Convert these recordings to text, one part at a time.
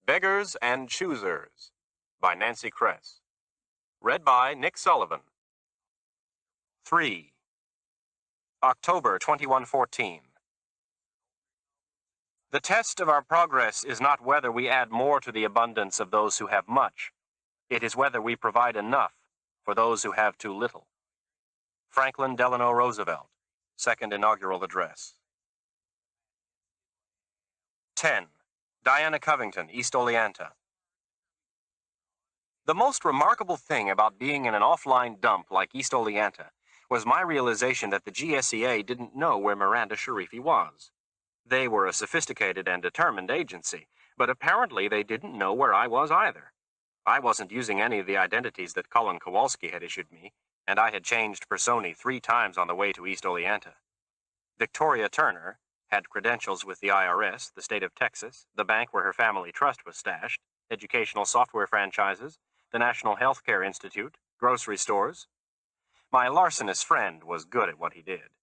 Beggars and Choosers by Nancy Kress. Read by Nick Sullivan. 3. October 2114. The test of our progress is not whether we add more to the abundance of those who have much. It is whether we provide enough for those who have too little. Franklin Delano Roosevelt, Second Inaugural Address. 10. Diana Covington, East Oleanta. The most remarkable thing about being in an offline dump like East Oleanta was my realization that the GSEA didn't know where Miranda Sharifi was. They were a sophisticated and determined agency, but apparently they didn't know where I was either. I wasn't using any of the identities that Colin Kowalski had issued me, and I had changed personae 3 times on the way to East Oleanta. Victoria Turner had credentials with the IRS, the state of Texas, the bank where her family trust was stashed, educational software franchises, the National Healthcare Institute, grocery stores. My larcenous friend was good at what he did.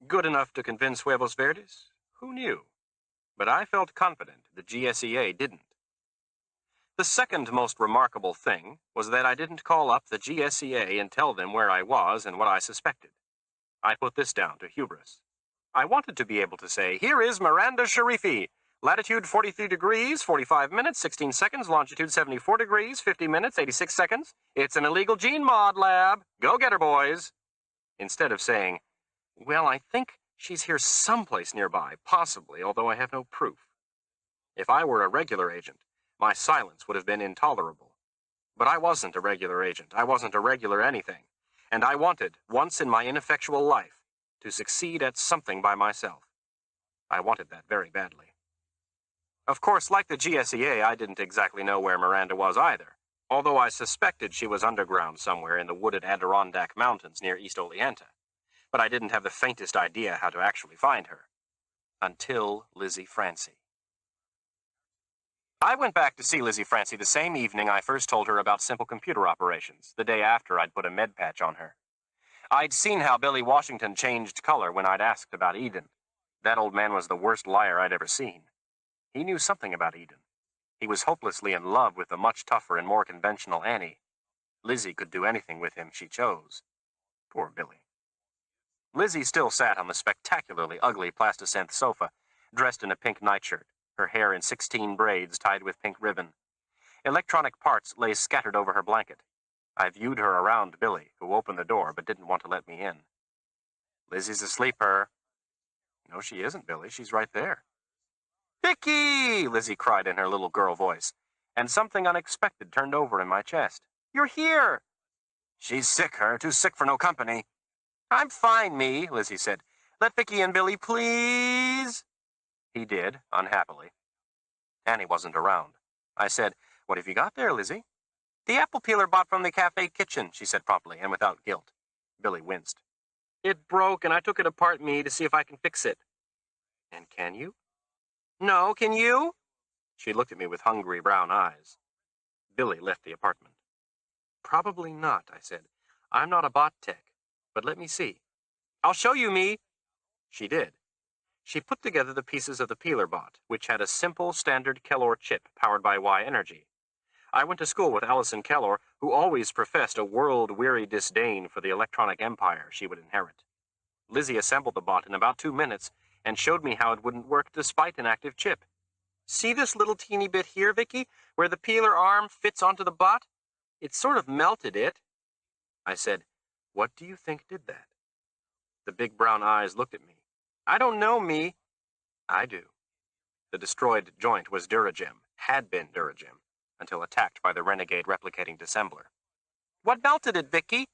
Good enough to convince Huevos Verdes? Who knew? But I felt confident the GSEA didn't. The second most remarkable thing was that I didn't call up the GSEA and tell them where I was and what I suspected. I put this down to hubris. I wanted to be able to say, "Here is Miranda Sharifi. Latitude 43 degrees, 45 minutes, 16 seconds. Longitude 74 degrees, 50 minutes, 86 seconds. It's an illegal gene mod lab. Go get her, boys." Instead of saying, "Well, I think she's here someplace nearby, possibly, although I have no proof." If I were a regular agent, my silence would have been intolerable. But I wasn't a regular agent. I wasn't a regular anything. And I wanted, once in my ineffectual life, to succeed at something by myself. I wanted that very badly. Of course, like the GSEA, I didn't exactly know where Miranda was either, although I suspected she was underground somewhere in the wooded Adirondack Mountains near East Oleanta. But I didn't have the faintest idea how to actually find her. Until Lizzie Francie. I went back to see Lizzie Francie the same evening I first told her about simple computer operations, the day after I'd put a med patch on her. I'd seen how Billy Washington changed color when I'd asked about Eden. That old man was the worst liar I'd ever seen. He knew something about Eden. He was hopelessly in love with the much tougher and more conventional Annie. Lizzie could do anything with him she chose. Poor Billy. Lizzie still sat on the spectacularly ugly plasticent sofa, dressed in a pink nightshirt, her hair in 16 braids tied with pink ribbon. Electronic parts lay scattered over her blanket. I viewed her around Billy, who opened the door but didn't want to let me in. "Lizzie's asleep, her." "No, she isn't, Billy. She's right there." "Vicky!" Lizzie cried in her little girl voice, and something unexpected turned over in my chest. "You're here!" "She's sick, her. Too sick for no company." "I'm fine, me," Lizzie said. "Let Vicky in, Billy, please." He did, unhappily. Annie wasn't around. I said, "What have you got there, Lizzie?" "The apple peeler bought from the cafe kitchen," she said promptly and without guilt. Billy winced. "It broke, and I took it apart, me, to see if I can fix it." "And can you?" "No, can you?" She looked at me with hungry brown eyes. Billy left the apartment. "Probably not," I said. "I'm not a bot tech, but let me see." "I'll show you, me." She did. She put together the pieces of the peeler bot, which had a simple, standard Kellor chip powered by Y-energy. I went to school with Allison Kellor, who always professed a world-weary disdain for the electronic empire she would inherit. Lizzie assembled the bot in about 2 minutes and showed me how it wouldn't work despite an active chip. "See this little teeny bit here, Vicky, where the peeler arm fits onto the bot? It sort of melted it." I said, "What do you think did that?" The big brown eyes looked at me. "I don't know, me." "I do." The destroyed joint was Duragem, had been Duragem, until attacked by the renegade replicating dissembler. "What melted it, Vicky?"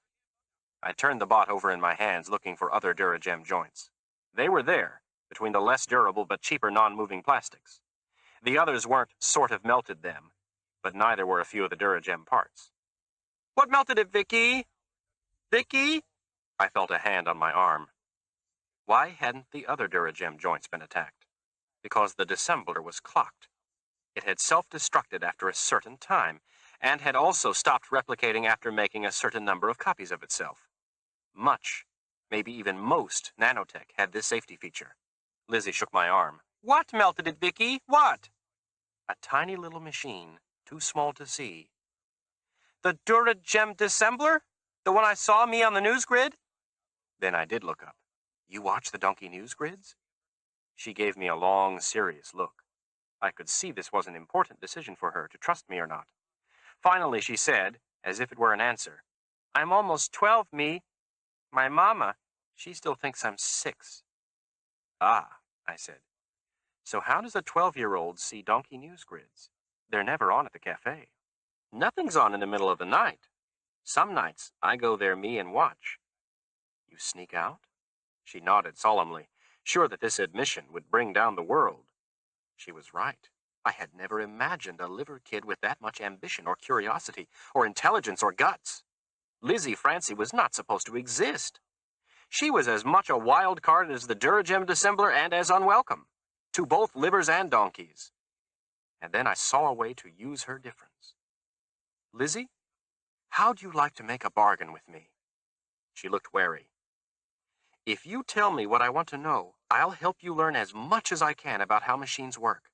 I turned the bot over in my hands, looking for other Duragem joints. They were there, between the less durable but cheaper non-moving plastics. The others weren't sort of melted them, but neither were a few of the Duragem parts. "What melted it, Vicky? Vicky?" I felt a hand on my arm. Why hadn't the other Duragem joints been attacked? Because the dissembler was clocked. It had self-destructed after a certain time, and had also stopped replicating after making a certain number of copies of itself. Much, maybe even most, nanotech had this safety feature. Lizzie shook my arm. "What melted it, Vicky? What?" A tiny little machine, too small to see. The Duragem Dissembler? The one I saw me on the news grid? Then I did look up. You watch the donkey news grids? She gave me a long, serious look. I could see this was an important decision for her, to trust me or not. Finally, she said, as if it were an answer, I'm almost 12, me. My mama, she still thinks I'm 6. Ah, I said. So how does a 12-year-old see donkey news grids? They're never on at the cafe. Nothing's on in the middle of the night. Some nights, I go there, me, and watch. You sneak out? She nodded solemnly, sure that this admission would bring down the world. She was right. I had never imagined a liver kid with that much ambition or curiosity or intelligence or guts. Lizzie Francie was not supposed to exist. She was as much a wild card as the Duragem Dissembler and as unwelcome, to both livers and donkeys. And then I saw a way to use her difference. Lizzie, how'd you like to make a bargain with me? She looked wary. If you tell me what I want to know, I'll help you learn as much as I can about how machines work.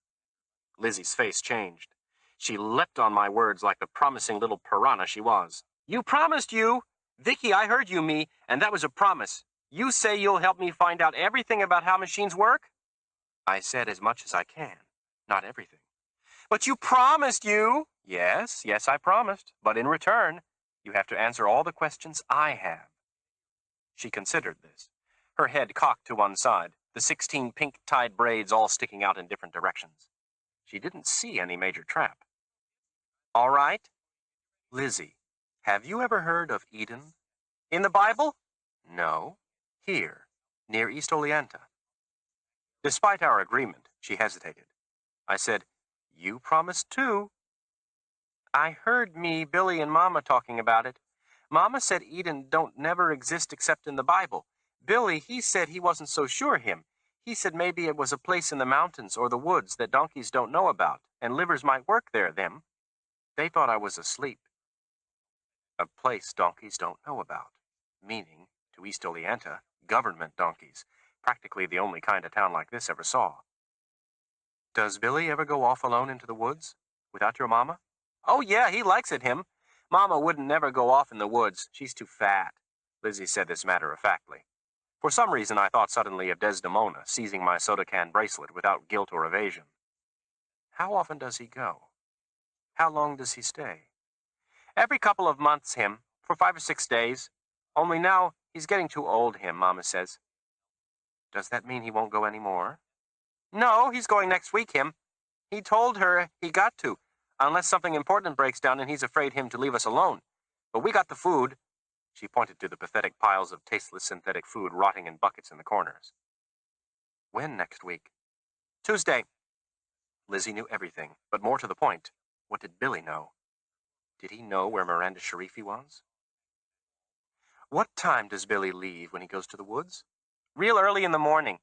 Lizzie's face changed. She leapt on my words like the promising little piranha she was. You promised, you! Vicky, I heard you, me, and that was a promise. You say you'll help me find out everything about how machines work? I said as much as I can, not everything. But you promised, you! Yes, I promised. But in return, you have to answer all the questions I have. She considered this, her head cocked to one side, the 16 pink-tied braids all sticking out in different directions. She didn't see any major trap. All right. Lizzie, have you ever heard of Eden? In the Bible? No. Here, near East Oleanta. Despite our agreement, she hesitated. I said, You promised too. I heard me, Billy, and Mama talking about it. Mama said Eden don't never exist except in the Bible. Billy, he said he wasn't so sure him. He said maybe it was a place in the mountains or the woods that donkeys don't know about, and livers might work there, them. They thought I was asleep. A place donkeys don't know about, meaning, to East Oleanta, government donkeys, practically the only kind a town like this ever saw. Does Billy ever go off alone into the woods, without your mama? Oh, yeah, he likes it, him. Mama wouldn't never go off in the woods. She's too fat. Lizzie said this matter-of-factly. For some reason, I thought suddenly of Desdemona seizing my soda can bracelet without guilt or evasion. How often does he go? How long does he stay? Every couple of months, him, for 5 or 6 days. Only now, he's getting too old, him, Mama says. Does that mean he won't go any more? No, he's going next week, him. He told her he got to, unless something important breaks down and he's afraid him to leave us alone. But we got the food. She pointed to the pathetic piles of tasteless synthetic food rotting in buckets in the corners. When next week? Tuesday. Lizzie knew everything, but more to the point, what did Billy know? Did he know where Miranda Sharifi was? What time does Billy leave when he goes to the woods? Real early in the morning.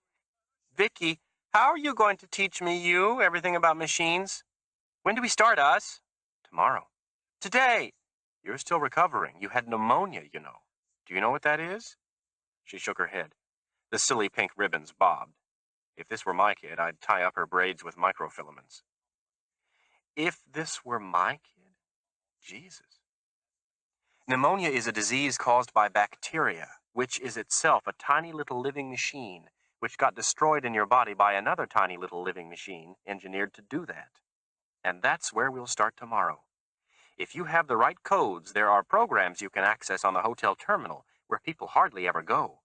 Vicky, how are you going to teach me, everything about machines? When do we start, us? Tomorrow. Today. You're still recovering. You had pneumonia, you know. Do you know what that is? She shook her head. The silly pink ribbons bobbed. If this were my kid, I'd tie up her braids with microfilaments. If this were my kid? Jesus. Pneumonia is a disease caused by bacteria, which is itself a tiny little living machine, which got destroyed in your body by another tiny little living machine engineered to do that. And that's where we'll start tomorrow. If you have the right codes, there are programs you can access on the hotel terminal where people hardly ever go.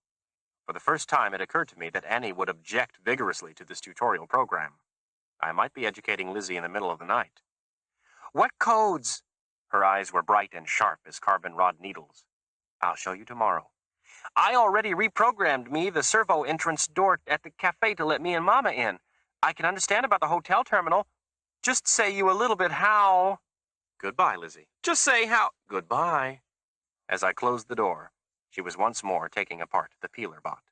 For the first time, it occurred to me that Annie would object vigorously to this tutorial program. I might be educating Lizzie in the middle of the night. What codes? Her eyes were bright and sharp as carbon rod needles. I'll show you tomorrow. I already reprogrammed me the servo entrance door at the cafe to let me and Mama in. I can understand about the hotel terminal. Just say you a little bit how... Goodbye, Lizzie. Just say how... Goodbye. As I closed the door, she was once more taking apart the peeler bot.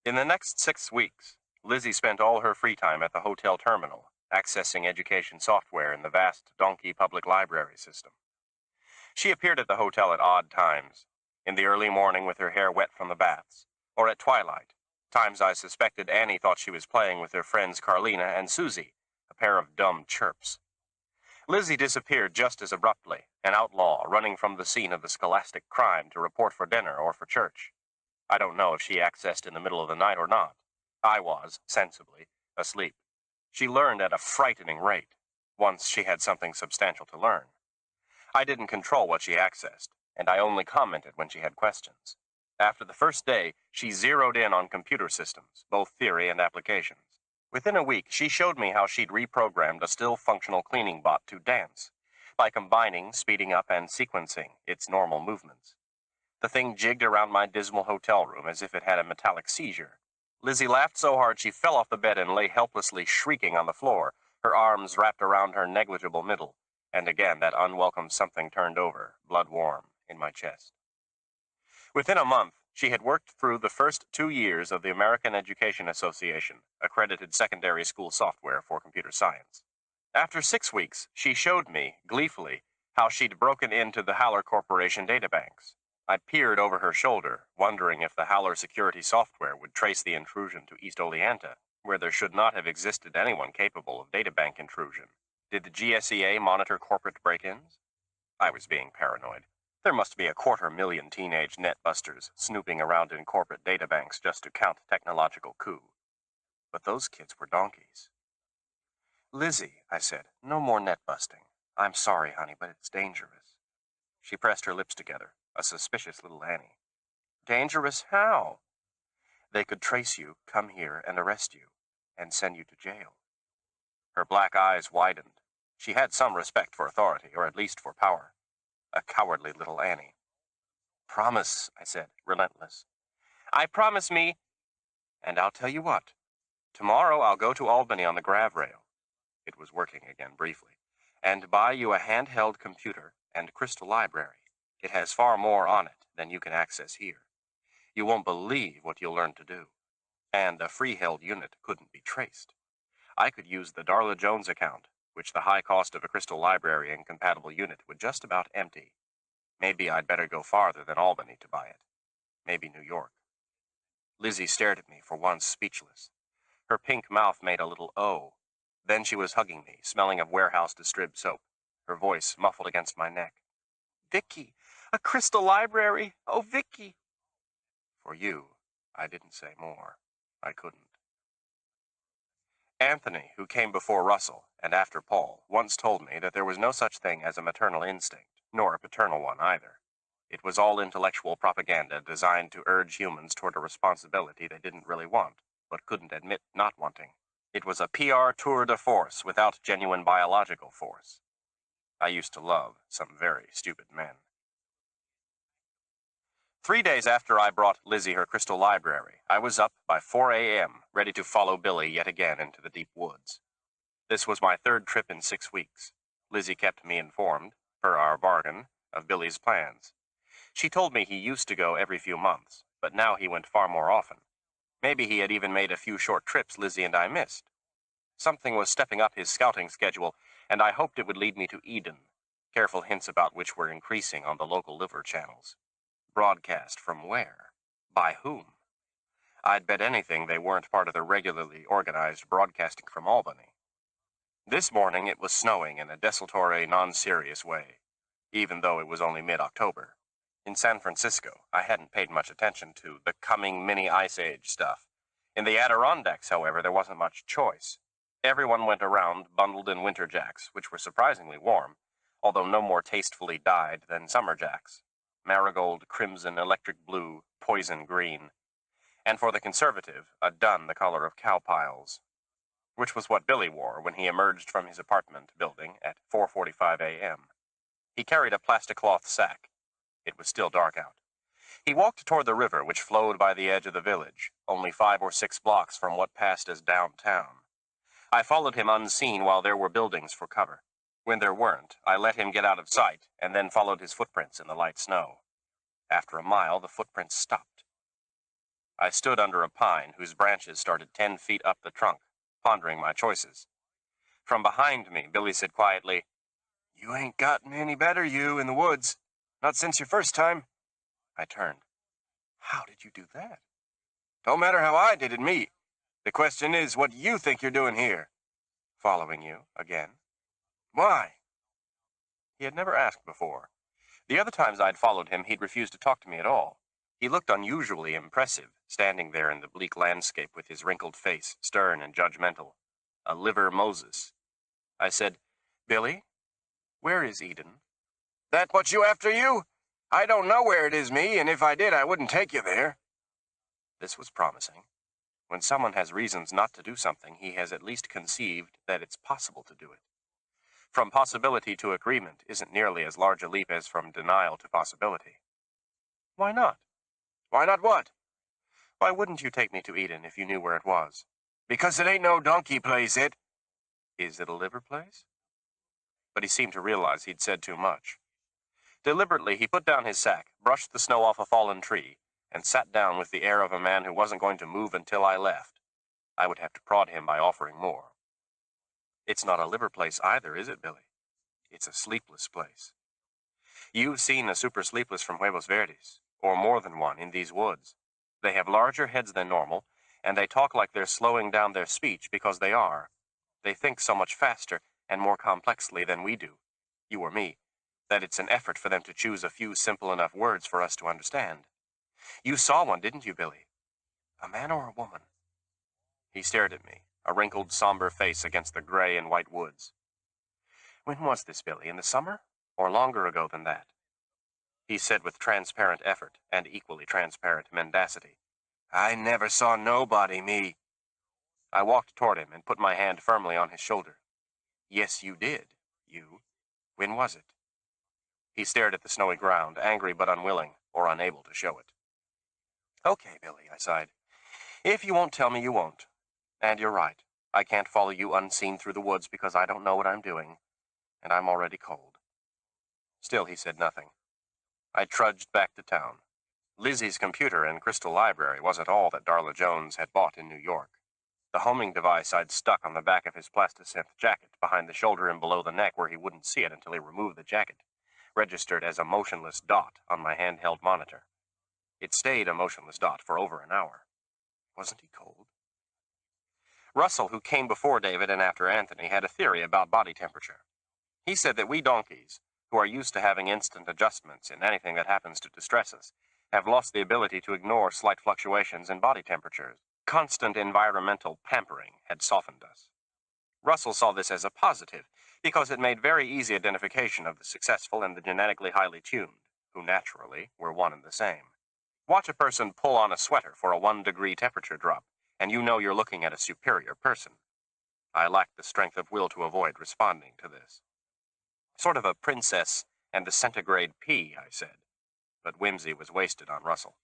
In the next 6 weeks, Lizzie spent all her free time at the hotel terminal, accessing education software in the vast donkey public library system. She appeared at the hotel at odd times, in the early morning with her hair wet from the baths, or at twilight, times I suspected Annie thought she was playing with her friends Carlina and Susie, a pair of dumb chirps. Lizzie disappeared just as abruptly, an outlaw running from the scene of the scholastic crime to report for dinner or for church. I don't know if she accessed in the middle of the night or not. I was, sensibly, asleep. She learned at a frightening rate, once she had something substantial to learn. I didn't control what she accessed, and I only commented when she had questions. After the first day, she zeroed in on computer systems, both theory and applications. Within a week, she showed me how she'd reprogrammed a still-functional cleaning bot to dance, by combining, speeding up, and sequencing its normal movements. The thing jigged around my dismal hotel room as if it had a metallic seizure. Lizzie laughed so hard she fell off the bed and lay helplessly shrieking on the floor, her arms wrapped around her negligible middle, and again that unwelcome something turned over, blood warm, in my chest. Within a month, she had worked through the first 2 years of the American Education Association, accredited secondary school software for computer science. After 6 weeks, she showed me, gleefully, how she'd broken into the Haller Corporation databanks. I peered over her shoulder, wondering if the Haller security software would trace the intrusion to East Oleanta, where there should not have existed anyone capable of databank intrusion. Did the GSEA monitor corporate break-ins? I was being paranoid. There must be 250,000 teenage netbusters snooping around in corporate databanks just to count technological coup. But those kids were donkeys. Lizzie, I said, no more netbusting. I'm sorry, honey, but it's dangerous. She pressed her lips together, a suspicious little Annie. Dangerous how? They could trace you, come here, and arrest you, and send you to jail. Her black eyes widened. She had some respect for authority, or at least for power. A cowardly little Annie. Promise, I said, relentless. I promise me. And I'll tell you what. Tomorrow I'll go to Albany on the grav rail. It was working again briefly. And buy you a handheld computer and crystal library. It has far more on it than you can access here. You won't believe what you'll learn to do. And a free-held unit couldn't be traced. I could use the Darla Jones account, which the high cost of a crystal library and compatible unit would just about empty. Maybe I'd better go farther than Albany to buy it. Maybe New York. Lizzie stared at me for once, speechless. Her pink mouth made a little O. Then she was hugging me, smelling of warehouse distrib soap, her voice muffled against my neck. Vicky, a crystal library! Oh, Vicky! For you, I didn't say more. I couldn't. Anthony, who came before Russell and after Paul, once told me that there was no such thing as a maternal instinct, nor a paternal one either. It was all intellectual propaganda designed to urge humans toward a responsibility they didn't really want, but couldn't admit not wanting. It was a PR tour de force without genuine biological force. I used to love some very stupid men. 3 days after I brought Lizzie her crystal library, I was up by 4 a.m., ready to follow Billy yet again into the deep woods. This was my 3rd trip in 6 weeks. Lizzie kept me informed, per our bargain, of Billy's plans. She told me he used to go every few months, but now he went far more often. Maybe he had even made a few short trips Lizzie and I missed. Something was stepping up his scouting schedule, and I hoped it would lead me to Eden. Careful hints about which were increasing on the local liver channels. Broadcast from where? By whom? I'd bet anything they weren't part of the regularly organized broadcasting from Albany. This morning it was snowing in a desultory, non-serious way, even though it was only mid-October. In San Francisco, I hadn't paid much attention to the coming mini-ice age stuff. In the Adirondacks, however, there wasn't much choice. Everyone went around bundled in winter jacks, which were surprisingly warm, although no more tastefully dyed than summer jacks. Marigold, crimson, electric blue, poison green. And for the conservative, a dun the color of cow piles, which was what Billy wore when he emerged from his apartment building at 4:45 a.m. He carried a plastic cloth sack. It was still dark out. He walked toward the river, which flowed by the edge of the village, only 5 or 6 blocks from what passed as downtown. I followed him unseen while there were buildings for cover. When there weren't, I let him get out of sight, and then followed his footprints in the light snow. After a mile, the footprints stopped. I stood under a pine whose branches started 10 feet up the trunk, pondering my choices. From behind me, Billy said quietly, "You ain't gotten any better, you, in the woods. Not since your first time." I turned. "How did you do that?" "Don't matter how I did it, me. The question is, what do you think you're doing here?" following you again. Why? He had never asked before. The other times I'd followed him, he'd refused to talk to me at all. He looked unusually impressive, standing there in the bleak landscape with his wrinkled face, stern and judgmental. A liver Moses. I said, Billy, where is Eden? That what you after you? I don't know where it is, me, and if I did, I wouldn't take you there. This was promising. When someone has reasons not to do something, he has at least conceived that it's possible to do it. From possibility to agreement isn't nearly as large a leap as from denial to possibility. Why not? Why not what? Why wouldn't you take me to Eden if you knew where it was? Because it ain't no donkey place, it. Is it a liver place? But he seemed to realize he'd said too much. Deliberately, he put down his sack, brushed the snow off a fallen tree, and sat down with the air of a man who wasn't going to move until I left. I would have to prod him by offering more. It's not a liver place either, is it, Billy? It's a sleepless place. You've seen a super sleepless from Huevos Verdes, or more than one, in these woods. They have larger heads than normal, and they talk like they're slowing down their speech because they are. They think so much faster and more complexly than we do, you or me, that it's an effort for them to choose a few simple enough words for us to understand. You saw one, didn't you, Billy? A man or a woman? He stared at me, a wrinkled, somber face against the gray and white woods. When was this, Billy? In the summer? Or longer ago than that? He said with transparent effort and equally transparent mendacity, I never saw nobody, me. I walked toward him and put my hand firmly on his shoulder. Yes, you did, you. When was it? He stared at the snowy ground, angry but unwilling, or unable to show it. Okay, Billy, I sighed. If you won't tell me, you won't. And you're right. I can't follow you unseen through the woods because I don't know what I'm doing, and I'm already cold. Still, he said nothing. I trudged back to town. Lizzie's computer and crystal library wasn't all that Darla Jones had bought in New York. The homing device I'd stuck on the back of his plastisynth jacket, behind the shoulder and below the neck where he wouldn't see it until he removed the jacket, registered as a motionless dot on my handheld monitor. It stayed a motionless dot for over an hour. Wasn't he cold? Russell, who came before David and after Anthony, had a theory about body temperature. He said that we donkeys, who are used to having instant adjustments in anything that happens to distress us, have lost the ability to ignore slight fluctuations in body temperatures. Constant environmental pampering had softened us. Russell saw this as a positive, because it made very easy identification of the successful and the genetically highly tuned, who naturally were one and the same. Watch a person pull on a sweater for a 1-degree temperature drop, and you know you're looking at a superior person. I lacked the strength of will to avoid responding to this. Sort of a princess and a centigrade pea, I said, but whimsy was wasted on Russell.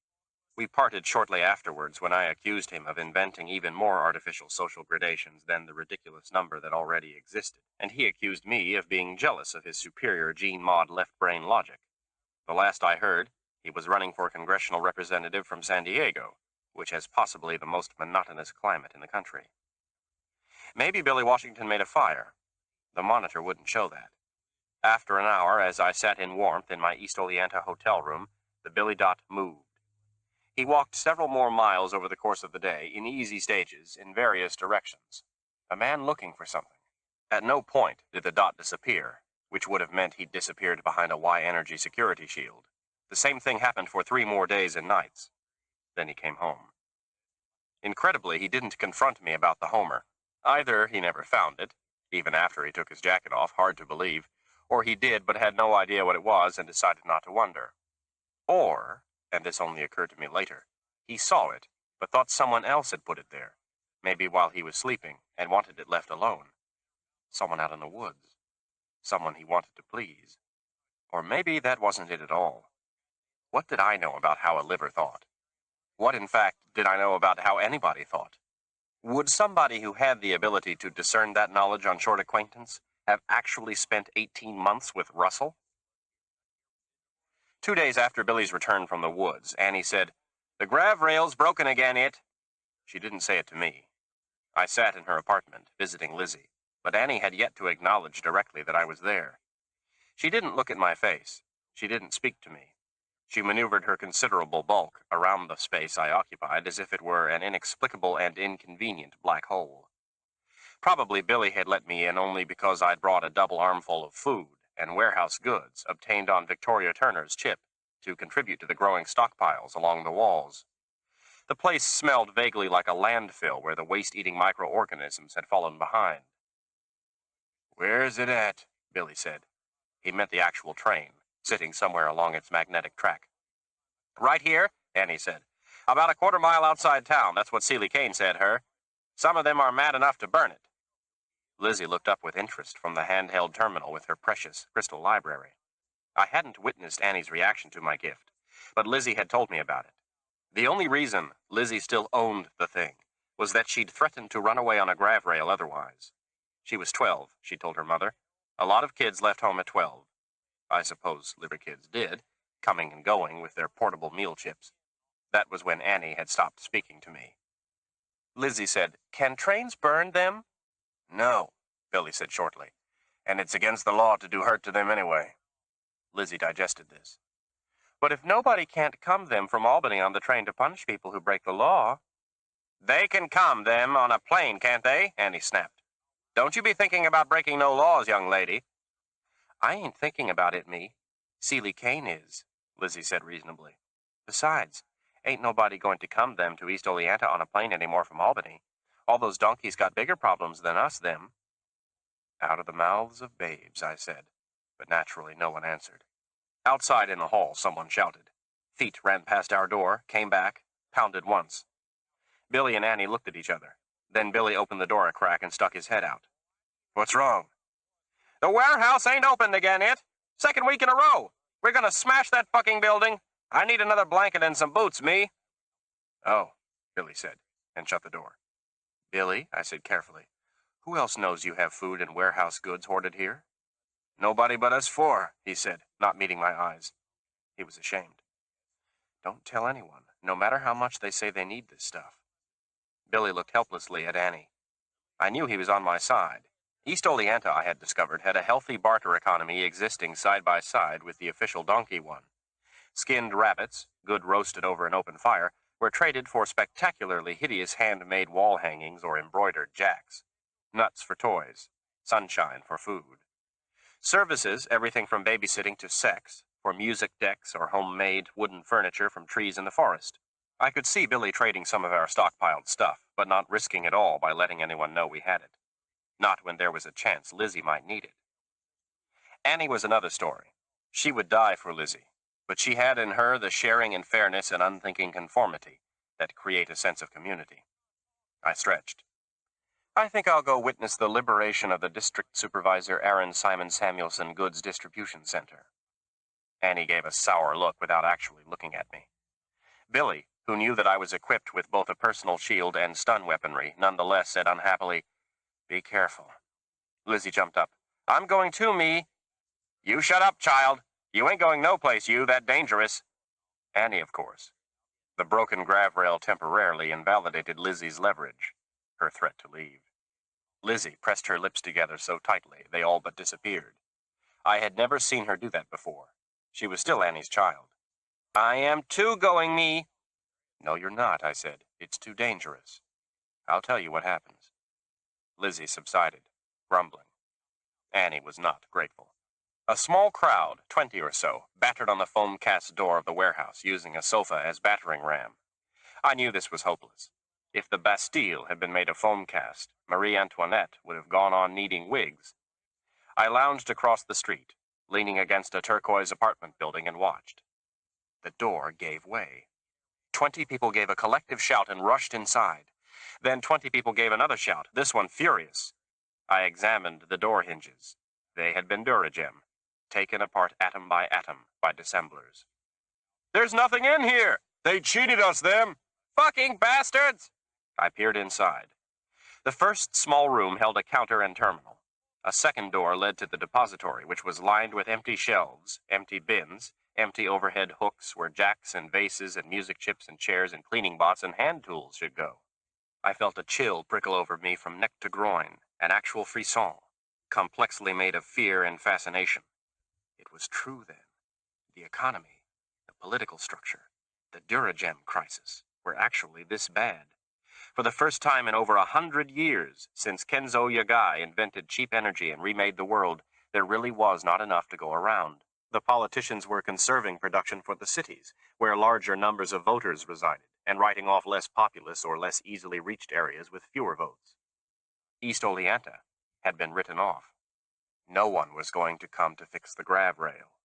We parted shortly afterwards when I accused him of inventing even more artificial social gradations than the ridiculous number that already existed, and he accused me of being jealous of his superior gene-mod left-brain logic. The last I heard, he was running for congressional representative from San Diego, which has possibly the most monotonous climate in the country. Maybe Billy Washington made a fire. The monitor wouldn't show that. After an hour, as I sat in warmth in my East Oleanta hotel room, the Billy Dot moved. He walked several more miles over the course of the day, in easy stages, in various directions. A man looking for something. At no point did the dot disappear, which would have meant he'd disappeared behind a Y-energy security shield. The same thing happened for 3 more days and nights. Then he came home. Incredibly, he didn't confront me about the Homer. Either he never found it, even after he took his jacket off, hard to believe, or he did but had no idea what it was and decided not to wonder. Or, and this only occurred to me later, he saw it, but thought someone else had put it there, maybe while he was sleeping, and wanted it left alone. Someone out in the woods. Someone he wanted to please. Or maybe that wasn't it at all. What did I know about how a liver thought? What, in fact, did I know about how anybody thought? Would somebody who had the ability to discern that knowledge on short acquaintance have actually spent 18 months with Russell? 2 days after Billy's return from the woods, Annie said, "The grav rail's broken again, it." She didn't say it to me. I sat in her apartment, visiting Lizzie, but Annie had yet to acknowledge directly that I was there. She didn't look at my face. She didn't speak to me. She maneuvered her considerable bulk around the space I occupied as if it were an inexplicable and inconvenient black hole. Probably Billy had let me in only because I'd brought a double armful of food and warehouse goods obtained on Victoria Turner's chip to contribute to the growing stockpiles along the walls. The place smelled vaguely like a landfill where the waste-eating microorganisms had fallen behind. "Where's it at?" Billy said. He meant the actual train, sitting somewhere along its magnetic track. "Right here," Annie said. "About a quarter mile outside town. That's what Seeley Kane said, her. Some of them are mad enough to burn it." Lizzie looked up with interest from the handheld terminal with her precious crystal library. I hadn't witnessed Annie's reaction to my gift, but Lizzie had told me about it. The only reason Lizzie still owned the thing was that she'd threatened to run away on a grav rail otherwise. She was 12, she told her mother. A lot of kids left home at 12. I suppose liver kids did, coming and going with their portable meal chips. That was when Annie had stopped speaking to me. Lizzie said, "Can trains burn them?" "No," Billy said shortly, "and it's against the law to do hurt to them anyway." Lizzie digested this. "But if nobody can't come them from Albany on the train to punish people who break the law—" "They can come them on a plane, can't they?" Annie snapped. "Don't you be thinking about breaking no laws, young lady." "I ain't thinking about it, me. Seeley Kane is," Lizzie said reasonably. "Besides, ain't nobody going to come them to East Oleanta on a plane anymore from Albany. All those donkeys got bigger problems than us, them." "Out of the mouths of babes," I said, but naturally no one answered. Outside in the hall, someone shouted. Feet ran past our door, came back, pounded once. Billy and Annie looked at each other. Then Billy opened the door a crack and stuck his head out. "What's wrong?" "The warehouse ain't opened again, it. Second week in a row. We're gonna smash that fucking building. I need another blanket and some boots, me." "Oh," Billy said, and shut the door. "Billy," I said carefully, "who else knows you have food and warehouse goods hoarded here?" "Nobody but us four," he said, not meeting my eyes. He was ashamed. "Don't tell anyone, no matter how much they say they need this stuff." Billy looked helplessly at Annie. I knew he was on my side. East Oleanta, I had discovered, had a healthy barter economy existing side by side with the official donkey one. Skinned rabbits, good roasted over an open fire, were traded for spectacularly hideous handmade wall hangings or embroidered jacks. Nuts for toys. Sunshine for food. Services, everything from babysitting to sex, for music decks or homemade wooden furniture from trees in the forest. I could see Billy trading some of our stockpiled stuff, but not risking it all by letting anyone know we had it. Not when there was a chance Lizzie might need it. Annie was another story. She would die for Lizzie, but she had in her the sharing and fairness and unthinking conformity that create a sense of community. I stretched. "I think I'll go witness the liberation of the District Supervisor Aaron Simon Samuelson Goods Distribution Center." Annie gave a sour look without actually looking at me. Billy, who knew that I was equipped with both a personal shield and stun weaponry, nonetheless said unhappily, "Be careful." Lizzie jumped up. "I'm going too, me." "You shut up, child. You ain't going no place, you, that dangerous." Annie, of course. The broken grav rail temporarily invalidated Lizzie's leverage, her threat to leave. Lizzie pressed her lips together so tightly they all but disappeared. I had never seen her do that before. She was still Annie's child. "I am too going, me." "No, you're not," I said. "It's too dangerous. I'll tell you what happens." Lizzie subsided, grumbling. Annie was not grateful. A small crowd, 20 or so, battered on the foam-cast door of the warehouse, using a sofa as battering ram. I knew this was hopeless. If the Bastille had been made of foam cast, Marie Antoinette would have gone on needing wigs. I lounged across the street, leaning against a turquoise apartment building, and watched. The door gave way. 20 people gave a collective shout and rushed inside. Then 20 people gave another shout, this one furious. I examined the door hinges. They had been Duragem, taken apart atom by dissemblers. "There's nothing in here! They cheated us, them! Fucking bastards!" I peered inside. The first small room held a counter and terminal. A second door led to the depository, which was lined with empty shelves, empty bins, empty overhead hooks where jacks and vases and music chips and chairs and cleaning bots and hand tools should go. I felt a chill prickle over me from neck to groin, an actual frisson, complexly made of fear and fascination. It was true then. The economy, the political structure, the Duragem crisis were actually this bad. For the first time in over 100 years, since Kenzo Yagai invented cheap energy and remade the world, there really was not enough to go around. The politicians were conserving production for the cities, where larger numbers of voters resided, and writing off less populous or less easily reached areas with fewer votes. East Oleanta had been written off. No one was going to come to fix the grav rail.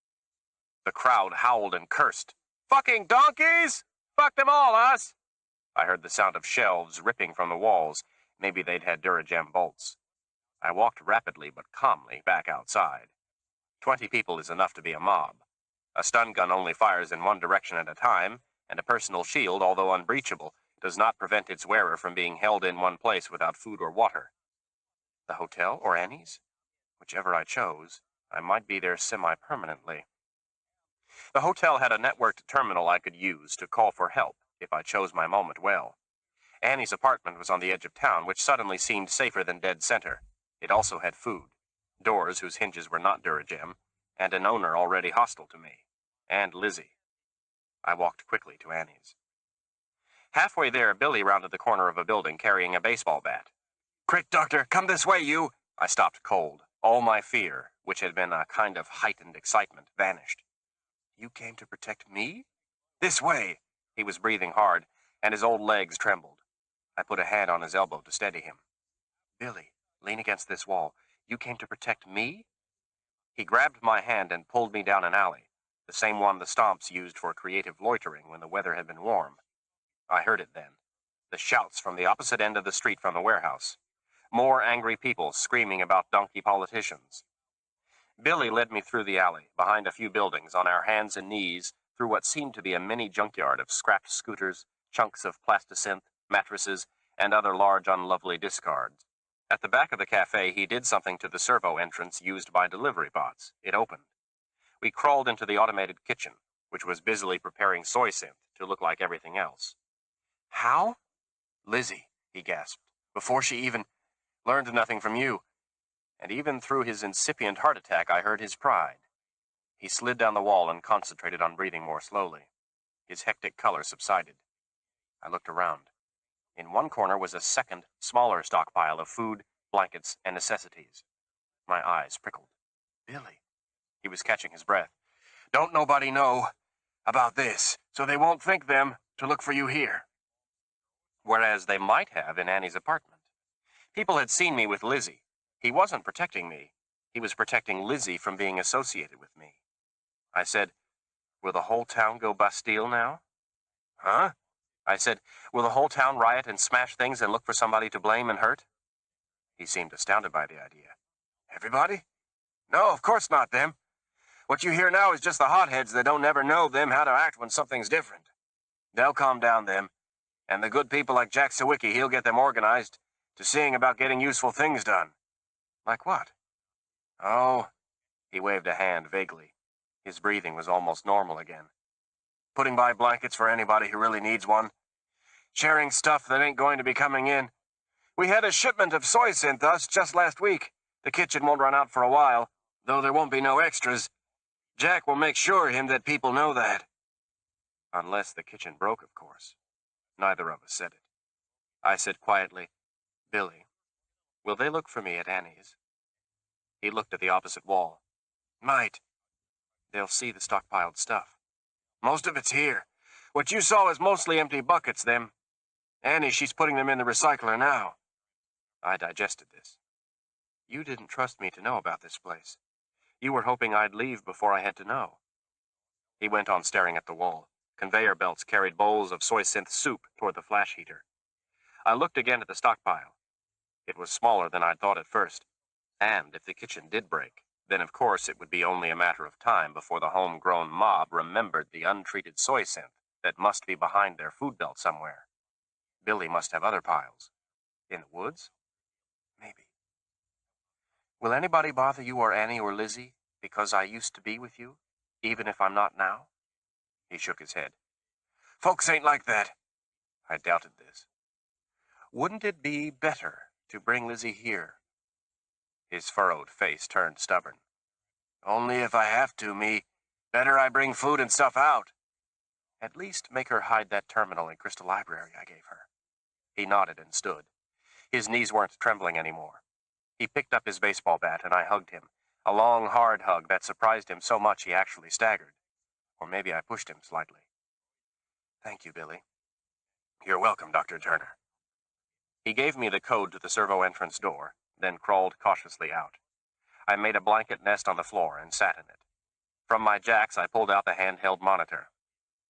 The crowd howled and cursed. "Fucking donkeys! Fuck them all, us!" I heard the sound of shelves ripping from the walls. Maybe they'd had Duragem bolts. I walked rapidly but calmly back outside. 20 people is enough to be a mob. A stun gun only fires in one direction at a time, and a personal shield, although unbreachable, does not prevent its wearer from being held in one place without food or water. The hotel or Annie's? Whichever I chose, I might be there semi-permanently. The hotel had a networked terminal I could use to call for help if I chose my moment well. Annie's apartment was on the edge of town, which suddenly seemed safer than dead center. It also had food, doors whose hinges were not Duragem, and an owner already hostile to me, and Lizzie. I walked quickly to Annie's. Halfway there, Billy rounded the corner of a building carrying a baseball bat. "Quick, doctor, come this way, you!" I stopped cold. All my fear, which had been a kind of heightened excitement, vanished. "You came to protect me?" "This way!" He was breathing hard, and his old legs trembled. I put a hand on his elbow to steady him. "Billy, lean against this wall. You came to protect me?" He grabbed my hand and pulled me down an alley, the same one the Stomps used for creative loitering when the weather had been warm. I heard it then, the shouts from the opposite end of the street from the warehouse. More angry people screaming about donkey politicians. Billy led me through the alley, behind a few buildings, on our hands and knees, through what seemed to be a mini junkyard of scrapped scooters, chunks of plasticynth, mattresses, and other large unlovely discards. At the back of the cafe, he did something to the servo entrance used by delivery bots. It opened. We crawled into the automated kitchen, which was busily preparing soy synth to look like everything else. "How?" "Lizzie," he gasped, "before she even learned nothing from you." And even through his incipient heart attack, I heard his pride. He slid down the wall and concentrated on breathing more slowly. His hectic color subsided. I looked around. In one corner was a second, smaller stockpile of food, blankets, and necessities. My eyes prickled. "Billy." He was catching his breath. "Don't nobody know about this, so they won't think them to look for you here." Whereas they might have in Annie's apartment. People had seen me with Lizzie. He wasn't protecting me. He was protecting Lizzie from being associated with me. I said, "Will the whole town go Bastille now?" "Huh?" I said, "Will the whole town riot and smash things and look for somebody to blame and hurt?" He seemed astounded by the idea. "Everybody? No, of course not them. What you hear now is just the hotheads that don't never know them how to act when something's different. They'll calm down them, and the good people like Jack Sawicki, he'll get them organized to seeing about getting useful things done." "Like what?" "Oh," he waved a hand vaguely. His breathing was almost normal again. "Putting by blankets for anybody who really needs one. Sharing stuff that ain't going to be coming in. We had a shipment of soy synth us just last week. The kitchen won't run out for a while, though there won't be no extras. Jack will make sure him that people know that." Unless the kitchen broke, of course. Neither of us said it. I said quietly, "Billy, will they look for me at Annie's?" He looked at the opposite wall. "Might. They'll see the stockpiled stuff." "Most of it's here. What you saw is mostly empty buckets, them. Annie, she's putting them in the recycler now." I digested this. "You didn't trust me to know about this place. You were hoping I'd leave before I had to know." He went on staring at the wall. Conveyor belts carried bowls of soy synth soup toward the flash heater. I looked again at the stockpile. It was smaller than I'd thought at first. And if the kitchen did break, then of course it would be only a matter of time before the homegrown mob remembered the untreated soy synth that must be behind their food belt somewhere. Billy must have other piles. In the woods? Maybe. "Will anybody bother you or Annie or Lizzie because I used to be with you, even if I'm not now?" He shook his head. "Folks ain't like that." I doubted this. "Wouldn't it be better to bring Lizzie here?" His furrowed face turned stubborn. "Only if I have to, me. Better I bring food and stuff out." "At least make her hide that terminal in Crystal Library I gave her." He nodded and stood. His knees weren't trembling anymore. He picked up his baseball bat and I hugged him, a long, hard hug that surprised him so much he actually staggered. Or maybe I pushed him slightly. Thank you, Billy. You're welcome, Dr. Turner. He gave me the code to the servo entrance door, then crawled cautiously out. I made a blanket nest on the floor and sat in it. From my jacks, I pulled out the handheld monitor.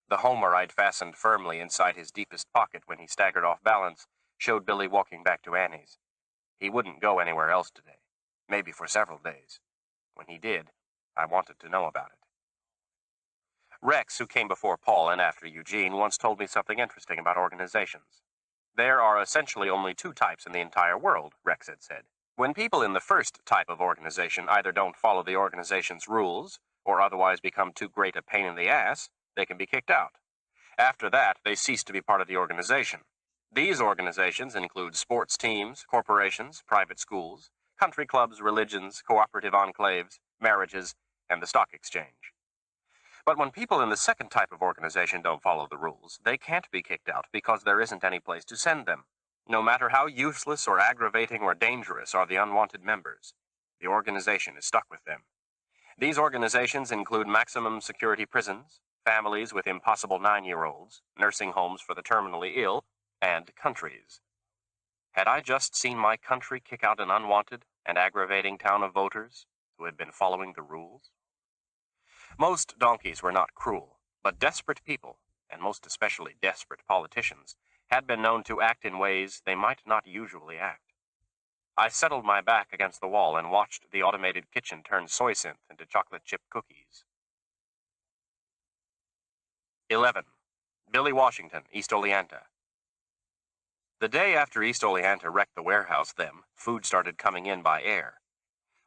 The Homer I'd fastened firmly inside his deepest pocket when he staggered off balance showed Billy walking back to Annie's. He wouldn't go anywhere else today, maybe for several days. When he did, I wanted to know about it. Rex, who came before Paul and after Eugene, once told me something interesting about organizations. There are essentially only two types in the entire world, Rex had said. When people in the first type of organization either don't follow the organization's rules or otherwise become too great a pain in the ass, they can be kicked out. After that, they cease to be part of the organization. These organizations include sports teams, corporations, private schools, country clubs, religions, cooperative enclaves, marriages, and the stock exchange. But when people in the second type of organization don't follow the rules, they can't be kicked out because there isn't any place to send them. No matter how useless or aggravating or dangerous are the unwanted members, the organization is stuck with them. These organizations include maximum security prisons, families with impossible 9-year-olds, nursing homes for the terminally ill, and countries. Had I just seen my country kick out an unwanted and aggravating town of voters who had been following the rules? Most donkeys were not cruel, but desperate people, and most especially desperate politicians, had been known to act in ways they might not usually act. I settled my back against the wall and watched the automated kitchen turn soy synth into chocolate chip cookies. 11. Billy Washington, East Oleanta. The day after East Oleanta wrecked the warehouse, food started coming in by air.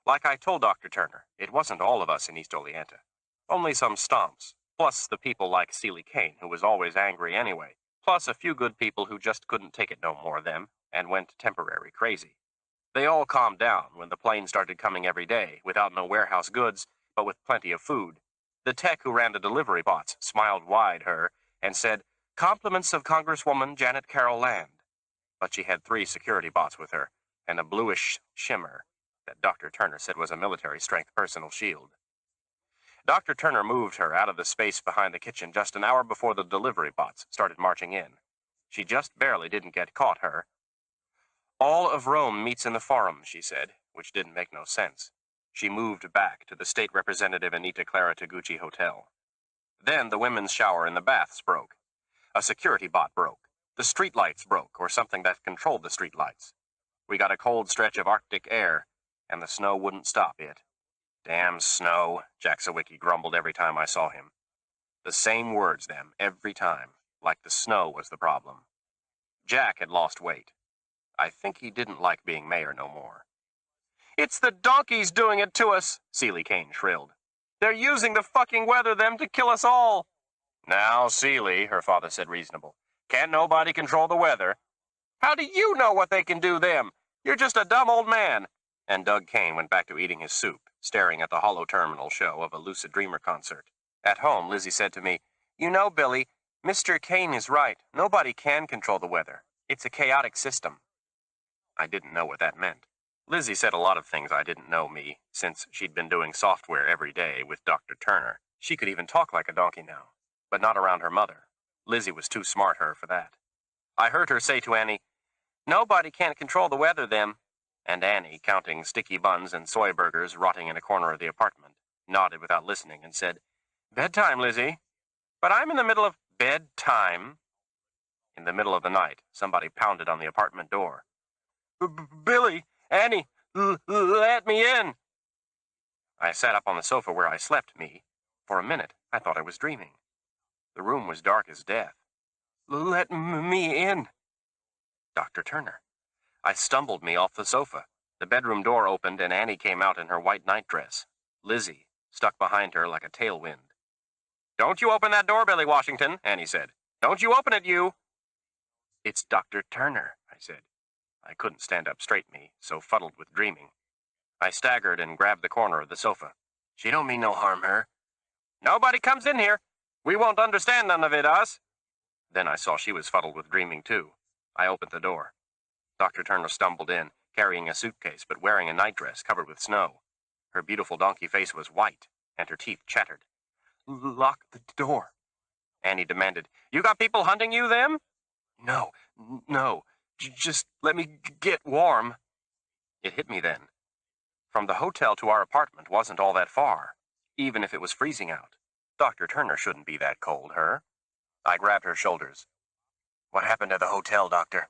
Like I told Dr. Turner, it wasn't all of us in East Oleanta. Only some stomps, plus the people like Seeley Kane, who was always angry anyway, plus a few good people who just couldn't take it no more of them and went temporary crazy. They all calmed down when the plane started coming every day, without no warehouse goods, but with plenty of food. The tech who ran the delivery bots smiled wide her and said, "Compliments of Congresswoman Janet Carroll Land." But she had 3 security bots with her, and a bluish shimmer that Dr. Turner said was a military-strength personal shield. Dr. Turner moved her out of the space behind the kitchen just an hour before the delivery bots started marching in. She just barely didn't get caught, her. All of Rome meets in the Forum, she said, which didn't make no sense. She moved back to the State Representative Anita Clara Taguchi Hotel. Then the women's shower in the baths broke. A security bot broke. The streetlights broke, or something that controlled the streetlights. We got a cold stretch of Arctic air, and the snow wouldn't stop it. Damn snow, Jack Sawicki grumbled every time I saw him. The same words, every time, like the snow was the problem. Jack had lost weight. I think he didn't like being mayor no more. "It's the donkeys doing it to us," Seeley Kane shrilled. "They're using the fucking weather, to kill us all." "Now, Seeley," her father said reasonable, "can't nobody control the weather." "How do you know what they can do, them? You're just a dumb old man." And Doug Kane went back to eating his soup, staring at the hollow terminal show of a Lucid Dreamer concert. At home, Lizzie said to me, "You know, Billy, Mr. Kane is right. Nobody can control the weather. It's a chaotic system." I didn't know what that meant. Lizzie said a lot of things I didn't know me, since she'd been doing software every day with Dr. Turner. She could even talk like a donkey now, but not around her mother. Lizzie was too smart for that. I heard her say to Annie, "Nobody can't control the weather, And Annie, counting sticky buns and soy burgers rotting in a corner of the apartment, nodded without listening and said, "Bedtime, Lizzie." "But I'm in the middle of bedtime." In the middle of the night, somebody pounded on the apartment door. "Billy, Annie, let me in." I sat up on the sofa where I slept, For a minute, I thought I was dreaming. The room was dark as death. "Let me in." Dr. Turner. I stumbled off the sofa. The bedroom door opened and Annie came out in her white nightdress. Lizzie stuck behind her like a tailwind. "Don't you open that door, Billy Washington," Annie said. "Don't you open it, you." "It's Dr. Turner," I said. I couldn't stand up straight, so fuddled with dreaming. I staggered and grabbed the corner of the sofa. "She don't mean no harm, her." "Nobody comes in here. We won't understand none of it, us." Then I saw she was fuddled with dreaming, too. I opened the door. Dr. Turner stumbled in, carrying a suitcase but wearing a nightdress covered with snow. Her beautiful donkey face was white, and her teeth chattered. "Lock the door," Annie demanded. "You got people hunting you, them?" "No, no. Just let me get warm." It hit me then. From the hotel to our apartment wasn't all that far, even if it was freezing out. Dr. Turner shouldn't be that cold, her. I grabbed her shoulders. "What happened at the hotel, Doctor?"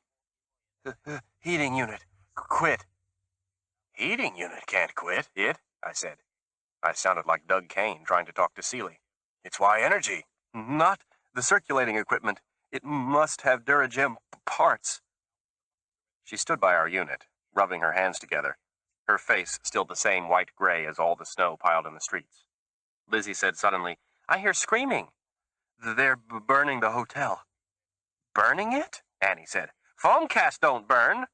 The heating unit quit." "Heating unit can't quit, I said. I sounded like Doug Kane trying to talk to Seeley. "It's Y energy." "Not the circulating equipment. It must have Duragem parts." She stood by our unit, rubbing her hands together, her face still the same white-gray as all the snow piled in the streets. Lizzie said suddenly, "I hear screaming." "They're burning the hotel." "Burning it?" Annie said. "Foamcast don't burn."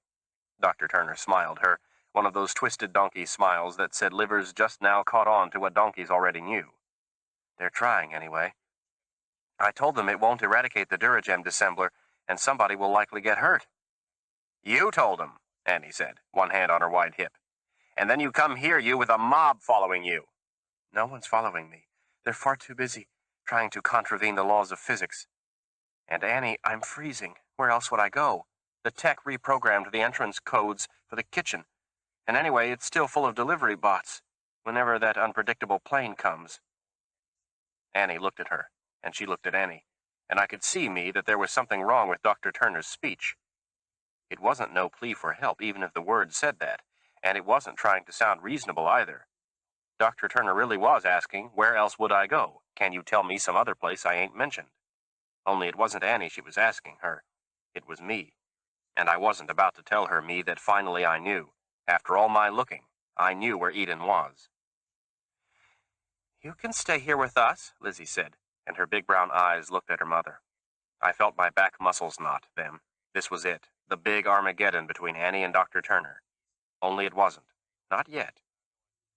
Dr. Turner smiled, her one of those twisted donkey smiles that said livers just now caught on to what donkeys already knew. "They're trying, anyway. I told them it won't eradicate the Duragem dissembler, and somebody will likely get hurt." "You told them," Annie said, one hand on her wide hip. "And then you come here, you with a mob following you." "No one's following me. They're far too busy trying to contravene the laws of physics. And Annie, I'm freezing. Where else would I go? The tech reprogrammed the entrance codes for the kitchen. And anyway, it's still full of delivery bots whenever that unpredictable plane comes." Annie looked at her, and she looked at Annie, and I could see me that there was something wrong with Dr. Turner's speech. It wasn't no plea for help, even if the words said that, and it wasn't trying to sound reasonable either. Dr. Turner really was asking, where else would I go? Can you tell me some other place I ain't mentioned? Only it wasn't Annie she was asking her. It was me. And I wasn't about to tell her me that finally I knew. After all my looking, I knew where Eden was. "You can stay here with us," Lizzie said, and her big brown eyes looked at her mother. I felt my back muscles knot, then. This was it, the big Armageddon between Annie and Dr. Turner. Only it wasn't. Not yet.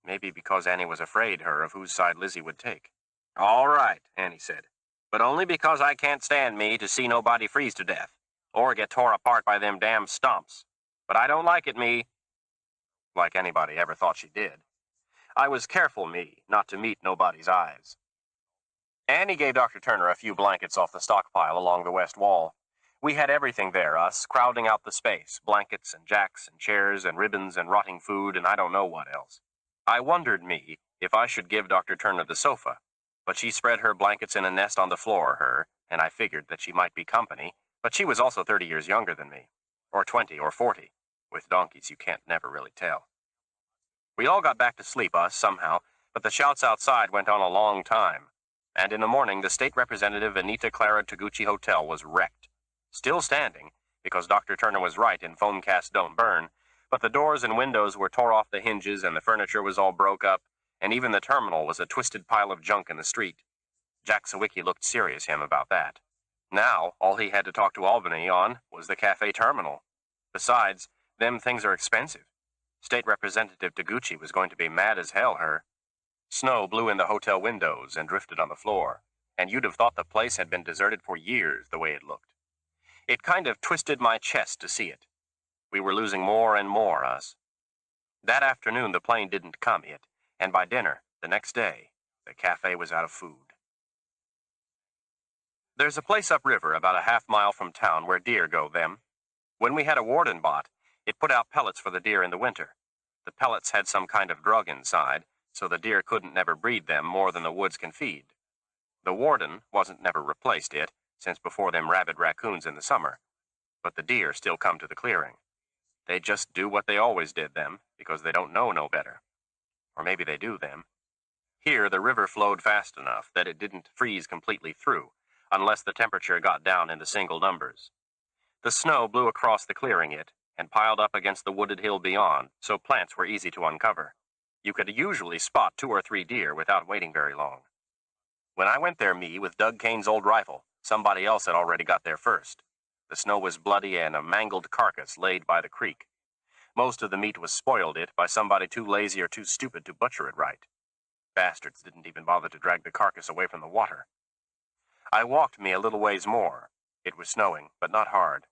Maybe because Annie was afraid, her, of whose side Lizzie would take. "All right," Annie said, "but only because I can't stand me to see nobody freeze to death, or get tore apart by them damn stumps. But I don't like it, me." Like anybody ever thought she did. I was careful, me, not to meet nobody's eyes. Annie gave Dr. Turner a few blankets off the stockpile along the west wall. We had everything there, us, crowding out the space, blankets and jacks and chairs and ribbons and rotting food and I don't know what else. I wondered, me, if I should give Dr. Turner the sofa, but she spread her blankets in a nest on the floor, her, and I figured that she might be company, but she was also 30 years younger than me, or 20 or 40. With donkeys, you can't never really tell. We all got back to sleep, us, somehow, but the shouts outside went on a long time. And in the morning, the state representative Anita Clara Taguchi Hotel was wrecked. Still standing, because Dr. Turner was right in Foamcast don't burn, but the doors and windows were tore off the hinges and the furniture was all broke up, and even the terminal was a twisted pile of junk in the street. Jack Sawicki looked serious, him, about that. Now, all he had to talk to Albany on was the cafe terminal. Besides, them things are expensive. State Representative Taguchi was going to be mad as hell, her. Snow blew in the hotel windows and drifted on the floor, and you'd have thought the place had been deserted for years, the way it looked. It kind of twisted my chest to see it. We were losing more and more, us. That afternoon, the plane didn't come yet, and by dinner, the next day, the cafe was out of food. There's a place upriver about a half-mile from town where deer go, them. When we had a Warden bot, it put out pellets for the deer in the winter. The pellets had some kind of drug inside, so the deer couldn't never breed them more than the woods can feed. The Warden wasn't never replaced it, since before them rabid raccoons in the summer. But the deer still come to the clearing. They just do what they always did, them, because they don't know no better. Or maybe they do, them. Here the river flowed fast enough that it didn't freeze completely through, unless the temperature got down into single numbers. The snow blew across the clearing and piled up against the wooded hill beyond, so plants were easy to uncover. You could usually spot 2 or 3 deer without waiting very long. When I went there, me, with Doug Kane's old rifle, somebody else had already got there first. The snow was bloody and a mangled carcass laid by the creek. Most of the meat was spoiled by somebody too lazy or too stupid to butcher it right. Bastards didn't even bother to drag the carcass away from the water. I walked me a little ways more. It was snowing, but not hard.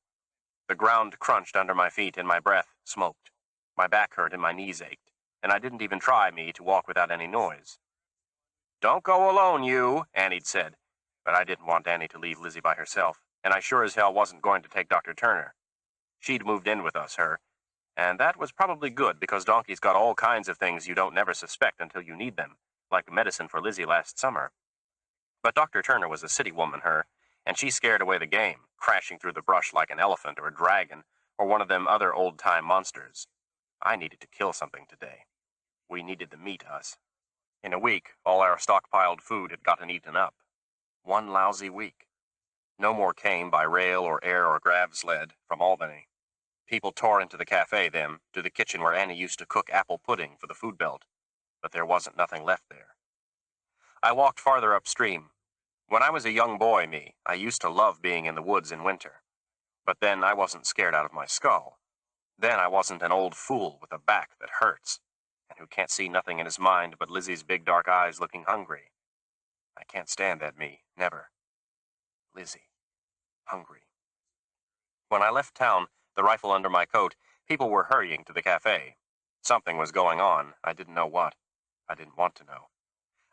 The ground crunched under my feet and my breath smoked. My back hurt and my knees ached, and I didn't even try to walk without any noise. "Don't go alone, you," Annie'd said, but I didn't want Annie to leave Lizzie by herself, and I sure as hell wasn't going to take Dr. Turner. She'd moved in with us, her, and that was probably good because Donkey's got all kinds of things you don't never suspect until you need them, like medicine for Lizzie last summer. But Dr. Turner was a city woman, her, and she scared away the game, crashing through the brush like an elephant or a dragon or one of them other old-time monsters. I needed to kill something today. We needed the meat, us. In a week, all our stockpiled food had gotten eaten up. One lousy week. No more came by rail or air or grav sled from Albany. People tore into the cafe then, to the kitchen where Annie used to cook apple pudding for the food belt, but there wasn't nothing left there. I walked farther upstream. When I was a young boy, I used to love being in the woods in winter. But then I wasn't scared out of my skull. Then I wasn't an old fool with a back that hurts, and who can't see nothing in his mind but Lizzie's big dark eyes looking hungry. I can't stand that, never. Lizzie. Hungry. When I left town, the rifle under my coat, people were hurrying to the cafe. Something was going on. I didn't know what. I didn't want to know.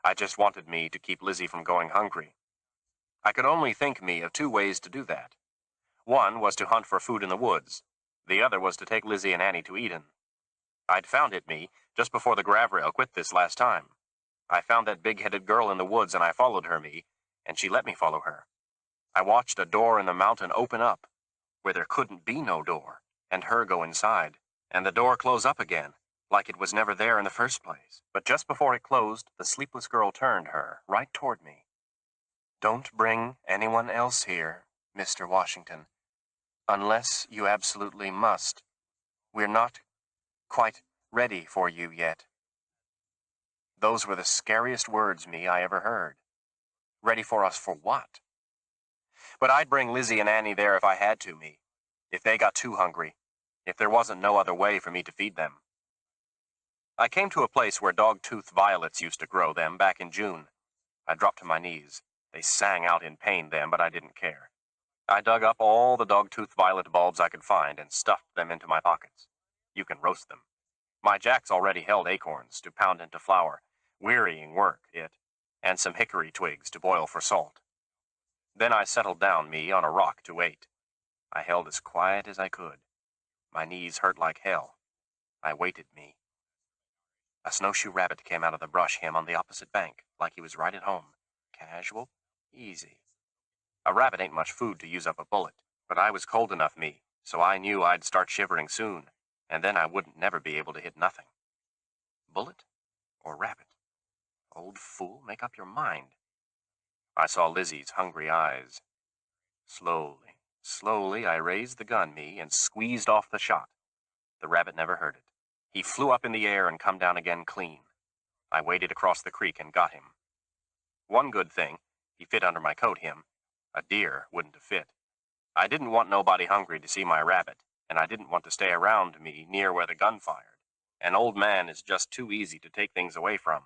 I just wanted to keep Lizzie from going hungry. I could only think of 2 ways to do that. One was to hunt for food in the woods. The other was to take Lizzie and Annie to Eden. I'd found it, just before the grav rail quit this last time. I found that big-headed girl in the woods and I followed her, and she let me follow her. I watched a door in the mountain open up, where there couldn't be no door, and her go inside, and the door close up again, like it was never there in the first place. But just before it closed, the sleepless girl turned her right toward me. "Don't bring anyone else here, Mr. Washington, unless you absolutely must. We're not quite ready for you yet." Those were the scariest words, I ever heard. Ready for us for what? But I'd bring Lizzie and Annie there if I had to, if they got too hungry, if there wasn't no other way for me to feed them. I came to a place where dog-tooth violets used to grow them back in June. I dropped to my knees. They sang out in pain then, but I didn't care. I dug up all the dog-tooth violet bulbs I could find and stuffed them into my pockets. You can roast them. My jacks already held acorns to pound into flour, wearying work, and some hickory twigs to boil for salt. Then I settled down, on a rock to wait. I held as quiet as I could. My knees hurt like hell. I waited, A snowshoe rabbit came out of the brush on the opposite bank, like he was right at home. Casual, easy. A rabbit ain't much food to use up a bullet, but I was cold enough, so I knew I'd start shivering soon, and then I wouldn't never be able to hit nothing. Bullet or rabbit? Old fool, make up your mind. I saw Lizzie's hungry eyes. Slowly, I raised the gun, and squeezed off the shot. The rabbit never heard it. He flew up in the air and come down again clean. I waded across the creek and got him. One good thing, he fit under my coat, A deer wouldn't have fit. I didn't want nobody hungry to see my rabbit, and I didn't want to stay around near where the gun fired. An old man is just too easy to take things away from.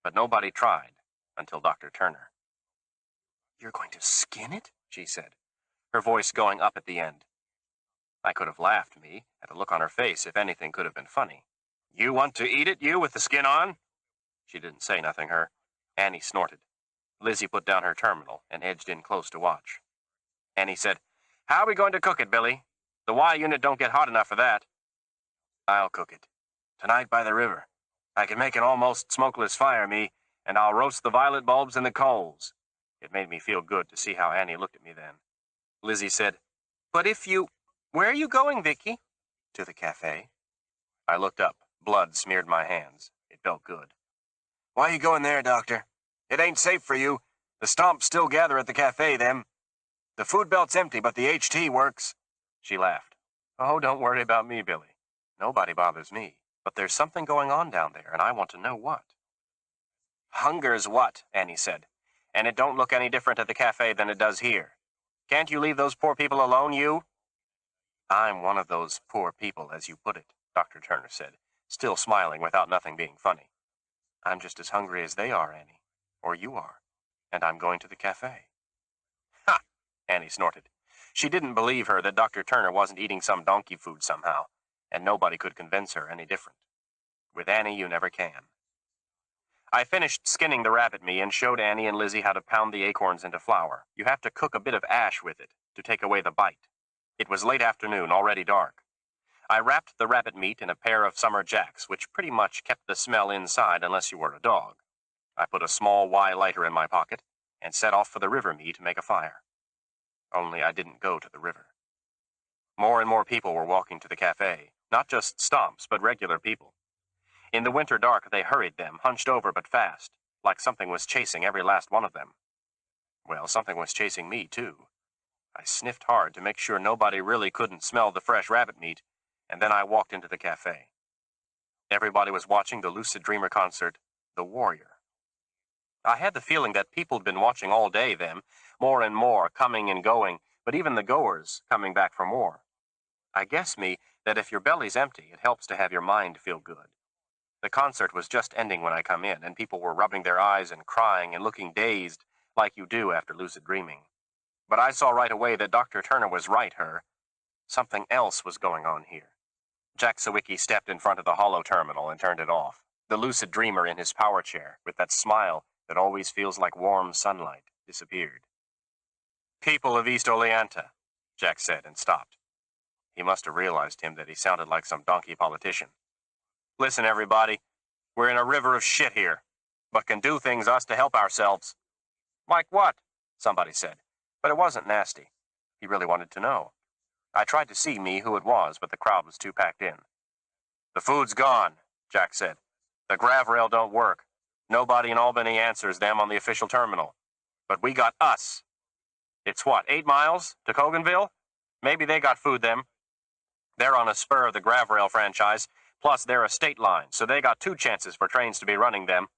But nobody tried, until Dr. Turner. "You're going to skin it?" she said, her voice going up at the end. I could have laughed, at the look on her face, if anything could have been funny. "You want to eat it, you, with the skin on?" She didn't say nothing, her. Annie snorted. Lizzie put down her terminal and edged in close to watch. Annie said, "How are we going to cook it, Billy? The Y unit don't get hot enough for that." "I'll cook it. Tonight by the river. I can make an almost smokeless fire, and I'll roast the violet bulbs in the coals." It made me feel good to see how Annie looked at me then. Lizzie said, "But if you... Where are you going, Vicky?" "To the cafe." I looked up. Blood smeared my hands. It felt good. "Why you going there, Doctor? It ain't safe for you. The stomps still gather at the cafe, them. The food belt's empty, but the HT works." She laughed. "Oh, don't worry about me, Billy. Nobody bothers me. But there's something going on down there, and I want to know what." "Hunger's what?" Annie said. "And it don't look any different at the cafe than it does here. Can't you leave those poor people alone, you?" "I'm one of those poor people, as you put it," Dr. Turner said, still smiling without nothing being funny. "I'm just as hungry as they are, Annie, or you are, and I'm going to the cafe." "Ha!" Annie snorted. She didn't believe her that Dr. Turner wasn't eating some donkey food somehow, and nobody could convince her any different. With Annie, you never can. I finished skinning the rabbit meat and showed Annie and Lizzie how to pound the acorns into flour. You have to cook a bit of ash with it to take away the bite. It was late afternoon, already dark. I wrapped the rabbit meat in a pair of summer jacks, which pretty much kept the smell inside unless you were a dog. I put a small Y lighter in my pocket and set off for the river me to make a fire. Only I didn't go to the river. More and more people were walking to the cafe, not just stomps, but regular people. In the winter dark, they hurried them, hunched over but fast, like something was chasing every last one of them. Well, something was chasing me, too. I sniffed hard to make sure nobody really couldn't smell the fresh rabbit meat, and then I walked into the cafe. Everybody was watching the Lucid Dreamer concert, The Warrior. I had the feeling that people'd been watching all day, them, more and more, coming and going, but even the goers coming back for more. I guess me that if your belly's empty, it helps to have your mind feel good. The concert was just ending when I come in, and people were rubbing their eyes and crying and looking dazed, like you do after lucid dreaming. But I saw right away that Dr. Turner was right, Something else was going on here. Jack Sawicki stepped in front of the holo terminal and turned it off. The lucid dreamer in his power chair, with that smile that always feels like warm sunlight, disappeared. "People of East Oleanta," Jack said, and stopped. He must have realized him that he sounded like some donkey politician. "Listen, everybody, we're in a river of shit here, but can do things us to help ourselves." "Like what?" somebody said, but it wasn't nasty. He really wanted to know. I tried to see me who it was, but the crowd was too packed in. "The food's gone," Jack said. "The grav rail don't work. Nobody in Albany answers them on the official terminal. But we got us. It's what, 8 miles to Coganville? Maybe they got food, them. They're on a spur of the grav rail franchise, plus they're a state line, so they got 2 chances for trains to be running them.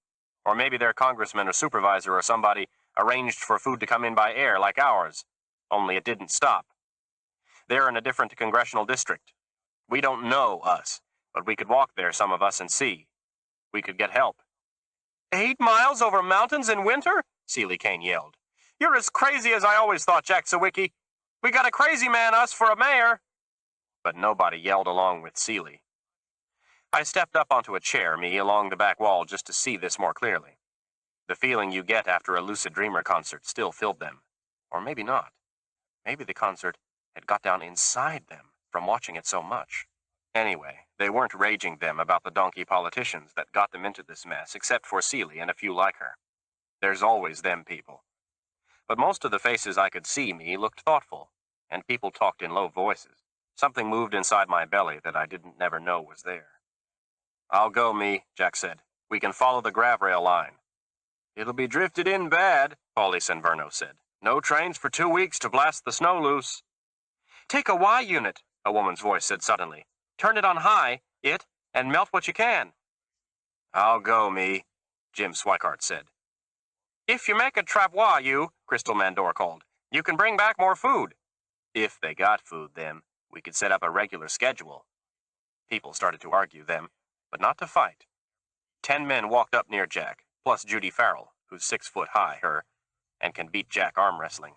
Or maybe their congressman or supervisor or somebody arranged for food to come in by air like ours, only it didn't stop. They're in a different congressional district. We don't know us, but we could walk there, some of us, and see. We could get help." 8 miles over mountains in winter?" Seeley Kane yelled. "You're as crazy as I always thought, Jack Sawicki. We got a crazy man, us, for a mayor." But nobody yelled along with Seeley. I stepped up onto a chair, me, along the back wall just to see this more clearly. The feeling you get after a Lucid Dreamer concert still filled them. Or maybe not. Maybe the concert had got down inside them from watching it so much. Anyway, they weren't raging them about the donkey politicians that got them into this mess, except for Seeley and a few like her. There's always them people. But most of the faces I could see me looked thoughtful, and people talked in low voices. Something moved inside my belly that I didn't never know was there. "I'll go, me," Jack said. "We can follow the grav rail line." "It'll be drifted in bad," Paulie Sanverno said. "No trains for 2 weeks to blast the snow loose." "Take a Y unit," a woman's voice said suddenly. "Turn it on high, and melt what you can." "I'll go, me," Jim Swikart said. "If you make a travois, Crystal Mandor called, you can bring back more food." If they got food, then we could set up a regular schedule. People started to argue, them, but not to fight. 10 men walked up near Jack, plus Judy Farrell, who's 6 foot high, and can beat Jack arm wrestling.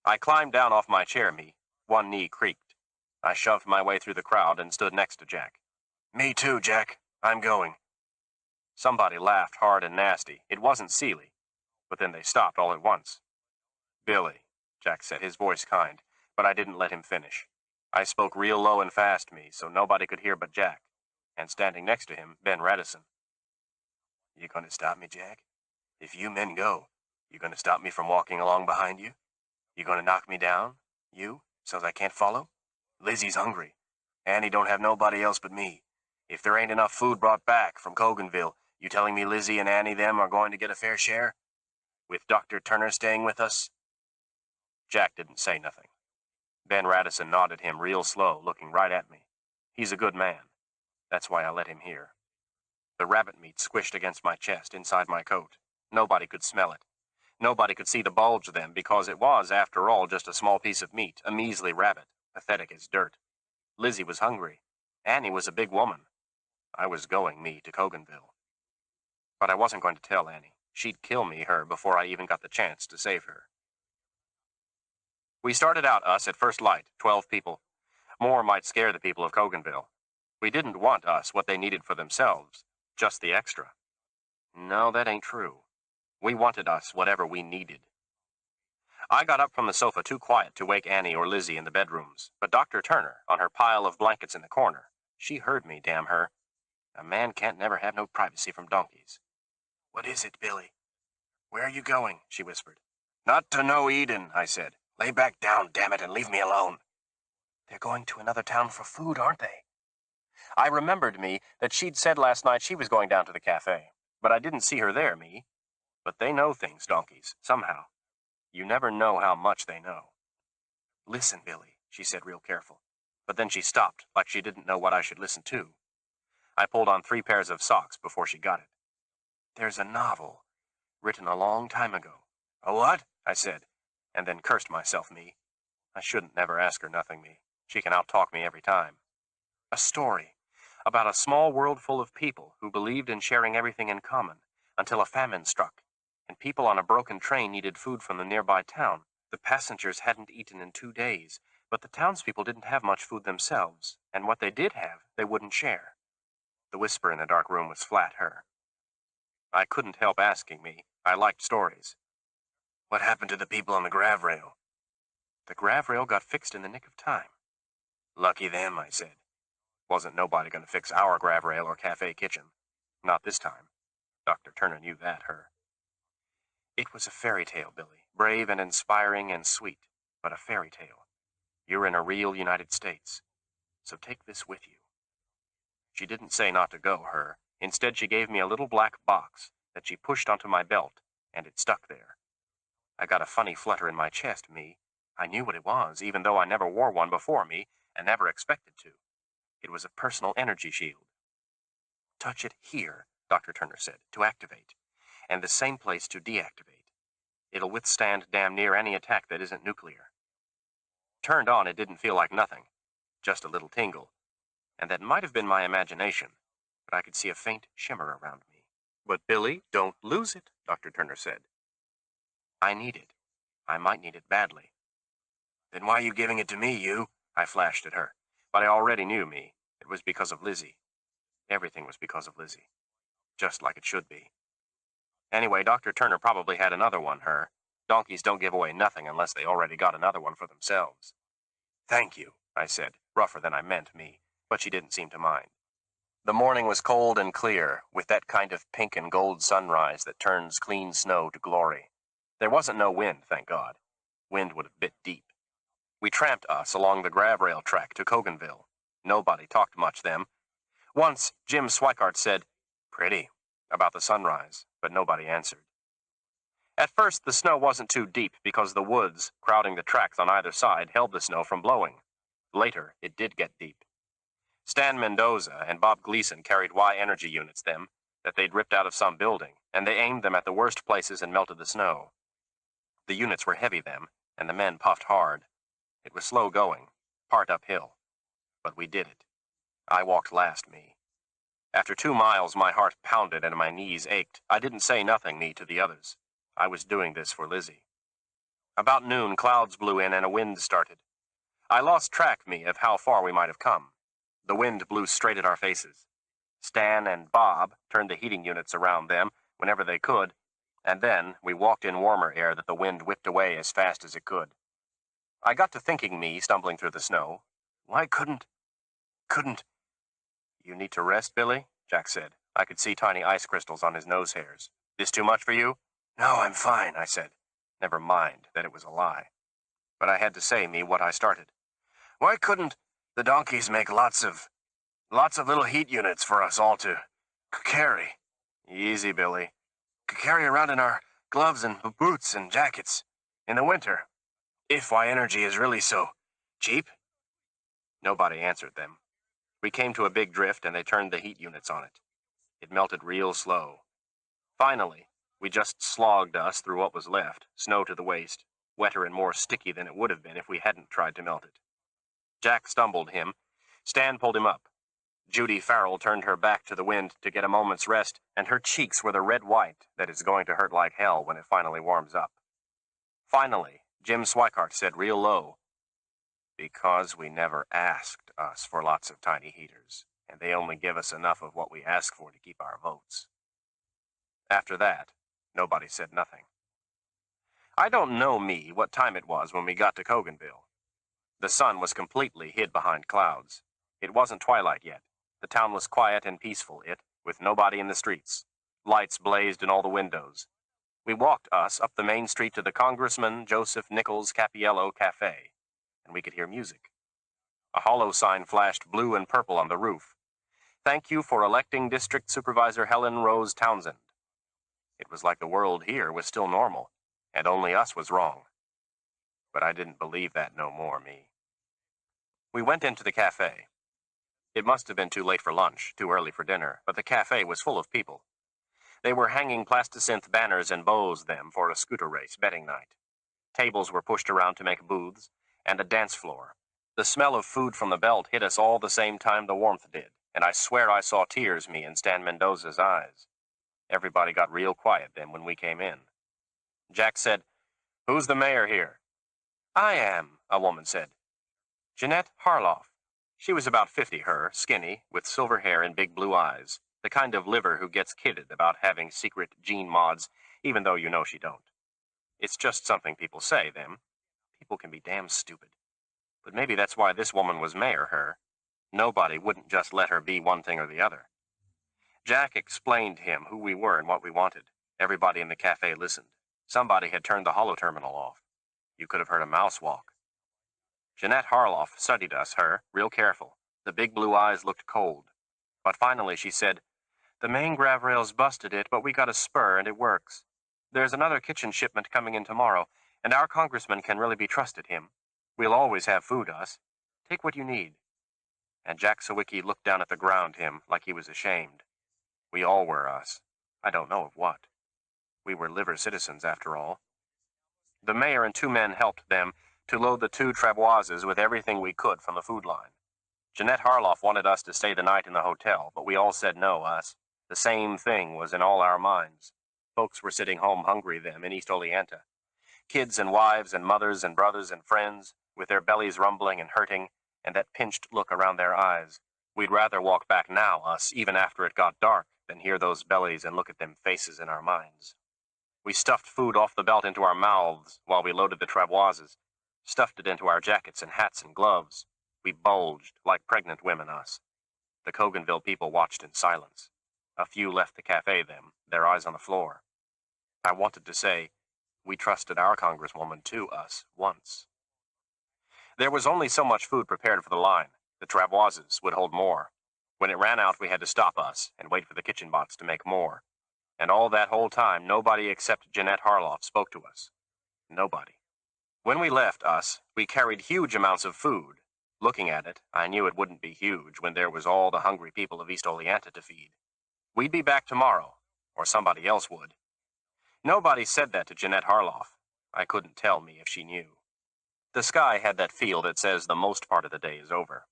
I climbed down off my chair, me. One knee creaked. I shoved my way through the crowd and stood next to Jack. "Me too, Jack. I'm going." Somebody laughed hard and nasty. It wasn't Seeley, but then they stopped all at once. "Billy," Jack said, his voice kind, but I didn't let him finish. I spoke real low and fast, me, so nobody could hear but Jack, and standing next to him, Ben Radisson. "You gonna stop me, Jack? If you men go, you gonna stop me from walking along behind you? You gonna knock me down, so's I can't follow? Lizzie's hungry. Annie don't have nobody else but me. If there ain't enough food brought back from Coganville, you telling me Lizzie and Annie them are going to get a fair share? With Dr. Turner staying with us?" Jack didn't say nothing. Ben Radisson nodded him real slow, looking right at me. He's a good man. That's why I let him hear. The rabbit meat squished against my chest, inside my coat. Nobody could smell it. Nobody could see the bulge then, because it was, after all, just a small piece of meat, a measly rabbit, pathetic as dirt. Lizzie was hungry. Annie was a big woman. I was going, me, to Coganville. But I wasn't going to tell Annie. She'd kill me, before I even got the chance to save her. We started out, us, at first light, 12 people. More might scare the people of Coganville. We didn't want us what they needed for themselves, just the extra. No, that ain't true. We wanted us whatever we needed. I got up from the sofa too quiet to wake Annie or Lizzie in the bedrooms, but Dr. Turner, on her pile of blankets in the corner, she heard me, damn her. A man can't never have no privacy from donkeys. What is it, Billy? Where are you going? She whispered. Not to know Eden, I said. Lay back down, damn it, and leave me alone. They're going to another town for food, aren't they? I remembered, me, that she'd said last night she was going down to the cafe, but I didn't see her there, me. But they know things, donkeys, somehow. You never know how much they know. Listen, Billy, she said real careful. But then she stopped, like she didn't know what I should listen to. I pulled on 3 pairs of socks before she got it. There's a novel, written a long time ago. A what? I said, and then cursed myself, me. I shouldn't never ask her nothing, me. She can out-talk me every time. A story about a small world full of people who believed in sharing everything in common until a famine struck, and people on a broken train needed food from the nearby town. The passengers hadn't eaten in 2 days, but the townspeople didn't have much food themselves, and what they did have, they wouldn't share. The whisper in the dark room was flat her. I couldn't help asking, me. I liked stories. What happened to the people on the grav rail? The grav rail got fixed in the nick of time. Lucky them, I said. Wasn't nobody going to fix our grav rail or cafe kitchen. Not this time. Dr. Turner knew that, her. It was a fairy tale, Billy. Brave and inspiring and sweet, but a fairy tale. You're in a real United States. So take this with you. She didn't say not to go, her. Instead, she gave me a little black box that she pushed onto my belt, and it stuck there. I got a funny flutter in my chest, me. I knew what it was, even though I never wore one before, me, and never expected to. It was a personal energy shield. Touch it here, Dr. Turner said, to activate, and the same place to deactivate. It'll withstand damn near any attack that isn't nuclear. Turned on, it didn't feel like nothing, just a little tingle, and that might have been my imagination, but I could see a faint shimmer around me. But Billy, don't lose it, Dr. Turner said. I need it. I might need it badly. Then why are you giving it to me, you? I flashed at her. But I already knew, me. It was because of Lizzie. Everything was because of Lizzie. Just like it should be. Anyway, Dr. Turner probably had another one, her. Donkeys don't give away nothing unless they already got another one for themselves. Thank you, I said, rougher than I meant, me, but she didn't seem to mind. The morning was cold and clear, with that kind of pink and gold sunrise that turns clean snow to glory. There wasn't no wind, thank God. Wind would have bit deep. We tramped us along the grav rail track to Coganville. Nobody talked much then. Once, Jim Swikart said, "Pretty," about the sunrise, but nobody answered. At first, the snow wasn't too deep because the woods, crowding the tracks on either side, held the snow from blowing. Later, it did get deep. Stan Mendoza and Bob Gleason carried Y energy units them that they'd ripped out of some building, and they aimed them at the worst places and melted the snow. The units were heavy them, and the men puffed hard. It was slow going, part uphill. But we did it. I walked last, me. After 2 miles, my heart pounded and my knees ached. I didn't say nothing, me, to the others. I was doing this for Lizzie. About noon, clouds blew in and a wind started. I lost track, me, of how far we might have come. The wind blew straight at our faces. Stan and Bob turned the heating units around them whenever they could, and then we walked in warmer air that the wind whipped away as fast as it could. I got to thinking, me, stumbling through the snow, why couldn't... You need to rest, Billy? Jack said. I could see tiny ice crystals on his nose hairs. This too much for you? No, I'm fine, I said. Never mind that it was a lie. But I had to say, me, what I started. Why couldn't the donkeys make lots of little heat units for us all to carry? Easy, Billy. Carry around in our gloves and boots and jackets in the winter. If Y energy is really so cheap? Nobody answered them. We came to a big drift and they turned the heat units on it. It melted real slow. Finally, we just slogged us through what was left, snow to the waist, wetter and more sticky than it would have been if we hadn't tried to melt it. Jack stumbled him. Stan pulled him up. Judy Farrell turned her back to the wind to get a moment's rest, and her cheeks were the red white that is going to hurt like hell when it finally warms up. Finally, Jim Swikart said real low, "Because we never asked us for lots of tiny heaters, and they only give us enough of what we ask for to keep our votes." After that, nobody said nothing. I don't know what time it was when we got to Coganville. The sun was completely hid behind clouds. It wasn't twilight yet. The town was quiet and peaceful, with nobody in the streets. Lights blazed in all the windows. We walked up the main street to the Congressman Joseph Nichols Capiello Cafe, and we could hear music. A hollow sign flashed blue and purple on the roof. "Thank you for electing District Supervisor Helen Rose Townsend." It was like the world here was still normal, and only us was wrong. But I didn't believe that no more, me. We went into the cafe. It must have been too late for lunch, too early for dinner, but the cafe was full of people. They were hanging plasticynth banners and bows them for a scooter race betting night. Tables were pushed around to make booths, and a dance floor. The smell of food from the belt hit us all the same time the warmth did, and I swear I saw tears in Stan Mendoza's eyes. Everybody got real quiet then when we came in. Jack said, "Who's the mayor here?" "I am," a woman said. "Jeanette Harloff." She was about 50, skinny, with silver hair and big blue eyes, the kind of liver who gets kidded about having secret gene mods, even though you know she don't. It's just something people say, them. People can be damn stupid. But maybe that's why this woman was mayor, Nobody wouldn't just let her be one thing or the other. Jack explained to him who we were and what we wanted. Everybody in the cafe listened. Somebody had turned the holo terminal off. You could have heard a mouse walk. Jeanette Harloff studied us, real careful. The big blue eyes looked cold. But finally she said, "The main grav rail's busted it, but we got a spur and it works. There's another kitchen shipment coming in tomorrow, and our congressman can really be trusted, him. We'll always have food, us. Take what you need." And Jack Sawicki looked down at the ground, like he was ashamed. We all were, us. I don't know of what. We were liver citizens, after all. The mayor and 2 men helped them to load the 2 travoises with everything we could from the food line. Jeanette Harloff wanted us to stay the night in the hotel, but we all said no, us. The same thing was in all our minds. Folks were sitting home hungry them in East Oleanta. Kids and wives and mothers and brothers and friends, with their bellies rumbling and hurting, and that pinched look around their eyes. We'd rather walk back now, us, even after it got dark, than hear those bellies and look at them faces in our minds. We stuffed food off the belt into our mouths while we loaded the travoises, stuffed it into our jackets and hats and gloves. We bulged like pregnant women, us. The Coganville people watched in silence. A few left the cafe, their eyes on the floor. I wanted to say, we trusted our congresswoman too, us, once. There was only so much food prepared for the line. The travoises would hold more. When it ran out, we had to stop us and wait for the kitchen bots to make more. And all that whole time, nobody except Jeanette Harloff spoke to us. Nobody. When we left, us, we carried huge amounts of food. Looking at it, I knew it wouldn't be huge when there was all the hungry people of East Oleanta to feed. We'd be back tomorrow, or somebody else would. Nobody said that to Jeanette Harloff. I couldn't tell if she knew. The sky had that feel that says the most part of the day is over.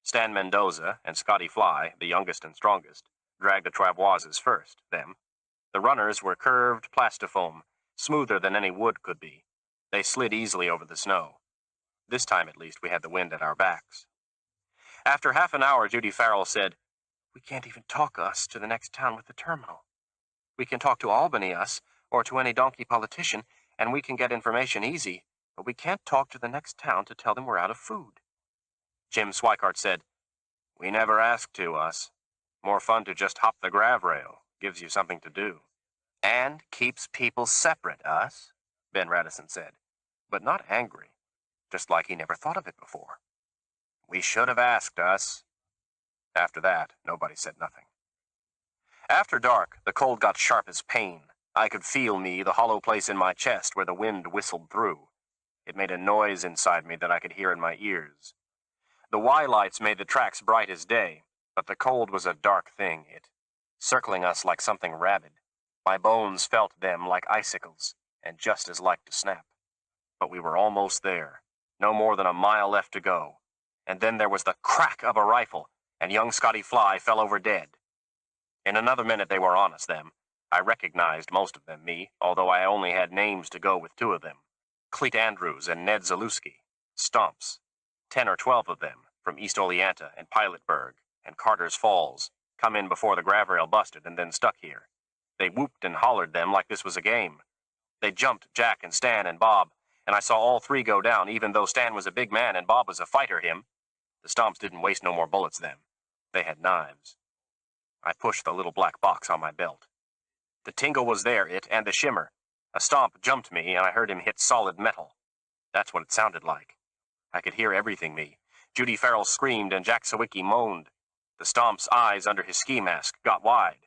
Stan Mendoza and Scotty Fly, the youngest and strongest, dragged the travoises first, them. The runners were curved plastifoam, smoother than any wood could be. They slid easily over the snow. This time, at least, we had the wind at our backs. After half an hour, Judy Farrell said, "We can't even talk us to the next town with the terminal. We can talk to Albany, us, or to any donkey politician, and we can get information easy, but we can't talk to the next town to tell them we're out of food." Jim Swikart said, "We never asked to, us. More fun to just hop the grav rail. Gives you something to do." "And keeps people separate, us," Ben Radisson said, but not angry, just like he never thought of it before. "We should have asked, us." After that, nobody said nothing. After dark, the cold got sharp as pain. I could feel the hollow place in my chest where the wind whistled through. It made a noise inside me that I could hear in my ears. The Y lights made the tracks bright as day, but the cold was a dark thing, circling us like something rabid. My bones felt them like icicles, and just as like to snap. But we were almost there, no more than a mile left to go. And then there was the crack of a rifle, and young Scotty Fly fell over dead. In another minute they were on us, them. I recognized most of them, although I only had names to go with 2 of them. Cleet Andrews and Ned Zalewski. Stomps. 10 or 12 of them, from East Oleanta and Pilotburg and Carter's Falls, come in before the Gravrail busted and then stuck here. They whooped and hollered them like this was a game. They jumped Jack and Stan and Bob, and I saw all three go down, even though Stan was a big man and Bob was a fighter him. The Stomps didn't waste no more bullets then. They had knives. I pushed the little black box on my belt. The tingle was there, and the shimmer. A stomp jumped me, and I heard him hit solid metal. That's what it sounded like. I could hear everything, me. Judy Farrell screamed, and Jack Sawicki moaned. The Stomp's eyes under his ski mask got wide.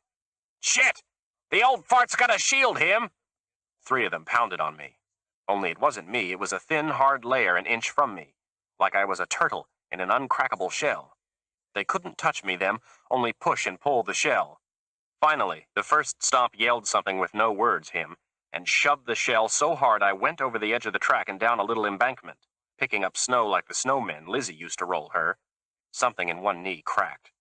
Shit! The old fart's got a shield him! 3 of them pounded on me. Only it wasn't me, it was a thin, hard layer an inch from me, like I was a turtle in an uncrackable shell. They couldn't touch me, them, only push and pull the shell. Finally, the first Stomp yelled something with no words, him, and shoved the shell so hard I went over the edge of the track and down a little embankment, picking up snow like the snowmen Lizzie used to roll her. Something in one knee cracked.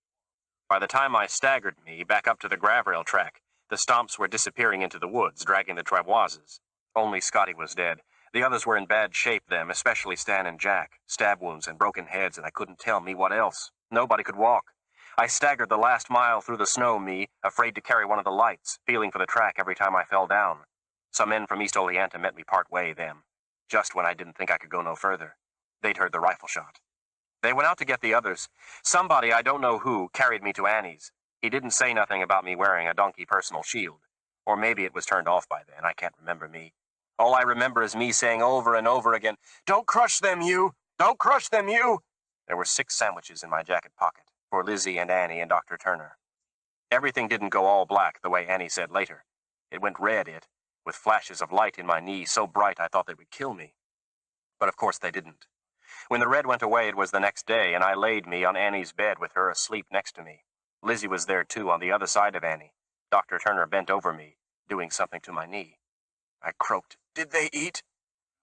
By the time I staggered me back up to the Gravrail track, the Stomps were disappearing into the woods, dragging the travoises. Only Scotty was dead. The others were in bad shape, them, especially Stan and Jack. Stab wounds and broken heads, and I couldn't tell me what else. Nobody could walk. I staggered the last mile through the snow, me, afraid to carry one of the lights, feeling for the track every time I fell down. Some men from East Oleanta met me part way, them, just when I didn't think I could go no further. They'd heard the rifle shot. They went out to get the others. Somebody, I don't know who, carried me to Annie's. He didn't say nothing about me wearing a donkey personal shield. Or maybe it was turned off by then. I can't remember, me. All I remember is me saying over and over again, "Don't crush them, you! Don't crush them, you!" There were 6 sandwiches in my jacket pocket, for Lizzie and Annie and Dr. Turner. Everything didn't go all black, the way Annie said later. It went red, with flashes of light in my knee so bright I thought they would kill me. But of course they didn't. When the red went away, it was the next day, and I laid me on Annie's bed with her asleep next to me. Lizzie was there, too, on the other side of Annie. Dr. Turner bent over me, doing something to my knee. I croaked, "Did they eat?"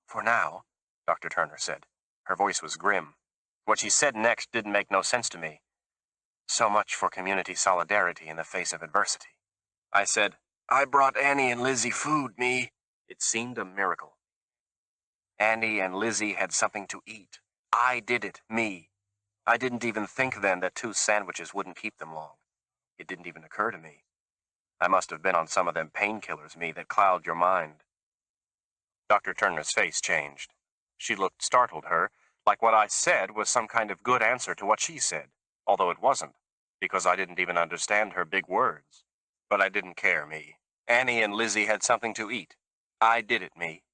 "For now," Dr. Turner said. Her voice was grim. What she said next didn't make no sense to me. "So much for community solidarity in the face of adversity." I said, "I brought Annie and Lizzie food, me." It seemed a miracle. Annie and Lizzie had something to eat. I did it, me. I didn't even think then that 2 sandwiches wouldn't keep them long. It didn't even occur to me. I must have been on some of them painkillers, me, that cloud your mind. Dr. Turner's face changed. She looked startled, like what I said was some kind of good answer to what she said, although it wasn't, because I didn't even understand her big words. But I didn't care, me. Annie and Lizzie had something to eat. I did it, me.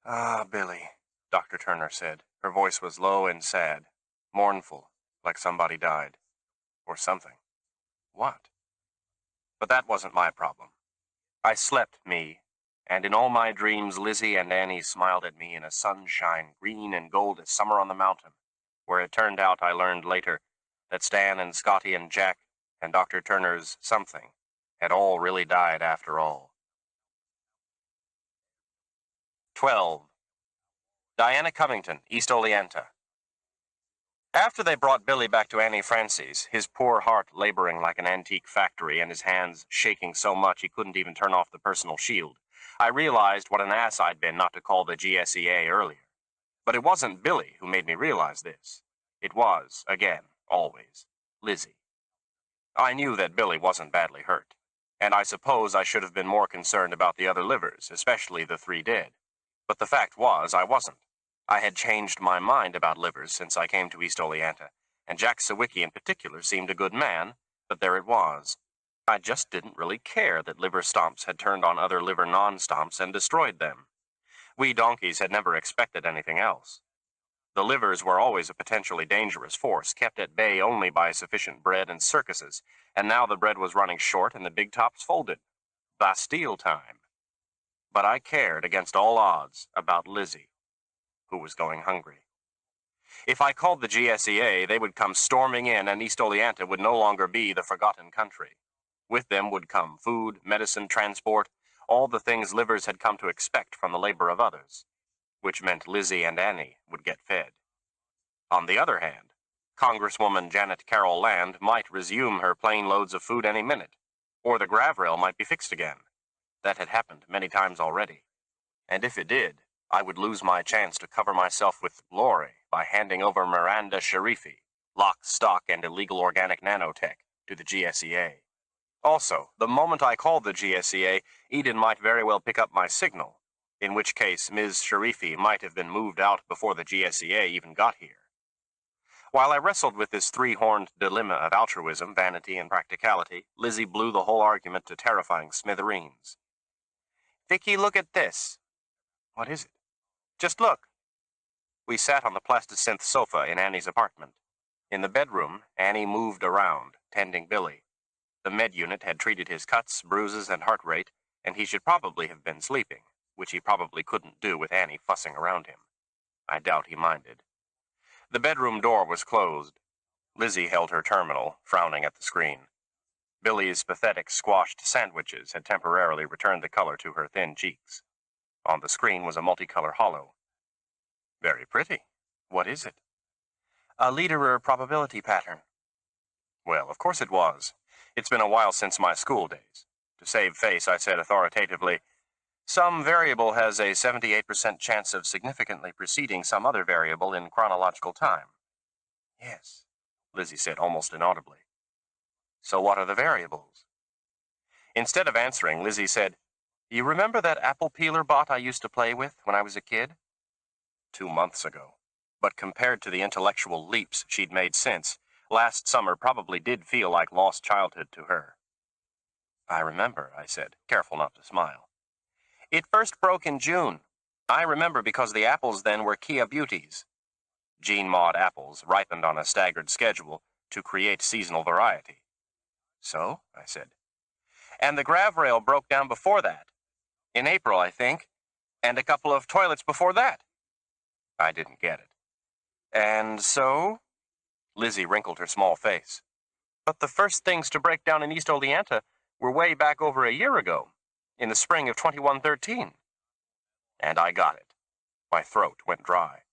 "Ah, Billy," Dr. Turner said. Her voice was low and sad, mournful, like somebody died. Or something. What? But that wasn't my problem. I slept, me, and in all my dreams Lizzie and Annie smiled at me in a sunshine green and gold as summer on the mountain, where it turned out, I learned later, that Stan and Scotty and Jack and Dr. Turner's something had all really died after all. 12. Diana Covington, East Oleanta. After they brought Billy back to Annie Francie's, his poor heart laboring like an antique factory and his hands shaking so much he couldn't even turn off the personal shield, I realized what an ass I'd been not to call the GSEA earlier. But it wasn't Billy who made me realize this. It was, again, always, Lizzie. I knew that Billy wasn't badly hurt, and I suppose I should have been more concerned about the other livers, especially the 3 dead. But the fact was, I wasn't. I had changed my mind about livers since I came to East Oleanta, and Jack Sawicki in particular seemed a good man, but there it was. I just didn't really care that liver stomps had turned on other liver non-stomps and destroyed them. We donkeys had never expected anything else. The livers were always a potentially dangerous force, kept at bay only by sufficient bread and circuses, and now the bread was running short and the big tops folded. Bastille time. But I cared, against all odds, about Lizzie, who was going hungry. If I called the GSEA, they would come storming in, and East Oleanta would no longer be the forgotten country. With them would come food, medicine, transport, all the things livers had come to expect from the labor of others, which meant Lizzie and Annie would get fed. On the other hand, Congresswoman Janet Carroll Land might resume her plane loads of food any minute, or the Gravrail might be fixed again. That had happened many times already. And if it did, I would lose my chance to cover myself with glory by handing over Miranda Sharifi, lock, stock, and illegal organic nanotech, to the GSEA. Also, the moment I called the GSEA, Eden might very well pick up my signal, in which case Ms. Sharifi might have been moved out before the GSEA even got here. While I wrestled with this three-horned dilemma of altruism, vanity, and practicality, Lizzie blew the whole argument to terrifying smithereens. "Vicky, look at this." "What is it?" "Just look." We sat on the plasticynth sofa in Annie's apartment. In the bedroom, Annie moved around, tending Billy. The med unit had treated his cuts, bruises, and heart rate, and he should probably have been sleeping, which he probably couldn't do with Annie fussing around him. I doubt he minded. The bedroom door was closed. Lizzie held her terminal, frowning at the screen. Billy's pathetic squashed sandwiches had temporarily returned the color to her thin cheeks. On the screen was a multicolor hollow. "Very pretty. What is it?" "A Lederer probability pattern." Well, of course it was. It's been a while since my school days. To save face, I said authoritatively, "Some variable has a 78% chance of significantly preceding some other variable in chronological time." "Yes," Lizzie said almost inaudibly. "So what are the variables?" Instead of answering, Lizzie said, "You remember that apple peeler bot I used to play with when I was a kid?" 2 months ago. But compared to the intellectual leaps she'd made since, last summer probably did feel like lost childhood to her. "I remember," I said, careful not to smile. "It first broke in June. I remember because the apples then were Kia Beauties. Gene Maud apples ripened on a staggered schedule to create seasonal variety." "So?" I said. "And the Gravrail broke down before that. In April, I think. And a couple of toilets before that." I didn't get it. "And so?" Lizzie wrinkled her small face. "But the first things to break down in East Oleanta were way back over a year ago, in the spring of 2113. And I got it. My throat went dry.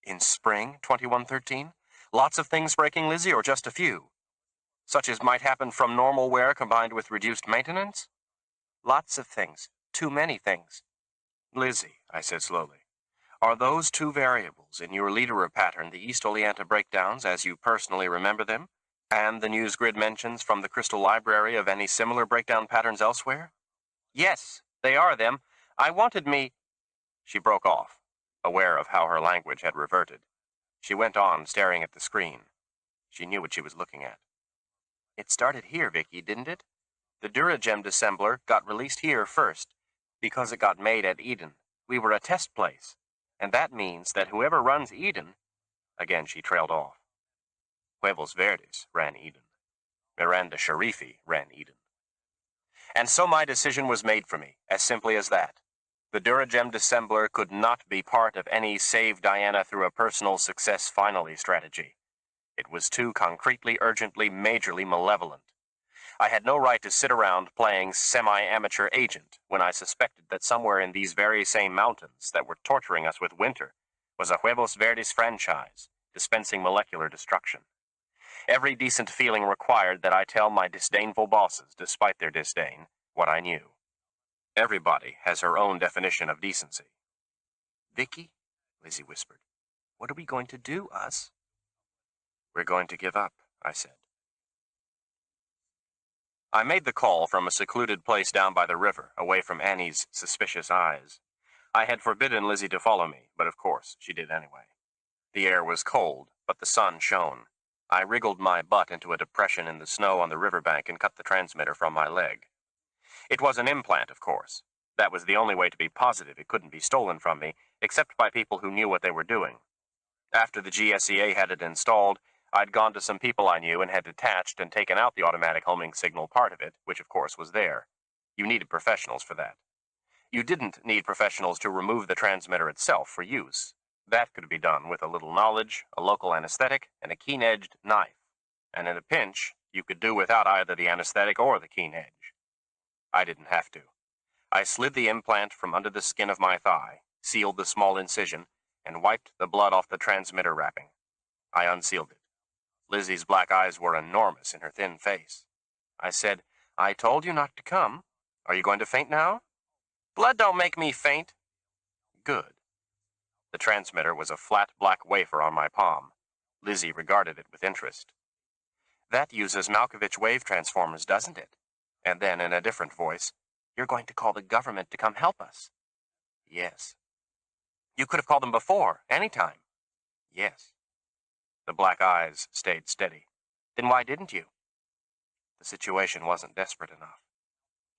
"In spring 2113? Lots of things breaking, Lizzie, or just a few? Such as might happen from normal wear combined with reduced maintenance?" "Lots of things. Too many things." "Lizzie," I said slowly, "are those two variables in your Lederer pattern the East Oleanta breakdowns as you personally remember them, and the news grid mentions from the Crystal Library of any similar breakdown patterns elsewhere?" "Yes, they are them. I wanted me—" She broke off, aware of how her language had reverted. She went on, staring at the screen. She knew what she was looking at. "It started here, Vicky, didn't it? The Duragem dissembler got released here first, because it got made at Eden. We were a test place. And that means that whoever runs Eden—" Again she trailed off. Huevos Verdes ran Eden. Miranda Sharifi ran Eden. And so my decision was made for me, as simply as that. The Duragem dissembler could not be part of any save Diana through a personal success finally strategy. It was too concretely, urgently, majorly malevolent. I had no right to sit around playing semi-amateur agent when I suspected that somewhere in these very same mountains that were torturing us with winter was a Huevos Verdes franchise, dispensing molecular destruction. Every decent feeling required that I tell my disdainful bosses, despite their disdain, what I knew. Everybody has her own definition of decency. "Vicky," Lizzie whispered, "what are we going to do, us?" "We're going to give up," I said. I made the call from a secluded place down by the river, away from Annie's suspicious eyes. I had forbidden Lizzie to follow me, but of course she did anyway. The air was cold, but the sun shone. I wriggled my butt into a depression in the snow on the riverbank and cut the transmitter from my leg. It was an implant, of course. That was the only way to be positive it couldn't be stolen from me, except by people who knew what they were doing. After the GSEA had it installed, I'd gone to some people I knew and had detached and taken out the automatic homing signal part of it, which of course was there. You needed professionals for that. You didn't need professionals to remove the transmitter itself for use. That could be done with a little knowledge, a local anesthetic, and a keen-edged knife. And in a pinch, you could do without either the anesthetic or the keen edge. I didn't have to. I slid the implant from under the skin of my thigh, sealed the small incision, and wiped the blood off the transmitter wrapping. I unsealed it. Lizzie's black eyes were enormous in her thin face. I said, "I told you not to come. Are you going to faint now?" "Blood don't make me faint." "Good. The transmitter was a flat black wafer on my palm. Lizzie regarded it with interest. That uses Malkovich wave transformers, doesn't it? And then, in a different voice, you're going to call the government to come help us? Yes. You could have called them before, any time. Yes. The black eyes stayed steady. Then why didn't you? The situation wasn't desperate enough.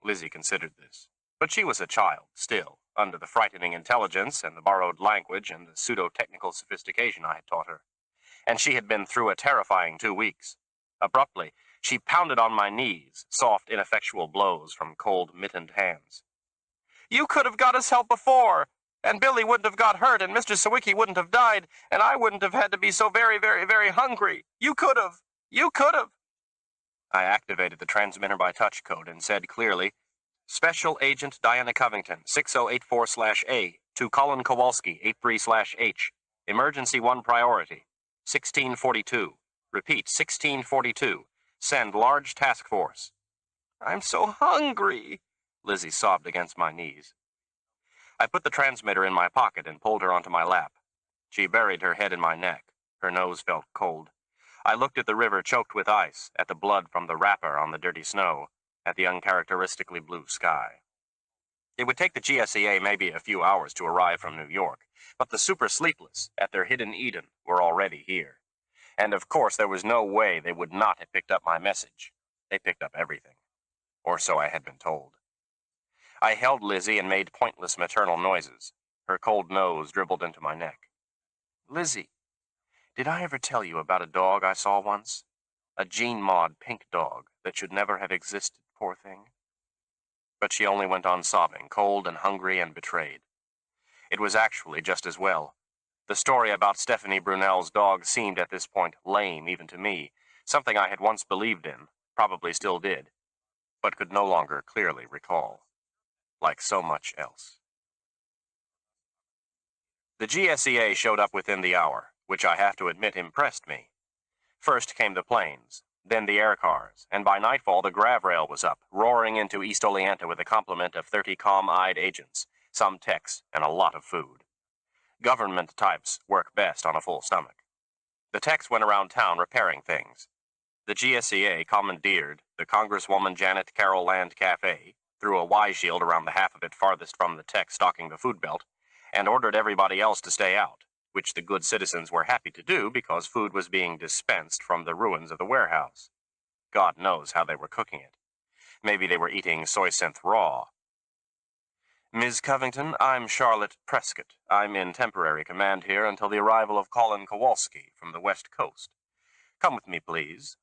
Lizzie considered this. But she was a child, still, under the frightening intelligence and the borrowed language and the pseudo-technical sophistication I had taught her. And she had been through a terrifying 2 weeks. Abruptly, she pounded on my knees, soft, ineffectual blows from cold, mittened hands. You could have got us help before, and Billy wouldn't have got hurt, and Mr. Sawicki wouldn't have died, and I wouldn't have had to be so very, very, very hungry. You could have. You could have. I activated the transmitter by touch code and said clearly, Special Agent Diana Covington, 6084/A, to Colin Kowalski, 83/H. Emergency 1 priority. 1642. Repeat, 1642. Send large task force. I'm so hungry, Lizzie sobbed against my knees. I put the transmitter in my pocket and pulled her onto my lap. She buried her head in my neck. Her nose felt cold. I looked at the river choked with ice, at the blood from the wrapper on the dirty snow, at the uncharacteristically blue sky. It would take the GSEA maybe a few hours to arrive from New York, but the super Sleepless, at their hidden Eden, were already here. And of course there was no way they would not have picked up my message. They picked up everything. Or so I had been told. I held Lizzie and made pointless maternal noises. Her cold nose dribbled into my neck. Lizzie, did I ever tell you about a dog I saw once? A Gene Mod pink dog that should never have existed, poor thing. But she only went on sobbing, cold and hungry and betrayed. It was actually just as well. The story about Stephanie Brunel's dog seemed at this point lame even to me, something I had once believed in, probably still did, but could no longer clearly recall. Like so much else. The GSEA showed up within the hour, which I have to admit impressed me. First came the planes, then the air cars, and by nightfall the grav rail was up, roaring into East Oleanta with a complement of 30 calm-eyed agents, some techs, and a lot of food. Government types work best on a full stomach. The techs went around town repairing things. The GSEA commandeered the Congresswoman Janet Carroll Land Cafe, threw a Y-shield around the half of it farthest from the tech stocking the food belt, and ordered everybody else to stay out, which the good citizens were happy to do because food was being dispensed from the ruins of the warehouse. God knows how they were cooking it. Maybe they were eating soy synth raw. Ms. Covington, I'm Charlotte Prescott. I'm in temporary command here until the arrival of Colin Kowalski from the West Coast. Come with me, please.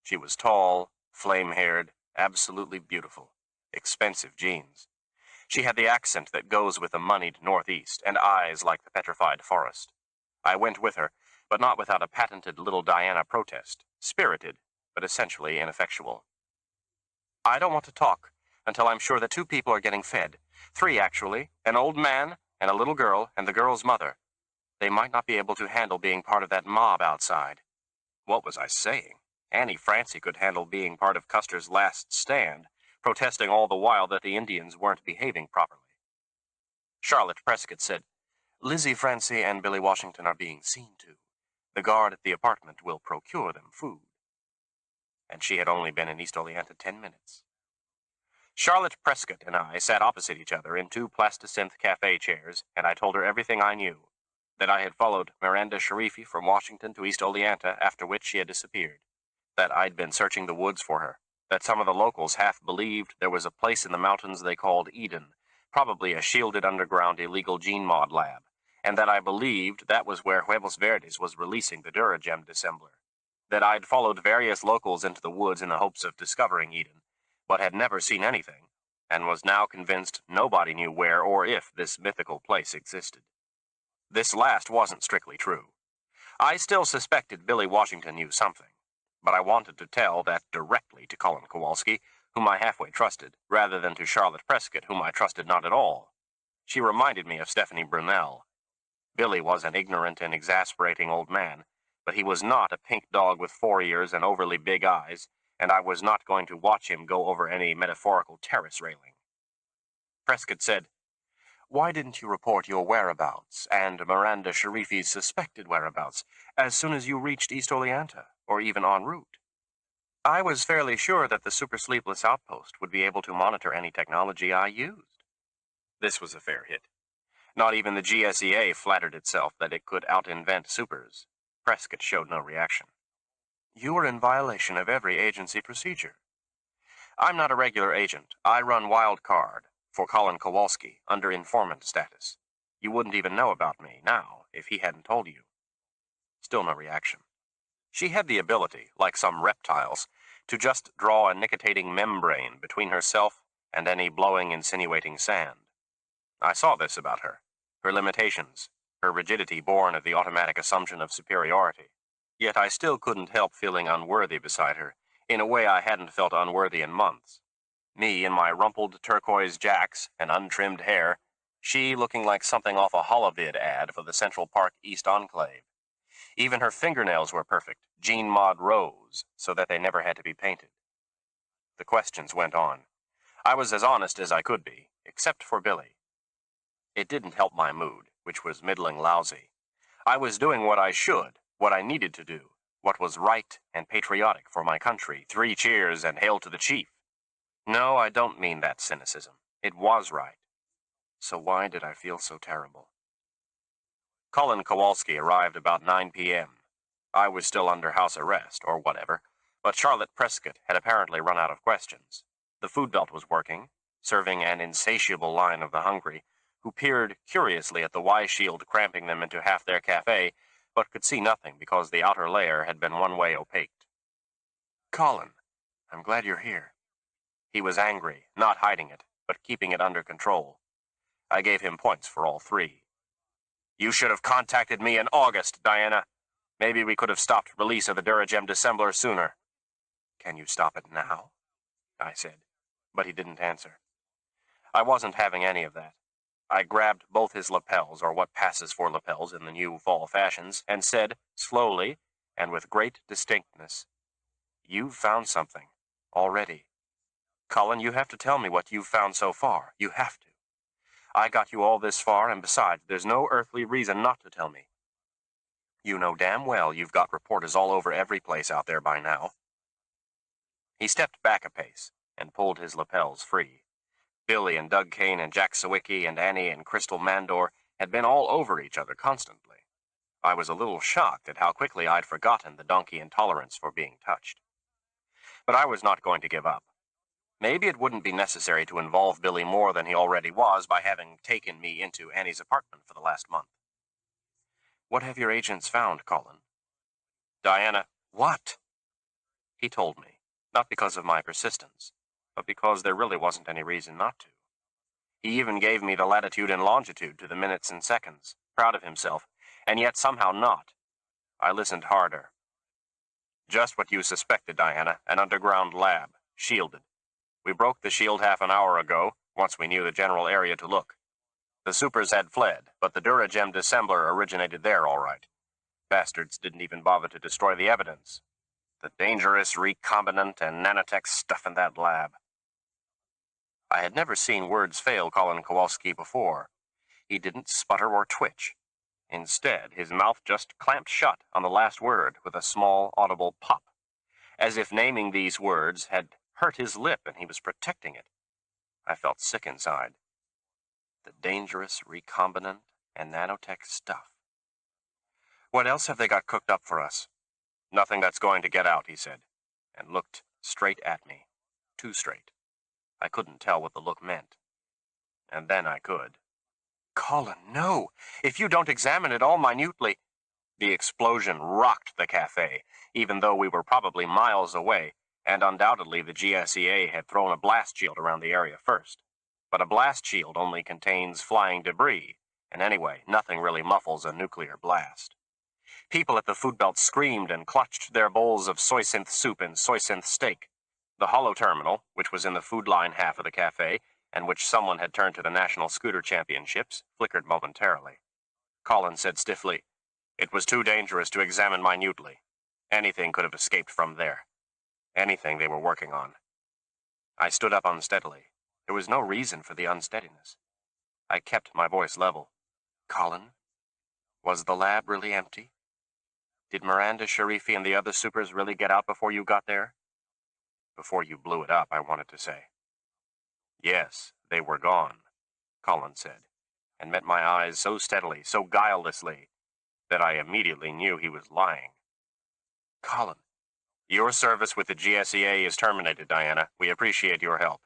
She was tall, flame-haired, absolutely beautiful. Expensive genes. She had the accent that goes with the moneyed Northeast, and eyes like the petrified forest. I went with her, but not without a patented little Diana protest, spirited, but essentially ineffectual. I don't want to talk until I'm sure that 2 people are getting fed. 3, actually, an old man and a little girl and the girl's mother. They might not be able to handle being part of that mob outside. What was I saying? Annie Francie could handle being part of Custer's last stand, protesting all the while that the Indians weren't behaving properly. Charlotte Prescott said, Lizzie Francie and Billy Washington are being seen to. The guard at the apartment will procure them food. And she had only been in East Oleanta 10 minutes. Charlotte Prescott and I sat opposite each other in 2 plastisynth cafe chairs, and I told her everything I knew. That I had followed Miranda Sharifi from Washington to East Oleanta, after which she had disappeared. That I'd been searching the woods for her. That some of the locals half believed there was a place in the mountains they called Eden, probably a shielded underground illegal gene mod lab, and that I believed that was where Huevos Verdes was releasing the Duragem dissembler. That I'd followed various locals into the woods in the hopes of discovering Eden, but had never seen anything, and was now convinced nobody knew where or if this mythical place existed. This last wasn't strictly true. I still suspected Billy Washington knew something, but I wanted to tell that directly to Colin Kowalski, whom I halfway trusted, rather than to Charlotte Prescott, whom I trusted not at all. She reminded me of Stephanie Brunel. Billy was an ignorant and exasperating old man, but he was not a pink dog with 4 ears and overly big eyes, and I was not going to watch him go over any metaphorical terrace railing. Prescott said, Why didn't you report your whereabouts and Miranda Sharifi's suspected whereabouts as soon as you reached East Oleanta, or even en route? I was fairly sure that the Super Sleepless outpost would be able to monitor any technology I used. This was a fair hit. Not even the GSEA flattered itself that it could out-invent supers. Prescott showed no reaction. You were in violation of every agency procedure. I'm not a regular agent. I run Wild Card for Colin Kowalski under informant status. You wouldn't even know about me now if he hadn't told you. Still no reaction. She had the ability, like some reptiles, to just draw a nicotinating membrane between herself and any blowing, insinuating sand. I saw this about her. Her limitations, her rigidity born of the automatic assumption of superiority. Yet I still couldn't help feeling unworthy beside her, in a way I hadn't felt unworthy in months. Me in my rumpled turquoise jacks and untrimmed hair, she looking like something off a holovid ad for the Central Park East Enclave. Even her fingernails were perfect, Jean Maud Rose, so that they never had to be painted. The questions went on. I was as honest as I could be, except for Billy. It didn't help my mood, which was middling lousy. I was doing what I should, what I needed to do, what was right and patriotic for my country. 3 cheers and hail to the chief. No, I don't mean that cynicism. It was right. So why did I feel so terrible? Colin Kowalski arrived about 9 p.m. I was still under house arrest, or whatever, but Charlotte Prescott had apparently run out of questions. The food belt was working, serving an insatiable line of the hungry, who peered curiously at the Y-shield cramping them into half their cafe, but could see nothing because the outer layer had been one-way opaqued. Colin, I'm glad you're here. He was angry, not hiding it, but keeping it under control. I gave him points for all 3. You should have contacted me in August, Diana. Maybe we could have stopped release of the Duragem dissembler sooner. Can you stop it now? I said, but he didn't answer. I wasn't having any of that. I grabbed both his lapels, or what passes for lapels in the new fall fashions, and said, slowly, and with great distinctness, You've found something, already. Colin, you have to tell me what you've found so far. You have to. I got you all this far, and besides, there's no earthly reason not to tell me. You know damn well you've got reporters all over every place out there by now. He stepped back a pace and pulled his lapels free. Billy and Doug Kane and Jack Sawicki and Annie and Crystal Mandor had been all over each other constantly. I was a little shocked at how quickly I'd forgotten the donkey intolerance for being touched. But I was not going to give up. Maybe it wouldn't be necessary to involve Billy more than he already was by having taken me into Annie's apartment for the last month. What have your agents found, Colin? Diana, what? He told me, not because of my persistence, but because there really wasn't any reason not to. He even gave me the latitude and longitude to the minutes and seconds, proud of himself, and yet somehow not. I listened harder. Just what you suspected, Diana, an underground lab, shielded. We broke the shield half an hour ago, once we knew the general area to look. The supers had fled, but the Duragem dissembler originated there all right. Bastards didn't even bother to destroy the evidence. The dangerous recombinant and nanotech stuff in that lab. I had never seen words fail Colin Kowalski before. He didn't sputter or twitch. Instead, his mouth just clamped shut on the last word with a small, audible pop, as if naming these words had hurt his lip and he was protecting it. I felt sick inside. The dangerous recombinant and nanotech stuff. What else have they got cooked up for us? Nothing that's going to get out, he said, and looked straight at me. Too straight. I couldn't tell what the look meant. And then I could. Colin, no! If you don't examine it all minutely... The explosion rocked the cafe, even though we were probably miles away, and undoubtedly the GSEA had thrown a blast shield around the area first. But a blast shield only contains flying debris, and anyway, nothing really muffles a nuclear blast. People at the food belt screamed and clutched their bowls of soy-synth soup and soy-synth steak. The holo terminal, which was in the food line half of the cafe, and which someone had turned to the National Scooter Championships, flickered momentarily. Colin said stiffly, It was too dangerous to examine minutely. Anything could have escaped from there. Anything they were working on. I stood up unsteadily. There was no reason for the unsteadiness. I kept my voice level. Colin, was the lab really empty? Did Miranda, Sharifi, and the other supers really get out before you got there? Before you blew it up, I wanted to say. Yes, they were gone, Colin said, and met my eyes so steadily, so guilelessly, that I immediately knew he was lying. Colin, your service with the GSEA is terminated, Diana. We appreciate your help.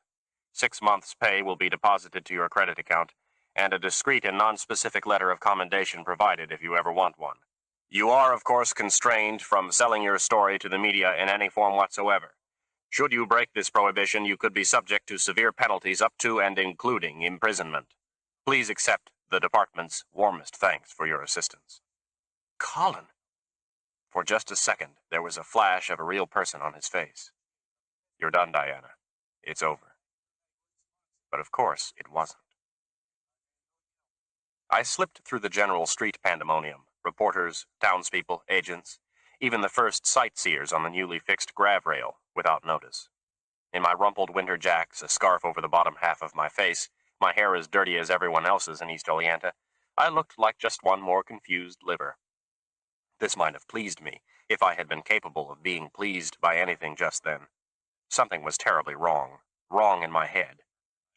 6 months' pay will be deposited to your credit account, and a discreet and non-specific letter of commendation provided if you ever want one. You are, of course, constrained from selling your story to the media in any form whatsoever. Should you break this prohibition, you could be subject to severe penalties up to and including imprisonment. Please accept the department's warmest thanks for your assistance. Colin. For just a second, there was a flash of a real person on his face. You're done, Diana. It's over. But of course, it wasn't. I slipped through the general street pandemonium. Reporters, townspeople, agents, even the first sightseers on the newly fixed grav rail, without notice. In my rumpled winter jacks, a scarf over the bottom half of my face, my hair as dirty as everyone else's in East Oleanta, I looked like just one more confused liver. This might have pleased me, if I had been capable of being pleased by anything just then. Something was terribly wrong in my head,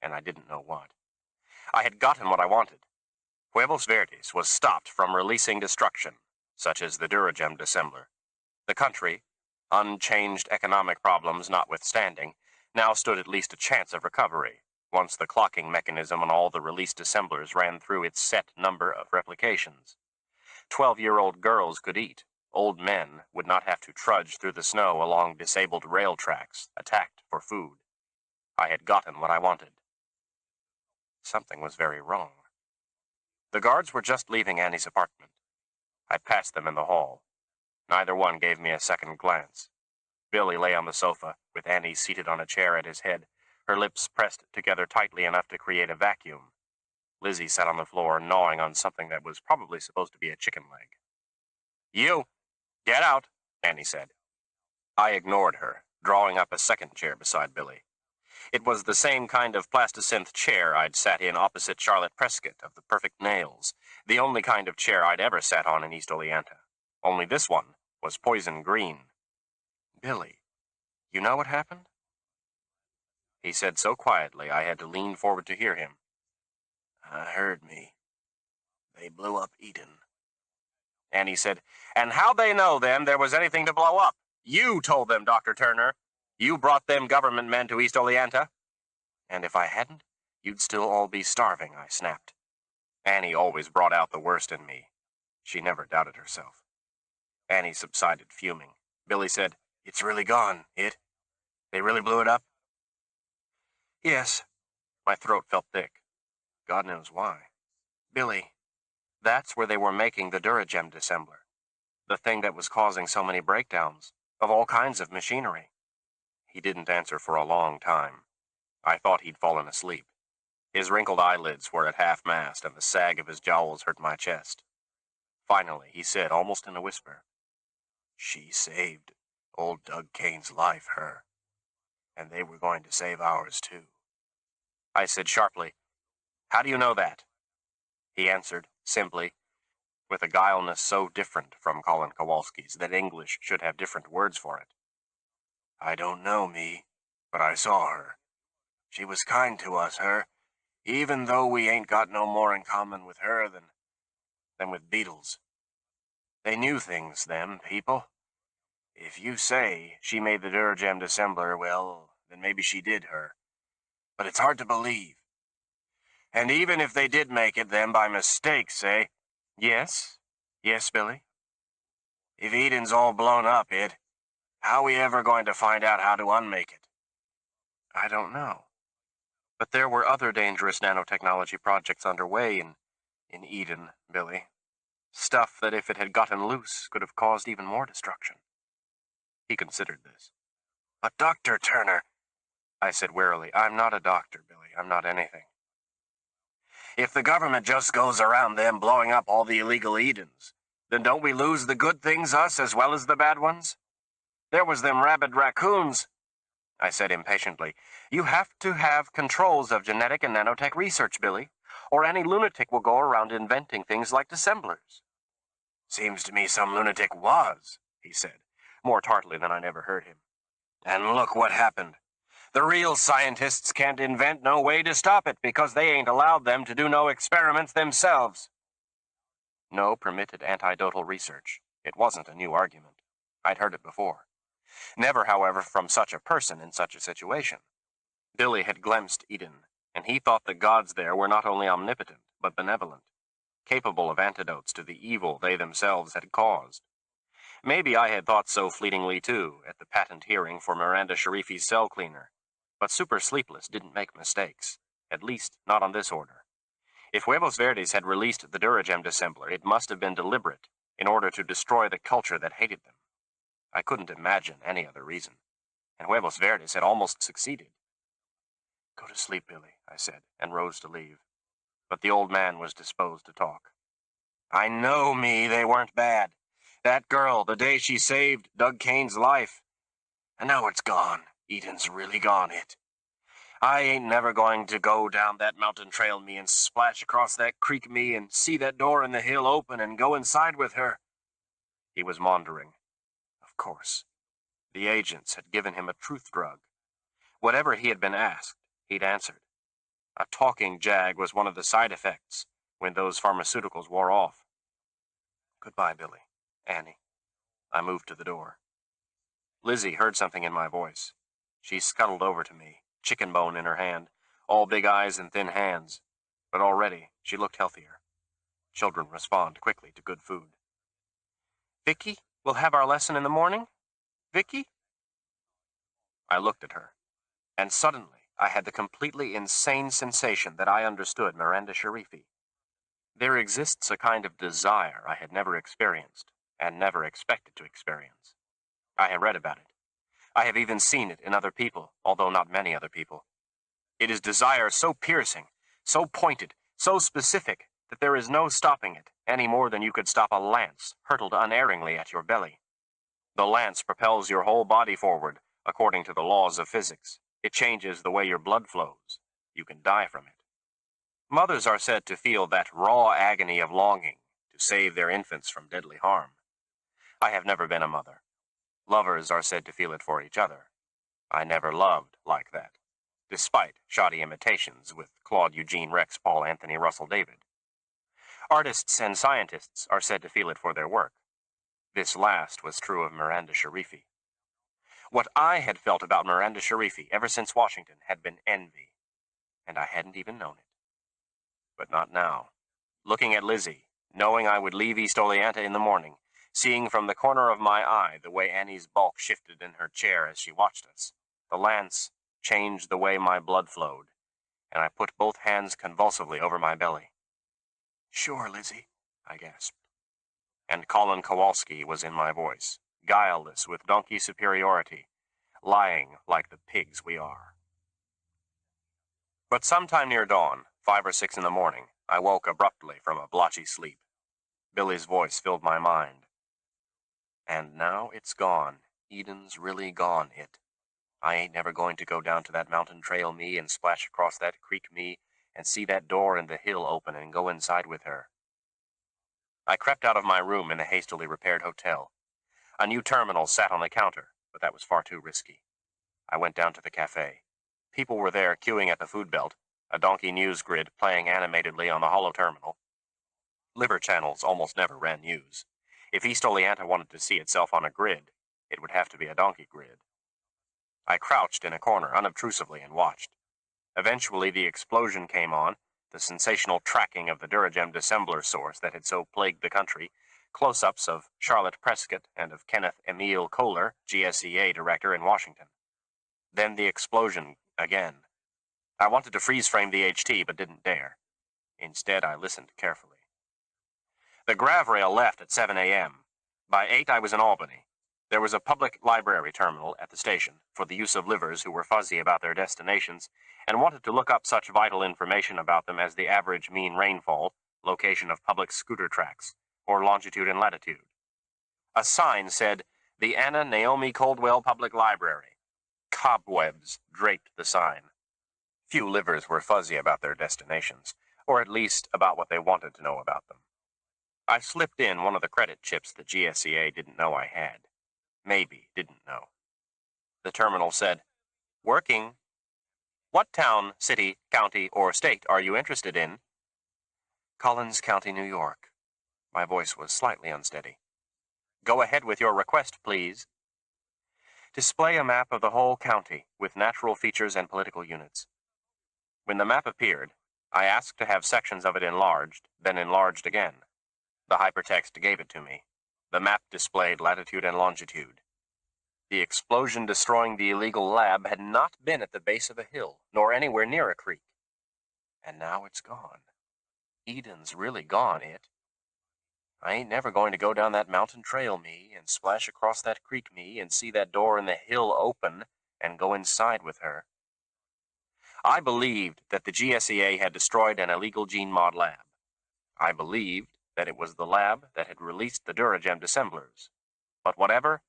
and I didn't know what. I had gotten what I wanted. Huevos Verdes was stopped from releasing destruction, such as the Duragem dissembler. The country, unchanged economic problems notwithstanding, now stood at least a chance of recovery, once the clocking mechanism on all the released assemblers ran through its set number of replications. 12-year-old girls could eat. Old men would not have to trudge through the snow along disabled rail tracks, attacked for food. I had gotten what I wanted. Something was very wrong. The guards were just leaving Annie's apartment. I passed them in the hall. Neither one gave me a second glance. Billy lay on the sofa, with Annie seated on a chair at his head, her lips pressed together tightly enough to create a vacuum. Lizzie sat on the floor, gnawing on something that was probably supposed to be a chicken leg. You! Get out, Annie said. I ignored her, drawing up a second chair beside Billy. It was the same kind of plasticynth chair I'd sat in opposite Charlotte Prescott of the Perfect Nails, the only kind of chair I'd ever sat on in East Oleanta. Only this one was poison green. Billy, you know what happened? He said so quietly I had to lean forward to hear him. Heard me. They blew up Eden. Annie said, and how'd they know, then, there was anything to blow up? You told them, Dr. Turner. You brought them government men to East Oleanta. And if I hadn't, you'd still all be starving, I snapped. Annie always brought out the worst in me. She never doubted herself. Annie subsided, fuming. Billy said, it's really gone, it? They really blew it up? Yes. My throat felt thick. God knows why. Billy, that's where they were making the Duragem dissembler. The thing that was causing so many breakdowns, of all kinds of machinery. He didn't answer for a long time. I thought he'd fallen asleep. His wrinkled eyelids were at half-mast, and the sag of his jowls hurt my chest. Finally, he said, almost in a whisper, she saved old Doug Kane's life, her. And they were going to save ours, too. I said sharply, how do you know that? He answered, simply, with a guilelessness so different from Colin Kowalski's that English should have different words for it. I don't know, me, but I saw her. She was kind to us, her, even though we ain't got no more in common with her than with beetles. They knew things, them people. If you say she made the Duragem dissembler, well, then maybe she did, her. But it's hard to believe. And even if they did make it, then by mistake, say, yes? Yes, Billy? If Eden's all blown up, how we ever going to find out how to unmake it? I don't know. But there were other dangerous nanotechnology projects underway in Eden, Billy. Stuff that if it had gotten loose could have caused even more destruction. He considered this. But Dr. Turner, I said wearily, I'm not a doctor, Billy. I'm not anything. If the government just goes around them blowing up all the illegal Edens, then don't we lose the good things, us, as well as the bad ones? There was them rabid raccoons, I said impatiently. You have to have controls of genetic and nanotech research, Billy. Or any lunatic will go around inventing things like dissemblers. Seems to me some lunatic was, he said, more tartly than I'd ever heard him. And look what happened. The real scientists can't invent no way to stop it because they ain't allowed them to do no experiments themselves. No permitted antidotal research. It wasn't a new argument. I'd heard it before. Never, however, from such a person in such a situation. Billy had glimpsed Eden, and he thought the gods there were not only omnipotent, but benevolent, capable of antidotes to the evil they themselves had caused. Maybe I had thought so fleetingly, too, at the patent hearing for Miranda Sharifi's cell cleaner. But Super Sleepless didn't make mistakes, at least not on this order. If Huevos Verdes had released the Duragem dissembler, it must have been deliberate, in order to destroy the culture that hated them. I couldn't imagine any other reason, and Huevos Verdes had almost succeeded. Go to sleep, Billy, I said, and rose to leave. But the old man was disposed to talk. I know me, they weren't bad. That girl, the day she saved Doug Kane's life. And now it's gone. Eden's really gone, it. I ain't never going to go down that mountain trail, me, and splash across that creek, me, and see that door in the hill open and go inside with her. He was maundering. Of course. The agents had given him a truth drug. Whatever he had been asked, he'd answered. A talking jag was one of the side effects when those pharmaceuticals wore off. Goodbye, Billy. Annie. I moved to the door. Lizzie heard something in my voice. She scuttled over to me, chicken bone in her hand, all big eyes and thin hands. But already she looked healthier. Children respond quickly to good food. Vicky, we'll have our lesson in the morning? Vicky? I looked at her, and suddenly I had the completely insane sensation that I understood Miranda Sharifi. There exists a kind of desire I had never experienced, and never expected to experience. I have read about it. I have even seen it in other people, although not many other people. It is desire so piercing, so pointed, so specific, that there is no stopping it, any more than you could stop a lance hurtled unerringly at your belly. The lance propels your whole body forward, according to the laws of physics. It changes the way your blood flows. You can die from it. Mothers are said to feel that raw agony of longing to save their infants from deadly harm. I have never been a mother. Lovers are said to feel it for each other. I never loved like that, despite shoddy imitations with Claude Eugene Rex Paul Anthony Russell David. Artists and scientists are said to feel it for their work. This last was true of Miranda Sharifi. What I had felt about Miranda Sharifi ever since Washington had been envy, and I hadn't even known it. But not now. Looking at Lizzie, knowing I would leave East Oleanta in the morning, seeing from the corner of my eye the way Annie's bulk shifted in her chair as she watched us, the lance changed the way my blood flowed, and I put both hands convulsively over my belly. Sure, Lizzie, I gasped. And Colin Kowalski was in my voice, guileless with donkey superiority, lying like the pigs we are. But sometime near dawn, 5 or 6 in the morning, I woke abruptly from a blotchy sleep. Billy's voice filled my mind. And now it's gone. Eden's really gone, it. I ain't never going to go down to that mountain trail, me, and splash across that creek, me, and see that door in the hill open and go inside with her. I crept out of my room in the hastily repaired hotel. A new terminal sat on the counter, but that was far too risky. I went down to the cafe. People were there queuing at the food belt, a donkey news grid playing animatedly on the hollow terminal. Liver channels almost never ran news. If East Oleanta wanted to see itself on a grid, it would have to be a donkey grid. I crouched in a corner unobtrusively and watched. Eventually the explosion came on, the sensational tracking of the Duragem dissembler source that had so plagued the country, close-ups of Charlotte Prescott and of Kenneth Emile Kohler, GSEA director in Washington. Then the explosion again. I wanted to freeze-frame the HT, but didn't dare. Instead, I listened carefully. The Gravrail left at 7 a.m. By 8, I was in Albany. There was a public library terminal at the station for the use of livers who were fuzzy about their destinations and wanted to look up such vital information about them as the average mean rainfall, location of public scooter tracks, or longitude and latitude. A sign said, "The Anna Naomi Coldwell Public Library." Cobwebs draped the sign. Few livers were fuzzy about their destinations. or at least about what they wanted to know about them. I slipped in one of the credit chips the GSEA didn't know I had. Maybe didn't know. The terminal said, "Working. What town, city, county, or state are you interested in?" "Collins County, New York." My voice was slightly unsteady. "Go ahead with your request, please." "Display a map of the whole county with natural features and political units." When the map appeared, I asked to have sections of it enlarged, then enlarged again. The hypertext gave it to me. The map displayed latitude and longitude. The explosion destroying the illegal lab had not been at the base of a hill, nor anywhere near a creek. And now it's gone. Eden's really gone, it. I ain't never going to go down that mountain trail, me, and splash across that creek, me, and see that door in the hill open and go inside with her. I believed that the GSEA had destroyed an illegal gene mod lab. I believed that it was the lab that had released the Duragem dissemblers. But whatever,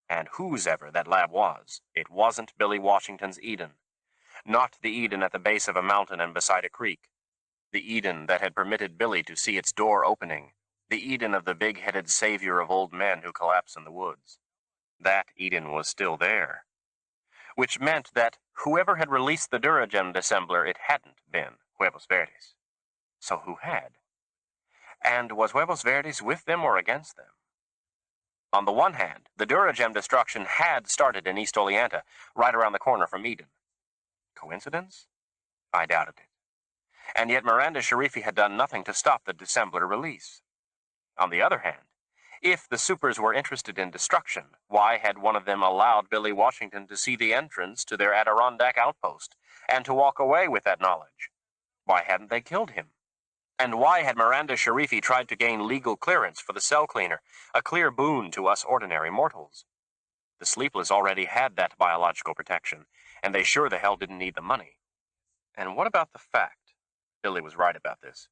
and whosever that lab was, it wasn't Billy Washington's Eden. Not the Eden at the base of a mountain and beside a creek. The Eden that had permitted Billy to see its door opening. The Eden of the big-headed savior of old men who collapse in the woods. That Eden was still there. Which meant that whoever had released the Duragem dissembler, it hadn't been Huevos Verdes. So who had? And was Huevos Verdes with them or against them? On the one hand, the Duragem destruction had started in East Oleanta, right around the corner from Eden. Coincidence? I doubted it. And yet Miranda Sharifi had done nothing to stop the dissembler release. On the other hand, if the supers were interested in destruction, why had one of them allowed Billy Washington to see the entrance to their Adirondack outpost, and to walk away with that knowledge? Why hadn't they killed him? And why had Miranda Sharifi tried to gain legal clearance for the cell cleaner, a clear boon to us ordinary mortals? The Sleepless already had that biological protection, and they sure the hell didn't need the money. And what about the fact, Billy was right about this,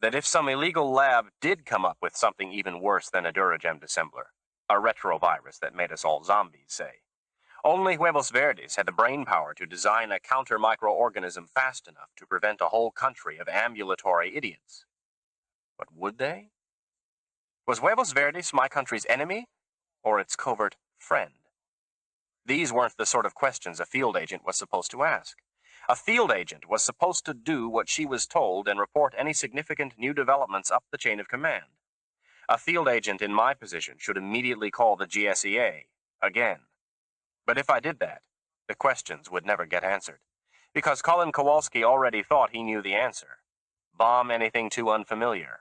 that if some illegal lab did come up with something even worse than a Duragem dissembler, a retrovirus that made us all zombies, say, only Huevos Verdes had the brain power to design a counter microorganism fast enough to prevent a whole country of ambulatory idiots. But would they? Was Huevos Verdes my country's enemy, or its covert friend? These weren't the sort of questions a field agent was supposed to ask. A field agent was supposed to do what she was told and report any significant new developments up the chain of command. A field agent in my position should immediately call the GSEA, again. But if I did that, the questions would never get answered, because Colin Kowalski already thought he knew the answer. Bomb anything too unfamiliar.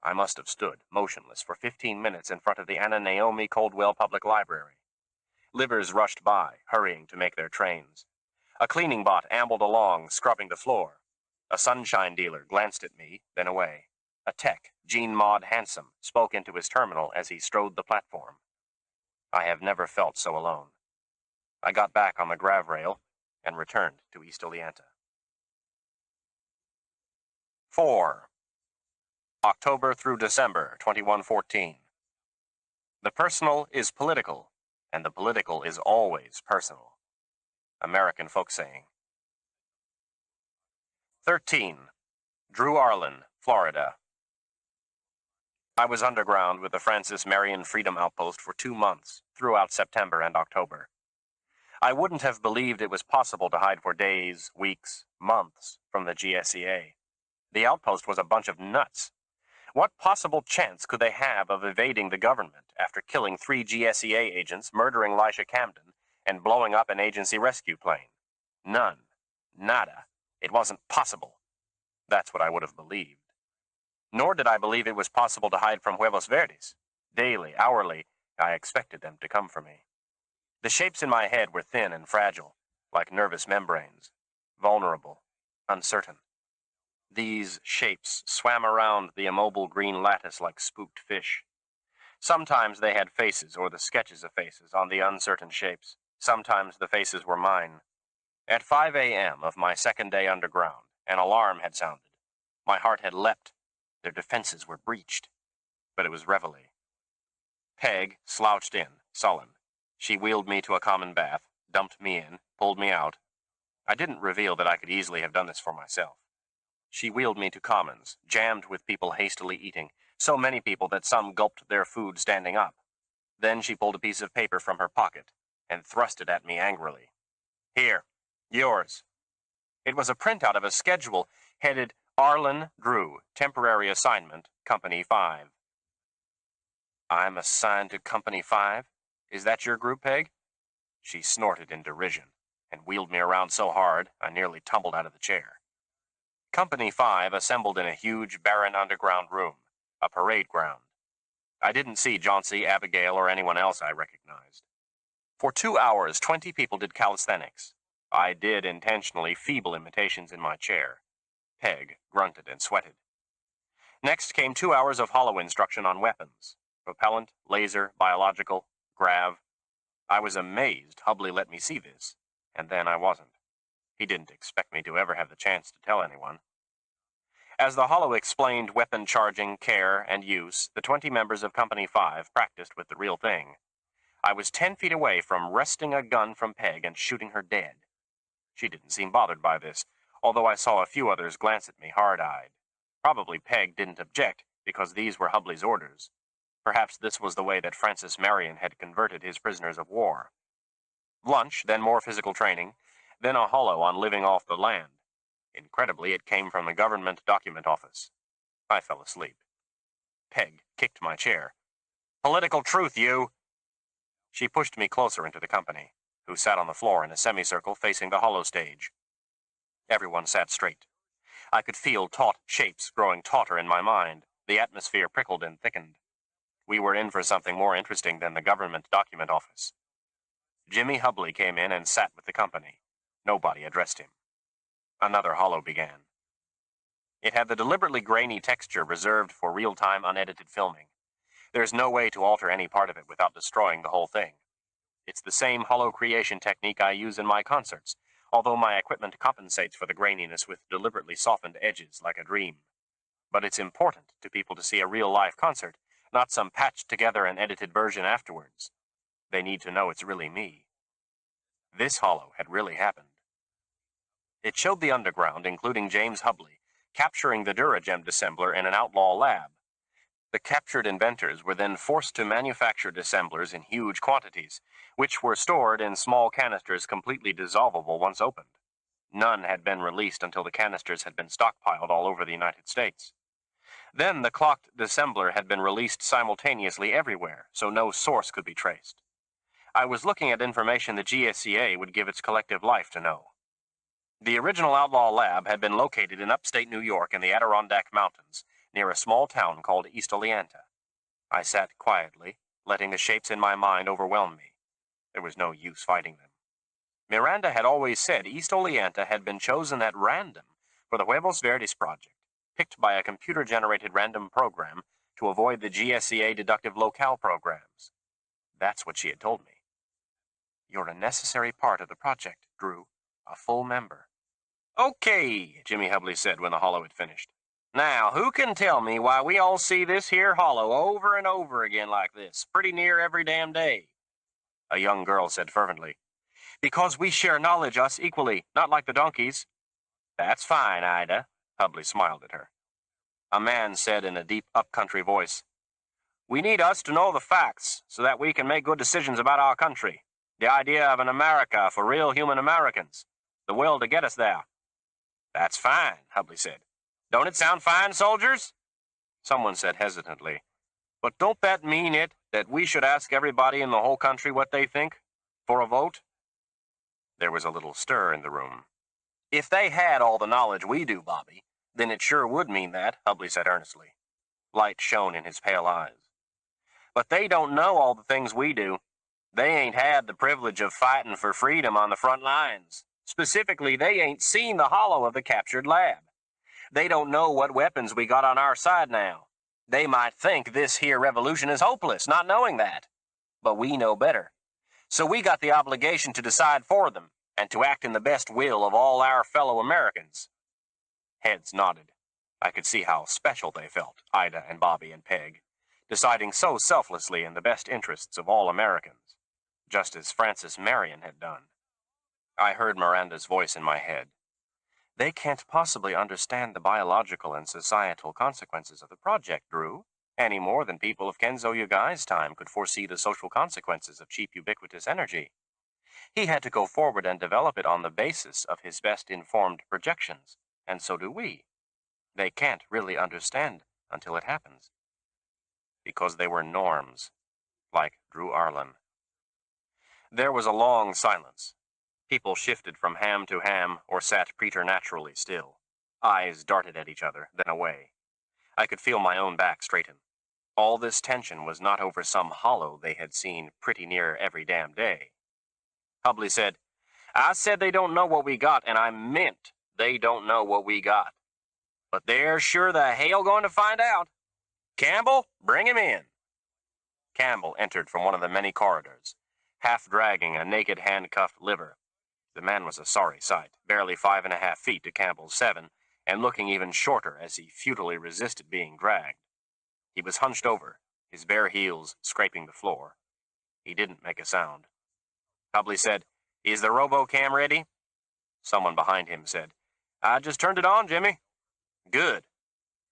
I must have stood, motionless, for 15 minutes in front of the Anna Naomi Coldwell Public Library. Livers rushed by, hurrying to make their trains. A cleaning bot ambled along, scrubbing the floor. A sunshine dealer glanced at me, then away. A tech, Gene Maud Handsome, spoke into his terminal as he strode the platform. I have never felt so alone. I got back on the grav rail and returned to East Oleanta. 4. October through December 2114. The personal is political, and the political is always personal. American folk saying. 13. Drew Arlen, Florida. I was underground with the Francis Marion Freedom Outpost for 2 months, throughout September and October. I wouldn't have believed it was possible to hide for days, weeks, months from the GSEA. The outpost was a bunch of nuts. What possible chance could they have of evading the government after killing 3 GSEA agents, murdering Lisha Camden, and blowing up an agency rescue plane? None. Nada. It wasn't possible. That's what I would have believed. Nor did I believe it was possible to hide from Huevos Verdes. Daily, hourly, I expected them to come for me. The shapes in my head were thin and fragile, like nervous membranes, vulnerable, uncertain. These shapes swam around the immobile green lattice like spooked fish. Sometimes they had faces or the sketches of faces on the uncertain shapes. Sometimes the faces were mine. At 5 a.m. of my second day underground, an alarm had sounded. My heart had leapt. Their defenses were breached. But it was reveille. Peg slouched in, sullen. She wheeled me to a common bath, dumped me in, pulled me out. I didn't reveal that I could easily have done this for myself. She wheeled me to commons, jammed with people hastily eating, so many people that some gulped their food standing up. Then she pulled a piece of paper from her pocket and thrust it at me angrily. Here, yours. It was a printout of a schedule headed Arlen Drew, temporary assignment, Company 5. I'm assigned to Company 5? Is that your group, Peg? She snorted in derision and wheeled me around so hard I nearly tumbled out of the chair. Company 5 assembled in a huge, barren underground room, a parade ground. I didn't see Jauncey, Abigail, or anyone else I recognized. For 2 hours, 20 people did calisthenics. I did intentionally feeble imitations in my chair. Peg grunted and sweated. Next came 2 hours of hollow instruction on weapons. Propellant, laser, biological, grav. I was amazed Hubley let me see this, and then I wasn't. He didn't expect me to ever have the chance to tell anyone. As the hollow explained weapon charging, care, and use, the 20 members of Company 5 practiced with the real thing. I was 10 feet away from wresting a gun from Peg and shooting her dead. She didn't seem bothered by this, although I saw a few others glance at me hard-eyed. Probably Peg didn't object, because these were Hubley's orders. Perhaps this was the way that Francis Marion had converted his prisoners of war. Lunch, then more physical training, then a hollow on living off the land. Incredibly, it came from the government document office. I fell asleep. Peg kicked my chair. Political truth, you! She pushed me closer into the company, who sat on the floor in a semicircle facing the hollow stage. Everyone sat straight. I could feel taut shapes growing tauter in my mind. The atmosphere prickled and thickened. We were in for something more interesting than the government document office. Jimmy Hubley came in and sat with the company. Nobody addressed him. Another hollow began. It had the deliberately grainy texture reserved for real-time unedited filming. There's no way to alter any part of it without destroying the whole thing. It's the same hollow creation technique I use in my concerts, although my equipment compensates for the graininess with deliberately softened edges like a dream. But it's important to people to see a real-life concert, not some patched-together and edited version afterwards. They need to know it's really me. This hollow had really happened. It showed the underground, including James Hubley, capturing the Duragem dissembler in an outlaw lab. The captured inventors were then forced to manufacture dissemblers in huge quantities, which were stored in small canisters completely dissolvable once opened. None had been released until the canisters had been stockpiled all over the United States. Then the clocked dissembler had been released simultaneously everywhere, so no source could be traced. I was looking at information the GSCA would give its collective life to know. The original outlaw lab had been located in upstate New York in the Adirondack Mountains, near a small town called East Oleanta. I sat quietly, letting the shapes in my mind overwhelm me. There was no use fighting them. Miranda had always said East Oleanta had been chosen at random for the Huevos Verdes project, picked by a computer-generated random program to avoid the GSCA deductive locale programs. That's what she had told me. You're a necessary part of the project, Drew, a full member. Okay, Jimmy Hubley said when the hollow had finished. Now, who can tell me why we all see this here hollow over and over again like this, pretty near every damn day? A young girl said fervently. Because we share knowledge, us, equally, not like the donkeys. That's fine, Ida. Hubley smiled at her. A man said in a deep up-country voice, We need us to know the facts so that we can make good decisions about our country. The idea of an America for real human Americans. The will to get us there. That's fine, Hubley said. Don't it sound fine, soldiers? Someone said hesitantly, But don't that mean that we should ask everybody in the whole country what they think? For a vote? There was a little stir in the room. If they had all the knowledge we do, Bobby, then it sure would mean that, Hubley said earnestly. Light shone in his pale eyes. But they don't know all the things we do. They ain't had the privilege of fighting for freedom on the front lines. Specifically, they ain't seen the hollow of the captured lab. They don't know what weapons we got on our side now. They might think this here revolution is hopeless, not knowing that. But we know better. So we got the obligation to decide for them, and to act in the best will of all our fellow Americans. Heads nodded. I could see how special they felt, Ida and Bobby and Peg, deciding so selflessly in the best interests of all Americans, just as Francis Marion had done. I heard Miranda's voice in my head. They can't possibly understand the biological and societal consequences of the project, Drew, any more than people of Kenzo Yagai's time could foresee the social consequences of cheap ubiquitous energy. He had to go forward and develop it on the basis of his best informed projections, and so do we. They can't really understand until it happens. Because they were norms, like Drew Arlen. There was a long silence. People shifted from ham to ham or sat preternaturally still. Eyes darted at each other, then away. I could feel my own back straighten. All this tension was not over some hollow they had seen pretty near every damn day. Hubley said, I said they don't know what we got, and I meant they don't know what we got. But they're sure the hell going to find out. Campbell, bring him in. Campbell entered from one of the many corridors, half dragging a naked handcuffed liver. The man was a sorry sight, barely 5.5 feet to Campbell's 7, and looking even shorter as he futilely resisted being dragged. He was hunched over, his bare heels scraping the floor. He didn't make a sound. Hubley said, Is the robo-cam ready? Someone behind him said, I just turned it on, Jimmy. Good.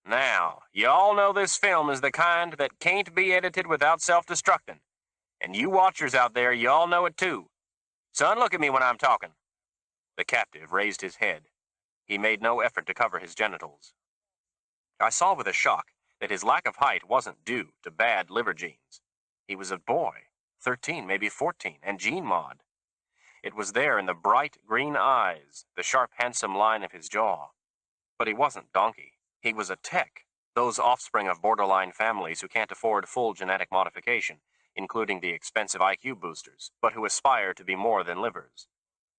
Now, y'all know this film is the kind that can't be edited without self-destructing. And you watchers out there, y'all know it too. Son, look at me when I'm talking. The captive raised his head. He made no effort to cover his genitals. I saw with a shock that his lack of height wasn't due to bad liver genes. He was a boy, 13, maybe 14, and gene mod. It was there in the bright green eyes, the sharp, handsome line of his jaw. But he wasn't donkey. He was a tech, those offspring of borderline families who can't afford full genetic modification, including the expensive IQ boosters, but who aspire to be more than livers.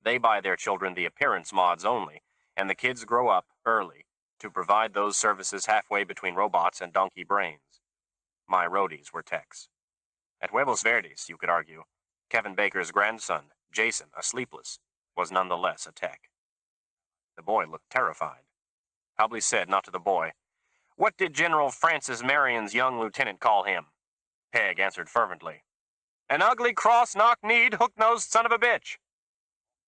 They buy their children the appearance mods only, and the kids grow up early to provide those services halfway between robots and donkey brains. My roadies were techs. At Huevos Verdes, you could argue, Kevin Baker's grandson, Jason, a Sleepless, was nonetheless a tech. The boy looked terrified. Hubley said, not to the boy, What did General Francis Marion's young lieutenant call him? Peg answered fervently, An ugly, cross, knock-kneed, hook-nosed son of a bitch.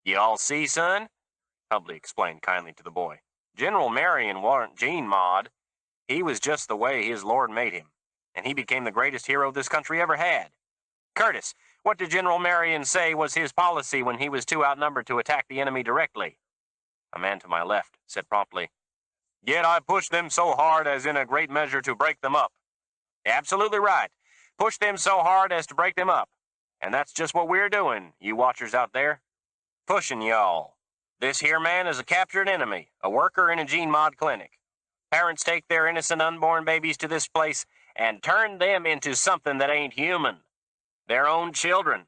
You all see, son? Hubley explained kindly to the boy. General Marion warn't gene mod. He was just the way his Lord made him, and he became the greatest hero this country ever had. Curtis, what did General Marion say was his policy when he was too outnumbered to attack the enemy directly? A man to my left said promptly, Yet I pushed them so hard as in a great measure to break them up. Absolutely right. Push them so hard as to break them up. And that's just what we're doing, you watchers out there. Pushing y'all. This here man is a captured enemy, a worker in a gene mod clinic. Parents take their innocent unborn babies to this place and turn them into something that ain't human. Their own children.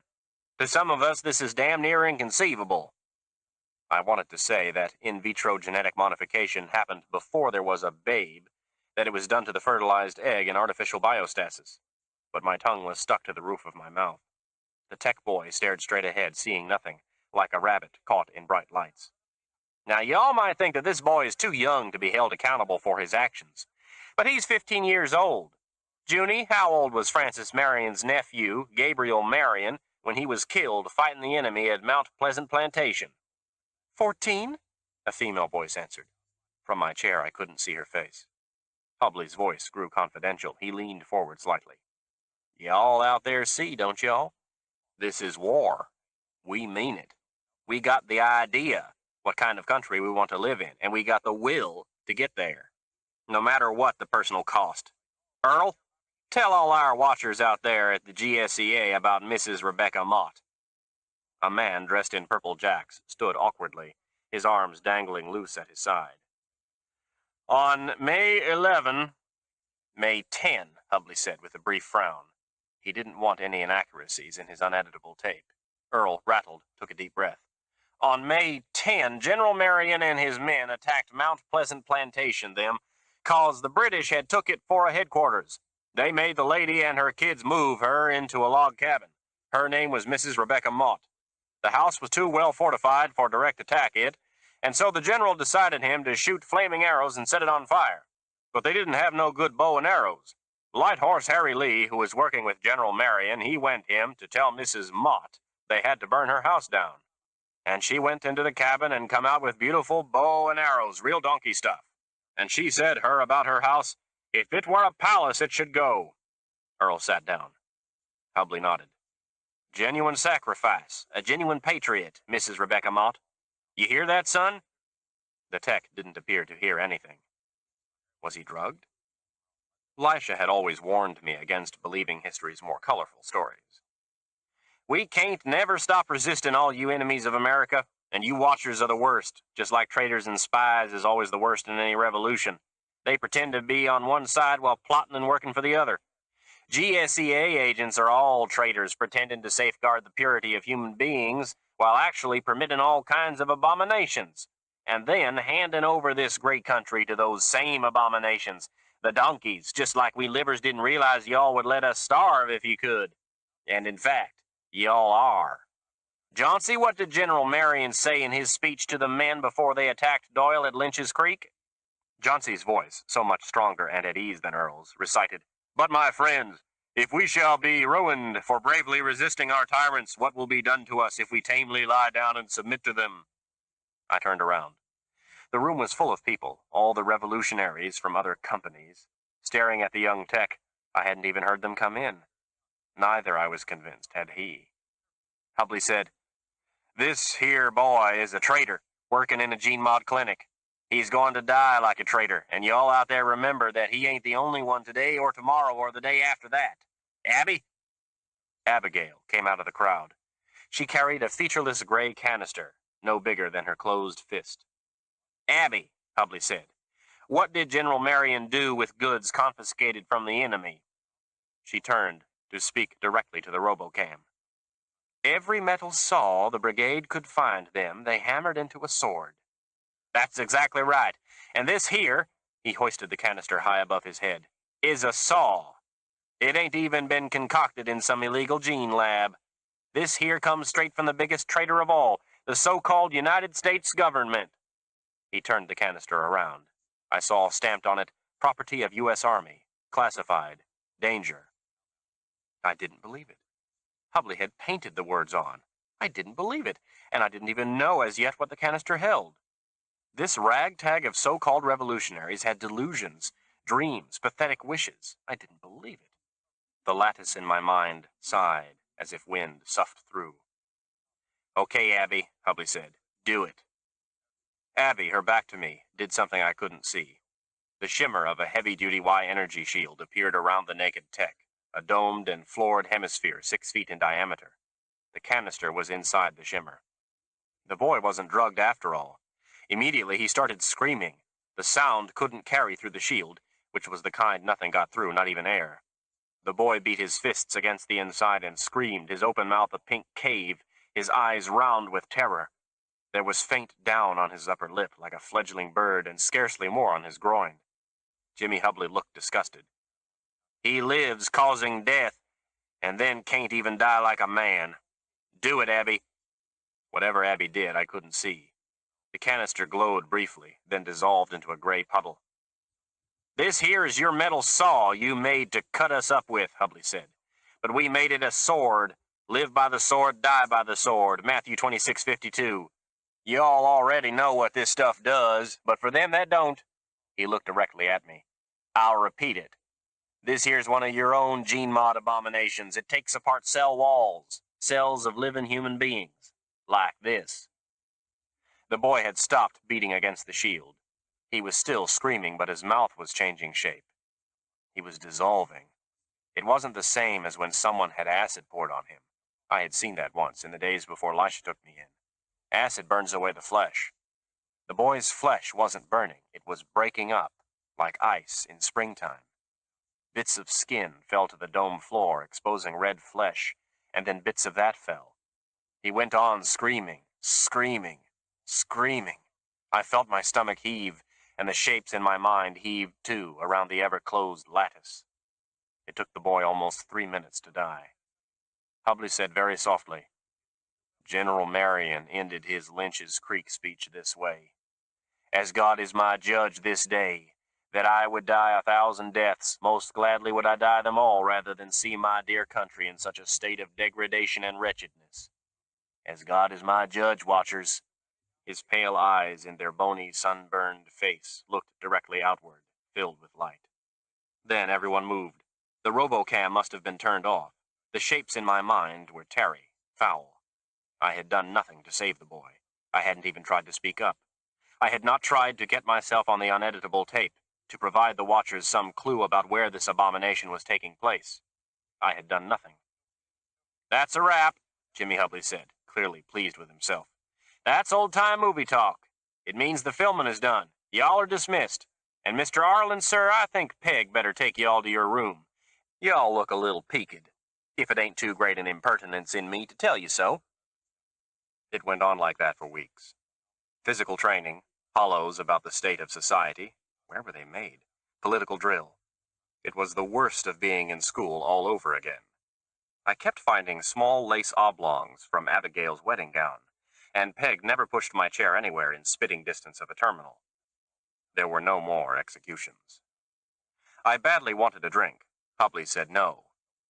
To some of us, this is damn near inconceivable. I wanted to say that in vitro genetic modification happened before there was a babe, that it was done to the fertilized egg in artificial biostasis. But my tongue was stuck to the roof of my mouth. The tech boy stared straight ahead, seeing nothing, like a rabbit caught in bright lights. Now, y'all might think that this boy is too young to be held accountable for his actions, but he's 15 years old. Junie, how old was Francis Marion's nephew, Gabriel Marion, when he was killed fighting the enemy at Mount Pleasant Plantation? 14? A female voice answered. From my chair, I couldn't see her face. Hubley's voice grew confidential. He leaned forward slightly. Y'all out there see, don't y'all? This is war. We mean it. We got the idea what kind of country we want to live in, and we got the will to get there, no matter what the personal cost. Earl, tell all our watchers out there at the GSEA about Mrs. Rebecca Mott. A man dressed in purple jacks stood awkwardly, his arms dangling loose at his side. On May 11, May 10, Hubley said with a brief frown. He didn't want any inaccuracies in his uneditable tape. Earl rattled, took a deep breath. On May 10, General Marion and his men attacked Mount Pleasant Plantation, cause the British had took it for a headquarters. They made the lady and her kids move her into a log cabin. Her name was Mrs. Rebecca Mott. The house was too well fortified for direct attack, and so the general decided him to shoot flaming arrows and set it on fire. But they didn't have no good bow and arrows. Light Horse Harry Lee, who was working with General Marion, he went him to tell Mrs. Mott they had to burn her house down. And she went into the cabin and come out with beautiful bow and arrows, real donkey stuff. And she said about her house, if it were a palace, it should go. Earl sat down. Hubley nodded. Genuine sacrifice, a genuine patriot, Mrs. Rebecca Mott. You hear that, son? The tech didn't appear to hear anything. Was he drugged? Lisha had always warned me against believing history's more colorful stories. We can't never stop resisting all you enemies of America, and you watchers are the worst, just like traitors and spies is always the worst in any revolution. They pretend to be on one side while plotting and working for the other. GSEA agents are all traitors pretending to safeguard the purity of human beings while actually permitting all kinds of abominations, and then handing over this great country to those same abominations, the donkeys, just like we livers didn't realize y'all would let us starve if you could. And in fact, y'all are. Chauncey, what did General Marion say in his speech to the men before they attacked Doyle at Lynch's Creek? Chauncey's voice, so much stronger and at ease than Earl's, recited, But my friends, if we shall be ruined for bravely resisting our tyrants, what will be done to us if we tamely lie down and submit to them? I turned around. The room was full of people, all the revolutionaries from other companies. Staring at the young tech, I hadn't even heard them come in. Neither, I was convinced, had he. Hubley said, This here boy is a traitor, working in a gene mod clinic. He's going to die like a traitor, and y'all out there remember that he ain't the only one today or tomorrow or the day after that. Abby? Abigail came out of the crowd. She carried a featureless gray canister, no bigger than her closed fist. Abby, Hubley said, what did General Marion do with goods confiscated from the enemy? She turned to speak directly to the robocam. Every metal saw the brigade could find them, they hammered into a sword. That's exactly right. And this here, he hoisted the canister high above his head, is a saw. It ain't even been concocted in some illegal gene lab. This here comes straight from the biggest traitor of all, the so-called United States government. He turned the canister around. I saw stamped on it, property of U.S. Army, classified, danger. I didn't believe it. Hubley had painted the words on. I didn't believe it, and I didn't even know as yet what the canister held. This ragtag of so-called revolutionaries had delusions, dreams, pathetic wishes. I didn't believe it. The lattice in my mind sighed, as if wind soughed through. Okay, Abby, Hubley said. Do it. Abby, her back to me, did something I couldn't see. The shimmer of a heavy-duty Y energy shield appeared around the naked tech, a domed and floored hemisphere 6 feet in diameter. The canister was inside the shimmer. The boy wasn't drugged after all. Immediately he started screaming. The sound couldn't carry through the shield, which was the kind nothing got through, not even air. The boy beat his fists against the inside and screamed, his open mouth a pink cave, his eyes round with terror. There was faint down on his upper lip like a fledgling bird and scarcely more on his groin. Jimmy Hubley looked disgusted. He lives causing death, and then can't even die like a man. Do it, Abby. Whatever Abby did, I couldn't see. The canister glowed briefly, then dissolved into a gray puddle. This here is your metal saw you made to cut us up with, Hubley said. But we made it a sword. Live by the sword, die by the sword. Matthew 26:52. You all already know what this stuff does, but for them that don't. He looked directly at me. I'll repeat it. This here's one of your own gene mod abominations. It takes apart cell walls, cells of living human beings, like this. The boy had stopped beating against the shield. He was still screaming, but his mouth was changing shape. He was dissolving. It wasn't the same as when someone had acid poured on him. I had seen that once, in the days before Lisha took me in. Acid burns away the flesh. The boy's flesh wasn't burning. It was breaking up, like ice in springtime. Bits of skin fell to the dome floor, exposing red flesh, and then bits of that fell. He went on screaming, screaming, screaming. I felt my stomach heave, and the shapes in my mind heaved too, around the ever-closed lattice. It took the boy almost 3 minutes to die. Hubley said very softly, General Marion ended his Lynch's Creek speech this way. As God is my judge this day, that I would die 1,000 deaths, most gladly would I die them all rather than see my dear country in such a state of degradation and wretchedness. As God is my judge, watchers. His pale eyes in their bony, sunburned face looked directly outward, filled with light. Then everyone moved. The robocam must have been turned off. The shapes in my mind were Terry, foul. I had done nothing to save the boy. I hadn't even tried to speak up. I had not tried to get myself on the uneditable tape, to provide the watchers some clue about where this abomination was taking place. I had done nothing. That's a wrap, Jimmy Hubley said, clearly pleased with himself. That's old-time movie talk. It means the filming is done. Y'all are dismissed. And Mr. Arlen, sir, I think Peg better take y'all to your room. Y'all look a little peaked, if it ain't too great an impertinence in me to tell you so. It went on like that for weeks. Physical training, hollows about the state of society. Where were they made? Political drill. It was the worst of being in school all over again. I kept finding small lace oblongs from Abigail's wedding gown, and Peg never pushed my chair anywhere in spitting distance of a terminal. There were no more executions. I badly wanted a drink. Hubley said no.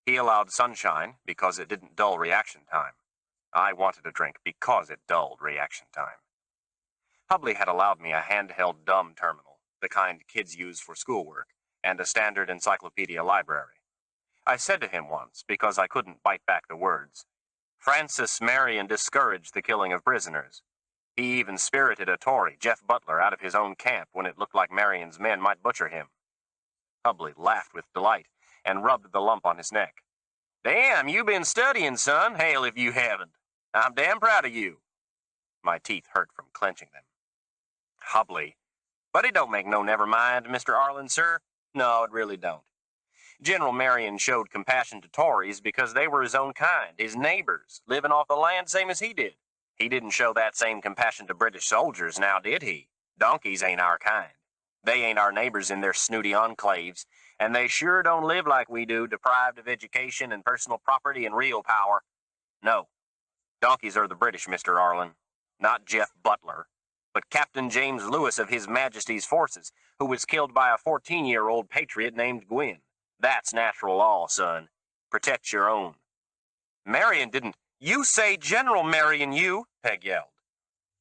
He allowed sunshine because it didn't dull reaction time. I wanted a drink because it dulled reaction time. Hubley had allowed me a handheld dumb terminal, the kind kids use for schoolwork, and a standard encyclopedia library. I said to him once, because I couldn't bite back the words, Francis Marion discouraged the killing of prisoners. He even spirited a Tory, Jeff Butler, out of his own camp when it looked like Marion's men might butcher him. Hubley laughed with delight and rubbed the lump on his neck. Damn, you been studying, son. Hell if you haven't. I'm damn proud of you. My teeth hurt from clenching them. Hubley. But it don't make no never mind, Mr. Arlen, sir. No, it really don't. General Marion showed compassion to Tories because they were his own kind, his neighbors, living off the land same as he did. He didn't show that same compassion to British soldiers, now did he? Donkeys ain't our kind. They ain't our neighbors in their snooty enclaves, and they sure don't live like we do, deprived of education and personal property and real power. No. Donkeys are the British, Mr. Arlen. Not Jeff Butler, but Captain James Lewis of His Majesty's forces, who was killed by a 14-year-old patriot named Gwynn. That's natural law, son. Protect your own. Marion didn't. You say General Marion, you, Peg yelled.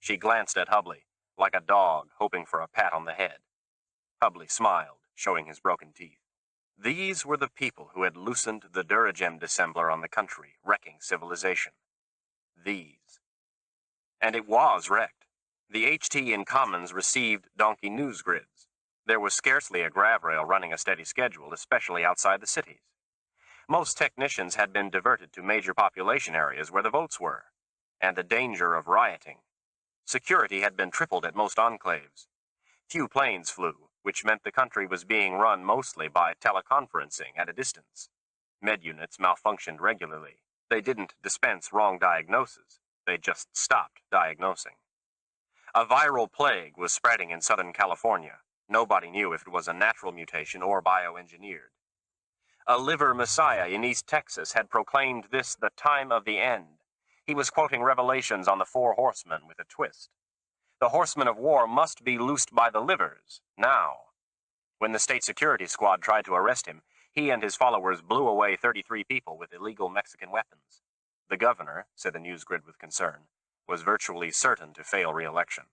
She glanced at Hubley, like a dog hoping for a pat on the head. Hubley smiled, showing his broken teeth. These were the people who had loosened the Duragem dissembler on the country, wrecking civilization. These. And it was wrecked. The HT in Commons received donkey news grids. There was scarcely a grav rail running a steady schedule, especially outside the cities. Most technicians had been diverted to major population areas where the votes were, and the danger of rioting. Security had been tripled at most enclaves. Few planes flew, which meant the country was being run mostly by teleconferencing at a distance. Med units malfunctioned regularly. They didn't dispense wrong diagnoses. They just stopped diagnosing. A viral plague was spreading in Southern California. Nobody knew if it was a natural mutation or bioengineered. A liver messiah in East Texas had proclaimed this the time of the end. He was quoting Revelations on the 4 horsemen with a twist. The horsemen of war must be loosed by the livers, now. When the state security squad tried to arrest him, he and his followers blew away 33 people with illegal Mexican weapons. The governor, said the news grid with concern, was virtually certain to fail re-election.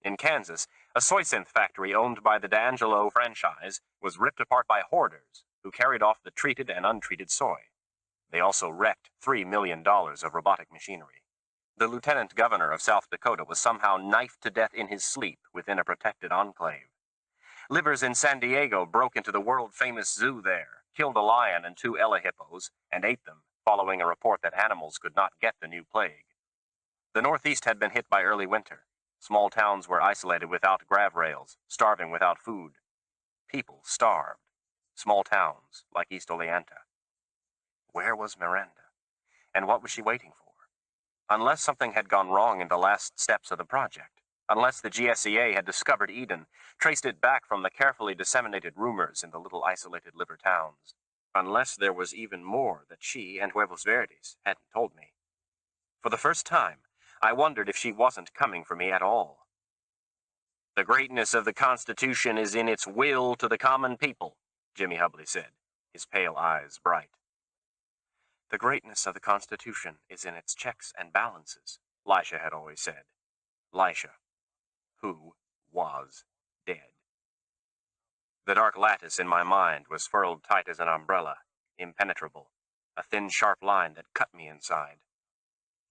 In Kansas, a soy synth factory owned by the D'Angelo franchise was ripped apart by hoarders who carried off the treated and untreated soy. They also wrecked $3 million of robotic machinery. The lieutenant governor of South Dakota was somehow knifed to death in his sleep within a protected enclave. Livers in San Diego broke into the world-famous zoo there, killed a lion and 2 Ella hippos, and ate them, following a report that animals could not get the new plague. The Northeast had been hit by early winter. Small towns were isolated without grav rails, starving without food. People starved. Small towns, like East Oleanta. Where was Miranda? And what was she waiting for? Unless something had gone wrong in the last steps of the project, unless the GSEA had discovered Eden, traced it back from the carefully disseminated rumors in the little isolated liver towns, unless there was even more that she and Huevos Verdes hadn't told me. For the first time, I wondered if she wasn't coming for me at all. The greatness of the Constitution is in its will to the common people, Jimmy Hubley said, his pale eyes bright. The greatness of the Constitution is in its checks and balances, Lisha had always said. Lisha, who was dead. The dark lattice in my mind was furled tight as an umbrella, impenetrable, a thin, sharp line that cut me inside.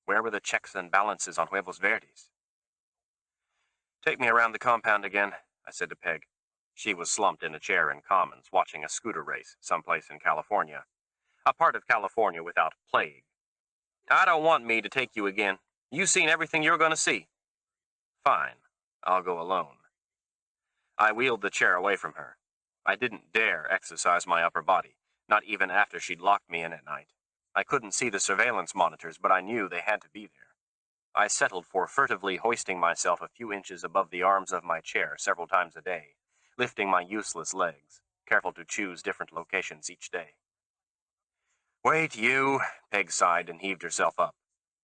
Where were the checks and balances on Huevos Verdes? Take me around the compound again, I said to Peg. She was slumped in a chair in Commons, watching a scooter race someplace in California. A part of California without plague. I don't want me to take you again. You've seen everything you're going to see. Fine, I'll go alone. I wheeled the chair away from her. I didn't dare exercise my upper body, not even after she'd locked me in at night. I couldn't see the surveillance monitors, but I knew they had to be there. I settled for furtively hoisting myself a few inches above the arms of my chair several times a day, lifting my useless legs, careful to choose different locations each day. Wait, you, Peg sighed and heaved herself up.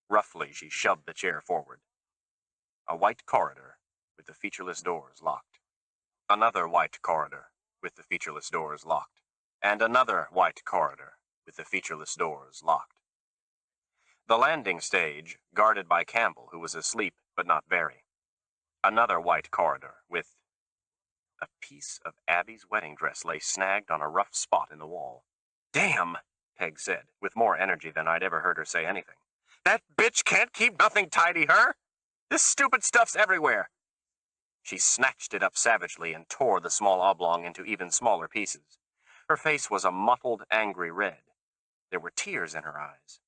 Roughly, she shoved the chair forward. A white corridor, with the featureless doors locked. Another white corridor, with the featureless doors locked. And another white corridor, with the featureless doors locked. The landing stage, guarded by Campbell, who was asleep, but not very. Another white corridor, with... A piece of Abby's wedding dress lay snagged on a rough spot in the wall. Damn, Peg said, with more energy than I'd ever heard her say anything. That bitch can't keep nothing tidy, her! This stupid stuff's everywhere! She snatched it up savagely and tore the small oblong into even smaller pieces. Her face was a mottled, angry red. There were tears in her eyes.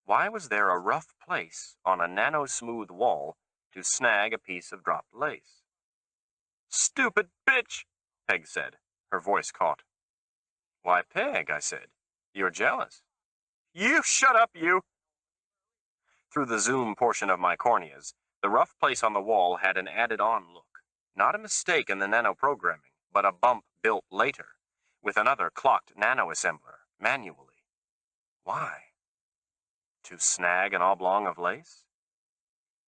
Why was there a rough place on a nano-smooth wall to snag a piece of dropped lace? Stupid bitch, Peg said. Her voice caught. Why, Peg, I said. You're jealous. You shut up, you! Through the zoom portion of my corneas, the rough place on the wall had an added-on look. Not a mistake in the nano-programming, but a bump built later, with another clocked nano-assembler, manually. Why? To snag an oblong of lace?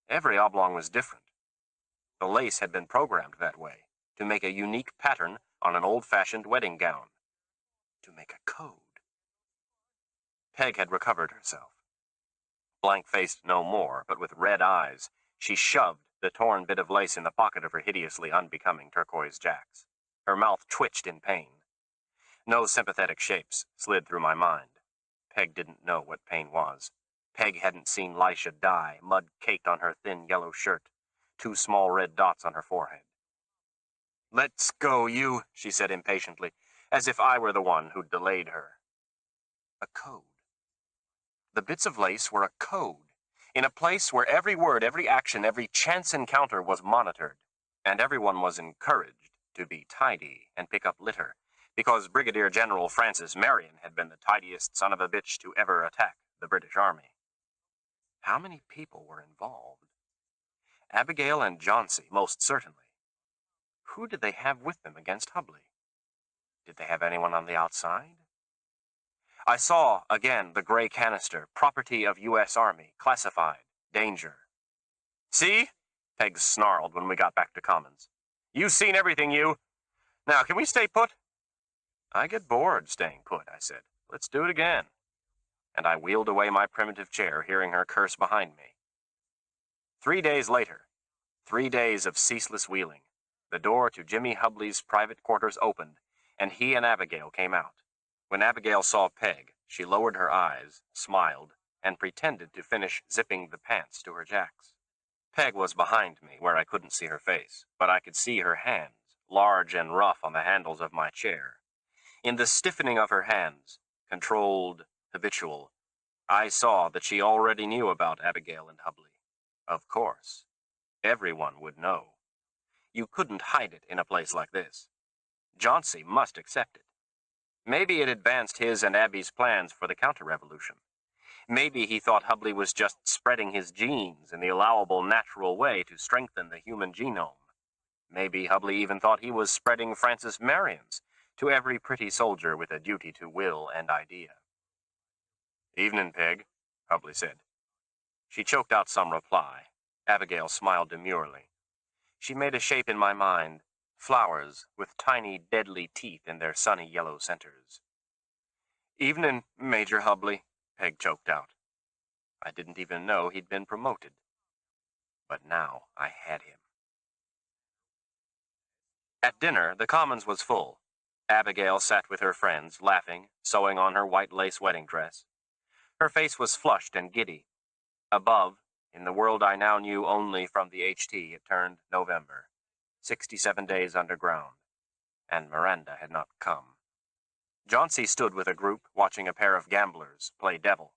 Every oblong was different. The lace had been programmed that way, to make a unique pattern on an old-fashioned wedding gown. To make a code. Peg had recovered herself. Blank-faced no more, but with red eyes, she shoved the torn bit of lace in the pocket of her hideously unbecoming turquoise jacks. Her mouth twitched in pain. No sympathetic shapes slid through my mind. Peg didn't know what pain was. Peg hadn't seen Lisha die, mud caked on her thin yellow shirt, 2 small red dots on her forehead. Let's go, you, she said impatiently, as if I were the one who'd delayed her. A code. The bits of lace were a code, in a place where every word, every action, every chance encounter was monitored, and everyone was encouraged to be tidy and pick up litter, because Brigadier General Francis Marion had been the tidiest son of a bitch to ever attack the British Army. How many people were involved? Abigail and Jauncey, most certainly. Who did they have with them against Hubley? Did they have anyone on the outside? I saw, again, the gray canister, property of U.S. Army, classified, danger. See? Peg snarled when we got back to Commons. You've seen everything, you. Now, can we stay put? I get bored staying put, I said. Let's do it again. And I wheeled away my primitive chair, hearing her curse behind me. 3 days later, 3 days of ceaseless wheeling, the door to Jimmy Hubley's private quarters opened, and he and Abigail came out. When Abigail saw Peg, she lowered her eyes, smiled, and pretended to finish zipping the pants to her jacks. Peg was behind me, where I couldn't see her face, but I could see her hands, large and rough on the handles of my chair. In the stiffening of her hands, controlled, habitual, I saw that she already knew about Abigail and Hubley. Of course. Everyone would know. You couldn't hide it in a place like this. Jauncey must accept it. Maybe it advanced his and Abby's plans for the counter-revolution. Maybe he thought Hubley was just spreading his genes in the allowable natural way to strengthen the human genome. Maybe Hubley even thought he was spreading Francis Marion's to every pretty soldier with a duty to will and idea. Evening, Peg, Hubley said. She choked out some reply. Abigail smiled demurely. She made a shape in my mind, flowers with tiny, deadly teeth in their sunny yellow centers. "Evening, Major Hubley," Peg choked out. I didn't even know he'd been promoted. But now I had him. At dinner, the Commons was full. Abigail sat with her friends, laughing, sewing on her white lace wedding dress. Her face was flushed and giddy. Above, in the world I now knew only from the HT, it turned November. 67 days underground. And Miranda had not come. Jauncey stood with a group, watching a pair of gamblers play devil.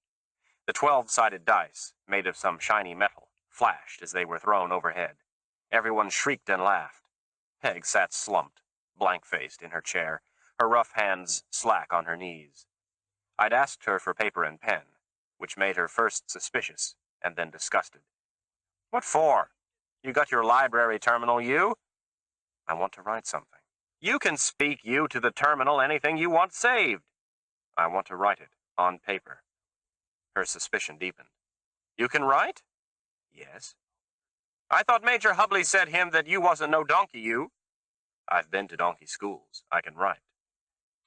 The 12-sided dice, made of some shiny metal, flashed as they were thrown overhead. Everyone shrieked and laughed. Peg sat slumped, blank-faced in her chair, her rough hands slack on her knees. I'd asked her for paper and pen, which made her first suspicious and then disgusted. "What for? You got your library terminal, you?" "I want to write something." "You can speak you to the terminal anything you want saved." "I want to write it on paper." Her suspicion deepened. "You can write?" "Yes." "I thought Major Hubley said him that you wasn't no donkey, you." "I've been to donkey schools. I can write."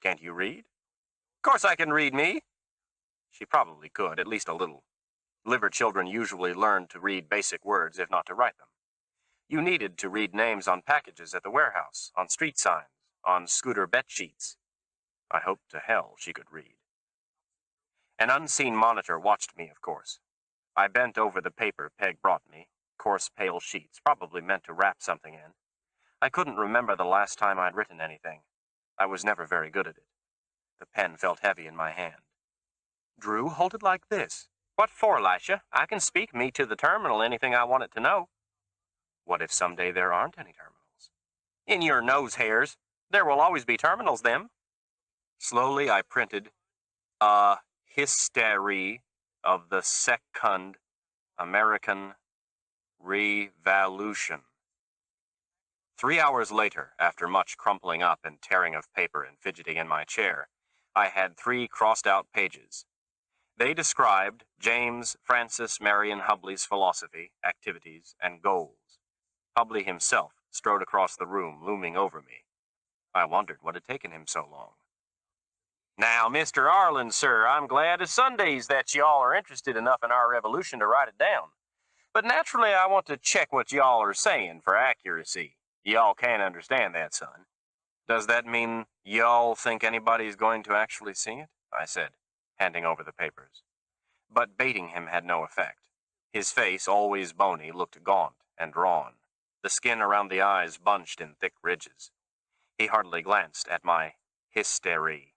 "Can't you read?" "Course I can read, me." She probably could, at least a little. Liver children usually learned to read basic words, if not to write them. You needed to read names on packages at the warehouse, on street signs, on scooter bet sheets. I hoped to hell she could read. An unseen monitor watched me, of course. I bent over the paper Peg brought me, coarse pale sheets, probably meant to wrap something in. I couldn't remember the last time I'd written anything. I was never very good at it. The pen felt heavy in my hand. "Drew, hold it like this." "What for, Elisha? I can speak me to the terminal anything I want it to know." "What if someday there aren't any terminals?" "In your nose hairs. There will always be terminals, them." Slowly I printed, "A history of the Second American Revolution." 3 hours later, after much crumpling up and tearing of paper and fidgeting in my chair, I had 3 crossed-out pages. They described James Francis Marion Hubley's philosophy, activities, and goals. Hubley himself strode across the room, looming over me. I wondered what had taken him so long. "Now, Mr. Arlen, sir, I'm glad as Sundays that y'all are interested enough in our revolution to write it down. But naturally, I want to check what y'all are saying for accuracy. Y'all can't understand that, son." "Does that mean y'all think anybody's going to actually see it?" I said, handing over the papers. But baiting him had no effect. His face, always bony, looked gaunt and drawn, the skin around the eyes bunched in thick ridges. He hardly glanced at my hystery.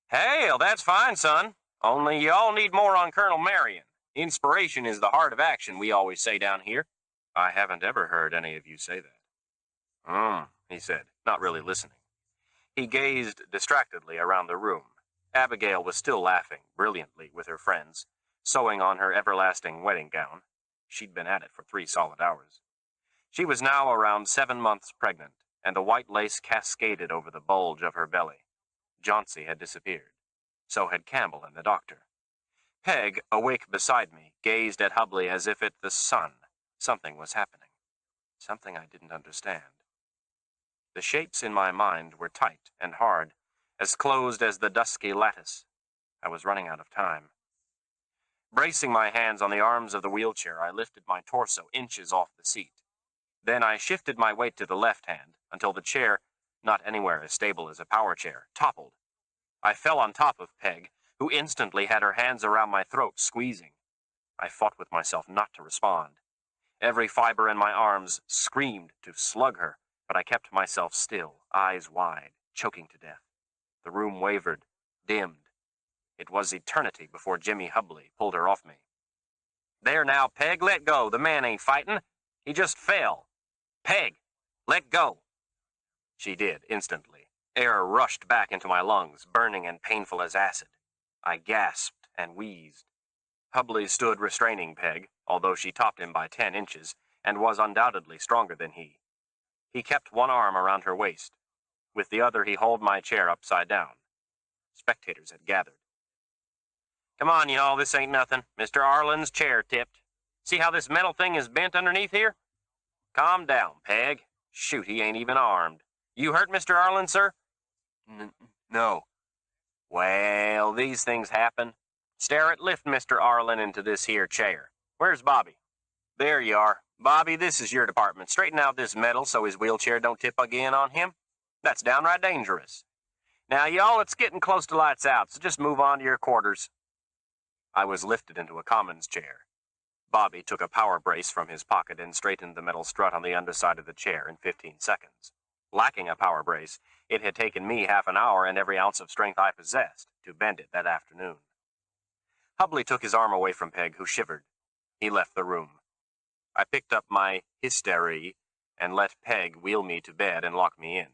"Hell, that's fine, son. Only y'all need more on Colonel Marion. Inspiration is the heart of action, we always say down here." "I haven't ever heard any of you say that." He said, not really listening. He gazed distractedly around the room. Abigail was still laughing, brilliantly, with her friends, sewing on her everlasting wedding gown. She'd been at it for 3 solid hours. She was now around 7 months pregnant, and the white lace cascaded over the bulge of her belly. Jauncey had disappeared. So had Campbell and the doctor. Peg, awake beside me, gazed at Hubley as if at the sun. Something was happening. Something I didn't understand. The shapes in my mind were tight and hard, as closed as the dusky lattice. I was running out of time. Bracing my hands on the arms of the wheelchair, I lifted my torso inches off the seat. Then I shifted my weight to the left hand until the chair, not anywhere as stable as a power chair, toppled. I fell on top of Peg, who instantly had her hands around my throat, squeezing. I fought with myself not to respond. Every fiber in my arms screamed to slug her, but I kept myself still, eyes wide, choking to death. The room wavered, dimmed. It was eternity before Jimmy Hubley pulled her off me. "There now, Peg, let go. The man ain't fighting. He just fell. Peg, let go." She did, instantly. Air rushed back into my lungs, burning and painful as acid. I gasped and wheezed. Hubley stood restraining Peg, although she topped him by 10 inches, and was undoubtedly stronger than he. He kept one arm around her waist. With the other he hauled my chair upside down. Spectators had gathered. "Come on, y'all, this ain't nothing. Mr. Arlen's chair tipped. See how this metal thing is bent underneath here? Calm down, Peg. Shoot, he ain't even armed. You hurt Mr. Arlen, sir?" No." Well, these things happen. Starrett, lift Mr. Arlen into this here chair. Where's Bobby? There you are. Bobby, this is your department. Straighten out this metal so his wheelchair don't tip again on him. That's downright dangerous. Now, y'all, it's getting close to lights out, so just move on to your quarters. I was lifted into a commons chair. Bobby took a power brace from his pocket and straightened the metal strut on the underside of the chair in 15 seconds. Lacking a power brace, it had taken me half an hour and every ounce of strength I possessed to bend it that afternoon. Hubley took his arm away from Peg, who shivered. He left the room. I picked up my hysterie and let Peg wheel me to bed and lock me in.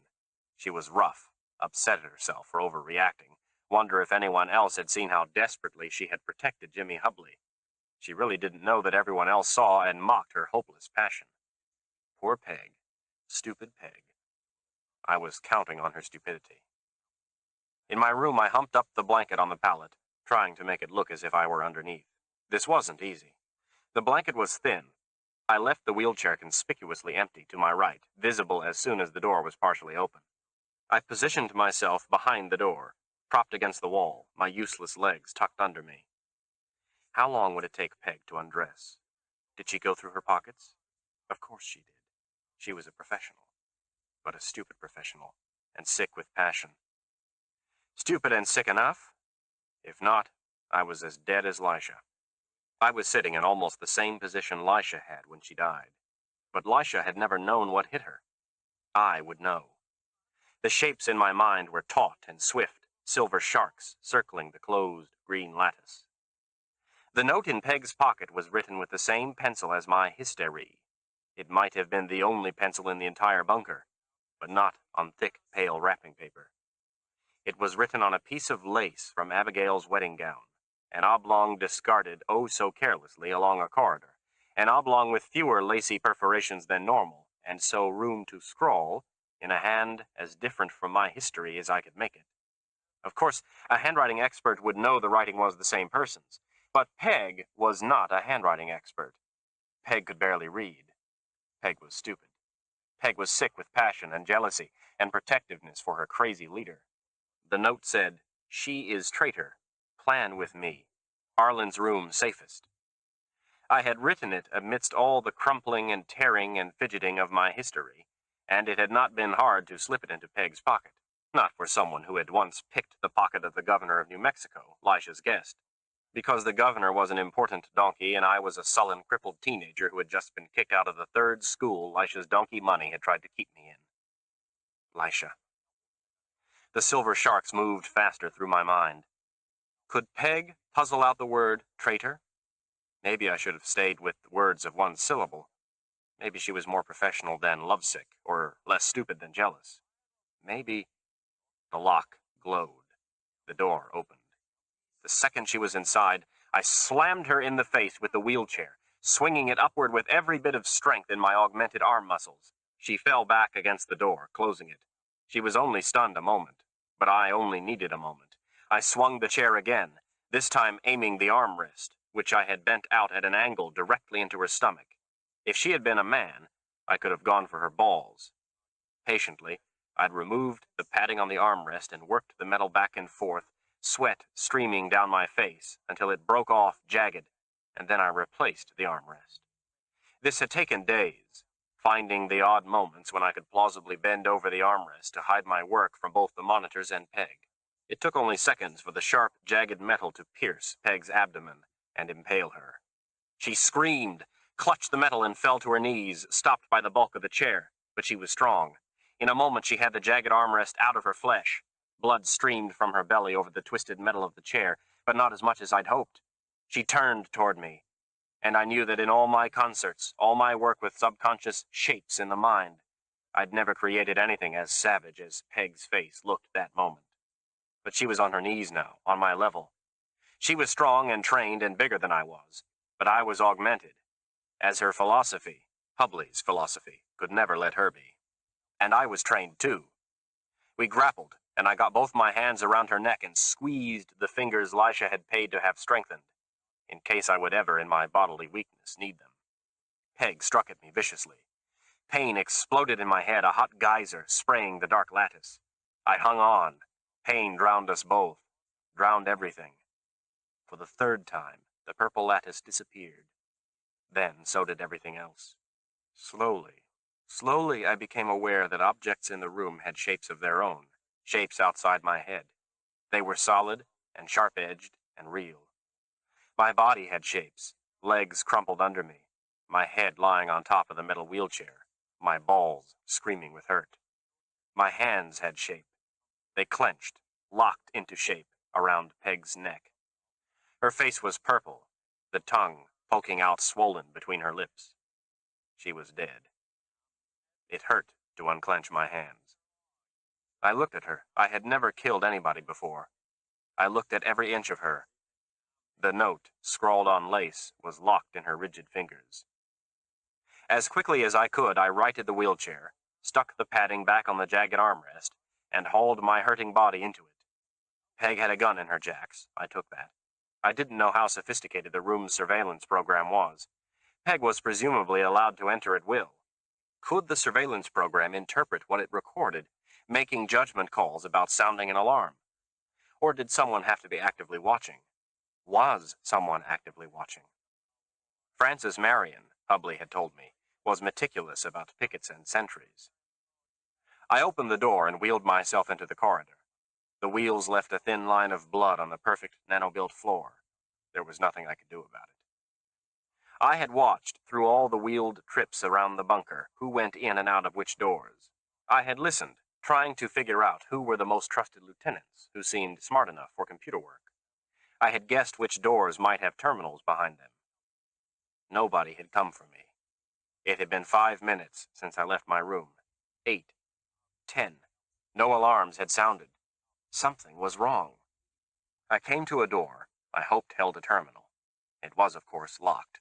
She was rough, upset at herself for overreacting, wonder if anyone else had seen how desperately she had protected Jimmy Hubley. She really didn't know that everyone else saw and mocked her hopeless passion. Poor Peg. Stupid Peg. I was counting on her stupidity. In my room, I humped up the blanket on the pallet, trying to make it look as if I were underneath. This wasn't easy. The blanket was thin. I left the wheelchair conspicuously empty to my right, visible as soon as the door was partially open. I positioned myself behind the door, propped against the wall, my useless legs tucked under me. How long would it take Peg to undress? Did she go through her pockets? Of course she did. She was a professional, but a stupid professional, and sick with passion. Stupid and sick enough? If not, I was as dead as Lisha. I was sitting in almost the same position Lisha had when she died, but Lisha had never known what hit her. I would know. The shapes in my mind were taut and swift, silver sharks circling the closed green lattice. The note in Peg's pocket was written with the same pencil as my hysterie. It might have been the only pencil in the entire bunker, but not on thick, pale wrapping paper. It was written on a piece of lace from Abigail's wedding gown, an oblong discarded oh so carelessly along a corridor, an oblong with fewer lacy perforations than normal, and so room to scrawl in a hand as different from my history as I could make it. Of course, a handwriting expert would know the writing was the same person's, but Peg was not a handwriting expert. Peg could barely read. Peg was stupid. Peg was sick with passion and jealousy and protectiveness for her crazy leader. The note said, "She is traitor. Plan with me. Arlen's room safest." I had written it amidst all the crumpling and tearing and fidgeting of my history, and it had not been hard to slip it into Peg's pocket. Not for someone who had once picked the pocket of the governor of New Mexico, Lisha's guest. Because the governor was an important donkey and I was a sullen, crippled teenager who had just been kicked out of the third school Lisha's donkey money had tried to keep me in. Lisha. The silver sharks moved faster through my mind. Could Peg puzzle out the word traitor? Maybe I should have stayed with words of one syllable. Maybe she was more professional than lovesick, or less stupid than jealous. Maybe. The lock glowed. The door opened. The second she was inside, I slammed her in the face with the wheelchair, swinging it upward with every bit of strength in my augmented arm muscles. She fell back against the door, closing it. She was only stunned a moment, but I only needed a moment. I swung the chair again, this time aiming the armrest, which I had bent out at an angle directly into her stomach. If she had been a man, I could have gone for her balls. Patiently, I'd removed the padding on the armrest and worked the metal back and forth, sweat streaming down my face until it broke off jagged, and then I replaced the armrest. This had taken days, finding the odd moments when I could plausibly bend over the armrest to hide my work from both the monitors and Peg. It took only seconds for the sharp, jagged metal to pierce Peg's abdomen and impale her. She screamed, clutched the metal and fell to her knees, stopped by the bulk of the chair, but she was strong. In a moment she had the jagged armrest out of her flesh. Blood streamed from her belly over the twisted metal of the chair, but not as much as I'd hoped. She turned toward me, and I knew that in all my concerts, all my work with subconscious shapes in the mind, I'd never created anything as savage as Peg's face looked that moment. But she was on her knees now, on my level. She was strong and trained and bigger than I was, but I was augmented, as her philosophy, Hubley's philosophy, could never let her be. And I was trained too. We grappled, and I got both my hands around her neck and squeezed the fingers Lisha had paid to have strengthened, in case I would ever, in my bodily weakness, need them. Peg struck at me viciously. Pain exploded in my head, a hot geyser spraying the dark lattice. I hung on. Pain drowned us both. drowned everything. For the third time, the purple lattice disappeared. Then so did everything else. Slowly, I became aware that objects in the room had shapes of their own, shapes outside my head. They were solid and sharp-edged and real. My body had shapes, legs crumpled under me, my head lying on top of the metal wheelchair, my balls screaming with hurt. My hands had shape. They clenched, locked into shape around Peg's neck. Her face was purple, the tongue poking out swollen between her lips. She was dead. It hurt to unclench my hands. I looked at her. I had never killed anybody before. I looked at every inch of her. The note, scrawled on lace, was locked in her rigid fingers. As quickly as I could, I righted the wheelchair, stuck the padding back on the jagged armrest, and hauled my hurting body into it. Peg had a gun in her jacks. I took that. I didn't know how sophisticated the room's surveillance program was. Peg was presumably allowed to enter at will. Could the surveillance program interpret what it recorded, making judgment calls about sounding an alarm? Or did someone have to be actively watching? Was someone actively watching? Frances Marion, Hubley had told me, was meticulous about pickets and sentries. I opened the door and wheeled myself into the corridor. The wheels left a thin line of blood on the perfect nano-built floor. There was nothing I could do about it. I had watched, through all the wheeled trips around the bunker, who went in and out of which doors. I had listened, trying to figure out who were the most trusted lieutenants, who seemed smart enough for computer work. I had guessed which doors might have terminals behind them. Nobody had come for me. It had been 5 minutes since I left my room. 8, 10. No alarms had sounded. Something was wrong. I came to a door I hoped held a terminal. It was, of course, locked.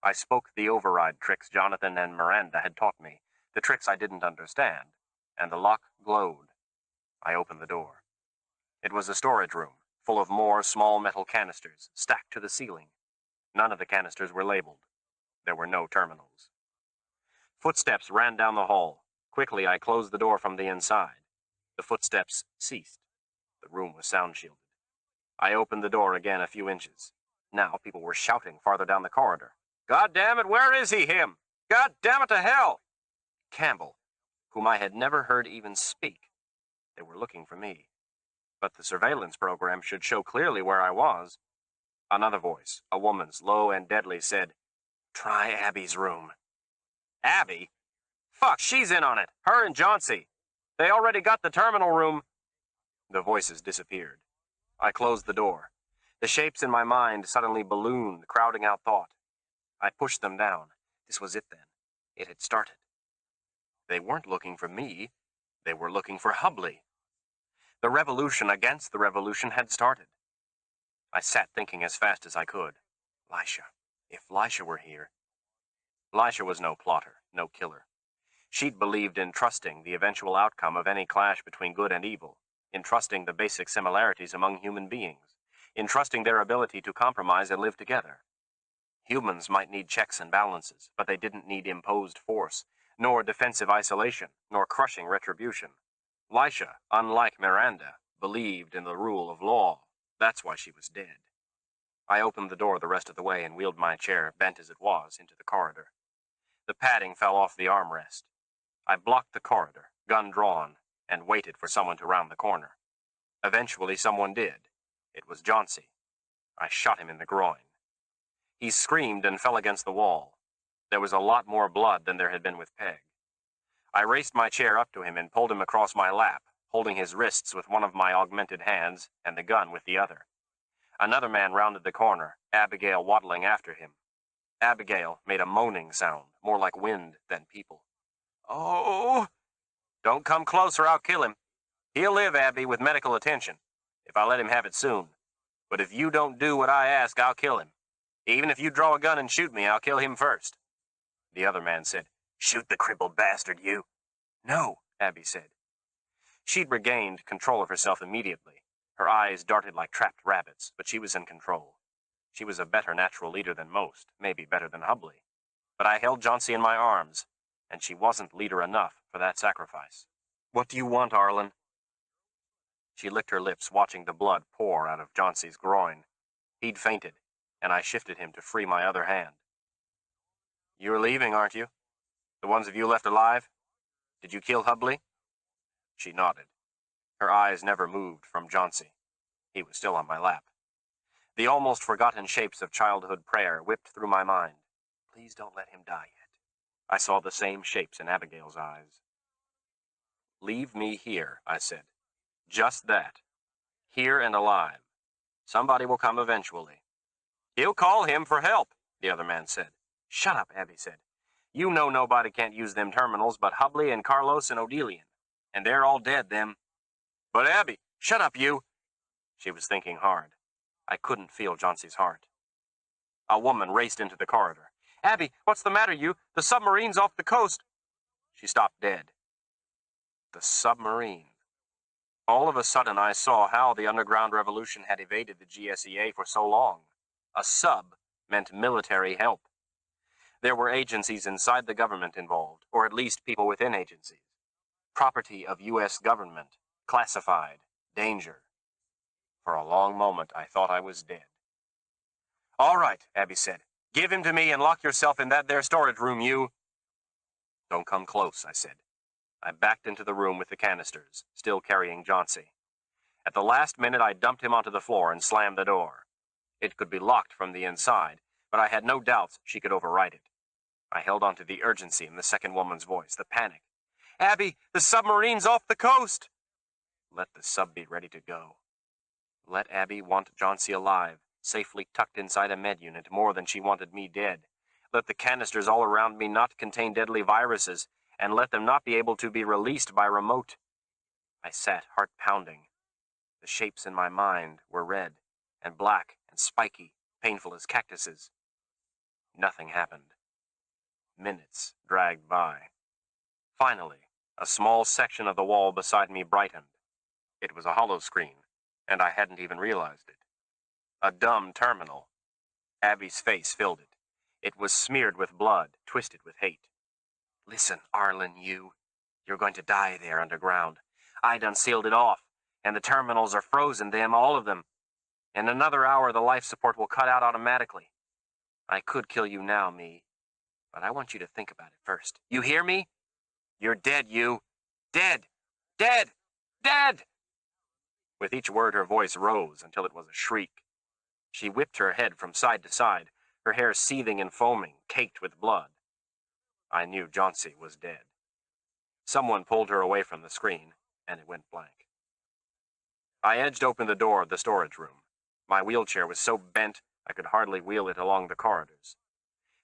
I spoke the override tricks Jonathan and Miranda had taught me, the tricks I didn't understand, and the lock glowed. I opened the door. It was a storage room, full of more small metal canisters, stacked to the ceiling. None of the canisters were labeled. There were no terminals. Footsteps ran down the hall. Quickly, I closed the door from the inside. The footsteps ceased. The room was sound-shielded. I opened the door again a few inches. Now people were shouting farther down the corridor. "God damn it, where is he, him? God damn it to hell!" Campbell, whom I had never heard even speak. They were looking for me. But the surveillance program should show clearly where I was. Another voice, a woman's, low and deadly, said, "Try Abby's room." Abby? Fuck, she's in on it. Her and Johnsy. They already got the terminal room. The voices disappeared. I closed the door. The shapes in my mind suddenly ballooned, crowding out thought. I pushed them down. This was it then. It had started. They weren't looking for me. They were looking for Hubley. The revolution against the revolution had started. I sat thinking as fast as I could. Lisha. If Lisha were here. Lisha was no plotter, no killer. She'd believed in trusting the eventual outcome of any clash between good and evil, in trusting the basic similarities among human beings, in trusting their ability to compromise and live together. Humans might need checks and balances, but they didn't need imposed force, nor defensive isolation, nor crushing retribution. Lisha, unlike Miranda, believed in the rule of law. That's why she was dead. I opened the door the rest of the way and wheeled my chair, bent as it was, into the corridor. The padding fell off the armrest. I blocked the corridor, gun drawn, and waited for someone to round the corner. Eventually someone did. It was Johnsy. I shot him in the groin. He screamed and fell against the wall. There was a lot more blood than there had been with Peg. I raced my chair up to him and pulled him across my lap, holding his wrists with one of my augmented hands and the gun with the other. Another man rounded the corner, Abigail waddling after him. Abigail made a moaning sound, more like wind than people. "Oh!" "Don't come close or I'll kill him. He'll live, Abby, with medical attention, if I let him have it soon. But if you don't do what I ask, I'll kill him. Even if you draw a gun and shoot me, I'll kill him first." The other man said, "Shoot the crippled bastard, you." "No," Abby said. She'd regained control of herself immediately. Her eyes darted like trapped rabbits, but she was in control. She was a better natural leader than most, maybe better than Hubley. But I held Johnsy in my arms, and she wasn't leader enough for that sacrifice. "What do you want, Arlen?" She She licked her lips, watching the blood pour out of Johnson's groin. He'd fainted, and I shifted him to free my other hand. "You're leaving, aren't you? The ones of you left alive? Did you kill Hubley?" She nodded. Her eyes never moved from Johnson. He was still on my lap. The almost forgotten shapes of childhood prayer whipped through my mind. Please don't let him die yet. I saw the same shapes in Abigail's eyes. "Leave me here," I said. "Just that. Here and alive. Somebody will come eventually." "He'll call him for help," the other man said. "Shut up," Abby said. "You know nobody can't use them terminals but Hubley and Carlos and Odelian. And they're all dead, them." "But Abby—" "Shut up, you." She was thinking hard. I couldn't feel Johnson's heart. A woman raced into the corridor. "Abby, what's the matter, you? The submarine's off the coast." She stopped dead. The submarine. All of a sudden I saw how the underground revolution had evaded the GSEA for so long. A sub meant military help. There were agencies inside the government involved, or at least people within agencies. Property of U.S. government, classified, danger. For a long moment I thought I was dead. "All right," Abby said. "Give him to me and lock yourself in that there storage room, you." "Don't come close," I said. I backed into the room with the canisters, still carrying Johnson. At the last minute I dumped him onto the floor and slammed the door. It could be locked from the inside, but I had no doubts she could override it. I held on to the urgency in the second woman's voice, the panic. "Abby, the submarine's off the coast." Let the sub be ready to go. Let Abby want Johnson alive, safely tucked inside a med unit, more than she wanted me dead. Let the canisters all around me not contain deadly viruses, and let them not be able to be released by remote. I sat, heart pounding. The shapes in my mind were red, and black, and spiky, painful as cactuses. Nothing happened. Minutes dragged by. Finally, a small section of the wall beside me brightened. It was a hollow screen, and I hadn't even realized it. A dumb terminal. Abby's face filled it. It was smeared with blood, twisted with hate. "Listen, Arlen, you're going to die there underground. I done sealed it off, and the terminals are frozen, all of them. In another hour, the life support will cut out automatically. I could kill you now, but I want you to think about it first. You hear me? You're dead, you. Dead! Dead! Dead!" With each word, her voice rose until it was a shriek. She whipped her head from side to side, her hair seething and foaming, caked with blood. I knew Johnson was dead. Someone pulled her away from the screen, and it went blank. I edged open the door of the storage room. My wheelchair was so bent I could hardly wheel it along the corridors.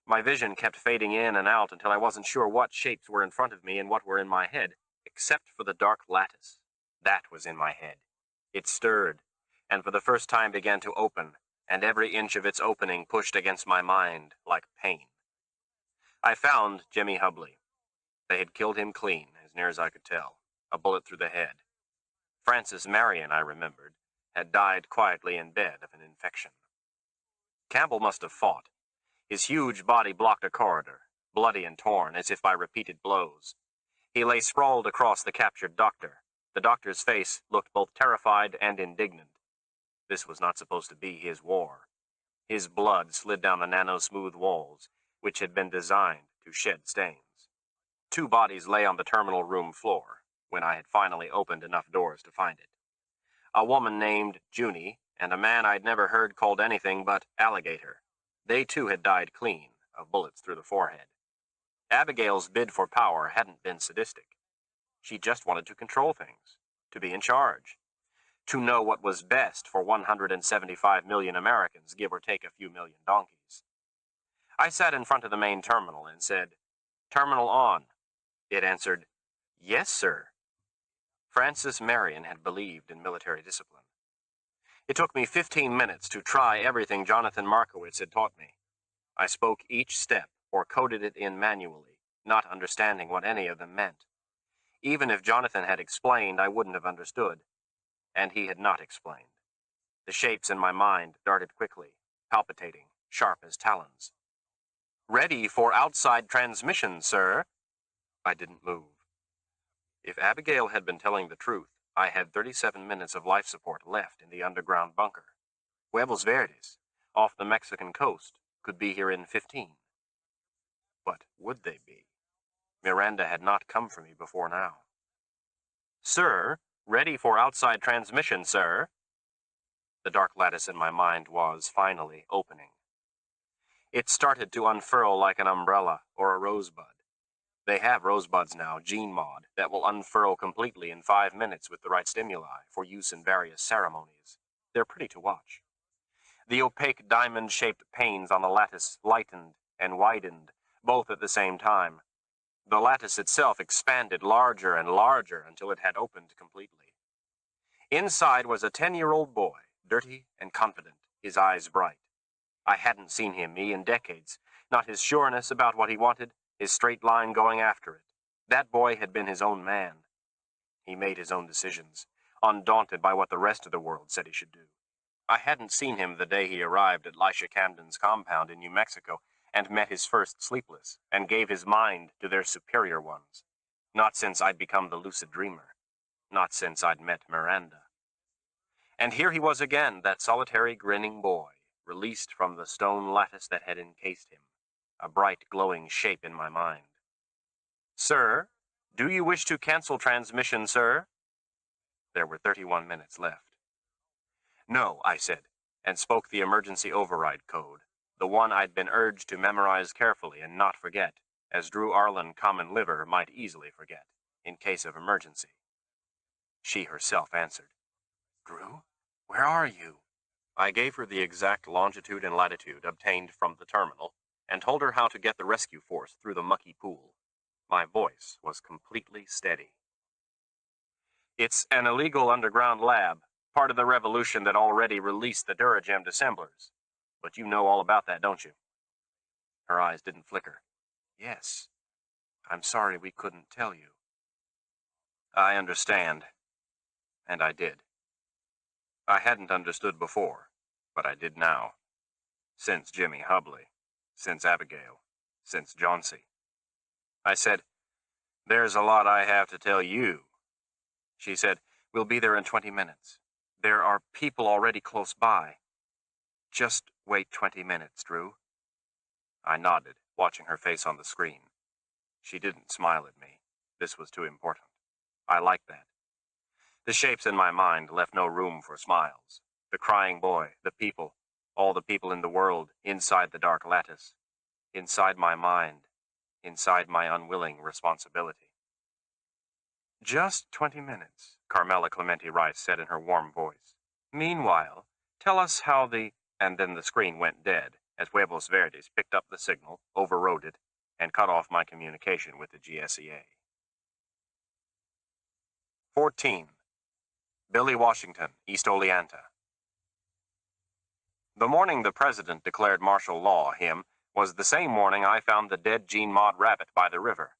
My vision kept fading in and out until I wasn't sure what shapes were in front of me and what were in my head, except for the dark lattice. That was in my head. It stirred, and for the first time began to open, and every inch of its opening pushed against my mind like pain. I found Jimmy Hubley. They had killed him clean, as near as I could tell, a bullet through the head. Francis Marion, I remembered, had died quietly in bed of an infection. Campbell must have fought. His huge body blocked a corridor, bloody and torn, as if by repeated blows. He lay sprawled across the captured doctor. The doctor's face looked both terrified and indignant. This was not supposed to be his war. His blood slid down the nano-smooth walls, which had been designed to shed stains. 2 bodies lay on the terminal room floor, when I had finally opened enough doors to find it. A woman named Junie, and a man I'd never heard called anything but Alligator. They too had died clean, of bullets through the forehead. Abigail's bid for power hadn't been sadistic. She just wanted to control things, to be in charge, to know what was best for 175 million Americans, give or take a few million donkeys. I sat in front of the main terminal and said, "Terminal on." It answered, "Yes, sir." Francis Marion had believed in military discipline. It took me 15 minutes to try everything Jonathan Markowitz had taught me. I spoke each step or coded it in manually, not understanding what any of them meant. Even if Jonathan had explained, I wouldn't have understood. And he had not explained. The shapes in my mind darted quickly, palpitating, sharp as talons. "Ready for outside transmission, sir." I didn't move. If Abigail had been telling the truth, I had 37 minutes of life support left in the underground bunker. Huevos Verdes, off the Mexican coast, could be here in 15. But would they be? Miranda had not come for me before now. Sir, ready for outside transmission, sir. The dark lattice in my mind was finally opening. It started to unfurl like an umbrella or a rosebud. They have rosebuds now, gene mod, that will unfurl completely in 5 minutes with the right stimuli for use in various ceremonies. They're pretty to watch. The opaque diamond-shaped panes on the lattice lightened and widened, both at the same time. The lattice itself expanded larger and larger until it had opened completely. Inside was a 10-year-old boy, dirty and confident, his eyes bright. I hadn't seen him, in decades, not his sureness about what he wanted, his straight line going after it. That boy had been his own man. He made his own decisions, undaunted by what the rest of the world said he should do. I hadn't seen him the day he arrived at Lisha Camden's compound in New Mexico and met his first Sleepless and gave his mind to their superior ones. Not since I'd become the lucid dreamer. Not since I'd met Miranda. And here he was again, that solitary grinning boy, released from the stone lattice that had encased him, a bright glowing shape in my mind. Sir, do you wish to cancel transmission, sir? There were 31 minutes left. No, I said, and spoke the emergency override code, the one I'd been urged to memorize carefully and not forget, as Drew Arlen Common Liver might easily forget, in case of emergency. She herself answered. Drew, where are you? I gave her the exact longitude and latitude obtained from the terminal, and told her how to get the rescue force through the mucky pool. My voice was completely steady. It's an illegal underground lab, part of the revolution that already released the Duragem dissemblers. But you know all about that, don't you? Her eyes didn't flicker. Yes. I'm sorry we couldn't tell you. I understand. And I did. I hadn't understood before, but I did now. Since Jimmy Hubley. Since Abigail. Since Jauncey. I said, There's a lot I have to tell you. She said, We'll be there in 20 minutes. There are people already close by. Just wait 20 minutes, Drew. I nodded, watching her face on the screen. She didn't smile at me. This was too important. I liked that. The shapes in my mind left no room for smiles. The crying boy, the people, all the people in the world, inside the dark lattice. Inside my mind. Inside my unwilling responsibility. Just 20 minutes, Carmela Clementi Rice said in her warm voice. Meanwhile, tell us how the... And then the screen went dead as Huevos Verdes picked up the signal, overrode it, and cut off my communication with the GSEA. 14. Billy Washington, East Oleanta. The morning the president declared martial law, was the same morning I found the dead Gene Mod rabbit by the river.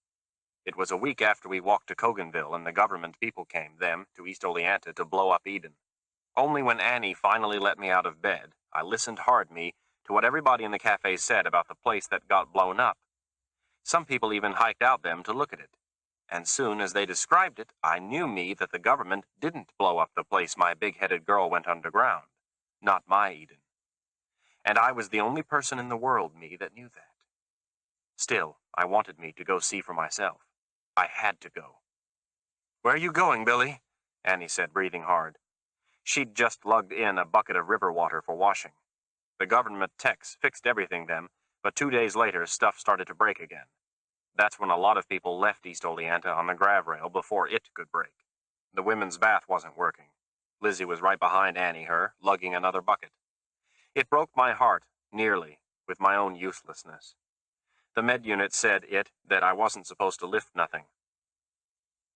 It was a week after we walked to Coganville and the government people came, to East Oleanta to blow up Eden. Only when Annie finally let me out of bed, I listened hard, to what everybody in the cafe said about the place that got blown up. Some people even hiked out them to look at it. And soon as they described it, I knew, that the government didn't blow up the place my big-headed girl went underground. Not my Eden. And I was the only person in the world, that knew that. Still, I wanted to go see for myself. I had to go. Where are you going, Billy? Annie said, breathing hard. She'd just lugged in a bucket of river water for washing. The government techs fixed everything but 2 days later, stuff started to break again. That's when a lot of people left East Oleanta on the grav rail before it could break. The women's bath wasn't working. Lizzie was right behind Annie, lugging another bucket. It broke my heart, nearly, with my own uselessness. The med unit said that I wasn't supposed to lift nothing.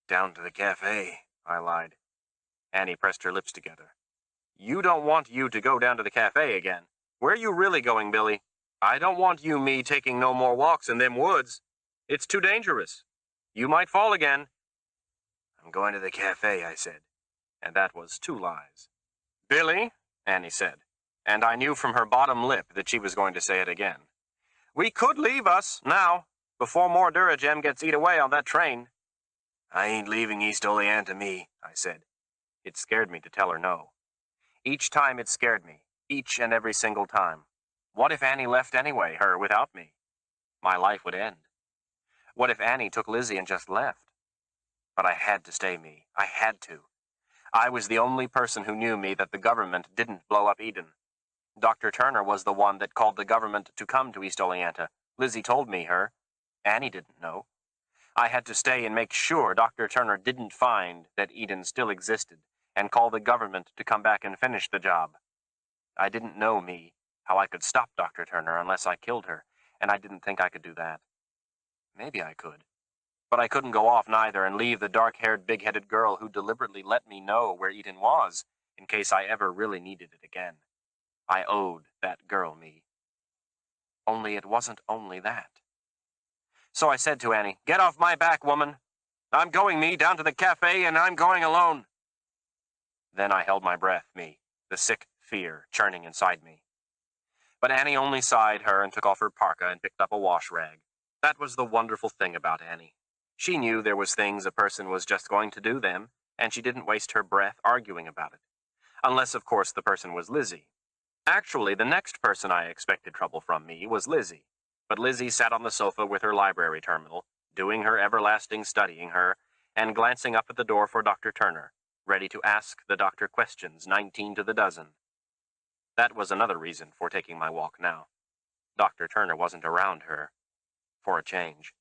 Down to the cafe, I lied. Annie pressed her lips together. You don't want you to go down to the cafe again. Where are you really going, Billy? I don't want me taking no more walks in them woods. It's too dangerous. You might fall again. I'm going to the cafe, I said. And that was 2 lies. Billy, Annie said, and I knew from her bottom lip that she was going to say it again. We could leave us, now, before more Duragem gets eat away on that train. I ain't leaving East Oleanta, I said. It scared me to tell her no. Each time it scared me, each and every single time. What if Annie left anyway, her without me? My life would end. What if Annie took Lizzie and just left? But I had to stay me. I had to. I was the only person who knew me that the government didn't blow up Eden. Dr. Turner was the one that called the government to come to East Oleanta. Lizzie told me her. Annie didn't know. I had to stay and make sure Dr. Turner didn't find that Eden still existed and call the government to come back and finish the job. I didn't know me, how I could stop Dr. Turner unless I killed her, and I didn't think I could do that. Maybe I could. But I couldn't go off neither and leave the dark-haired, big-headed girl who deliberately let me know where Eden was in case I ever really needed it again. I owed that girl me. Only it wasn't only that. So I said to Annie, "Get off my back, woman. I'm going, me, down to the cafe, and I'm going alone." Then I held my breath, me, the sick fear churning inside me. But Annie only sighed her and took off her parka and picked up a wash rag. That was the wonderful thing about Annie. She knew there was things a person was just going to do them, and she didn't waste her breath arguing about it. Unless, of course, the person was Lizzie. Actually, the next person I expected trouble from me was Lizzie. But Lizzie sat on the sofa with her library terminal, doing her everlasting studying her, and glancing up at the door for Dr. Turner, ready to ask the doctor questions 19 to the dozen. That was another reason for taking my walk now. Dr. Turner wasn't around her. For a change.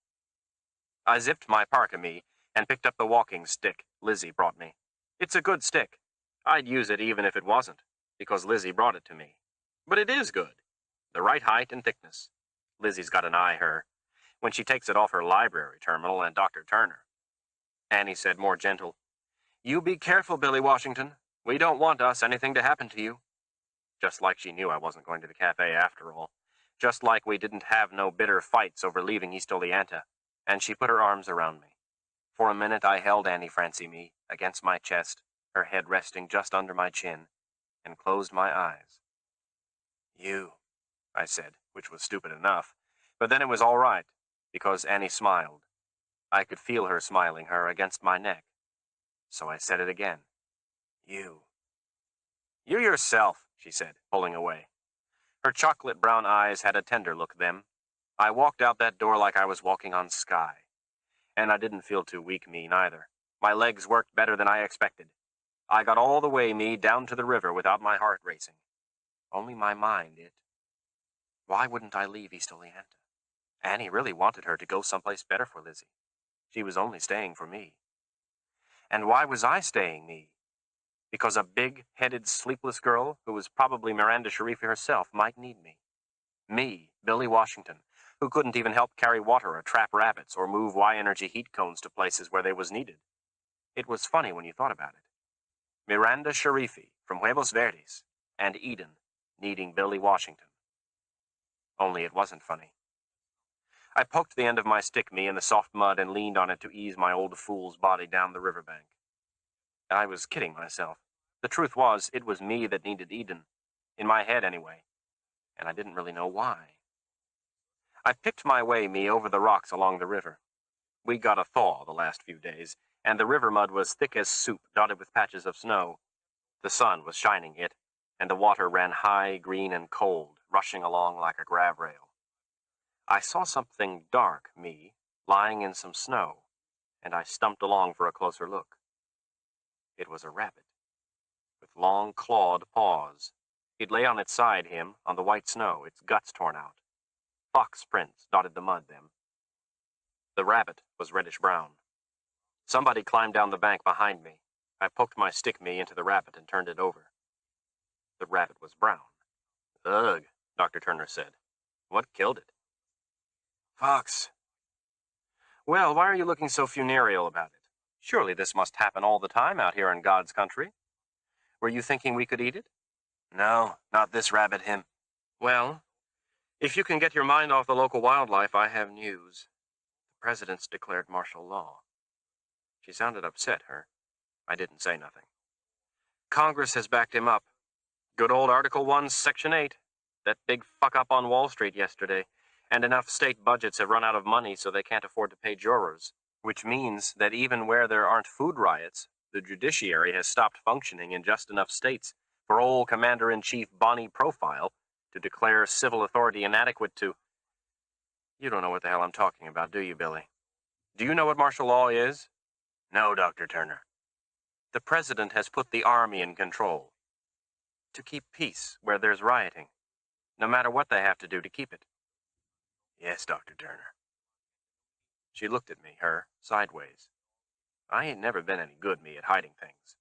I zipped my parka me and picked up the walking stick Lizzie brought me. It's a good stick. I'd use it even if it wasn't, because Lizzie brought it to me. But it is good. The right height and thickness. Lizzie's got an eye, her, when she takes it off her library terminal and Dr. Turner. Annie said more gentle, "You be careful, Billy Washington. We don't want us anything to happen to you." Just like she knew I wasn't going to the cafe after all. Just like we didn't have no bitter fights over leaving East Oleanta. And she put her arms around me. For a minute I held Annie Francie me against my chest, her head resting just under my chin, and closed my eyes. "You," I said, which was stupid enough, but then it was all right, because Annie smiled. I could feel her smiling her against my neck. So I said it again. "You." "You yourself," she said, pulling away. Her chocolate brown eyes had a tender look then. I walked out that door like I was walking on sky. And I didn't feel too weak, me, neither. My legs worked better than I expected. I got all the way, me, down to the river without my heart racing. Only my mind, Why wouldn't I leave East Oleanta? Annie really wanted her to go someplace better for Lizzie. She was only staying for me. And why was I staying, me? Because a big-headed, sleepless girl, who was probably Miranda Sharifi herself, might need me. Me, Billy Washington, who couldn't even help carry water or trap rabbits or move Y-energy heat cones to places where they was needed. It was funny when you thought about it. Miranda Sharifi from Huevos Verdes and Eden needing Billy Washington. Only it wasn't funny. I poked the end of my stick me in the soft mud and leaned on it to ease my old fool's body down the riverbank. I was kidding myself. The truth was, it was me that needed Eden. In my head, anyway. And I didn't really know why. I picked my way, me, over the rocks along the river. We got a thaw the last few days, and the river mud was thick as soup, dotted with patches of snow. The sun was shining it, and the water ran high, green, and cold, rushing along like a grav rail. I saw something dark, me, lying in some snow, and I stumped along for a closer look. It was a rabbit, with long, clawed paws. It lay on its side, him, on the white snow, its guts torn out. Fox prints dotted the mud, them. The rabbit was reddish-brown. Somebody climbed down the bank behind me. I poked my stick me into the rabbit and turned it over. The rabbit was brown. "Ugh," Dr. Turner said. "What killed it?" "Fox." "Well, why are you looking so funereal about it? Surely this must happen all the time out here in God's country. Were you thinking we could eat it?" "No, not this rabbit, him." "Well, if you can get your mind off the local wildlife, I have news. The president's declared martial law." She sounded upset, her. I didn't say nothing. "Congress has backed him up. Good old Article 1, Section 8. That big fuck-up on Wall Street yesterday. And enough state budgets have run out of money so they can't afford to pay jurors. Which means that even where there aren't food riots, The judiciary has stopped functioning in just enough states for old Commander-in-Chief Bonnie Profile to declare civil authority inadequate to... You don't know what the hell I'm talking about, do you, Billy? Do you know what martial law is? No, Dr. Turner. The president has put the army in control to keep peace where there's rioting, no matter what they have to do to keep it. Yes, Dr. Turner. She looked at me, sideways. I ain't never been any good, me, at hiding things.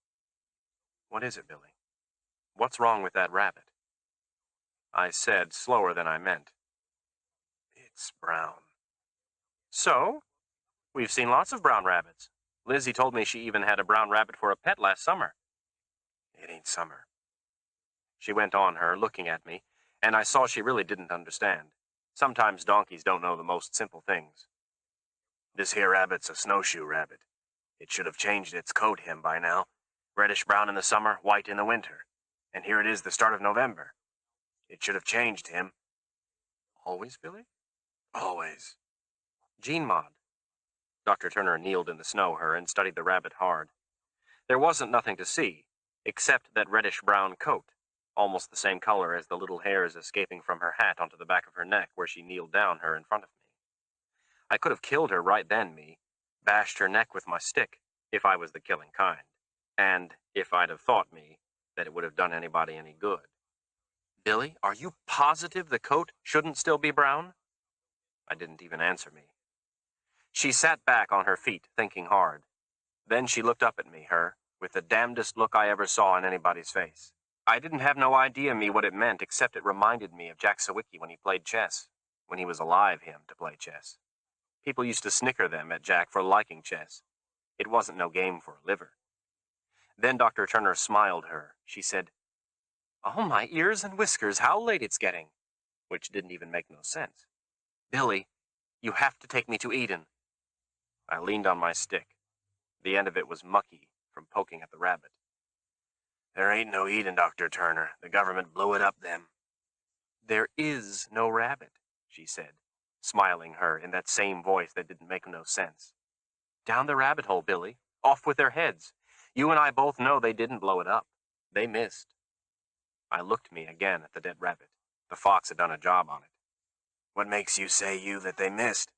What is it, Billy? What's wrong with that rabbit? I said, slower than I meant. It's brown. So? We've seen lots of brown rabbits. Lizzie told me she even had a brown rabbit for a pet last summer. It ain't summer. She went on, looking at me, and I saw she really didn't understand. Sometimes donkeys don't know the most simple things. This here rabbit's a snowshoe rabbit. It should have changed its coat hem by now. Reddish-brown in the summer, white in the winter. And here it is the start of November. It should have changed him. Always, Billy? Always. Gene Mod. Dr. Turner kneeled in the snow, and studied the rabbit hard. There wasn't nothing to see, except that reddish-brown coat, almost the same color as the little hairs escaping from her hat onto the back of her neck where she kneeled down in front of me. I could have killed her right then, bashed her neck with my stick, if I was the killing kind, and if I'd have thought, that it would have done anybody any good. Billy, are you positive the coat shouldn't still be brown? I didn't even answer me. She sat back on her feet, thinking hard. Then she looked up at me, with the damnedest look I ever saw in anybody's face. I didn't have no idea, what it meant, except it reminded me of Jack Sawicki when he played chess, when he was alive, to play chess. People used to snicker them at Jack for liking chess. It wasn't no game for a liver. Then Dr. Turner smiled She said, "Oh, my ears and whiskers, how late it's getting," which didn't even make no sense. "Billy, you have to take me to Eden." I leaned on my stick. The end of it was mucky from poking at the rabbit. "There ain't no Eden, Dr. Turner. The government blew it up then." "There is no rabbit," she said, smiling in that same voice that didn't make no sense. "Down the rabbit hole, Billy. Off with their heads. You and I both know they didn't blow it up. They missed." I looked again at the dead rabbit. The fox had done a job on it. "What makes you say that they missed?"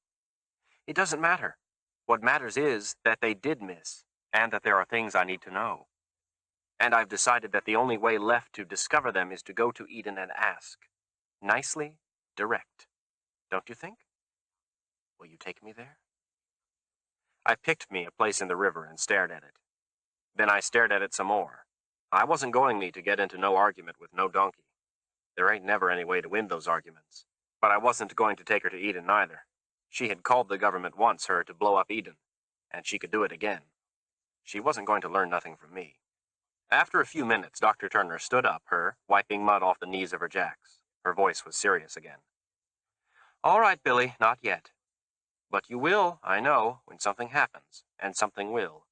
"It doesn't matter. What matters is that they did miss, and that there are things I need to know. And I've decided that the only way left to discover them is to go to Eden and ask. Nicely, direct. Don't you think? Will you take me there?" I picked a place in the river and stared at it. Then I stared at it some more. I wasn't going to get into no argument with no donkey. There ain't never any way to win those arguments. But I wasn't going to take her to Eden neither. She had called the government once, to blow up Eden, and she could do it again. She wasn't going to learn nothing from me. After a few minutes, Dr. Turner stood up, wiping mud off the knees of her jacks. Her voice was serious again. "All right, Billy, not yet. But you will, I know, when something happens, and something will.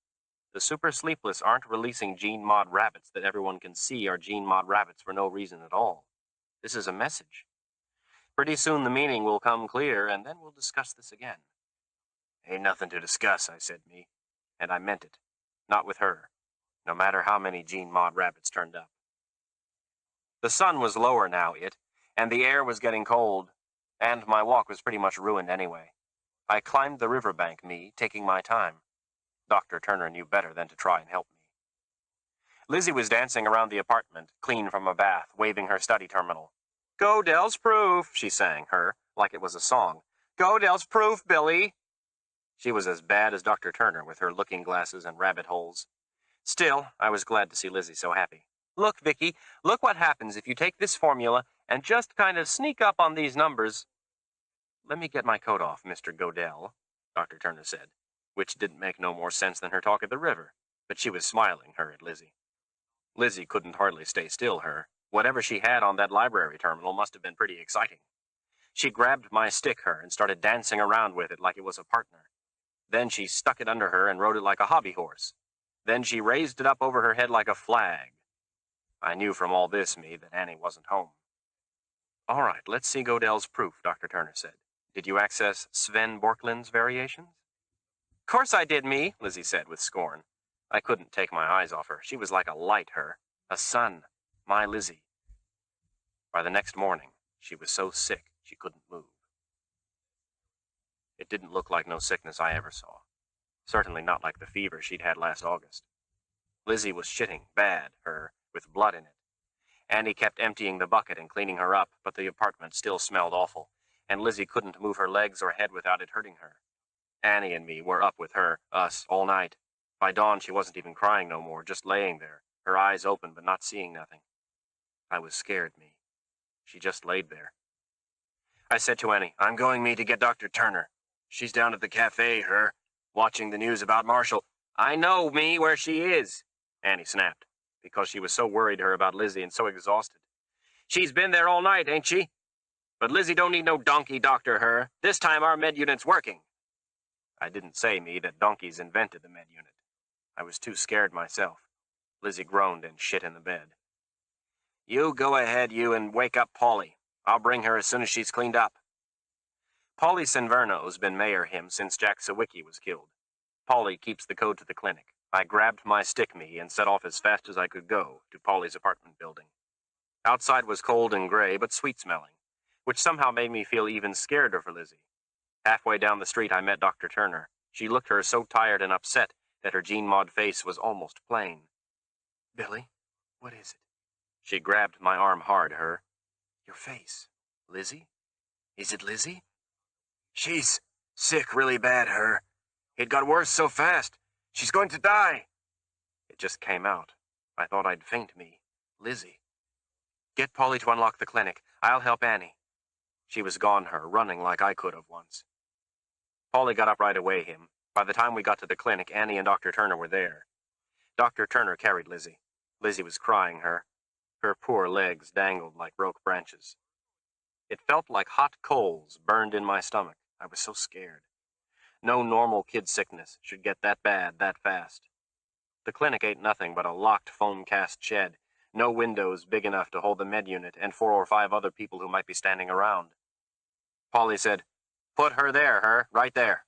The super Sleepless aren't releasing Gene Mod rabbits that everyone can see are Gene Mod rabbits for no reason at all. This is a message. Pretty soon the meaning will come clear, and then we'll discuss this again." "Ain't nothing to discuss," I said, and I meant it. Not with her, no matter how many Gene Mod rabbits turned up. The sun was lower now, and the air was getting cold, and my walk was pretty much ruined anyway. I climbed the riverbank, taking my time. Dr. Turner knew better than to try and help me. Lizzie was dancing around the apartment, clean from a bath, waving her study terminal. "Godell's proof," she sang, like it was a song. "Godell's proof, Billy." She was as bad as Dr. Turner with her looking glasses and rabbit holes. Still, I was glad to see Lizzie so happy. "Look, Vicky, look what happens if you take this formula and just kind of sneak up on these numbers." "Let me get my coat off, Mr. Godell," Dr. Turner said, which didn't make no more sense than her talk at the river, but she was smiling, at Lizzie. Lizzie couldn't hardly stay still, Whatever she had on that library terminal must have been pretty exciting. She grabbed my stick, and started dancing around with it like it was a partner. Then she stuck it under her and rode it like a hobby horse. Then she raised it up over her head like a flag. I knew from all this, that Annie wasn't home. "All right, let's see Godell's proof," Dr. Turner said. "Did you access Sven Borklin's variations?" "Course I did, Lizzie said with scorn. I couldn't take my eyes off her. She was like a light, her. A sun. My Lizzie. By the next morning, she was so sick she couldn't move. It didn't look like no sickness I ever saw. Certainly not like the fever she'd had last August. Lizzie was shitting bad, her, with blood in it. Annie kept emptying the bucket and cleaning her up, but the apartment still smelled awful, and Lizzie couldn't move her legs or head without it hurting her. Annie and me were up with her, us, all night. By dawn, she wasn't even crying no more, just laying there, her eyes open but not seeing nothing. I was scared, me. She just laid there. I said to Annie, "I'm going, me, to get Dr. Turner. She's down at the cafe, her, watching the news about Marshall." "I know, me, where she is," Annie snapped, because she was so worried her about Lizzie and so exhausted. "She's been there all night, ain't she? But Lizzie don't need no donkey doctor, her. This time our med unit's working." I didn't say, me, that donkeys invented the med unit. I was too scared myself. Lizzie groaned and shit in the bed. "You go ahead, you, and wake up Polly. I'll bring her as soon as she's cleaned up." Polly Sinverno's been mayor him since Jack Sawicki was killed. Polly keeps the code to the clinic. I grabbed my stick, me, and set off as fast as I could go to Polly's apartment building. Outside was cold and gray, but sweet-smelling, which somehow made me feel even scareder for Lizzie. Halfway down the street, I met Dr. Turner. She looked her so tired and upset that her Jean Maud face was almost plain. "Billy, what is it?" She grabbed my arm hard, her. "Your face. Lizzie? Is it Lizzie?" "She's sick really bad, her. It got worse so fast. She's going to die." It just came out. I thought I'd faint, me. Lizzie. "Get Polly to unlock the clinic. I'll help Annie." She was gone, her, running like I could have once. Polly got up right away, him. By the time we got to the clinic, Annie and Dr. Turner were there. Dr. Turner carried Lizzie. Lizzie was crying, her. Her poor legs dangled like broke branches. It felt like hot coals burned in my stomach. I was so scared. No normal kid sickness should get that bad that fast. The clinic ain't nothing but a locked foam-cast shed, no windows big enough to hold the med unit and 4 or 5 other people who might be standing around. Polly said, "Put her there, her, right there."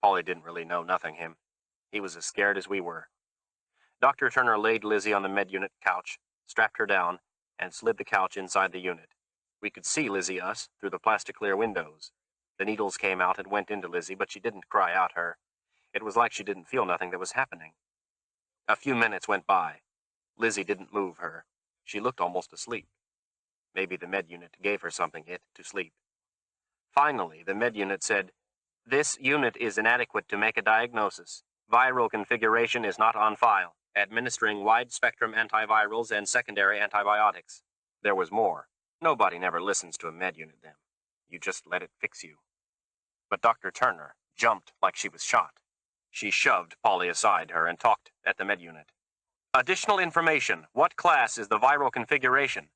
Polly didn't really know nothing, him. He was as scared as we were. Dr. Turner laid Lizzie on the med unit couch, strapped her down, and slid the couch inside the unit. We could see Lizzie, us, through the plastic-clear windows. The needles came out and went into Lizzie, but she didn't cry out, her. It was like she didn't feel nothing that was happening. A few minutes went by. Lizzie didn't move, her. She looked almost asleep. Maybe the med unit gave her something to sleep. Finally, the med unit said, "This unit is inadequate to make a diagnosis. Viral configuration is not on file. Administering wide-spectrum antivirals and secondary antibiotics." There was more. Nobody never listens to a med unit, then. You just let it fix you. But Dr. Turner jumped like she was shot. She shoved Polly aside, her, and talked at the med unit. "Additional information. What class is the viral configuration?"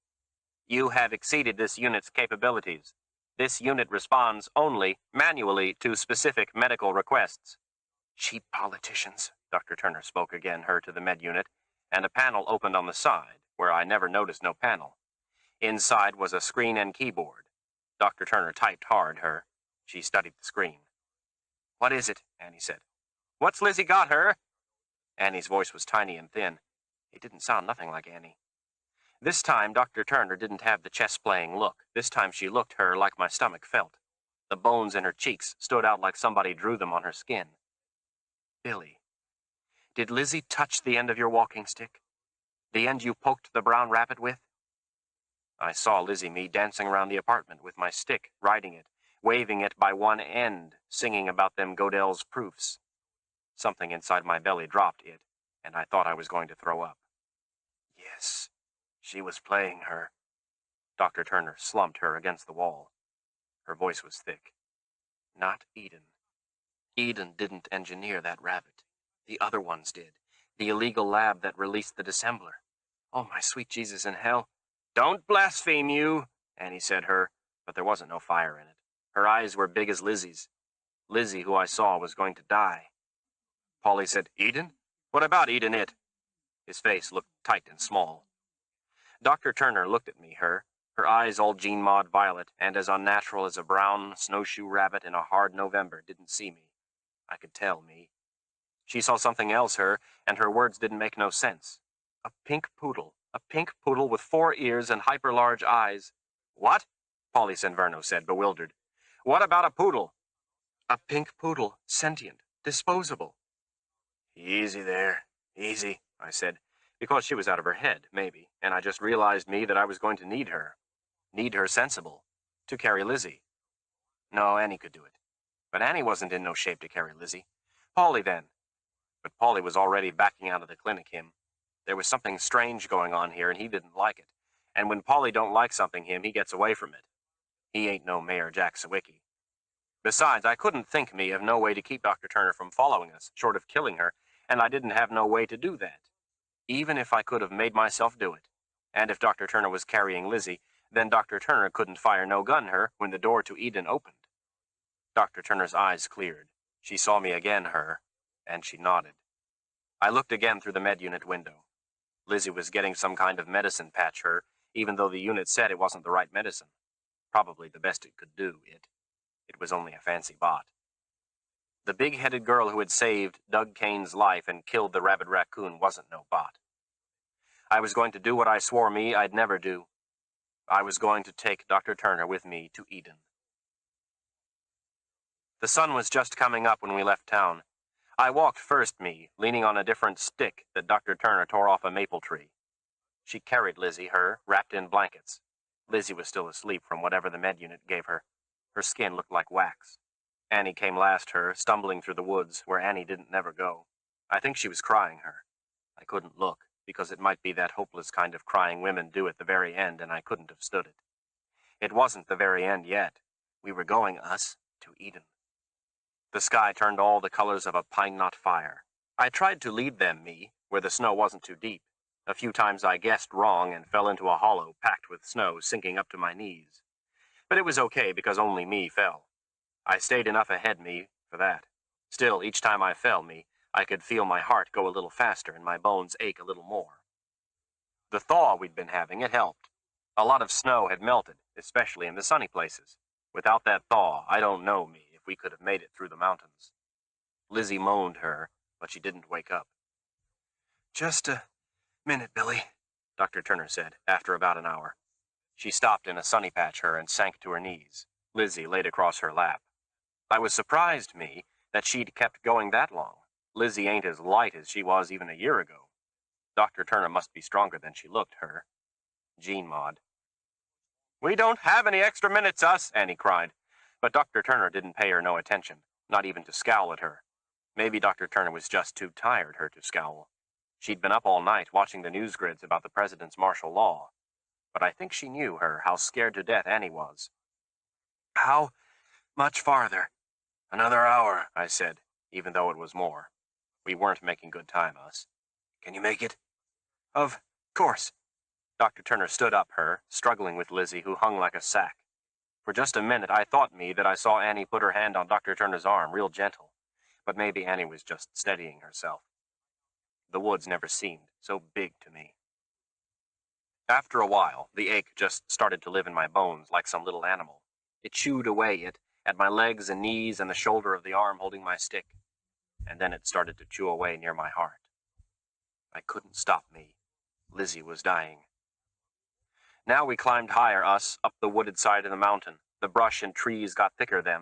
"You have exceeded this unit's capabilities. This unit responds only manually to specific medical requests." "Cheap politicians," Dr. Turner spoke again, her, to the med unit, and a panel opened on the side, where I never noticed no panel. Inside was a screen and keyboard. Dr. Turner typed hard, her. She studied the screen. "What is it?" Annie said. "What's Lizzie got, her?" Annie's voice was tiny and thin. It didn't sound nothing like Annie. This time, Dr. Turner didn't have the chess-playing look. This time she looked, her, like my stomach felt. The bones in her cheeks stood out like somebody drew them on her skin. "Billy, did Lizzie touch the end of your walking stick? The end you poked the brown rabbit with?" I saw Lizzie, me, dancing around the apartment with my stick, riding it, waving it by one end, singing about them Godell's proofs. Something inside my belly dropped it, and I thought I was going to throw up. Yes, she was playing her. Dr. Turner slumped her against the wall. Her voice was thick. "Not Eden. Eden didn't engineer that rabbit. The other ones did. The illegal lab that released the dissembler. Oh, my sweet Jesus in hell." "Don't blaspheme, you," Annie said, her, but there wasn't no fire in it. Her eyes were big as Lizzie's. Lizzie, who I saw, was going to die. Polly said, "Eden? What about Eden it?" His face looked tight and small. Dr. Turner looked at me, her eyes all Jean Maud violet, and as unnatural as a brown snowshoe rabbit in a hard November, didn't see me. I could tell, me. She saw something else, and her words didn't make no sense. A pink poodle. A pink poodle with 4 ears and hyper-large eyes. What? Polly Sanverno said, bewildered. What about a poodle? A pink poodle, sentient, disposable. Easy there, easy, I said, because she was out of her head, maybe, and I just realized that I was going to need her. Need her sensible. To carry Lizzie. No, Annie could do it. But Annie wasn't in no shape to carry Lizzie. Polly, then. But Polly was already backing out of the clinic, him. There was something strange going on here, and he didn't like it. And when Polly don't like something, he gets away from it. He ain't no Mayor Jack Sawicki. Besides, I couldn't think of no way to keep Dr. Turner from following us, short of killing her, and I didn't have no way to do that. Even if I could have made myself do it. And if Dr. Turner was carrying Lizzie, then Dr. Turner couldn't fire no gun her when the door to Eden opened. Dr. Turner's eyes cleared. She saw me again, and she nodded. I looked again through the med unit window. Lizzie was getting some kind of medicine patch, even though the unit said it wasn't the right medicine. Probably the best it could do, It was only a fancy bot. The big-headed girl who had saved Doug Kane's life and killed the rabid raccoon wasn't no bot. I was going to do what I swore I'd never do. I was going to take Dr. Turner with me to Eden. The sun was just coming up when we left town. I walked first, leaning on a different stick that Dr. Turner tore off a maple tree. She carried Lizzie, wrapped in blankets. Lizzie was still asleep from whatever the med unit gave her. Her skin looked like wax. Annie came last, stumbling through the woods, where Annie didn't never go. I think she was crying, I couldn't look, because it might be that hopeless kind of crying women do at the very end, and I couldn't have stood it. It wasn't the very end yet. We were going, us, to Eden. The sky turned all the colors of a pine knot fire. I tried to lead them, where the snow wasn't too deep. A few times I guessed wrong and fell into a hollow packed with snow sinking up to my knees. But it was okay because only me fell. I stayed enough ahead, for that. Still, each time I fell, I could feel my heart go a little faster and my bones ache a little more. The thaw we'd been having, it helped. A lot of snow had melted, especially in the sunny places. Without that thaw, I don't know, if we could have made it through the mountains. Lizzie moaned, but she didn't wake up. Just a minute, Billy, Dr. Turner said, after about an hour. She stopped in a sunny patch, and sank to her knees. Lizzie laid across her lap. I was surprised, that she'd kept going that long. Lizzie ain't as light as she was even a year ago. Dr. Turner must be stronger than she looked, Jean Maud. We don't have any extra minutes, us, Annie cried. But Dr. Turner didn't pay her no attention, not even to scowl at her. Maybe Dr. Turner was just too tired, to scowl. She'd been up all night watching the news grids about the president's martial law. But I think she knew, how scared to death Annie was. How much farther? Another hour, I said, even though it was more. We weren't making good time, us. Can you make it? Of course. Dr. Turner stood up, struggling with Lizzie, who hung like a sack. For just a minute, I thought that I saw Annie put her hand on Dr. Turner's arm, real gentle. But maybe Annie was just steadying herself. The woods never seemed so big to me. After a while, the ache just started to live in my bones like some little animal. It chewed away at my legs and knees and the shoulder of the arm holding my stick. And then it started to chew away near my heart. I couldn't stop me. Lizzie was dying. Now we climbed higher, us, up the wooded side of the mountain. The brush and trees got thicker then.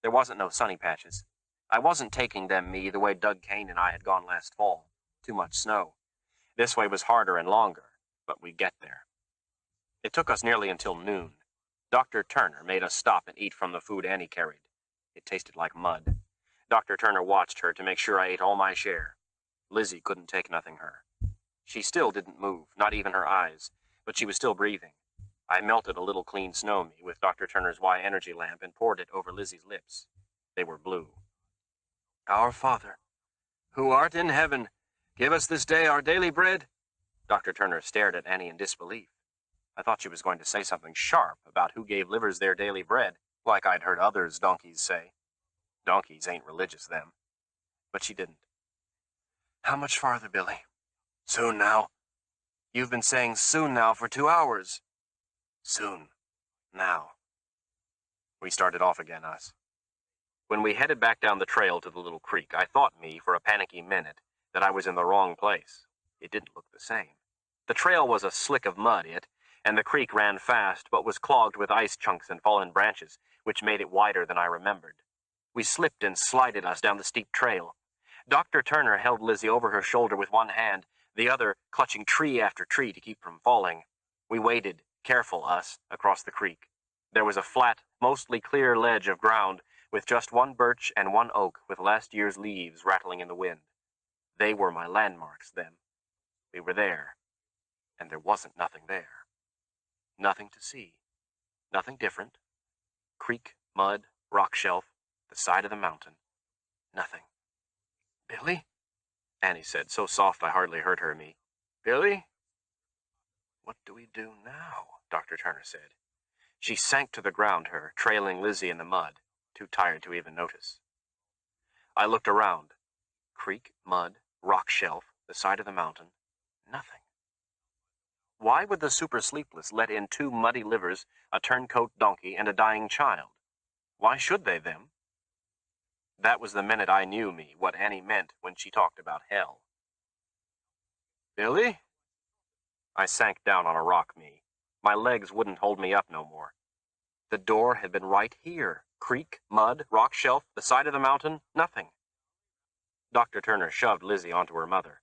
There wasn't no sunny patches. I wasn't taking them, the way Doug Kane and I had gone last fall. Too much snow. This way was harder and longer, but we'd get there. It took us nearly until noon. Dr. Turner made us stop and eat from the food Annie carried. It tasted like mud. Dr. Turner watched her to make sure I ate all my share. Lizzie couldn't take nothing, She still didn't move, not even her eyes, but she was still breathing. I melted a little clean snow with Dr. Turner's Y energy lamp and poured it over Lizzie's lips. They were blue. Our Father, who art in heaven, give us this day our daily bread. Dr. Turner stared at Annie in disbelief. I thought she was going to say something sharp about who gave livers their daily bread, like I'd heard others donkeys say. Donkeys ain't religious, them. But she didn't. How much farther, Billy? Soon now. You've been saying soon now for 2 hours. Soon. Now. We started off again, us. When we headed back down the trail to the little creek, I thought me, for a panicky minute, that I was in the wrong place. It didn't look the same. The trail was a slick of mud, and the creek ran fast, but was clogged with ice chunks and fallen branches, which made it wider than I remembered. We slipped and slided us down the steep trail. Dr. Turner held Lizzie over her shoulder with one hand, the other clutching tree after tree to keep from falling. We waded, careful us, across the creek. There was a flat, mostly clear ledge of ground, with just one birch and one oak with last year's leaves rattling in the wind. They were my landmarks then. We were there, and there wasn't nothing there. Nothing to see. Nothing different. Creek, mud, rock shelf, the side of the mountain. Nothing. "Billy?" Annie said, so soft I hardly heard her me. "Billy?" "What do we do now?" Dr. Turner said. She sank to the ground, trailing Lizzie in the mud, too tired to even notice. I looked around. Creek, mud, rock shelf, the side of the mountain. Nothing. Why would the super Sleepless let in 2 muddy livers, a turncoat donkey, and a dying child? Why should they them? That was the minute I knew me, what Annie meant when she talked about hell. "Billy?" I sank down on a rock, My legs wouldn't hold me up no more. The door had been right here. Creek, mud, rock shelf, the side of the mountain, nothing. Dr. Turner shoved Lizzie onto her mother.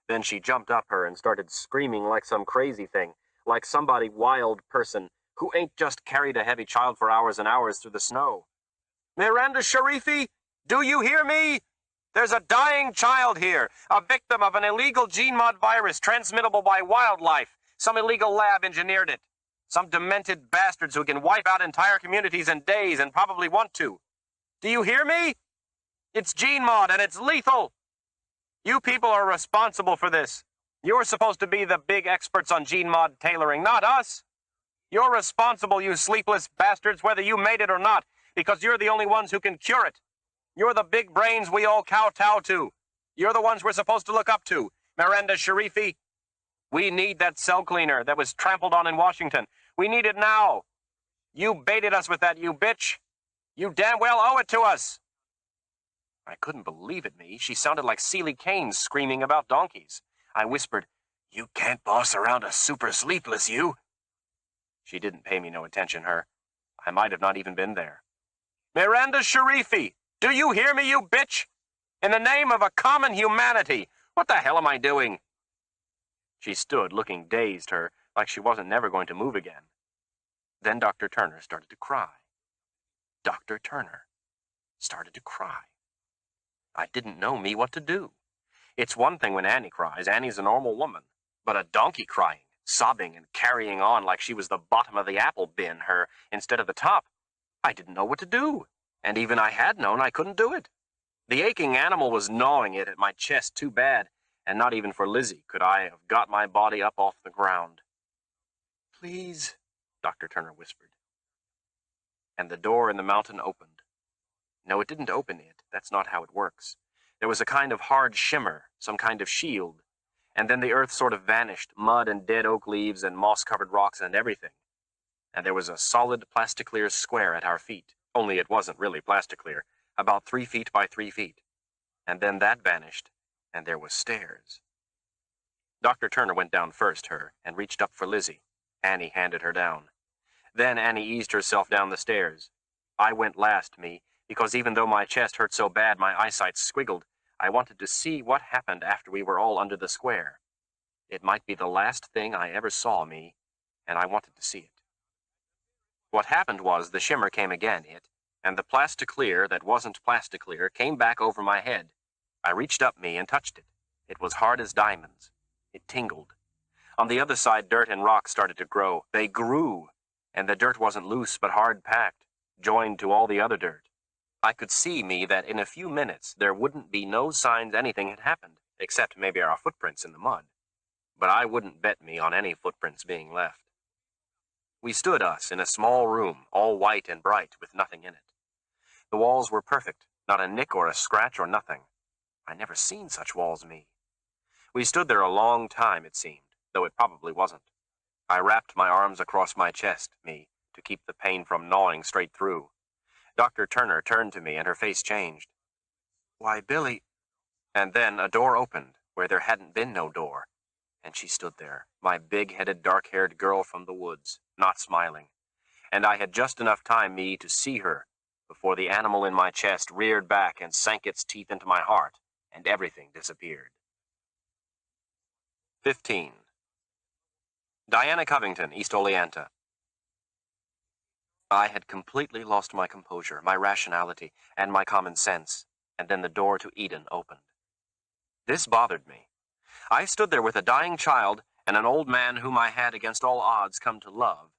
Then she jumped up and started screaming like some crazy thing, like somebody wild person who ain't just carried a heavy child for hours and hours through the snow. "Miranda Sharifi, do you hear me? There's a dying child here, a victim of an illegal gene-mod virus transmittable by wildlife. Some illegal lab engineered it. Some demented bastards who can wipe out entire communities in days and probably want to. Do you hear me? It's gene-mod and it's lethal. You people are responsible for this. You're supposed to be the big experts on gene-mod tailoring, not us. You're responsible, you sleepless bastards, whether you made it or not, because you're the only ones who can cure it. You're the big brains we all kowtow to. You're the ones we're supposed to look up to. Miranda Sharifi, we need that cell cleaner that was trampled on in Washington. We need it now. You baited us with that, you bitch. You damn well owe it to us." I couldn't believe it, She sounded like Seeley Keynes screaming about donkeys. I whispered, "You can't boss around a super Sleepless, you." She didn't pay me no attention, I might have not even been there. "Miranda Sharifi, do you hear me, you bitch? In the name of a common humanity, what the hell am I doing?" She stood looking dazed, like she wasn't never going to move again. Then Dr. Turner started to cry. Dr. Turner started to cry. I didn't know what to do. It's one thing when Annie cries. Annie's a normal woman. But a donkey crying, sobbing and carrying on like she was the bottom of the apple bin, instead of the top. I didn't know what to do. And even I had known, I couldn't do it. The aching animal was gnawing it at my chest too bad, and not even for Lizzie could I have got my body up off the ground. "Please," Dr. Turner whispered. And the door in the mountain opened. No, it didn't open it. That's not how it works. There was a kind of hard shimmer, some kind of shield. And then the earth sort of vanished, mud and dead oak leaves and moss-covered rocks and everything. And there was a solid plasticlear square at our feet, only it wasn't really plasticlear, about 3 feet by 3 feet. And then that vanished, and there was stairs. Dr. Turner went down first, and reached up for Lizzie. Annie handed her down. Then Annie eased herself down the stairs. I went last, because even though my chest hurt so bad my eyesight squiggled, I wanted to see what happened after we were all under the square. It might be the last thing I ever saw, and I wanted to see it. What happened was the shimmer came again, and the plasticlear that wasn't plasticlear came back over my head. I reached up, and touched it. It was hard as diamonds. It tingled. On the other side, dirt and rocks started to grow. They grew, and the dirt wasn't loose but hard-packed, joined to all the other dirt. I could see, that in a few minutes there wouldn't be no signs anything had happened, except maybe our footprints in the mud. But I wouldn't bet on any footprints being left. We stood in a small room, all white and bright, with nothing in it. The walls were perfect, not a nick or a scratch or nothing. I never seen such walls, We stood there a long time, it seemed, though it probably wasn't. I wrapped my arms across my chest, to keep the pain from gnawing straight through. Dr. Turner turned to me and her face changed. "Why, Billy," and then a door opened where there hadn't been no door, and she stood there, my big-headed, dark-haired girl from the woods, not smiling, and I had just enough time, me, to see her before the animal in my chest reared back and sank its teeth into my heart, and everything disappeared. 15. Diana Covington, East Oleanta. I had completely lost my composure, my rationality, and my common sense, and then the door to Eden opened. This bothered me. I stood there with a dying child and an old man whom I had against all odds come to love,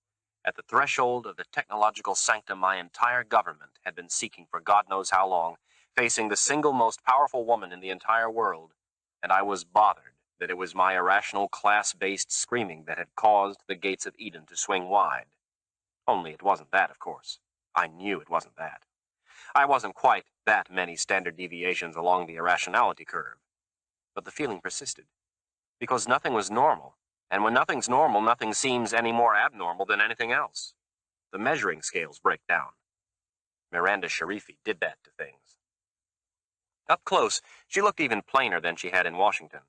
at the threshold of the technological sanctum my entire government had been seeking for God knows how long, facing the single most powerful woman in the entire world, and I was bothered that it was my irrational class-based screaming that had caused the gates of Eden to swing wide. Only it wasn't that, of course. I knew it wasn't that. I wasn't quite that many standard deviations along the irrationality curve. But the feeling persisted. Because nothing was normal, and when nothing's normal, nothing seems any more abnormal than anything else. The measuring scales break down. Miranda Sharifi did that to things. Up close, she looked even plainer than she had in Washington.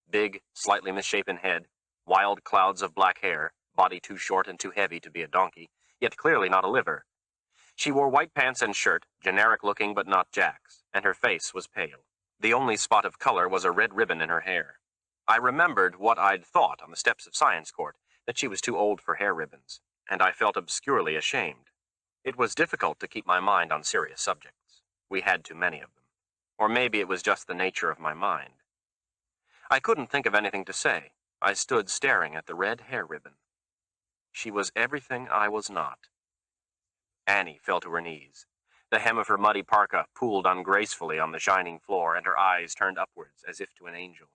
Big, slightly misshapen head, wild clouds of black hair, body too short and too heavy to be a donkey, yet clearly not a liver. She wore white pants and shirt, generic-looking but not Jack's, and her face was pale. The only spot of color was a red ribbon in her hair. I remembered what I'd thought on the steps of Science Court, that she was too old for hair ribbons, and I felt obscurely ashamed. It was difficult to keep my mind on serious subjects. We had too many of them. Or maybe it was just the nature of my mind. I couldn't think of anything to say. I stood staring at the red hair ribbon. She was everything I was not. Annie fell to her knees. The hem of her muddy parka pooled ungracefully on the shining floor, and her eyes turned upwards as if to an angel.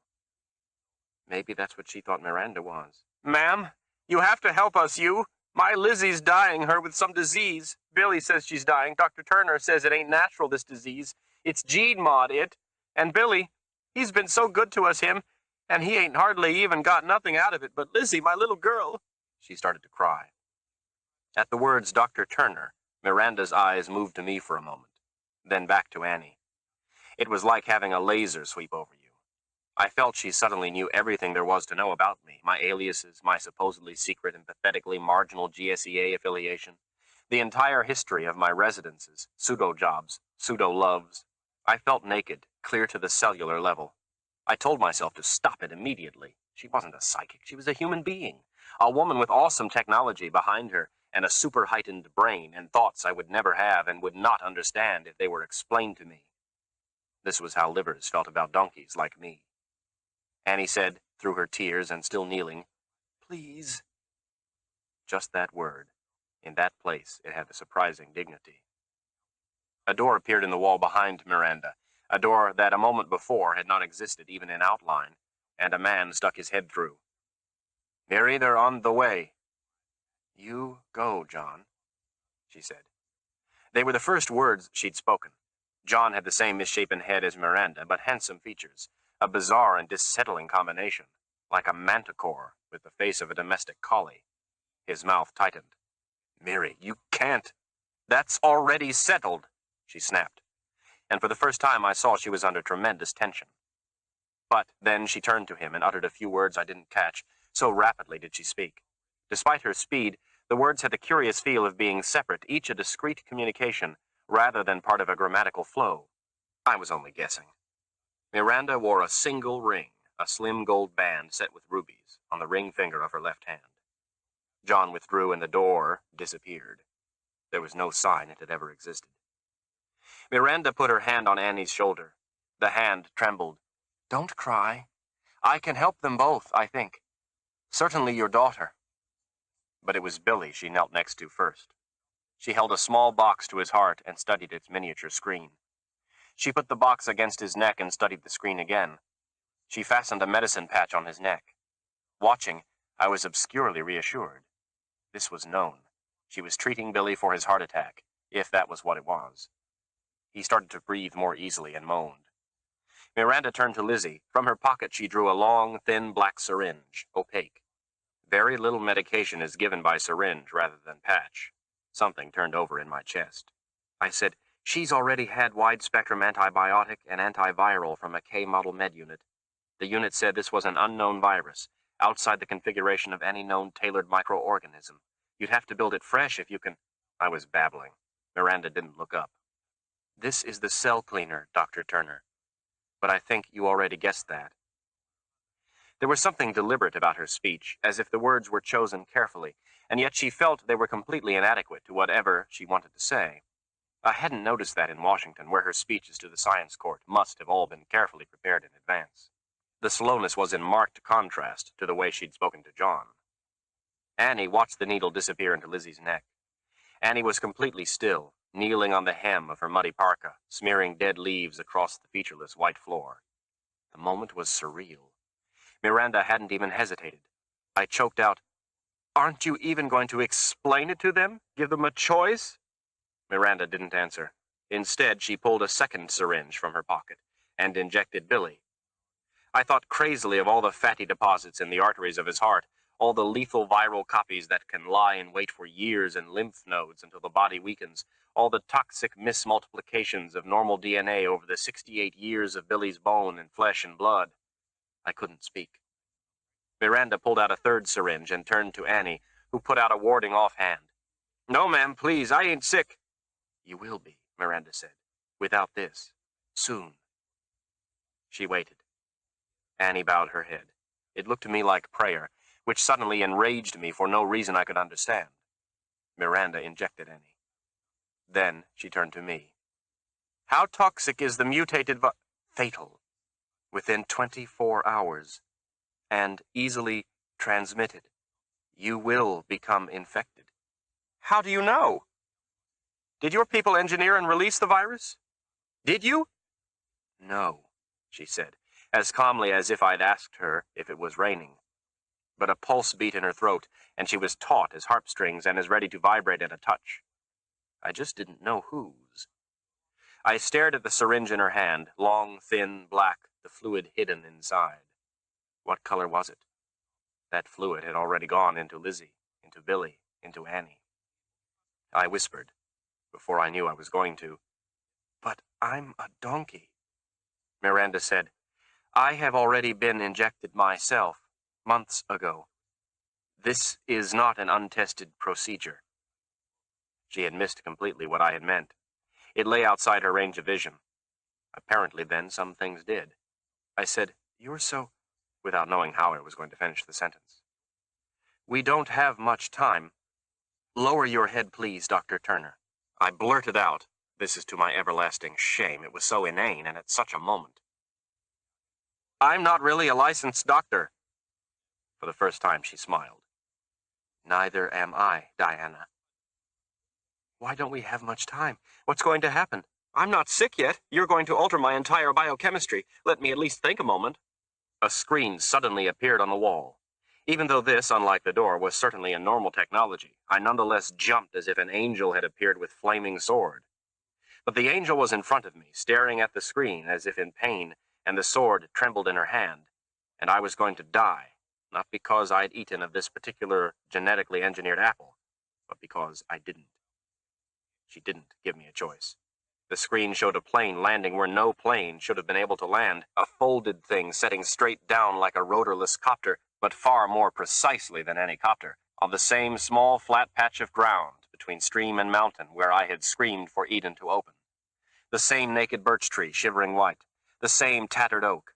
Maybe that's what she thought Miranda was. "Ma'am, you have to help us, you. My Lizzie's dying, her with some disease. Billy says she's dying. Dr. Turner says it ain't natural, this disease. It's gene mod, it. And Billy, he's been so good to us, him, and he ain't hardly even got nothing out of it. But Lizzie, my little girl," she started to cry. At the words Dr. Turner, Miranda's eyes moved to me for a moment, then back to Annie. It was like having a laser sweep over you. I felt she suddenly knew everything there was to know about me, my aliases, my supposedly secret and pathetically marginal GSEA affiliation, the entire history of my residences, pseudo-jobs, pseudo-loves. I felt naked, clear to the cellular level. I told myself to stop it immediately. She wasn't a psychic, she was a human being, a woman with awesome technology behind her, and a super-heightened brain and thoughts I would never have and would not understand if they were explained to me. This was how livers felt about donkeys like me. Annie said, through her tears and still kneeling, "Please." Just that word. In that place, it had a surprising dignity. A door appeared in the wall behind Miranda, a door that a moment before had not existed even in outline, and a man stuck his head through. "Mary, they're on the way." "You go, John," she said. They were the first words she'd spoken. John had the same misshapen head as Miranda, but handsome features, a bizarre and dissettling combination, like a manticore with the face of a domestic collie. His mouth tightened. "Mary, you can't. That's already settled," she snapped. And for the first time I saw she was under tremendous tension. But then she turned to him and uttered a few words I didn't catch, so rapidly did she speak. Despite her speed, the words had the curious feel of being separate, each a discrete communication, rather than part of a grammatical flow. I was only guessing. Miranda wore a single ring, a slim gold band set with rubies, on the ring finger of her left hand. John withdrew and the door disappeared. There was no sign it had ever existed. Miranda put her hand on Annie's shoulder. The hand trembled. "Don't cry. I can help them both, I think. Certainly your daughter." But it was Billy she knelt next to first. She held a small box to his heart and studied its miniature screen. She put the box against his neck and studied the screen again. She fastened a medicine patch on his neck. Watching, I was obscurely reassured. This was known. She was treating Billy for his heart attack, if that was what it was. He started to breathe more easily and moaned. Miranda turned to Lizzie. From her pocket she drew a long, thin black syringe, opaque. Very little medication is given by syringe rather than patch. Something turned over in my chest. I said, "She's already had wide-spectrum antibiotic and antiviral from a K-model med unit. The unit said this was an unknown virus, outside the configuration of any known tailored microorganism. You'd have to build it fresh if you can—" I was babbling. Miranda didn't look up. "This is the cell cleaner, Dr. Turner. But I think you already guessed that." There was something deliberate about her speech, as if the words were chosen carefully, and yet she felt they were completely inadequate to whatever she wanted to say. I hadn't noticed that in Washington, where her speeches to the science court must have all been carefully prepared in advance. The slowness was in marked contrast to the way she'd spoken to John. Annie watched the needle disappear into Lizzie's neck. Annie was completely still, kneeling on the hem of her muddy parka, smearing dead leaves across the featureless white floor. The moment was surreal. Miranda hadn't even hesitated. I choked out, "Aren't you even going to explain it to them? Give them a choice?" Miranda didn't answer. Instead, she pulled a second syringe from her pocket and injected Billy. I thought crazily of all the fatty deposits in the arteries of his heart, all the lethal viral copies that can lie in wait for years in lymph nodes until the body weakens, all the toxic mismultiplications of normal DNA over the 68 years of Billy's bone and flesh and blood. I couldn't speak. Miranda pulled out a third syringe and turned to Annie, who put out a warding-off hand. "No, ma'am, please, I ain't sick." "You will be," Miranda said. "Without this. Soon." She waited. Annie bowed her head. It looked to me like prayer, which suddenly enraged me for no reason I could understand. Miranda injected Annie. Then she turned to me. "How toxic is the mutated Fatal. Within 24 hours. And easily transmitted. You will become infected." "How do you know? Did your people engineer and release the virus? Did you?" "No," she said, as calmly as if I'd asked her if it was raining. But a pulse beat in her throat, and she was taut as harpstrings and as ready to vibrate at a touch. I just didn't know whose. I stared at the syringe in her hand, long, thin, black, the fluid hidden inside. What color was it? That fluid had already gone into Lizzie, into Billy, into Annie. I whispered, before I knew I was going to, "But I'm a donkey." Miranda said, "I have already been injected myself, months ago. This is not an untested procedure." She had missed completely what I had meant. It lay outside her range of vision. Apparently, then, some things did. I said, "You're so—" without knowing how I was going to finish the sentence. "We don't have much time. Lower your head, please, Dr. Turner." I blurted out. This is to my everlasting shame. It was so inane, and at such a moment. "I'm not really a licensed doctor." For the first time, she smiled. "Neither am I, Diana." "Why don't we have much time? What's going to happen? I'm not sick yet. You're going to alter my entire biochemistry. Let me at least think a moment." A screen suddenly appeared on the wall. Even though this, unlike the door, was certainly a normal technology, I nonetheless jumped as if an angel had appeared with flaming sword. But the angel was in front of me, staring at the screen as if in pain, and the sword trembled in her hand, and I was going to die, not because I'd eaten of this particular genetically engineered apple, but because I didn't. She didn't give me a choice. The screen showed a plane landing where no plane should have been able to land, a folded thing setting straight down like a rotorless copter, but far more precisely than any copter, on the same small flat patch of ground between stream and mountain where I had screamed for Eden to open. The same naked birch tree shivering white, the same tattered oak.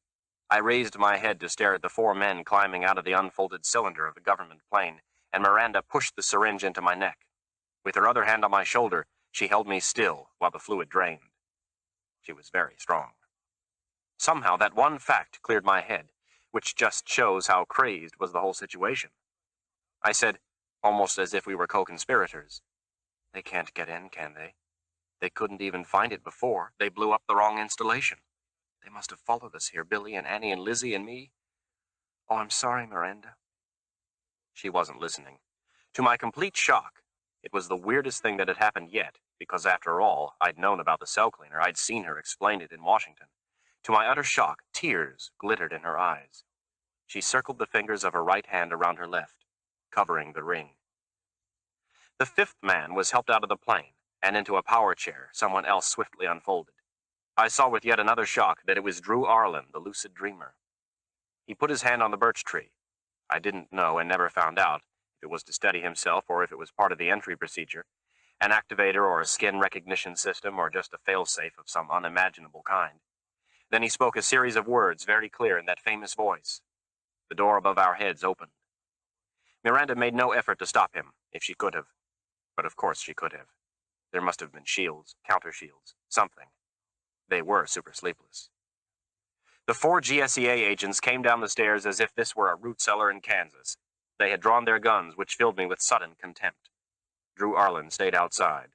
I raised my head to stare at the 4 men climbing out of the unfolded cylinder of the government plane, and Miranda pushed the syringe into my neck. With her other hand on my shoulder, she held me still while the fluid drained. She was very strong. Somehow that one fact cleared my head, which just shows how crazed was the whole situation. I said, almost as if we were co-conspirators, "They can't get in, can they? They couldn't even find it before. They blew up the wrong installation. They must have followed us here, Billy and Annie and Lizzie and me. Oh, I'm sorry, Miranda." She wasn't listening. To my complete shock, it was the weirdest thing that had happened yet, because after all, I'd known about the cell cleaner. I'd seen her explain it in Washington. To my utter shock, tears glittered in her eyes. She circled the fingers of her right hand around her left, covering the ring. The 5th man was helped out of the plane, and into a power chair someone else swiftly unfolded. I saw with yet another shock that it was Drew Arlen, the lucid dreamer. He put his hand on the birch tree. I didn't know and never found out if it was to steady himself or if it was part of the entry procedure, an activator or a skin recognition system or just a failsafe of some unimaginable kind. Then he spoke a series of words very clear in that famous voice. The door above our heads opened. Miranda made no effort to stop him, if she could have. But of course she could have. There must have been shields, counter shields, something. They were super sleepless. The 4 GSEA agents came down the stairs as if this were a root cellar in Kansas. They had drawn their guns, which filled me with sudden contempt. Drew Arlen stayed outside.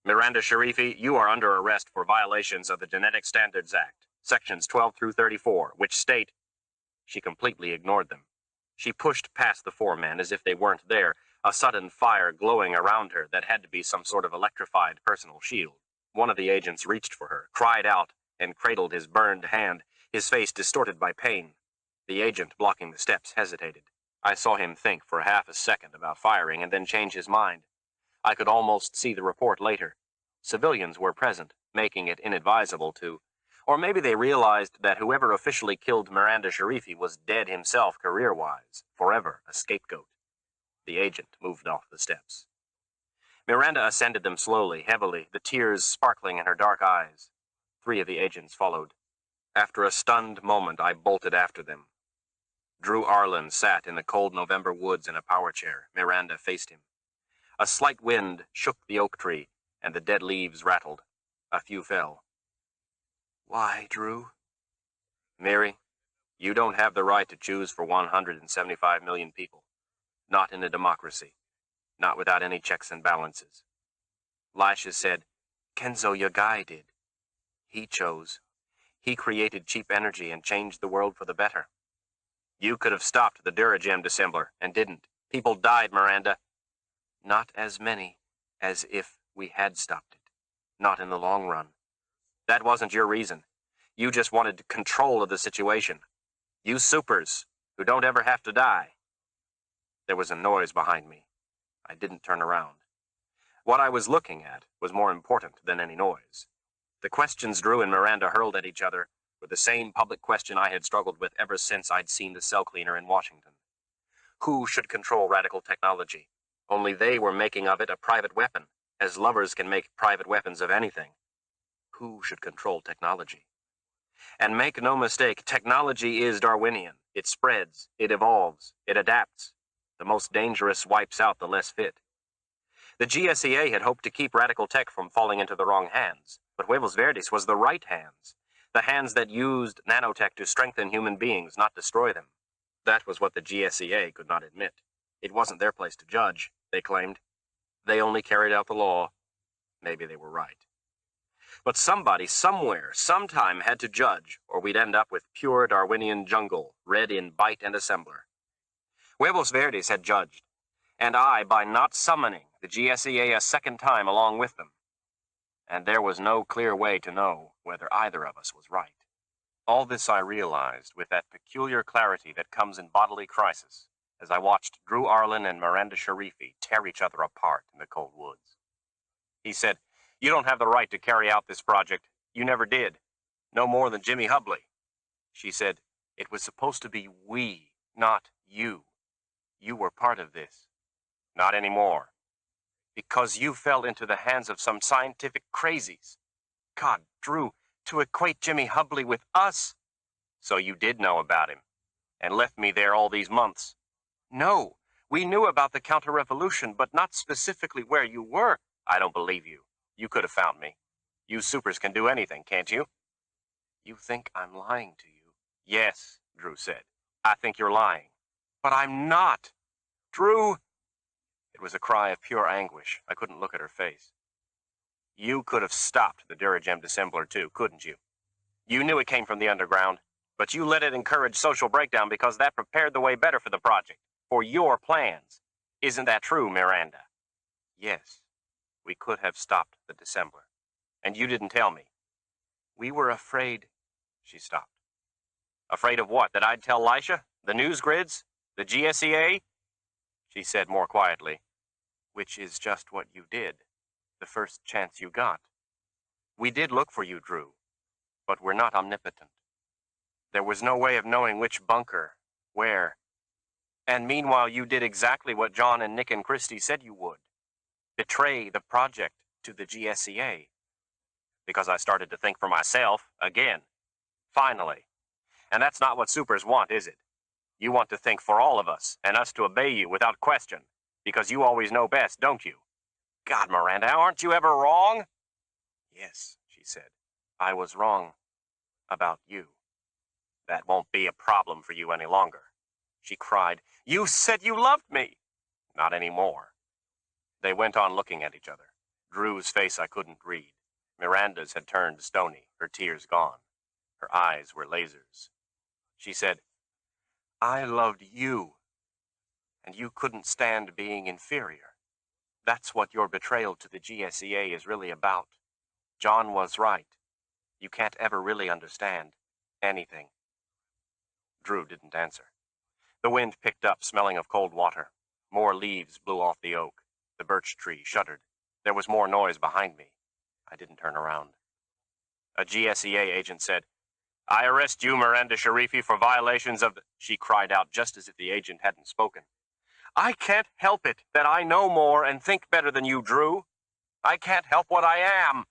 Miranda Sharifi, you are under arrest for violations of the Genetic Standards Act, sections 12 through 34, which state... She completely ignored them. She pushed past the 4 men as if they weren't there, a sudden fire glowing around her that had to be some sort of electrified personal shield. One of the agents reached for her, cried out, and cradled his burned hand, his face distorted by pain. The agent blocking the steps hesitated. I saw him think for half a second about firing and then change his mind. I could almost see the report later. Civilians were present, making it inadvisable to... Or maybe they realized that whoever officially killed Miranda Sharifi was dead himself career-wise, forever a scapegoat. The agent moved off the steps. Miranda ascended them slowly, heavily, the tears sparkling in her dark eyes. 3 of the agents followed. After a stunned moment, I bolted after them. Drew Arlen sat in the cold November woods in a power chair. Miranda faced him. A slight wind shook the oak tree, and the dead leaves rattled. A few fell. Why, Drew? Mary, you don't have the right to choose for 175 million people. Not in a democracy. Not without any checks and balances. Lisha said, Kenzo Yagai did. He chose. He created cheap energy and changed the world for the better. You could have stopped the Duragem dissembler and didn't. People died, Miranda. Not as many as if we had stopped it. Not in the long run. That wasn't your reason. You just wanted control of the situation. You supers, who don't ever have to die. There was a noise behind me. I didn't turn around. What I was looking at was more important than any noise. The questions Drew and Miranda hurled at each other were the same public question I had struggled with ever since I'd seen the cell cleaner in Washington. Who should control radical technology? Only they were making of it a private weapon, as lovers can make private weapons of anything. Who should control technology? And make no mistake, technology is Darwinian. It spreads, it evolves, it adapts. The most dangerous wipes out the less fit. The GSEA had hoped to keep radical tech from falling into the wrong hands, but Huevos Verdes was the right hands, the hands that used nanotech to strengthen human beings, not destroy them. That was what the GSEA could not admit. It wasn't their place to judge, they claimed. They only carried out the law. Maybe they were right. But somebody, somewhere, sometime had to judge, or we'd end up with pure Darwinian jungle, read in bite and assembler. Huevos Verdes had judged, and I by not summoning the GSEA a second time along with them. And there was no clear way to know whether either of us was right. All this I realized with that peculiar clarity that comes in bodily crisis as I watched Drew Arlen and Miranda Sharifi tear each other apart in the cold woods. He said, You don't have the right to carry out this project. You never did. No more than Jimmy Hubley. She said, It was supposed to be we, not you. You were part of this. Not anymore. Because you fell into the hands of some scientific crazies. God, Drew, to equate Jimmy Hubley with us. So you did know about him, and left me there all these months. No, we knew about the counter-revolution, but not specifically where you were. I don't believe you. You could have found me. You supers can do anything, can't you? You think I'm lying to you? Yes, Drew said. I think you're lying. But I'm not. Drew! It was a cry of pure anguish. I couldn't look at her face. You could have stopped the Duragem dissembler too, couldn't you? You knew it came from the underground, but you let it encourage social breakdown because that prepared the way better for the project, for your plans. Isn't that true, Miranda? Yes, we could have stopped the dissembler. And you didn't tell me. We were afraid. She stopped. Afraid of what? That I'd tell Lisha? The news grids? The GSEA? She said more quietly, which is just what you did. The first chance you got. We did look for you, Drew, but we're not omnipotent. There was no way of knowing which bunker, where. And meanwhile, you did exactly what John and Nick and Christy said you would. Betray the project to the GSEA. Because I started to think for myself, again. Finally. And that's not what supers want, is it? You want to think for all of us, and us to obey you without question. Because you always know best, don't you? God, Miranda, aren't you ever wrong? Yes, she said. I was wrong about you. That won't be a problem for you any longer. She cried. You said you loved me. Not anymore. They went on looking at each other. Drew's face I couldn't read. Miranda's had turned stony, her tears gone. Her eyes were lasers. She said, I loved you, and you couldn't stand being inferior. That's what your betrayal to the GSEA is really about. John was right. You can't ever really understand anything. Drew didn't answer. The wind picked up, smelling of cold water. More leaves blew off the oak. The birch tree shuddered. There was more noise behind me. I didn't turn around. A GSEA agent said, I arrest you, Miranda Sharifi, for violations of the... She cried out just as if the agent hadn't spoken. I can't help it that I know more and think better than you, Drew. I can't help what I am,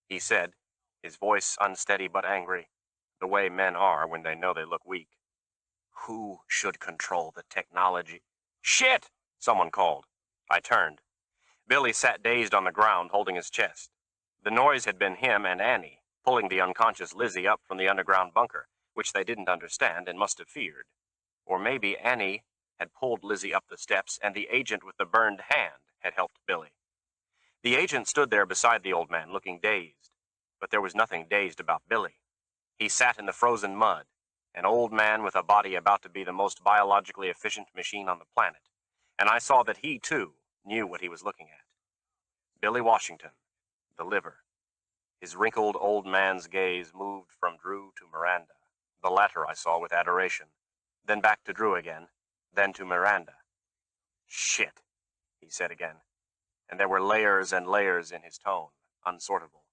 he said, his voice unsteady but angry, the way men are when they know they look weak. Who should control the technology? Shit! Someone called. I turned. Billy sat dazed on the ground, holding his chest. The noise had been him and Annie, pulling the unconscious Lizzie up from the underground bunker, which they didn't understand and must have feared. Or maybe Annie had pulled Lizzie up the steps, and the agent with the burned hand had helped Billy. The agent stood there beside the old man, looking dazed, but there was nothing dazed about Billy. He sat in the frozen mud, an old man with a body about to be the most biologically efficient machine on the planet, and I saw that he, too, knew what he was looking at. Billy Washington, the liver. His wrinkled old man's gaze moved from Drew to Miranda. The latter I saw with adoration, then back to Drew again, then to Miranda. Shit, he said again, and there were layers and layers in his tone, unsortable.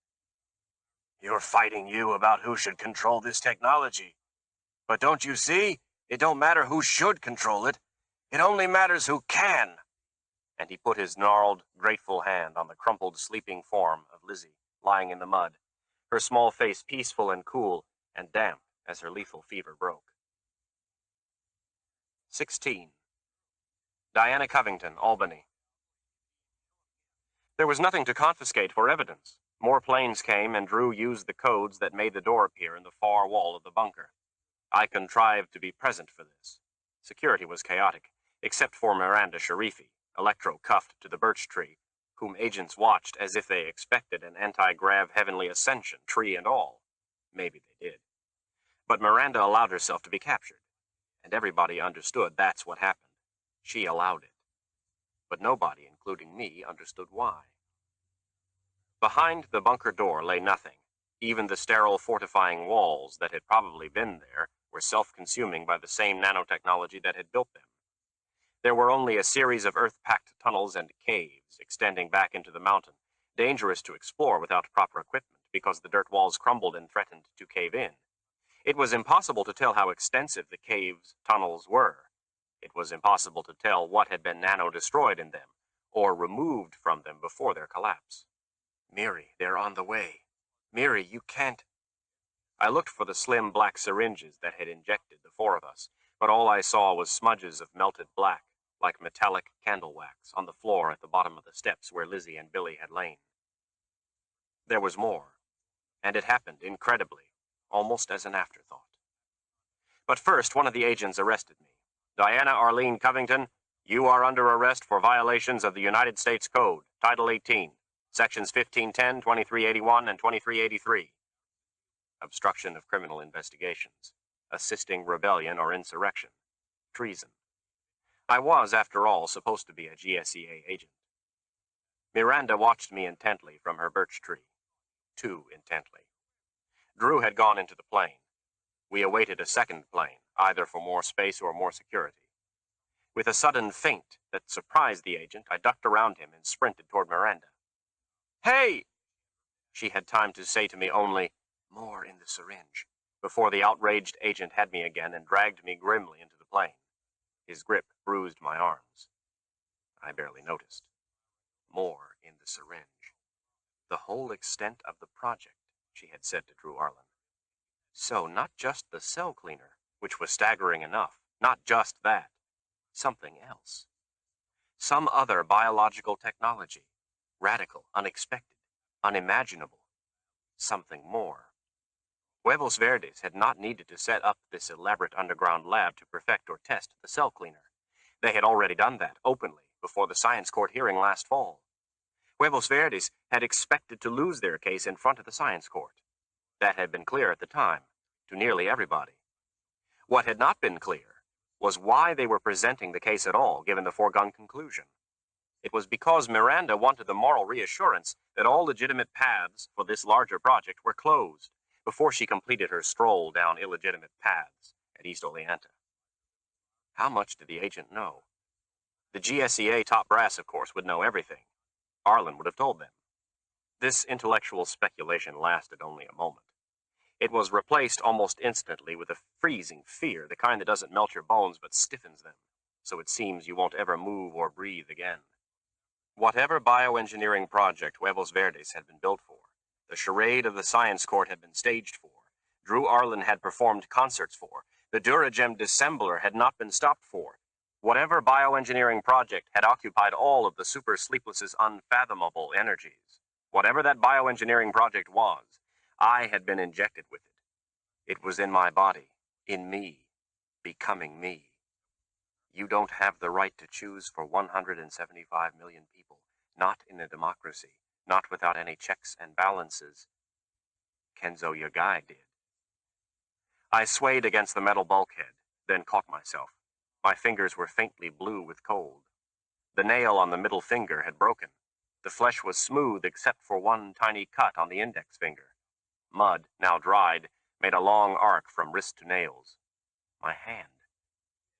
You're fighting you about who should control this technology. But don't you see? It don't matter who should control it. It only matters who can. And he put his gnarled, grateful hand on the crumpled, sleeping form of Lizzie, lying in the mud, her small face peaceful and cool and damp as her lethal fever broke. 16. Diana Covington, Albany. There was nothing to confiscate for evidence. More planes came, and Drew used the codes that made the door appear in the far wall of the bunker. I contrived to be present for this. Security was chaotic, except for Miranda Sharifi, electro-cuffed to the birch tree, whom agents watched as if they expected an anti-grav heavenly ascension, tree and all. Maybe they did. But Miranda allowed herself to be captured, and everybody understood that's what happened. She allowed it. But nobody, including me, understood why. Behind the bunker door lay nothing. Even the sterile fortifying walls that had probably been there were self-consuming by the same nanotechnology that had built them. There were only a series of earth-packed tunnels and caves extending back into the mountain, dangerous to explore without proper equipment because the dirt walls crumbled and threatened to cave in. It was impossible to tell how extensive the caves' tunnels were. It was impossible to tell what had been nano-destroyed in them, or removed from them before their collapse. Miri, they're on the way. Miri, you can't... I looked for the slim black syringes that had injected the four of us, but all I saw was smudges of melted black, like metallic candle wax, on the floor at the bottom of the steps where Lizzie and Billy had lain. There was more, and it happened incredibly, almost as an afterthought. But first, one of the agents arrested me. Diana Arlene Covington, you are under arrest for violations of the United States Code, Title 18, Sections 1510, 2381, and 2383. Obstruction of criminal investigations, assisting rebellion or insurrection, treason. I was, after all, supposed to be a GSEA agent. Miranda watched me intently from her birch tree. Too intently. Drew had gone into the plane. We awaited a second plane, either for more space or more security. With a sudden feint that surprised the agent, I ducked around him and sprinted toward Miranda. Hey! She had time to say to me only, "More in the syringe," before the outraged agent had me again and dragged me grimly into the plane. His grip bruised my arms. I barely noticed. More in the syringe. The whole extent of the project, she had said to Drew Arlen. So not just the cell cleaner, which was staggering enough, not just that. Something else. Some other biological technology. Radical, unexpected, unimaginable. Something more. Huevos Verdes had not needed to set up this elaborate underground lab to perfect or test the cell cleaner. They had already done that, openly, before the science court hearing last fall. Huevos Verdes had expected to lose their case in front of the science court. That had been clear at the time, to nearly everybody. What had not been clear was why they were presenting the case at all, given the foregone conclusion. It was because Miranda wanted the moral reassurance that all legitimate paths for this larger project were closed before she completed her stroll down illegitimate paths at East Oleanta. How much did the agent know? The GSEA top brass, of course, would know everything. Arlen would have told them. This intellectual speculation lasted only a moment. It was replaced almost instantly with a freezing fear, the kind that doesn't melt your bones but stiffens them, so it seems you won't ever move or breathe again. Whatever bioengineering project Huevos Verdes had been built for, the charade of the science court had been staged for, Drew Arlen had performed concerts for, the Duragem dissembler had not been stopped for, whatever bioengineering project had occupied all of the Super Sleepless's unfathomable energies, whatever that bioengineering project was, I had been injected with it. It was in my body, in me, becoming me. You don't have the right to choose for 175 million people, not in a democracy, not without any checks and balances. Kenzo Yagai did. I swayed against the metal bulkhead, then caught myself. My fingers were faintly blue with cold. The nail on the middle finger had broken. The flesh was smooth except for one tiny cut on the index finger. Mud, now dried, made a long arc from wrist to nails. My hand.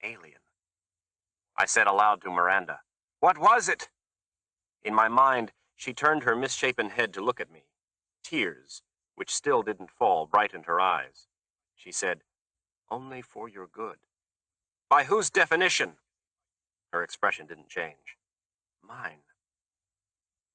Alien. I said aloud to Miranda, "What was it?" In my mind, she turned her misshapen head to look at me. Tears, which still didn't fall, brightened her eyes. She said, "Only for your good." "By whose definition?" Her expression didn't change. Mine.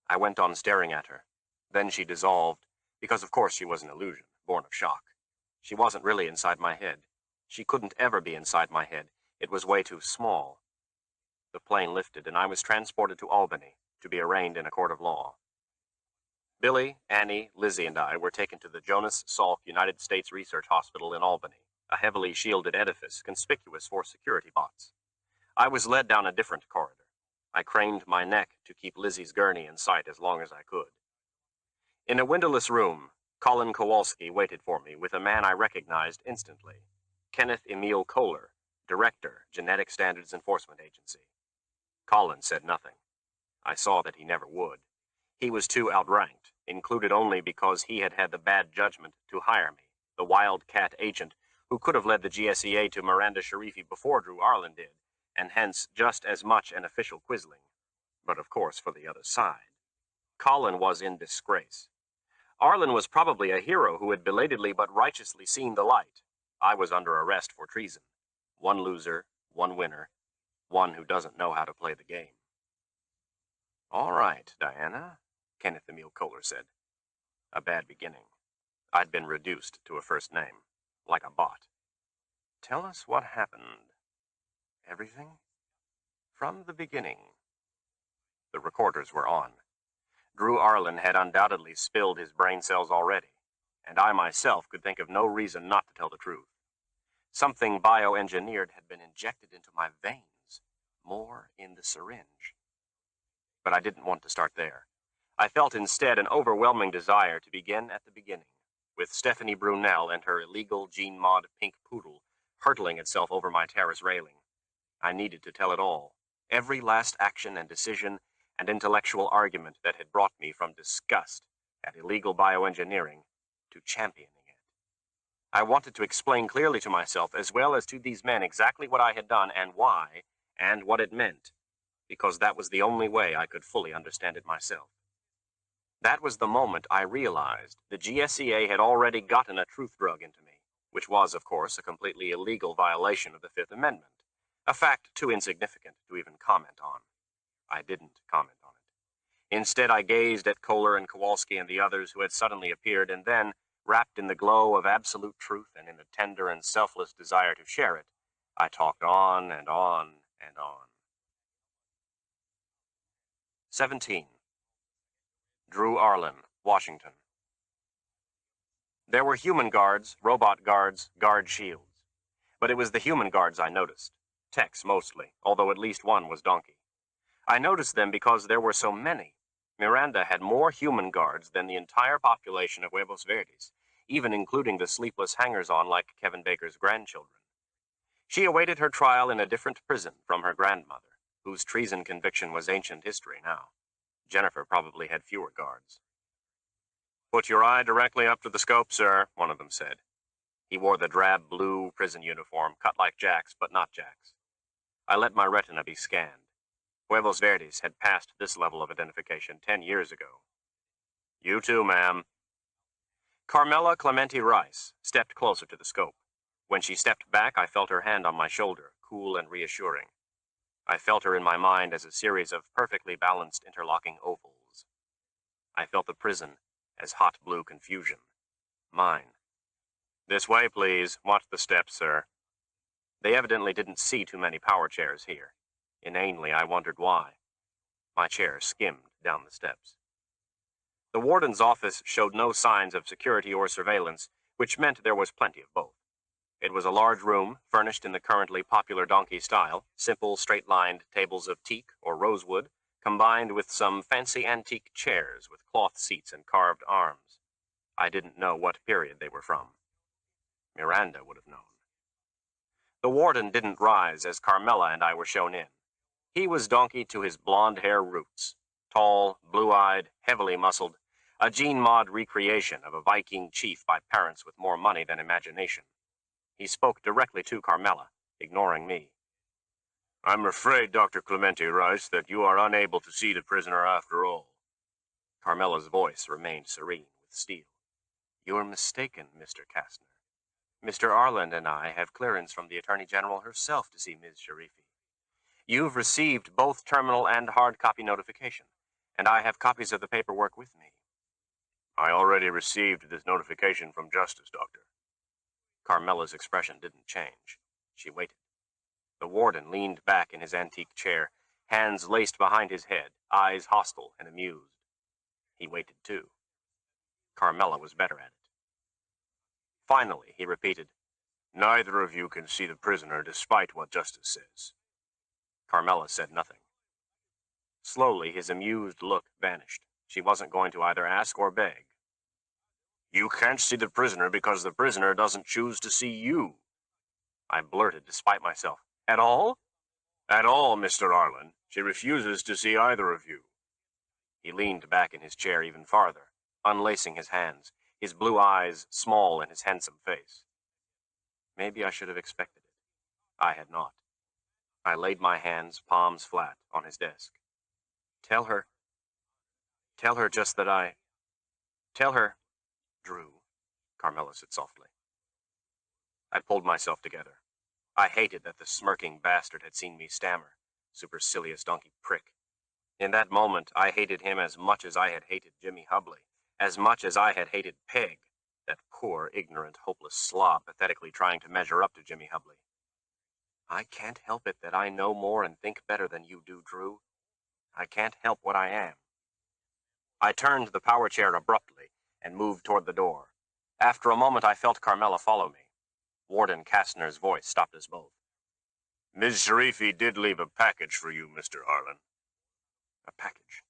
I went on staring at her. Then she dissolved, because of course she was an illusion, born of shock. She wasn't really inside my head. She couldn't ever be inside my head. It was way too small. The plane lifted, and I was transported to Albany to be arraigned in a court of law. Billy, Annie, Lizzie, and I were taken to the Jonas Salk United States Research Hospital in Albany, a heavily shielded edifice conspicuous for security bots. I was led down a different corridor. I craned my neck to keep Lizzie's gurney in sight as long as I could. In a windowless room, Colin Kowalski waited for me with a man I recognized instantly, Kenneth Emil Kohler, Director, Genetic Standards Enforcement Agency. Colin said nothing. I saw that he never would. He was too outranked, included only because he had had the bad judgment to hire me, the wildcat agent who could have led the GSEA to Miranda Sharifi before Drew Arlen did, and hence just as much an official quisling. But of course for the other side. Colin was in disgrace. Arlen was probably a hero who had belatedly but righteously seen the light. I was under arrest for treason. One loser, one winner, one who doesn't know how to play the game. "All right, Diana," Kenneth Emil Kohler said. A bad beginning. I'd been reduced to a first name, like a bot. "Tell us what happened. Everything? From the beginning." The recorders were on. Drew Arlen had undoubtedly spilled his brain cells already, and I myself could think of no reason not to tell the truth. Something bioengineered had been injected into my veins, more in the syringe. But I didn't want to start there. I felt instead an overwhelming desire to begin at the beginning, with Stephanie Brunel and her illegal gene-mod pink poodle hurtling itself over my terrace railing. I needed to tell it all, every last action and decision and intellectual argument that had brought me from disgust at illegal bioengineering to championing it. I wanted to explain clearly to myself as well as to these men exactly what I had done and why, and what it meant, because that was the only way I could fully understand it myself. That was the moment I realized the GSEA had already gotten a truth drug into me, which was, of course, a completely illegal violation of the Fifth Amendment, a fact too insignificant to even comment on. I didn't comment on it. Instead, I gazed at Kohler and Kowalski and the others who had suddenly appeared, and then, wrapped in the glow of absolute truth and in the tender and selfless desire to share it, I talked on and on and on. 17. Drew Arlen, Washington. There were human guards, robot guards, guard shields. But it was the human guards I noticed. Techs mostly, although at least one was donkey. I noticed them because there were so many. Miranda had more human guards than the entire population of Huevos Verdes, even including the sleepless hangers-on like Kevin Baker's grandchildren. She awaited her trial in a different prison from her grandmother, whose treason conviction was ancient history now. Jennifer probably had fewer guards. "Put your eye directly up to the scope, sir," one of them said. He wore the drab blue prison uniform, cut like Jack's, but not Jack's. I let my retina be scanned. Huevos Verdes had passed this level of identification 10 years ago. "You too, ma'am." Carmela Clementi Rice stepped closer to the scope. When she stepped back, I felt her hand on my shoulder, cool and reassuring. I felt her in my mind as a series of perfectly balanced interlocking ovals. I felt the prison as hot blue confusion. Mine. "This way, please. Watch the steps, sir." They evidently didn't see too many power chairs here. Inanely, I wondered why. My chair skimmed down the steps. The warden's office showed no signs of security or surveillance, which meant there was plenty of both. It was a large room, furnished in the currently popular donkey style, simple straight-lined tables of teak or rosewood, combined with some fancy antique chairs with cloth seats and carved arms. I didn't know what period they were from. Miranda would have known. The warden didn't rise as Carmela and I were shown in. He was donkeyed to his blonde hair roots, tall, blue-eyed, heavily muscled, a gene-mod recreation of a Viking chief by parents with more money than imagination. He spoke directly to Carmela, ignoring me. "I'm afraid, Dr. Clementi Rice, that you are unable to see the prisoner after all." Carmela's voice remained serene with steel. "You're mistaken, Mr. Kastner. Mr. Arlen and I have clearance from the Attorney General herself to see Ms. Sharifi. You've received both terminal and hard copy notification, and I have copies of the paperwork with me." "I already received this notification from Justice, Doctor." Carmela's expression didn't change. She waited. The warden leaned back in his antique chair, hands laced behind his head, eyes hostile and amused. He waited too. Carmela was better at it. Finally, he repeated, "Neither of you can see the prisoner despite what Justice says." Carmela said nothing. Slowly, his amused look vanished. She wasn't going to either ask or beg. "You can't see the prisoner because the prisoner doesn't choose to see you." I blurted despite myself. "At all?" "At all, Mr. Arlen. She refuses to see either of you." He leaned back in his chair even farther, unlacing his hands, his blue eyes small in his handsome face. Maybe I should have expected it. I had not. I laid my hands, palms flat, on his desk. Tell her just that Tell her, Drew," Carmela said softly. I pulled myself together. I hated that the smirking bastard had seen me stammer. Supercilious donkey prick. In that moment, I hated him as much as I had hated Jimmy Hubley, as much as I had hated Peg, that poor, ignorant, hopeless slob pathetically trying to measure up to Jimmy Hubley. "I can't help it that I know more and think better than you do, Drew. I can't help what I am." I turned the power chair abruptly and moved toward the door. After a moment, I felt Carmela follow me. Warden Kastner's voice stopped us both. "Ms. Sharifi did leave a package for you, Mr. Arlen." A package.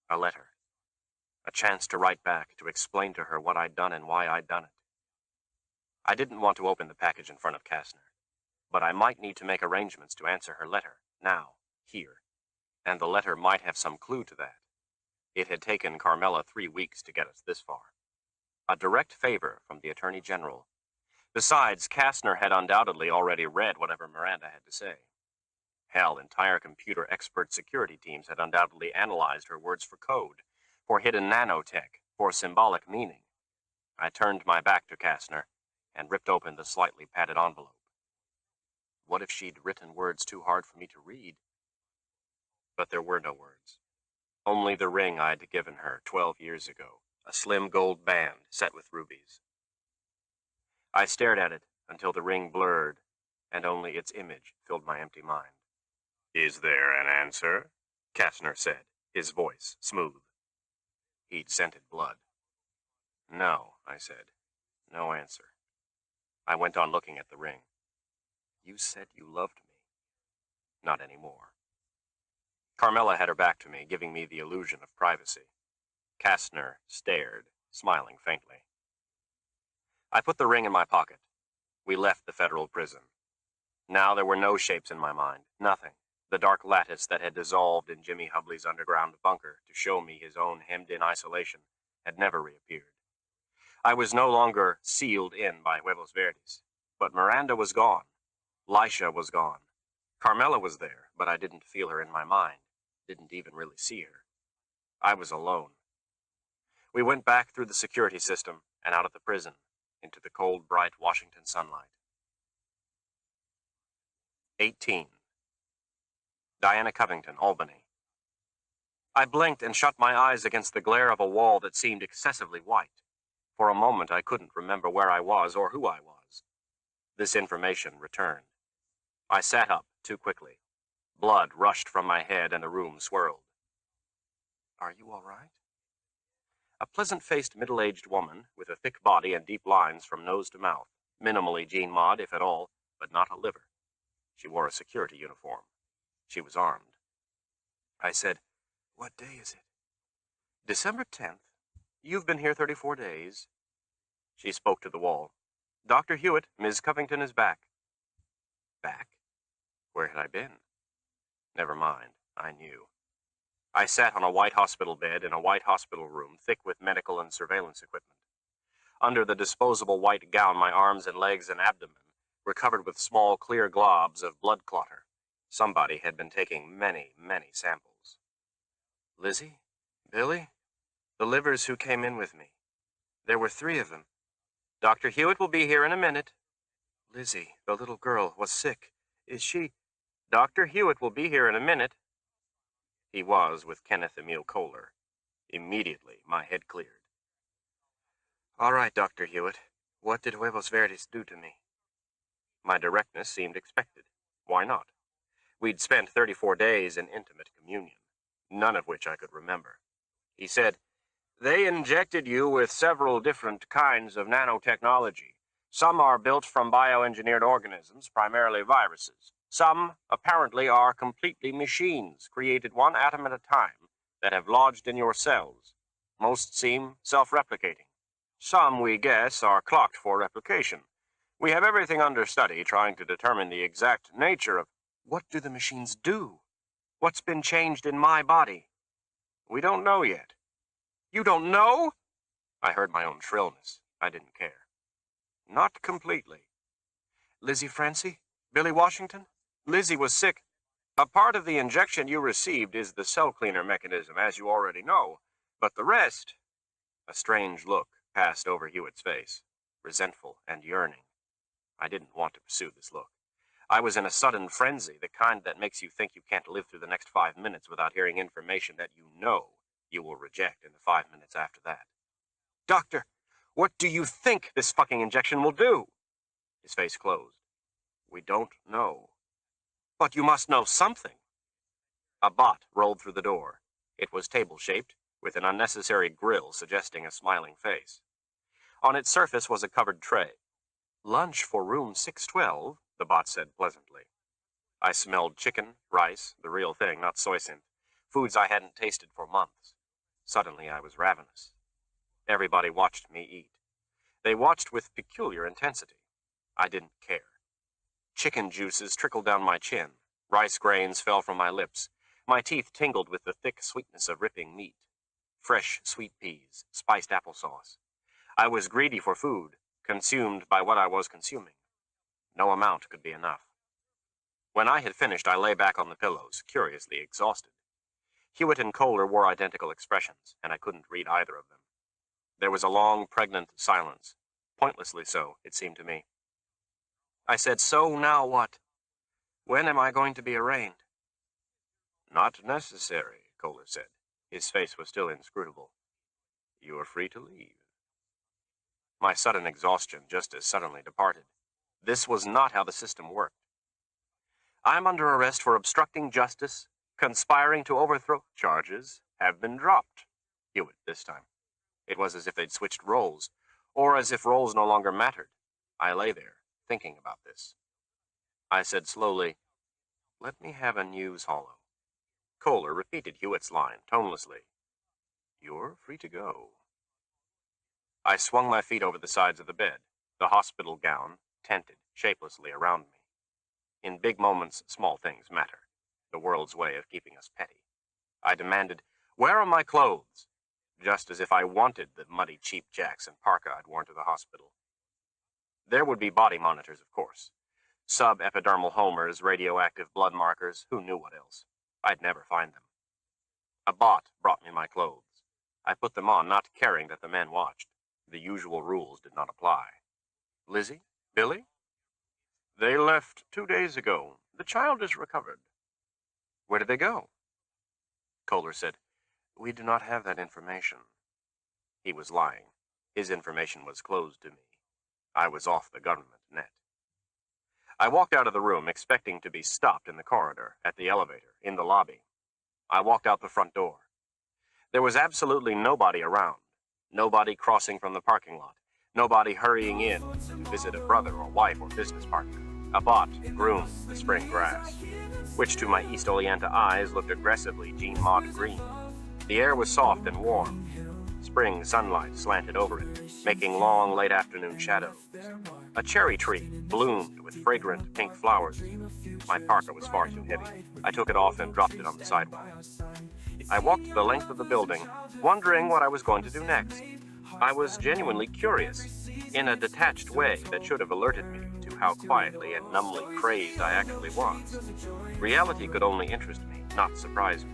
A letter. A chance to write back, to explain to her what I'd done and why I'd done it. I didn't want to open the package in front of Kastner, but I might need to make arrangements to answer her letter, now, here, and the letter might have some clue to that. It had taken Carmela 3 weeks to get us this far. A direct favor from the Attorney General. Besides, Kastner had undoubtedly already read whatever Miranda had to say. Hell, entire computer expert security teams had undoubtedly analyzed her words for code. for hidden nanotech, for symbolic meaning. I turned my back to Kastner and ripped open the slightly padded envelope. What if she'd written words too hard for me to read? But there were no words. Only the ring I'd given her 12 years ago, a slim gold band set with rubies. I stared at it until the ring blurred, and only its image filled my empty mind. Is there an answer? Kastner said, his voice smooth. He'd scented blood. No, I said. No answer. I went on looking at the ring. You said you loved me. Not anymore. Carmela had her back to me, giving me the illusion of privacy. Kastner stared, smiling faintly. I put the ring in my pocket. We left the federal prison. Now there were no shapes in my mind, nothing. The dark lattice that had dissolved in Jimmy Hubley's underground bunker to show me his own hemmed-in isolation had never reappeared. I was no longer sealed in by Huevos Verdes, but Miranda was gone. Lisha was gone. Carmela was there, but I didn't feel her in my mind, didn't even really see her. I was alone. We went back through the security system and out of the prison, into the cold, bright Washington sunlight. 18. Diana Covington, Albany. I blinked and shut my eyes against the glare of a wall that seemed excessively white. For a moment I couldn't remember where I was or who I was. This information returned. I sat up too quickly. Blood rushed from my head and the room swirled. Are you all right? A pleasant-faced middle-aged woman with a thick body and deep lines from nose to mouth, minimally Jean Maud, if at all, but not a liver. She wore a security uniform. She was armed. I said, What day is it? December 10th. You've been here 34 days. She spoke to the wall. Dr. Hewitt, Ms. Covington is back. Back? Where had I been? Never mind, I knew. I sat on a white hospital bed in a white hospital room thick with medical and surveillance equipment. Under the disposable white gown, my arms and legs and abdomen were covered with small clear globs of blood clotter. Somebody had been taking many, many samples. Lizzie? Billy? The livers who came in with me. There were 3 of them. Dr. Hewitt will be here in a minute. Lizzie, the little girl, was sick. Is she? Dr. Hewitt will be here in a minute. He was with Kenneth Emile Kohler. Immediately, my head cleared. All right, Dr. Hewitt. What did Huevos Verdes do to me? My directness seemed expected. Why not? We'd spent 34 days in intimate communion, none of which I could remember. He said, They injected you with several different kinds of nanotechnology. Some are built from bioengineered organisms, primarily viruses. Some, apparently, are completely machines, created one atom at a time, that have lodged in your cells. Most seem self-replicating. Some, we guess, are clocked for replication. We have everything under study, trying to determine the exact nature of... What do the machines do? What's been changed in my body? We don't know yet. You don't know? I heard my own shrillness. I didn't care. Not completely. Lizzie Francie? Billy Washington? Lizzie was sick. A part of the injection you received is the cell cleaner mechanism, as you already know. But the rest... A strange look passed over Hewitt's face, resentful and yearning. I didn't want to pursue this look. I was in a sudden frenzy, the kind that makes you think you can't live through the next 5 minutes without hearing information that you know you will reject in the 5 minutes after that. Doctor, what do you think this fucking injection will do? His face closed. We don't know. But you must know something. A bot rolled through the door. It was table-shaped, with an unnecessary grill suggesting a smiling face. On its surface was a covered tray. Lunch for room 612, the bot said pleasantly. I smelled chicken, rice, the real thing, not soy synth, foods I hadn't tasted for months. Suddenly I was ravenous. Everybody watched me eat. They watched with peculiar intensity. I didn't care. Chicken juices trickled down my chin. Rice grains fell from my lips. My teeth tingled with the thick sweetness of ripping meat. Fresh sweet peas, spiced applesauce. I was greedy for food, consumed by what I was consuming. No amount could be enough. When I had finished, I lay back on the pillows, curiously exhausted. Hewitt and Kohler wore identical expressions, and I couldn't read either of them. There was a long, pregnant silence. Pointlessly so, it seemed to me. I said, "So now what? When am I going to be arraigned?" "Not necessary," Kohler said. His face was still inscrutable. "You are free to leave." My sudden exhaustion just as suddenly departed. This was not how the system worked. "I'm under arrest for obstructing justice, conspiring to overthrow." "Charges have been dropped." Hewitt this time. It was as if they'd switched roles, or as if roles no longer mattered. I lay there, thinking about this. I said slowly, "Let me have a news hollow." Kohler repeated Hewitt's line, tonelessly. "You're free to go." I swung my feet over the sides of the bed, the hospital gown tented shapelessly around me. In big moments, small things matter, the world's way of keeping us petty. I demanded, "Where are my clothes?" Just as if I wanted the muddy cheap jacks and parka I'd worn to the hospital. There would be body monitors, of course. Sub-epidermal homers, radioactive blood markers, who knew what else? I'd never find them. A bot brought me my clothes. I put them on, not caring that the men watched. The usual rules did not apply. "Lizzie? Billy?" "They left 2 days ago. The child is recovered." "Where did they go?" Kohler said, "We do not have that information." He was lying. His information was closed to me. I was off the government net. I walked out of the room, expecting to be stopped in the corridor, at the elevator, in the lobby. I walked out the front door. There was absolutely nobody around. Nobody crossing from the parking lot. Nobody hurrying in to visit a brother or wife or business partner. A bot groomed the spring grass, which to my East Oleanta eyes looked aggressively Jean Maude green. The air was soft and warm. Spring sunlight slanted over it, making long late afternoon shadows. A cherry tree bloomed with fragrant pink flowers. My parka was far too heavy. I took it off and dropped it on the sidewalk. I walked the length of the building, wondering what I was going to do next. I was genuinely curious, in a detached way that should have alerted me to how quietly and numbly crazed I actually was. Reality could only interest me, not surprise me.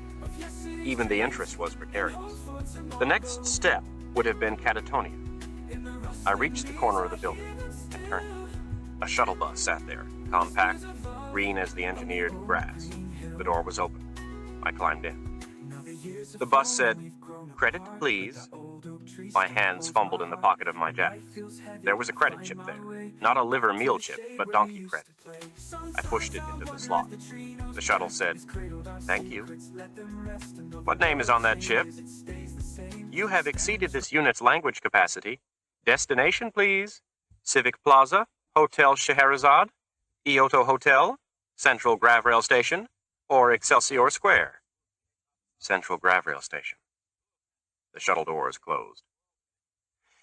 Even the interest was precarious. The next step would have been catatonia. I reached the corner of the building and turned. A shuttle bus sat there, compact, green as the engineered grass. The door was open. I climbed in. The bus said, "Credit, please." My hands fumbled in the pocket of my jacket. There was a credit chip there. Not a liver meal chip, but donkey credit. I pushed it into the slot. The shuttle said, "Thank you." "What name is on that chip?" "You have exceeded this unit's language capacity. Destination, please. Civic Plaza, Hotel Scheherazade, Kyoto Hotel, Central Gravrail Station, or Excelsior Square." Central Gravrail Station. The shuttle doors closed.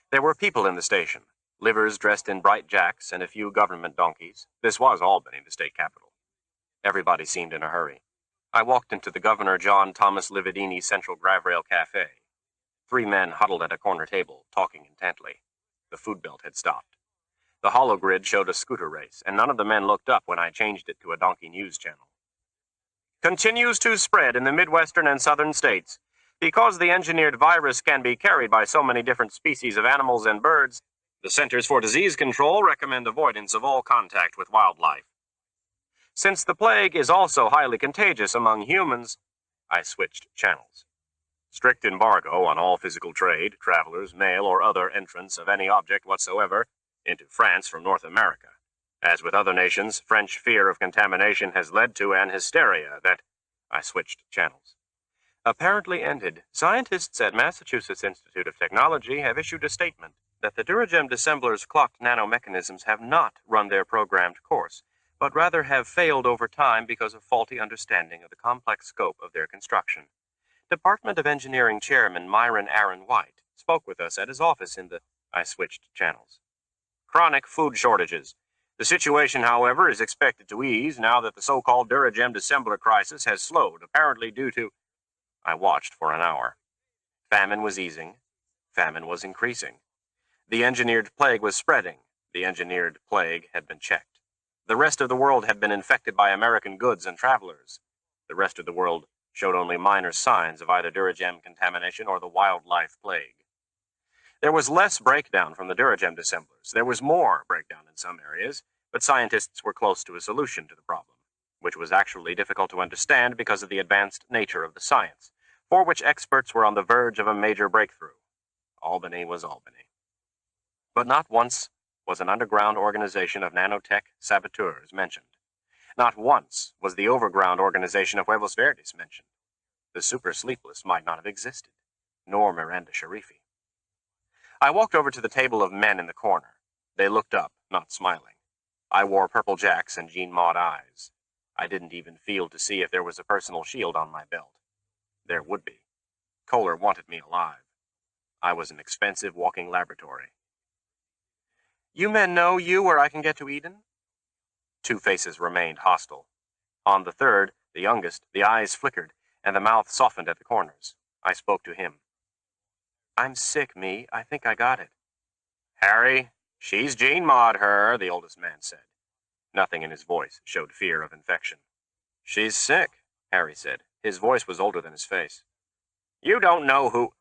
There were people in the station, livers dressed in bright jacks and a few government donkeys. This was Albany, the state capital. Everybody seemed in a hurry. I walked into the Governor John Thomas Lividini Central Gravrail Cafe. 3 men huddled at a corner table, talking intently. The food belt had stopped. The hologrid showed a scooter race, and none of the men looked up when I changed it to a donkey news channel. "Continues to spread in the Midwestern and Southern states. Because the engineered virus can be carried by so many different species of animals and birds, the Centers for Disease Control recommend avoidance of all contact with wildlife. Since the plague is also highly contagious among humans," I switched channels. "Strict embargo on all physical trade, travelers, mail, or other entrance of any object whatsoever into France from North America. As with other nations, French fear of contamination has led to an hysteria that—" I switched channels. "Apparently ended. Scientists at Massachusetts Institute of Technology have issued a statement that the Duragem dissembler's clocked nanomechanisms have not run their programmed course, but rather have failed over time because of faulty understanding of the complex scope of their construction. Department of Engineering Chairman Myron Aaron White spoke with us at his office in the—" I switched channels. "Chronic food shortages. The situation, however, is expected to ease now that the so-called Duragem dissembler crisis has slowed, apparently due to—" I watched for an hour. Famine was easing. Famine was increasing. The engineered plague was spreading. The engineered plague had been checked. The rest of the world had been infected by American goods and travelers. The rest of the world showed only minor signs of either Duragem contamination or the wildlife plague. There was less breakdown from the Duragem dissemblers. There was more breakdown in some areas, but scientists were close to a solution to the problem, which was actually difficult to understand because of the advanced nature of the science, for which experts were on the verge of a major breakthrough. Albany was Albany. But not once was an underground organization of nanotech saboteurs mentioned. Not once was the overground organization of Huevos Verdes mentioned. The super Sleepless might not have existed, nor Miranda Sharifi. I walked over to the table of men in the corner. They looked up, not smiling. I wore purple jacks and Jean Maud eyes. I didn't even feel to see if there was a personal shield on my belt. There would be. Kohler wanted me alive. I was an expensive walking laboratory. You men know where I can get to Eden? Two faces remained hostile. On the third, the youngest, the eyes flickered, and the mouth softened at the corners. I spoke to him. I'm sick, me. I think I got it. Harry, she's Jean Maud, her, the oldest man said. Nothing in his voice showed fear of infection. She's sick, Harry said. His voice was older than his face. You don't know who...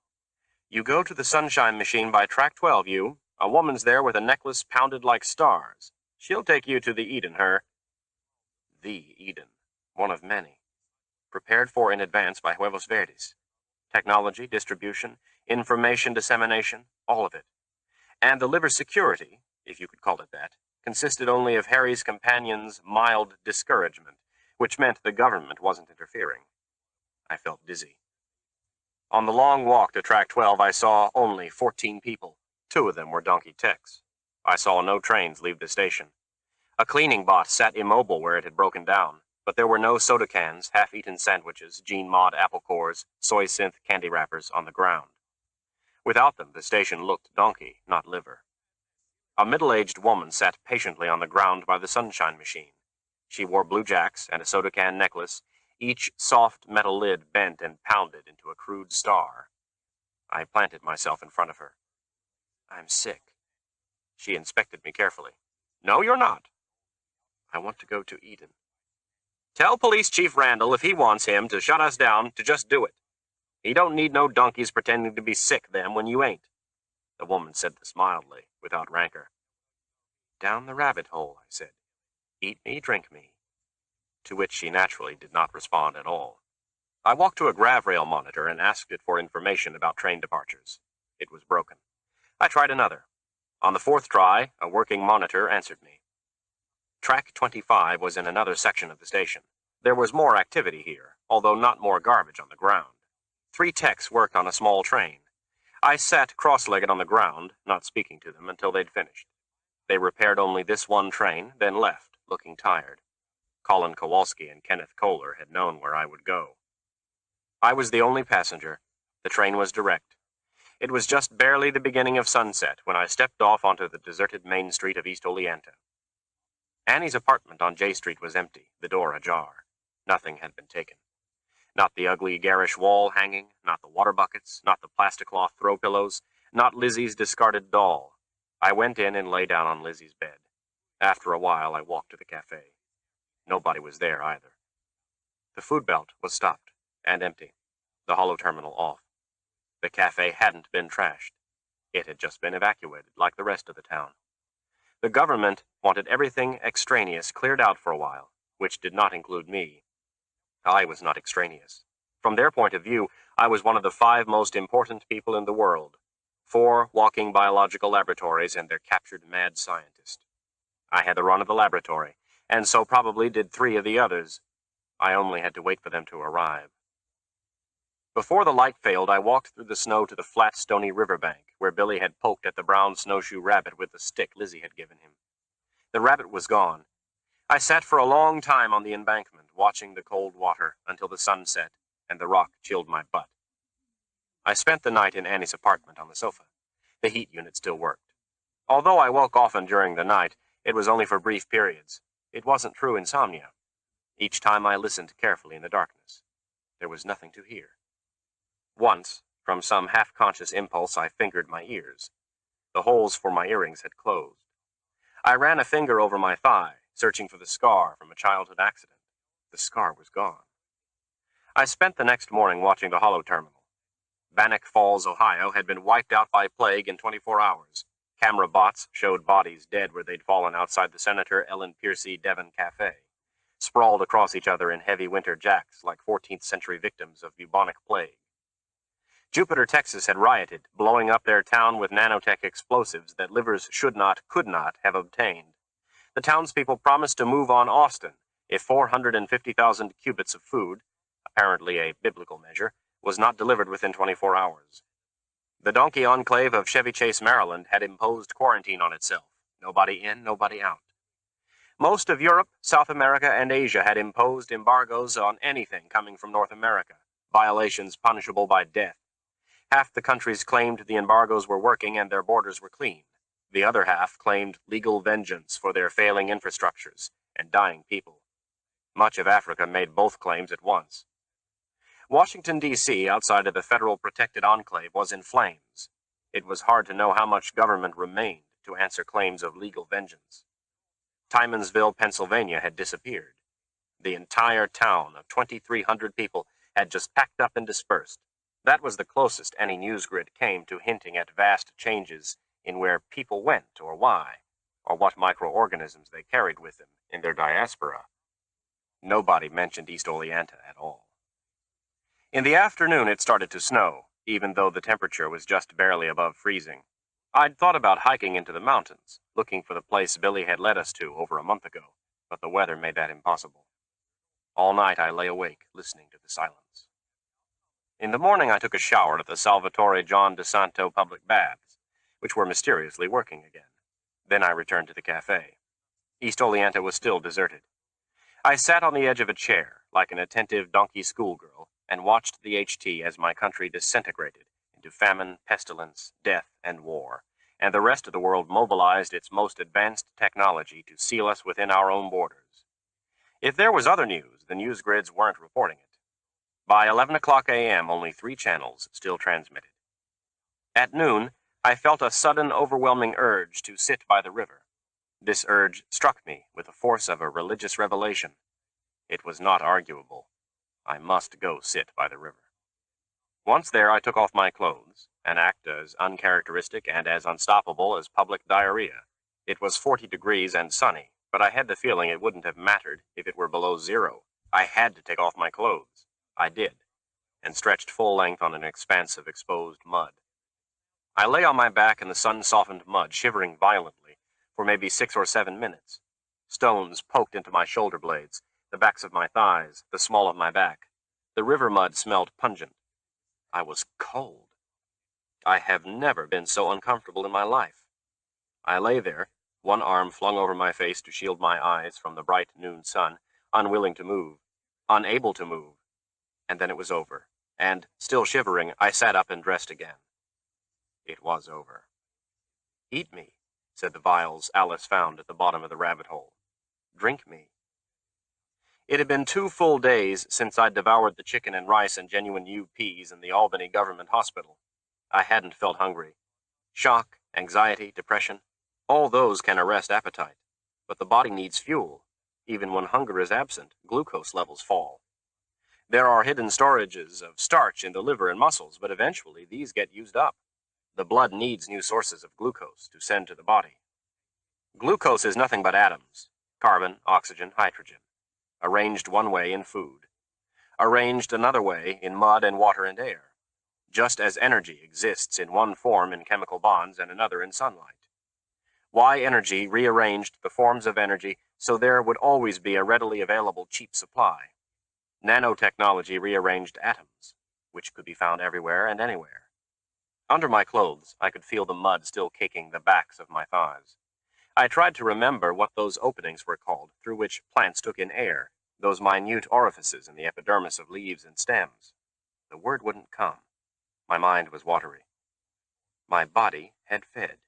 You go to the Sunshine Machine by Track 12, you. A woman's there with a necklace pounded like stars. She'll take you to the Eden, her. The Eden. One of many. Prepared for in advance by Huevos Verdes. Technology, distribution, information dissemination, all of it. And the liver security, if you could call it that, consisted only of Harry's companion's mild discouragement, which meant the government wasn't interfering. I felt dizzy. On the long walk to Track 12, I saw only 14 people. 2 of them were donkey techs. I saw no trains leave the station. A cleaning bot sat immobile where it had broken down, but there were no soda cans, half-eaten sandwiches, Jean Maud apple cores, soy synth candy wrappers on the ground. Without them, the station looked donkey, not liver. A middle-aged woman sat patiently on the ground by the Sunshine Machine. She wore blue jacks and a soda can necklace, each soft metal lid bent and pounded into a crude star. I planted myself in front of her. I'm sick. She inspected me carefully. No, you're not. I want to go to Eden. Tell Police Chief Randall if he wants him to shut us down to just do it. He don't need no donkeys pretending to be sick then when you ain't. The woman said this mildly, without rancor. Down the rabbit hole, I said. Eat me, drink me. To which she naturally did not respond at all. I walked to a Gravrail monitor and asked it for information about train departures. It was broken. I tried another. On the 4th try, a working monitor answered me. Track 25 was in another section of the station. There was more activity here, although not more garbage on the ground. 3 techs worked on a small train. I sat cross-legged on the ground, not speaking to them until they'd finished. They repaired only this one train, then left, looking tired. Colin Kowalski and Kenneth Kohler had known where I would go. I was the only passenger. The train was direct. It was just barely the beginning of sunset when I stepped off onto the deserted main street of East Oleanta. Annie's apartment on J Street was empty, the door ajar. Nothing had been taken. Not the ugly, garish wall hanging, not the water buckets, not the plastic cloth throw pillows, not Lizzie's discarded doll. I went in and lay down on Lizzie's bed. After a while, I walked to the cafe. Nobody was there either. The food belt was stopped and empty, the hollow terminal off. The cafe hadn't been trashed. It had just been evacuated, like the rest of the town. The government wanted everything extraneous cleared out for a while, which did not include me. I was not extraneous. From their point of view, I was one of the 5 most important people in the world. 4 walking biological laboratories and their captured mad scientist. I had the run of the laboratory, and so probably did 3 of the others. I only had to wait for them to arrive. Before the light failed, I walked through the snow to the flat, stony riverbank, where Billy had poked at the brown snowshoe rabbit with the stick Lizzie had given him. The rabbit was gone. I sat for a long time on the embankment, watching the cold water until the sun set, and the rock chilled my butt. I spent the night in Annie's apartment on the sofa. The heat unit still worked. Although I woke often during the night, it was only for brief periods. It wasn't true insomnia. Each time I listened carefully in the darkness. There was nothing to hear. Once, from some half-conscious impulse, I fingered my ears. The holes for my earrings had closed. I ran a finger over my thigh, searching for the scar from a childhood accident. The scar was gone. I spent the next morning watching the Hollow Terminal. Bannock Falls, Ohio, had been wiped out by plague in 24 hours. Camera bots showed bodies dead where they'd fallen outside the Senator Ellen Piercy Devon Cafe, sprawled across each other in heavy winter jacks like 14th century victims of bubonic plague. Jupiter, Texas had rioted, blowing up their town with nanotech explosives that livers should not, could not have obtained. The townspeople promised to move on Austin if 450,000 cubits of food, apparently a biblical measure, was not delivered within 24 hours. The donkey enclave of Chevy Chase, Maryland, had imposed quarantine on itself. Nobody in, nobody out. Most of Europe, South America, and Asia had imposed embargoes on anything coming from North America, violations punishable by death. Half the countries claimed the embargoes were working and their borders were clean. The other half claimed legal vengeance for their failing infrastructures and dying people. Much of Africa made both claims at once. Washington, D.C., outside of the federal protected enclave, was in flames. It was hard to know how much government remained to answer claims of legal vengeance. Timonsville, Pennsylvania, had disappeared. The entire town of 2,300 people had just packed up and dispersed. That was the closest any news grid came to hinting at vast changes in where people went or why, or what microorganisms they carried with them in their diaspora. Nobody mentioned East Oleanta at all. In the afternoon, it started to snow, even though the temperature was just barely above freezing. I'd thought about hiking into the mountains, looking for the place Billy had led us to over a month ago, but the weather made that impossible. All night I lay awake, listening to the silence. In the morning, I took a shower at the Salvatore John DeSanto public baths, which were mysteriously working again. Then I returned to the cafe. East Oleanta was still deserted. I sat on the edge of a chair, like an attentive donkey schoolgirl, and watched the HT as my country disintegrated into famine, pestilence, death, and war, and the rest of the world mobilized its most advanced technology to seal us within our own borders. If there was other news, the news grids weren't reporting it. By 11 o'clock a.m., only 3 channels still transmitted. At noon, I felt a sudden, overwhelming urge to sit by the river. This urge struck me with the force of a religious revelation. It was not arguable. I must go sit by the river. Once there, I took off my clothes, an act as uncharacteristic and as unstoppable as public diarrhea. It was 40 degrees and sunny, but I had the feeling it wouldn't have mattered if it were below zero. I had to take off my clothes. I did, and stretched full length on an expanse of exposed mud. I lay on my back in the sun-softened mud, shivering violently, for maybe 6 or 7 minutes. Stones poked into my shoulder blades, the backs of my thighs, the small of my back. The river mud smelled pungent. I was cold. I have never been so uncomfortable in my life. I lay there, one arm flung over my face to shield my eyes from the bright noon sun, unwilling to move, unable to move. And then it was over, and, still shivering, I sat up and dressed again. It was over. "Eat me," said the vials Alice found at the bottom of the rabbit hole. "Drink me." It had been 2 full days since I'd devoured the chicken and rice and genuine U peas in the Albany Government Hospital. I hadn't felt hungry. Shock, anxiety, depression, all those can arrest appetite. But the body needs fuel. Even when hunger is absent, glucose levels fall. There are hidden storages of starch in the liver and muscles, but eventually these get used up. The blood needs new sources of glucose to send to the body. Glucose is nothing but atoms: carbon, oxygen, hydrogen, arranged one way in food, arranged another way in mud and water and air, just as energy exists in one form in chemical bonds and another in sunlight. Y energy rearranged the forms of energy so there would always be a readily available cheap supply. Nanotechnology rearranged atoms, which could be found everywhere and anywhere. Under my clothes, I could feel the mud still caking the backs of my thighs. I tried to remember what those openings were called, through which plants took in air, those minute orifices in the epidermis of leaves and stems. The word wouldn't come. My mind was watery. My body had fed.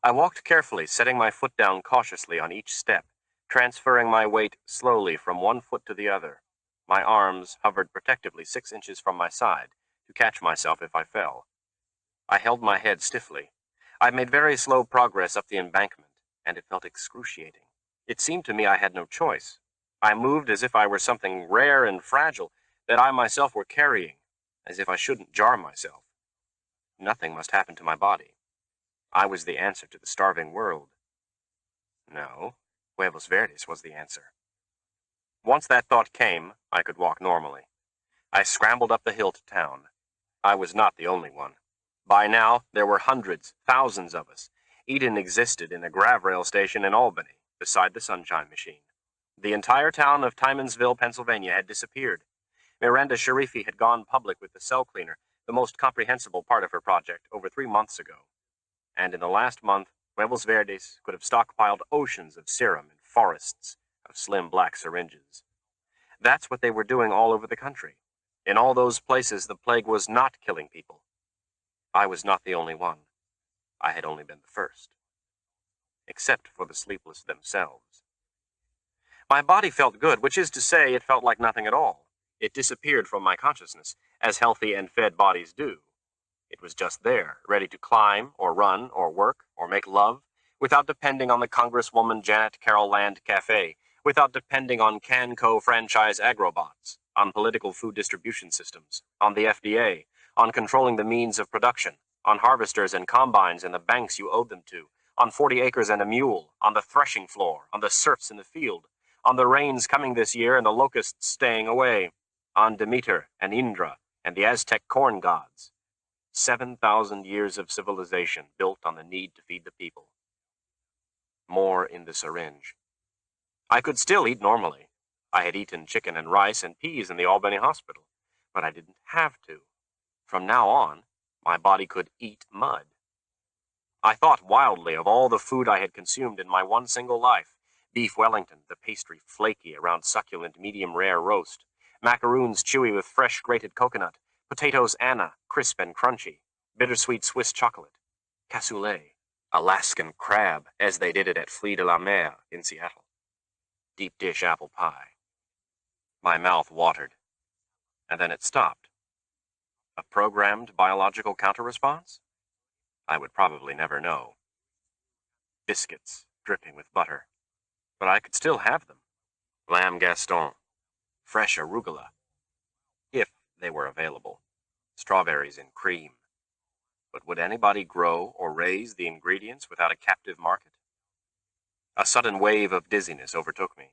I walked carefully, setting my foot down cautiously on each step, transferring my weight slowly from one foot to the other. My arms hovered protectively 6 inches from my side, to catch myself if I fell. I held my head stiffly. I made very slow progress up the embankment, and it felt excruciating. It seemed to me I had no choice. I moved as if I were something rare and fragile, that I myself were carrying, as if I shouldn't jar myself. Nothing must happen to my body. I was the answer to the starving world. No, Huevos Verdes was the answer. Once that thought came, I could walk normally. I scrambled up the hill to town. I was not the only one. By now, there were hundreds, thousands of us. Eden existed in a Gravrail station in Albany, beside the Sunshine Machine. The entire town of Timonsville, Pennsylvania had disappeared. Miranda Sharifi had gone public with the cell cleaner, the most comprehensible part of her project, over 3 months ago. And in the last month, Huevos Verdes could have stockpiled oceans of serum and forests of slim black syringes. That's what they were doing all over the country. In all those places, the plague was not killing people. I was not the only one. I had only been the first. Except for the Sleepless themselves. My body felt good, which is to say, it felt like nothing at all. It disappeared from my consciousness, as healthy and fed bodies do. It was just there, ready to climb, or run, or work, or make love, without depending on the Congresswoman Janet Carroll Land Cafe, without depending on Canco franchise agrobots, on political food distribution systems, on the FDA, on controlling the means of production, on harvesters and combines and the banks you owed them to, on 40 acres and a mule, on the threshing floor, on the serfs in the field, on the rains coming this year and the locusts staying away, on Demeter and Indra and the Aztec corn gods. 7,000 years of civilization built on the need to feed the people. More in the syringe. I could still eat normally. I had eaten chicken and rice and peas in the Albany hospital, but I didn't have to. From now on, my body could eat mud. I thought wildly of all the food I had consumed in my one single life. Beef Wellington, the pastry flaky around succulent medium-rare roast. Macaroons chewy with fresh grated coconut. Potatoes Anna, crisp and crunchy. Bittersweet Swiss chocolate. Cassoulet. Alaskan crab, as they did it at Fruits de la Mer in Seattle. Deep dish apple pie. My mouth watered. And then it stopped. A programmed biological counter-response? I would probably never know. Biscuits, dripping with butter. But I could still have them. Lamb Gaston. Fresh arugula. If they were available. Strawberries in cream. But would anybody grow or raise the ingredients without a captive market? A sudden wave of dizziness overtook me.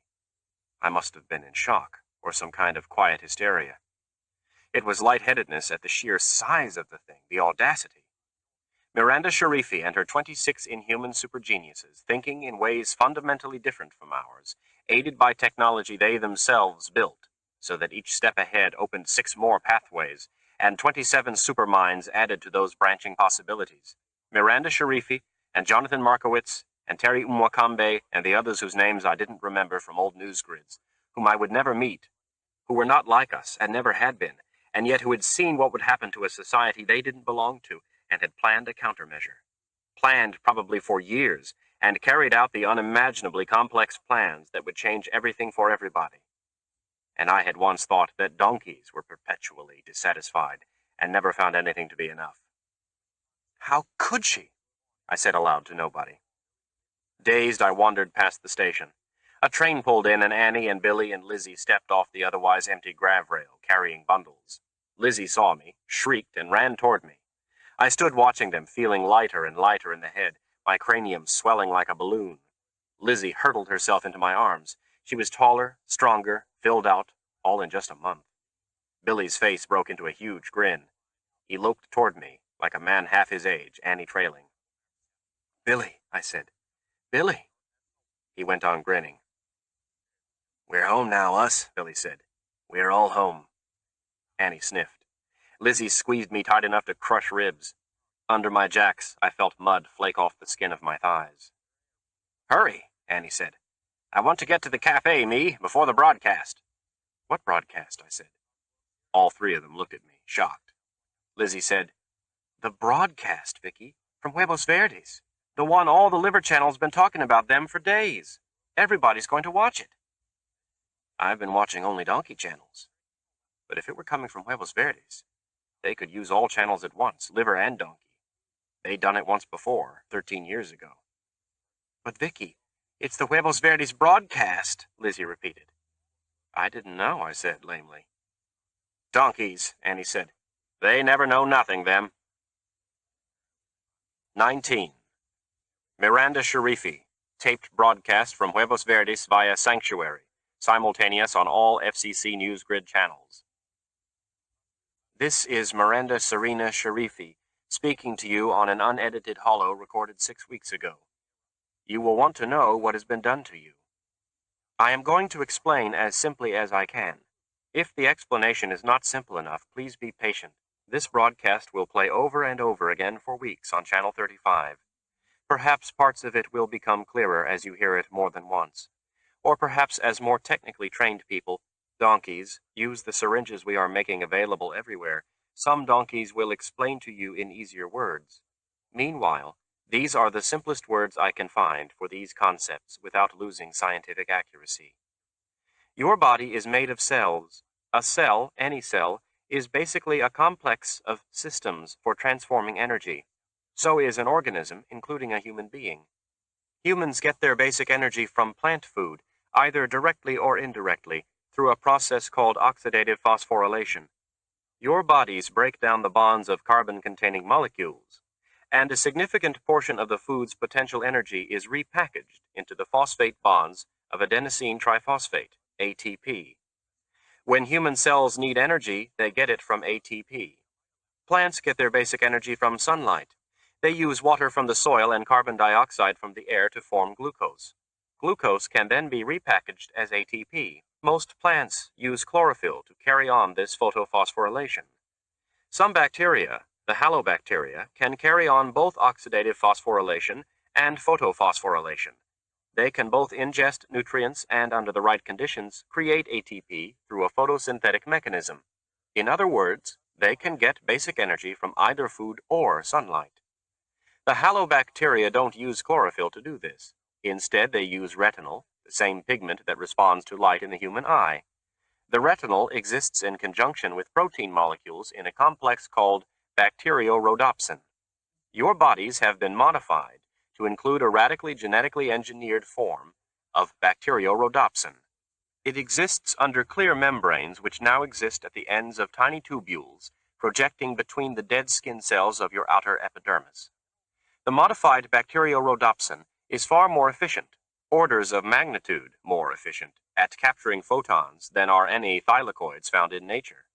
I must have been in shock, or some kind of quiet hysteria. It was lightheadedness at the sheer size of the thing, the audacity. Miranda Sharifi and her 26 inhuman supergeniuses, thinking in ways fundamentally different from ours, aided by technology they themselves built, so that each step ahead opened 6 more pathways, and 27 superminds added to those branching possibilities. Miranda Sharifi and Jonathan Markowitz and Terry Umwakambe and the others whose names I didn't remember from old news grids, whom I would never meet, who were not like us and never had been, and yet who had seen what would happen to a society they didn't belong to and had planned a countermeasure. Planned probably for years, and carried out the unimaginably complex plans that would change everything for everybody. And I had once thought that donkeys were perpetually dissatisfied and never found anything to be enough. How could she? I said aloud to nobody. Dazed, I wandered past the station. A train pulled in, and Annie and Billy and Lizzie stepped off the otherwise empty Gravrail, carrying bundles. Lizzie saw me, shrieked, and ran toward me. I stood watching them, feeling lighter and lighter in the head, my cranium swelling like a balloon. Lizzie hurtled herself into my arms. She was taller, stronger, filled out, all in just a month. Billy's face broke into a huge grin. He loped toward me, like a man half his age, Annie trailing. "Billy," I said. "Billy." He went on grinning. "We're home now, us," Billy said. "We're all home." Annie sniffed. Lizzie squeezed me tight enough to crush ribs. Under my jacks, I felt mud flake off the skin of my thighs. "Hurry," Annie said. "I want to get to the cafe, me, before the broadcast." "What broadcast?" I said. All 3 of them looked at me, shocked. Lizzie said, "The broadcast, Vicky, from Huevos Verdes. The one all the liver channel's been talking about them for days. Everybody's going to watch it." "I've been watching only donkey channels. But if it were coming from Huevos Verdes, they could use all channels at once, liver and donkey. They'd done it once before, 13 years ago. "But Vicky, it's the Huevos Verdes broadcast," Lizzie repeated. "I didn't know," I said lamely. Donkeys, Annie said. They never know nothing, them. 19. Miranda Sharifi, taped broadcast from Huevos Verdes via Sanctuary, simultaneous on all FCC News Grid channels. This is Miranda Serena Sharifi, speaking to you on an unedited holo recorded 6 weeks ago. You will want to know what has been done to you. I am going to explain as simply as I can. If the explanation is not simple enough, please be patient. This broadcast will play over and over again for weeks on Channel 35. Perhaps parts of it will become clearer as you hear it more than once. Or perhaps as more technically trained people, donkeys, use the syringes we are making available everywhere, some donkeys will explain to you in easier words. Meanwhile, these are the simplest words I can find for these concepts without losing scientific accuracy. Your body is made of cells. A cell, any cell, is basically a complex of systems for transforming energy. So is an organism, including a human being. Humans get their basic energy from plant food, either directly or indirectly, through a process called oxidative phosphorylation. Your bodies break down the bonds of carbon-containing molecules, and a significant portion of the food's potential energy is repackaged into the phosphate bonds of adenosine triphosphate, ATP. When human cells need energy, they get it from ATP. Plants get their basic energy from sunlight. They use water from the soil and carbon dioxide from the air to form glucose. Glucose can then be repackaged as ATP. Most plants use chlorophyll to carry on this photophosphorylation. Some bacteria, the halobacteria, can carry on both oxidative phosphorylation and photophosphorylation. They can both ingest nutrients and, under the right conditions, create ATP through a photosynthetic mechanism. In other words, they can get basic energy from either food or sunlight. The halobacteria don't use chlorophyll to do this. Instead, they use retinol, the same pigment that responds to light in the human eye. The retinol exists in conjunction with protein molecules in a complex called bacteriorhodopsin. Your bodies have been modified to include a radically genetically engineered form of bacteriorhodopsin. It exists under clear membranes which now exist at the ends of tiny tubules projecting between the dead skin cells of your outer epidermis. The modified bacteriorhodopsin is far more efficient, orders of magnitude more efficient, at capturing photons than are any thylakoids found in nature.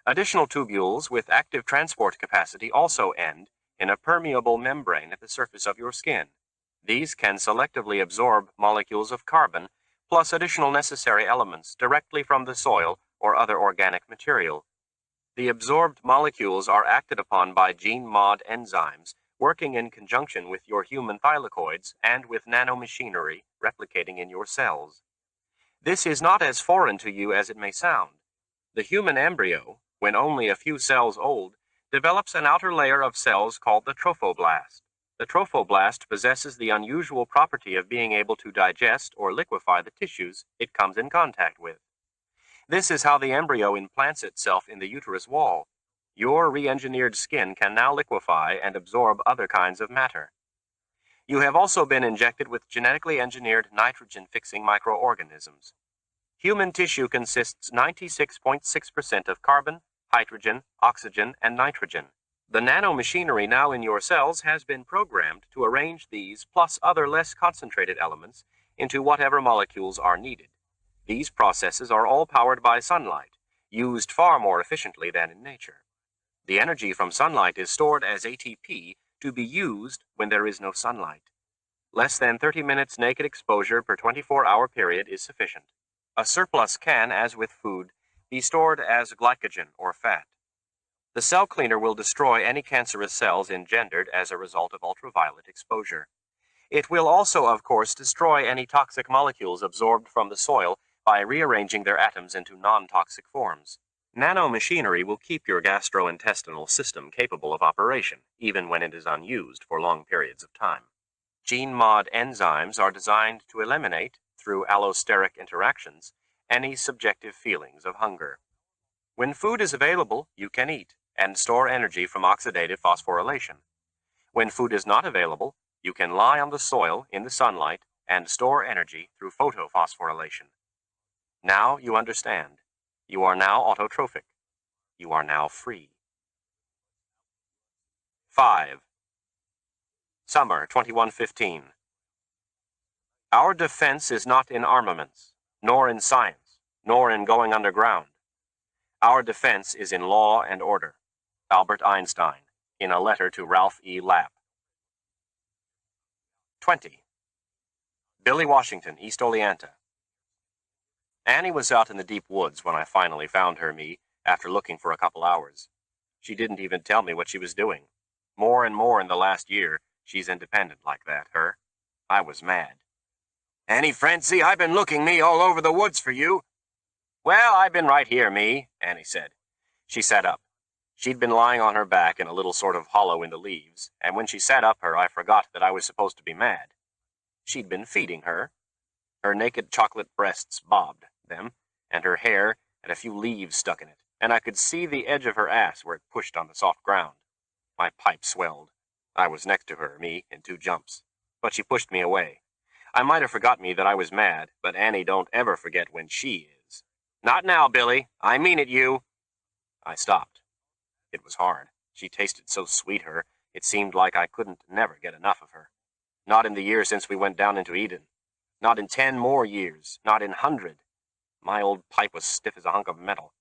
Additional tubules with active transport capacity also end in a permeable membrane at the surface of your skin. These can selectively absorb molecules of carbon plus additional necessary elements directly from the soil or other organic material. The absorbed molecules are acted upon by gene-mod enzymes working in conjunction with your human thylakoids and with nanomachinery replicating in your cells. This is not as foreign to you as it may sound. The human embryo, when only a few cells old, develops an outer layer of cells called the trophoblast. The trophoblast possesses the unusual property of being able to digest or liquefy the tissues it comes in contact with. This is how the embryo implants itself in the uterus wall. Your re-engineered skin can now liquefy and absorb other kinds of matter. You have also been injected with genetically engineered nitrogen-fixing microorganisms. Human tissue consists 96.6% of carbon, hydrogen, oxygen, and nitrogen. The nanomachinery now in your cells has been programmed to arrange these plus other less concentrated elements into whatever molecules are needed. These processes are all powered by sunlight, used far more efficiently than in nature. The energy from sunlight is stored as ATP to be used when there is no sunlight. Less than 30 minutes naked exposure per 24-hour period is sufficient. A surplus can, as with food, be stored as glycogen or fat. The cell cleaner will destroy any cancerous cells engendered as a result of ultraviolet exposure. It will also, of course, destroy any toxic molecules absorbed from the soil by rearranging their atoms into non-toxic forms. Nanomachinery will keep your gastrointestinal system capable of operation, even when it is unused for long periods of time. Gene-mod enzymes are designed to eliminate, through allosteric interactions, any subjective feelings of hunger. When food is available, you can eat and store energy from oxidative phosphorylation. When food is not available, you can lie on the soil in the sunlight and store energy through photophosphorylation. Now you understand. You are now autotrophic. You are now free. 5. Summer 2115. Our defense is not in armaments, nor in science, nor in going underground. Our defense is in law and order. Albert Einstein, in a letter to Ralph E. Lapp. 20. Billy Washington, East Oleanta. Annie was out in the deep woods when I finally found her, after looking for a couple hours. She didn't even tell me what she was doing. More and more in the last year, she's independent like that, her. I was mad. Annie Francie, I've been looking, all over the woods for you. Well, I've been right here, Annie said. She sat up. She'd been lying on her back in a little sort of hollow in the leaves, and when she sat up I forgot that I was supposed to be mad. She'd been feeding her. Her naked chocolate breasts bobbed, and her hair had a few leaves stuck in it, and I could see the edge of her ass where it pushed on the soft ground. My pipe swelled. I was next to her, in 2 jumps. But she pushed me away. I might have forgot that I was mad, but Annie don't ever forget when she is. Not now, Billy. I mean it, you. I stopped. It was hard. She tasted so sweet, her. It seemed like I couldn't never get enough of her. Not in the year since we went down into Eden. Not in 10 more years. Not in 100. My old pipe was stiff as a hunk of metal.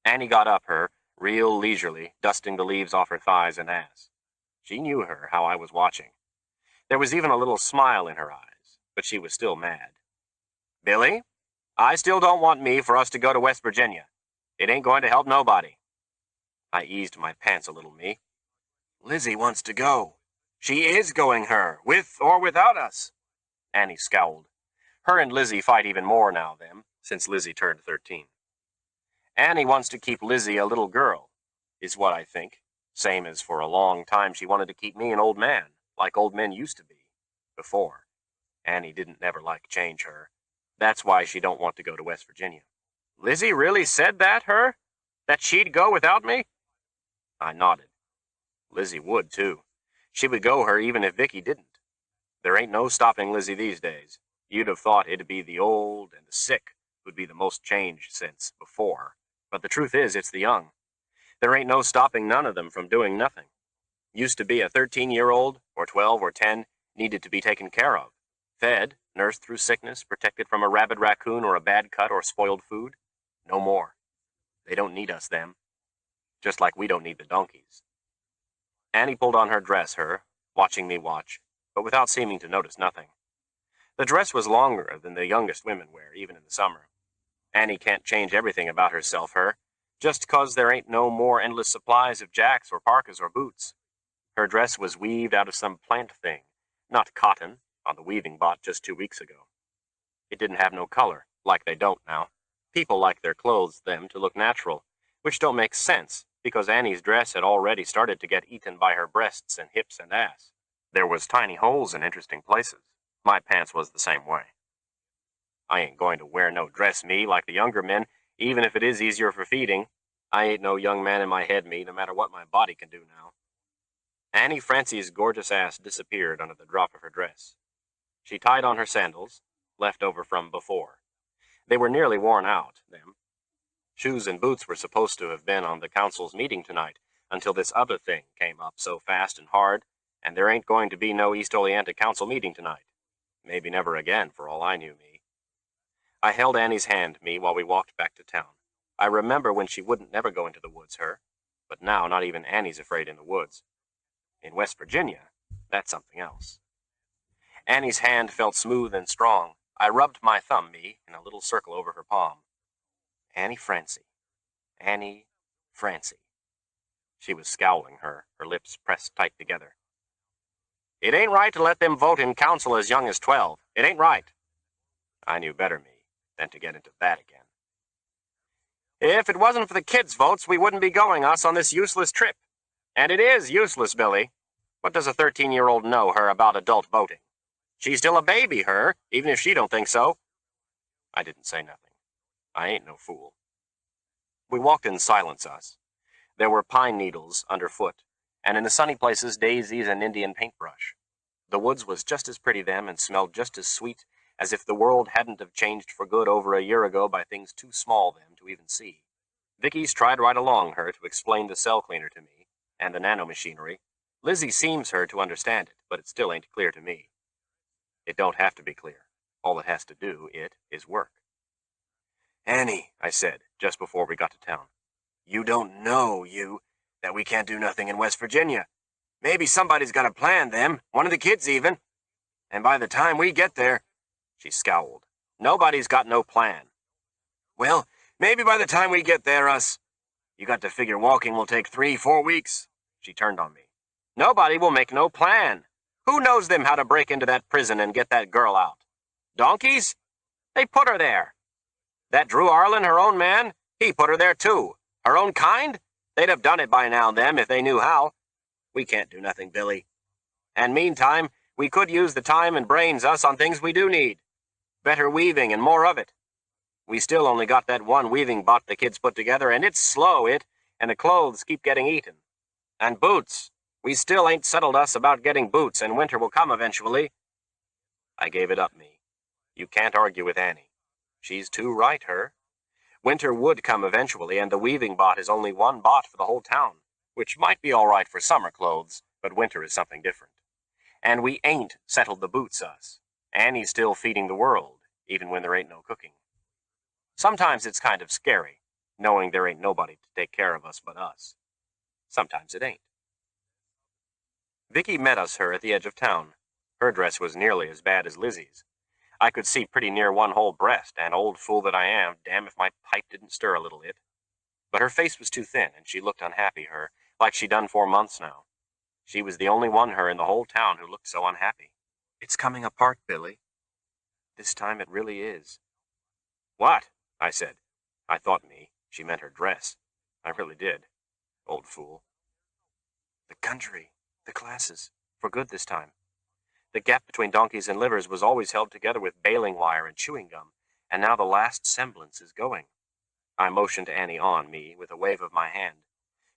Annie got up, her, real leisurely, dusting the leaves off her thighs and ass. She knew her, how I was watching. There was even a little smile in her eyes, but she was still mad. Billy, I still don't want for us to go to West Virginia. It ain't going to help nobody. I eased my pants a little, Lizzie wants to go. She is going, her, with or without us. Annie scowled. Her and Lizzie fight even more now, since Lizzie turned 13. Annie wants to keep Lizzie a little girl, is what I think. Same as for a long time she wanted to keep me an old man, like old men used to be, before. Annie didn't never like change, her. That's why she don't want to go to West Virginia. Lizzie really said that, her? That she'd go without me? I nodded. Lizzie would, too. She would go, her, even if Vicky didn't. There ain't no stopping Lizzie these days. You'd have thought it'd be the old and the sick who'd be the most changed since before. But the truth is, it's the young. There ain't no stopping none of them from doing nothing. Used to be a 13-year-old, or 12 or 10, needed to be taken care of. Fed, nursed through sickness, protected from a rabid raccoon or a bad cut or spoiled food. No more. They don't need us, them. Just like we don't need the donkeys. Annie pulled on her dress, her, watching me watch, but without seeming to notice nothing. The dress was longer than the youngest women wear, even in the summer. Annie can't change everything about herself, her, just 'cause there ain't no more endless supplies of jacks or parkas or boots. Her dress was weaved out of some plant thing, not cotton, on the weaving bot just 2 weeks ago. It didn't have no color, like they don't now. People like their clothes, to look natural, which don't make sense, because Annie's dress had already started to get eaten by her breasts and hips and ass. There was tiny holes in interesting places. My pants was the same way. I ain't going to wear no dress, like the younger men, even if it is easier for feeding. I ain't no young man in my head, no matter what my body can do now. Annie Francie's gorgeous ass disappeared under the drop of her dress. She tied on her sandals, left over from before. They were nearly worn out, them. Shoes and boots were supposed to have been on the council's meeting tonight, until this other thing came up so fast and hard, and there ain't going to be no East Oleanta council meeting tonight. Maybe never again, for all I knew, I held Annie's hand, while we walked back to town. I remember when she wouldn't never go into the woods, her, but now not even Annie's afraid in the woods. In West Virginia, that's something else. Annie's hand felt smooth and strong. I rubbed my thumb, in a little circle over her palm. Annie Francie. Annie Francie. She was scowling, her lips pressed tight together. It ain't right to let them vote in council as young as 12. It ain't right. I knew better, than to get into that again. If it wasn't for the kids' votes, we wouldn't be going us on this useless trip. And it is useless, Billy. What does a 13-year-old know, her, about adult voting? She's still a baby, her, even if she don't think so. I didn't say nothing. I ain't no fool. We walked in silence, us. There were pine needles underfoot, and in the sunny places daisies and Indian paintbrush. The woods was just as pretty then and smelled just as sweet as if the world hadn't have changed for good over a year ago by things too small then to even see. Vicky's tried right along her to explain the cell cleaner to me, and the nanomachinery. Lizzie seems her to understand it, but it still ain't clear to me. It don't have to be clear. All it has to do, is work. Annie, I said, just before we got to town, you don't know, that we can't do nothing in West Virginia. Maybe somebody's got a plan, one of the kids even. And by the time we get there, she scowled. Nobody's got no plan. Well, maybe by the time we get there, you got to figure walking will take 3-4 weeks. She turned on me. Nobody will make no plan. Who knows them how to break into that prison and get that girl out? Donkeys? They put her there. That Drew Arlen, her own man, he put her there too. Her own kind? They'd have done it by now, if they knew how. We can't do nothing, Billy. And meantime, we could use the time and brains on things we do need. Better weaving and more of it. We still only got that one weaving bot the kids put together, and it's slow, and the clothes keep getting eaten. And boots. We still ain't settled us about getting boots, and winter will come eventually. I gave it up, me. You can't argue with Annie. She's too right, her. Winter would come eventually, and the weaving bot is only one bot for the whole town, which might be all right for summer clothes, but winter is something different. And we ain't settled the boots, us. Annie's still feeding the world, even when there ain't no cooking. Sometimes it's kind of scary, knowing there ain't nobody to take care of us but us. Sometimes it ain't. Vicky met us at the edge of town. Her dress was nearly as bad as Lizzie's. I could see pretty near one whole breast, and old fool that I am, damn if my pipe didn't stir a little. But her face was too thin, and she looked unhappy, like she done 4 months now. She was the only one, in the whole town who looked so unhappy. It's coming apart, Billy. This time it really is. What? I said. I thought, she meant her dress. I really did. Old fool. The country, the classes, for good this time. The gap between donkeys and livers was always held together with baling wire and chewing gum, and now the last semblance is going. I motioned Annie on, with a wave of my hand.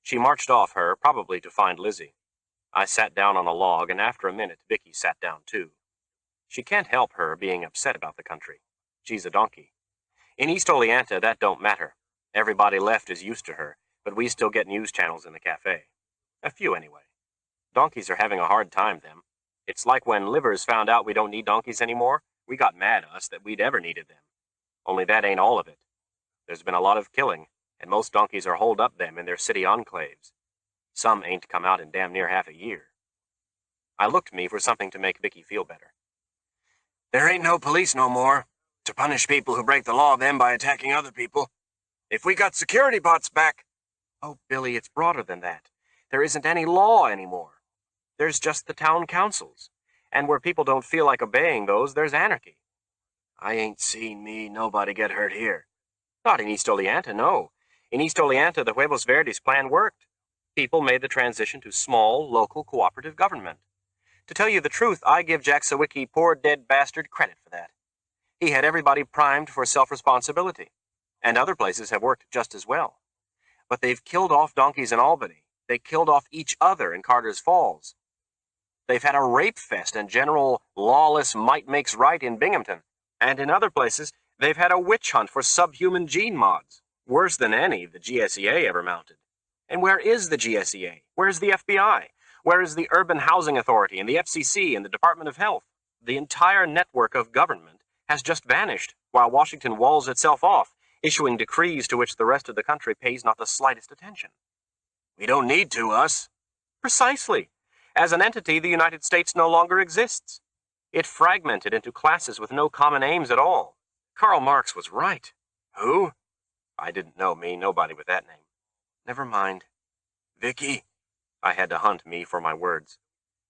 She marched off, probably to find Lizzie. I sat down on a log, and after a minute, Vicky sat down too. She can't help her being upset about the country. She's a donkey. In East Oleanta, that don't matter. Everybody left is used to her, but we still get news channels in the cafe. A few, anyway. Donkeys are having a hard time, them. It's like when livers found out we don't need donkeys anymore, we got mad, us, that we'd ever needed them. Only that ain't all of it. There's been a lot of killing, and most donkeys are holed up them in their city enclaves. Some ain't come out in damn near half a year. I looked for something to make Vicky feel better. There ain't no police no more, to punish people who break the law by attacking other people. If we got security bots back... Oh, Billy, it's broader than that. There isn't any law anymore. There's just the town councils. And where people don't feel like obeying those, there's anarchy. I ain't seen nobody get hurt here. Not in East Oleanta, no. In East Oleanta, the Huevos Verdes plan worked. People made the transition to small, local, cooperative government. To tell you the truth, I give Jack Sawicki, poor dead bastard, credit for that. He had everybody primed for self-responsibility. And other places have worked just as well. But they've killed off donkeys in Albany. They killed off each other in Carter's Falls. They've had a rape fest and general lawless might makes right in Binghamton. And in other places, they've had a witch hunt for subhuman gene mods. Worse than any the GSEA ever mounted. And where is the GSEA? Where's the FBI? Where is the Urban Housing Authority and the FCC and the Department of Health? The entire network of government has just vanished, while Washington walls itself off, issuing decrees to which the rest of the country pays not the slightest attention. We don't need to, us. Precisely. As an entity, the United States no longer exists. It fragmented into classes with no common aims at all. Karl Marx was right. Who? I didn't know nobody with that name. Never mind. Vicky? I had to hunt for my words.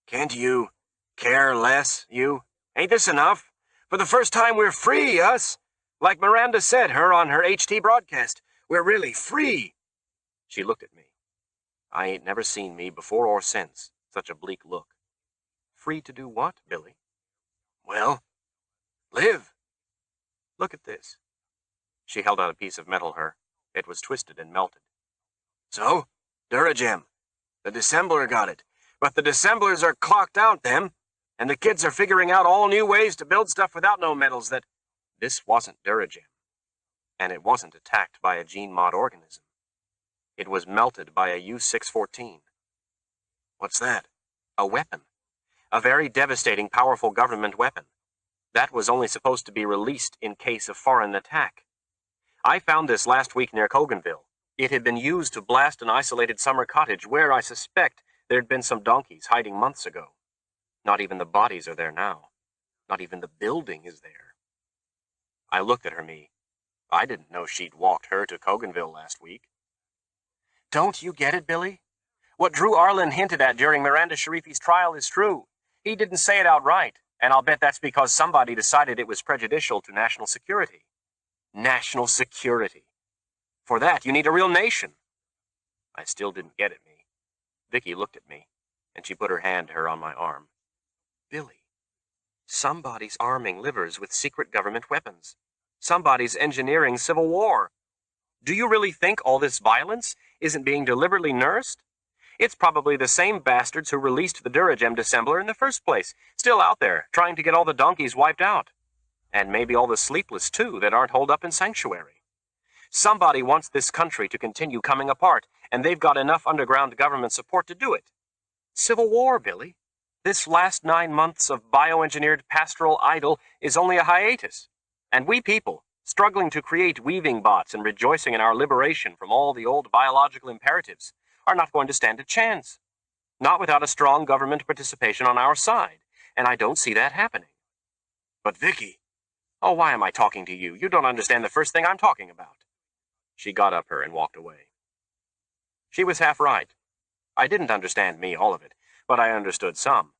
Can't you care less, you? Ain't this enough? For the first time we're free, us. Like Miranda said, on her HT broadcast. We're really free. She looked at me. I ain't never seen before or since such a bleak look. Free to do what, Billy? Well, live. Look at this. She held out a piece of metal, It was twisted and melted. So, Duragem. The dissembler got it. But the dissemblers are clocked out, them. And the kids are figuring out all new ways to build stuff without no metals that... This wasn't Duragem. And it wasn't attacked by a gene mod organism. It was melted by a U-614. What's that? A weapon. A very devastating, powerful government weapon. That was only supposed to be released in case of foreign attack. I found this last week near Coganville. It had been used to blast an isolated summer cottage where, I suspect, there had been some donkeys hiding months ago. Not even the bodies are there now. Not even the building is there. I looked at her, me. I didn't know she'd walked her to Coganville last week. Don't you get it, Billy? What Drew Arlen hinted at during Miranda Sharifi's trial is true. He didn't say it outright, and I'll bet that's because somebody decided it was prejudicial to national security. National security. For that, you need a real nation. I still didn't get it, me. Vicky looked at me, and she put her hand on my arm. Billy, somebody's arming livers with secret government weapons. Somebody's engineering civil war. Do you really think all this violence isn't being deliberately nursed? It's probably the same bastards who released the Duragem dissembler in the first place, still out there, trying to get all the donkeys wiped out. And maybe all the Sleepless, too, that aren't holed up in sanctuary. Somebody wants this country to continue coming apart, and they've got enough underground government support to do it. Civil war, Billy. This last 9 months of bioengineered pastoral idle is only a hiatus. And we people, struggling to create weaving bots and rejoicing in our liberation from all the old biological imperatives, are not going to stand a chance. Not without a strong government participation on our side, and I don't see that happening. But Vicky... Oh, why am I talking to you? You don't understand the first thing I'm talking about. She got up her and walked away. She was half right. I didn't understand me, all of it, but I understood some.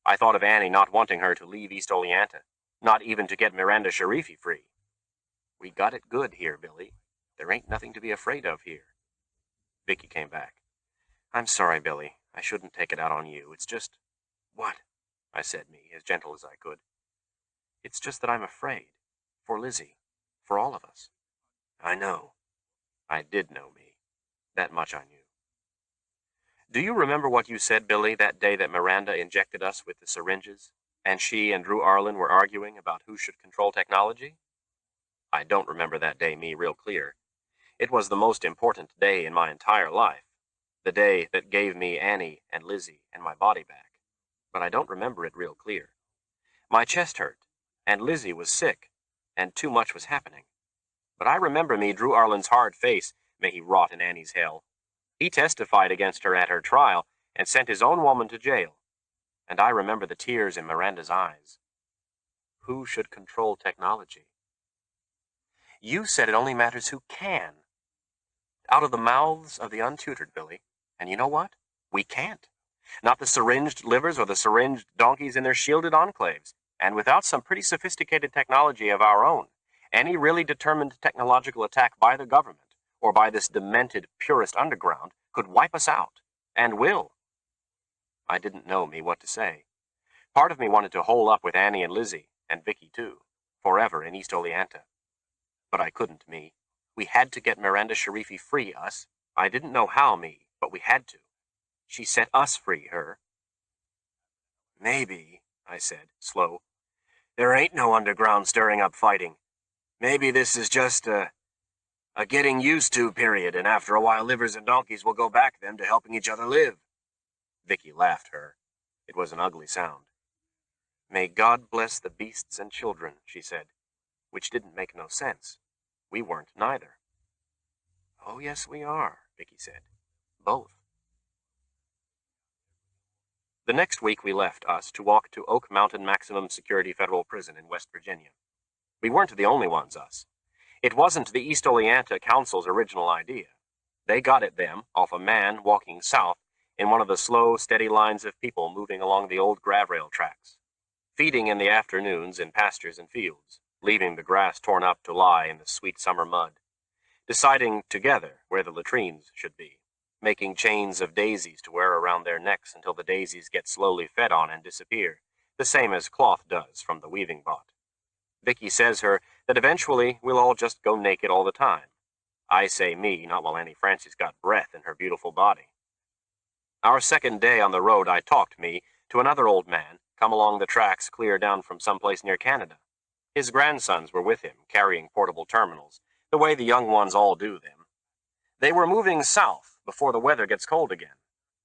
I thought of Annie not wanting her to leave East Oleanta, not even to get Miranda Sharifi free. We got it good here, Billy. There ain't nothing to be afraid of here. Vicky came back. I'm sorry, Billy. I shouldn't take it out on you. It's just... What? I said, me, as gentle as I could. It's just that I'm afraid. For Lizzie. For all of us. I know. I did know, me. That much I knew. Do you remember what you said, Billy, that day that Miranda injected us with the syringes, and she and Drew Arlen were arguing about who should control technology? I don't remember that day, me, real clear. It was the most important day in my entire life. The day that gave me Annie and Lizzie and my body back. But I don't remember it real clear. My chest hurt, and Lizzie was sick, and too much was happening. But I remember me Drew Arlen's hard face, may he rot in Annie's hell. He testified against her at her trial, and sent his own woman to jail. And I remember the tears in Miranda's eyes. Who should control technology? You said it only matters who can. Out of the mouths of the untutored, Billy. And you know what? We can't. Not the syringed livers or the syringed donkeys in their shielded enclaves. And without some pretty sophisticated technology of our own, any really determined technological attack by the government, or by this demented purist underground, could wipe us out. And will. I didn't know, me, what to say. Part of me wanted to hole up with Annie and Lizzie, and Vicky too, forever in East Oleanta. But I couldn't, me. We had to get Miranda Sharifi free, us. I didn't know how, me, but we had to. She set us free, her. Maybe, I said, slow. There ain't no underground stirring up fighting. Maybe this is just a getting used to period, and after a while livers and donkeys will go back then to helping each other live. Vicky laughed, her. It was an ugly sound. May God bless the beasts and children, she said, which didn't make no sense. We weren't neither. Oh, yes, we are, Vicky said. Both. The next week we left, us, to walk to Oak Mountain Maximum Security Federal Prison in West Virginia. We weren't the only ones, us. It wasn't the East Oleanta Council's original idea. They got it, them, off a man walking south in one of the slow, steady lines of people moving along the old gravrail tracks, feeding in the afternoons in pastures and fields, leaving the grass torn up to lie in the sweet summer mud, deciding together where the latrines should be, making chains of daisies to wear around their necks until the daisies get slowly fed on and disappear, the same as cloth does from the weaving bot. Vicky says her that eventually we'll all just go naked all the time. I say me, not while Annie Francie's got breath in her beautiful body. Our second day on the road I talked, me, to another old man, come along the tracks clear down from someplace near Canada. His grandsons were with him, carrying portable terminals, the way the young ones all do them. They were moving south before the weather gets cold again.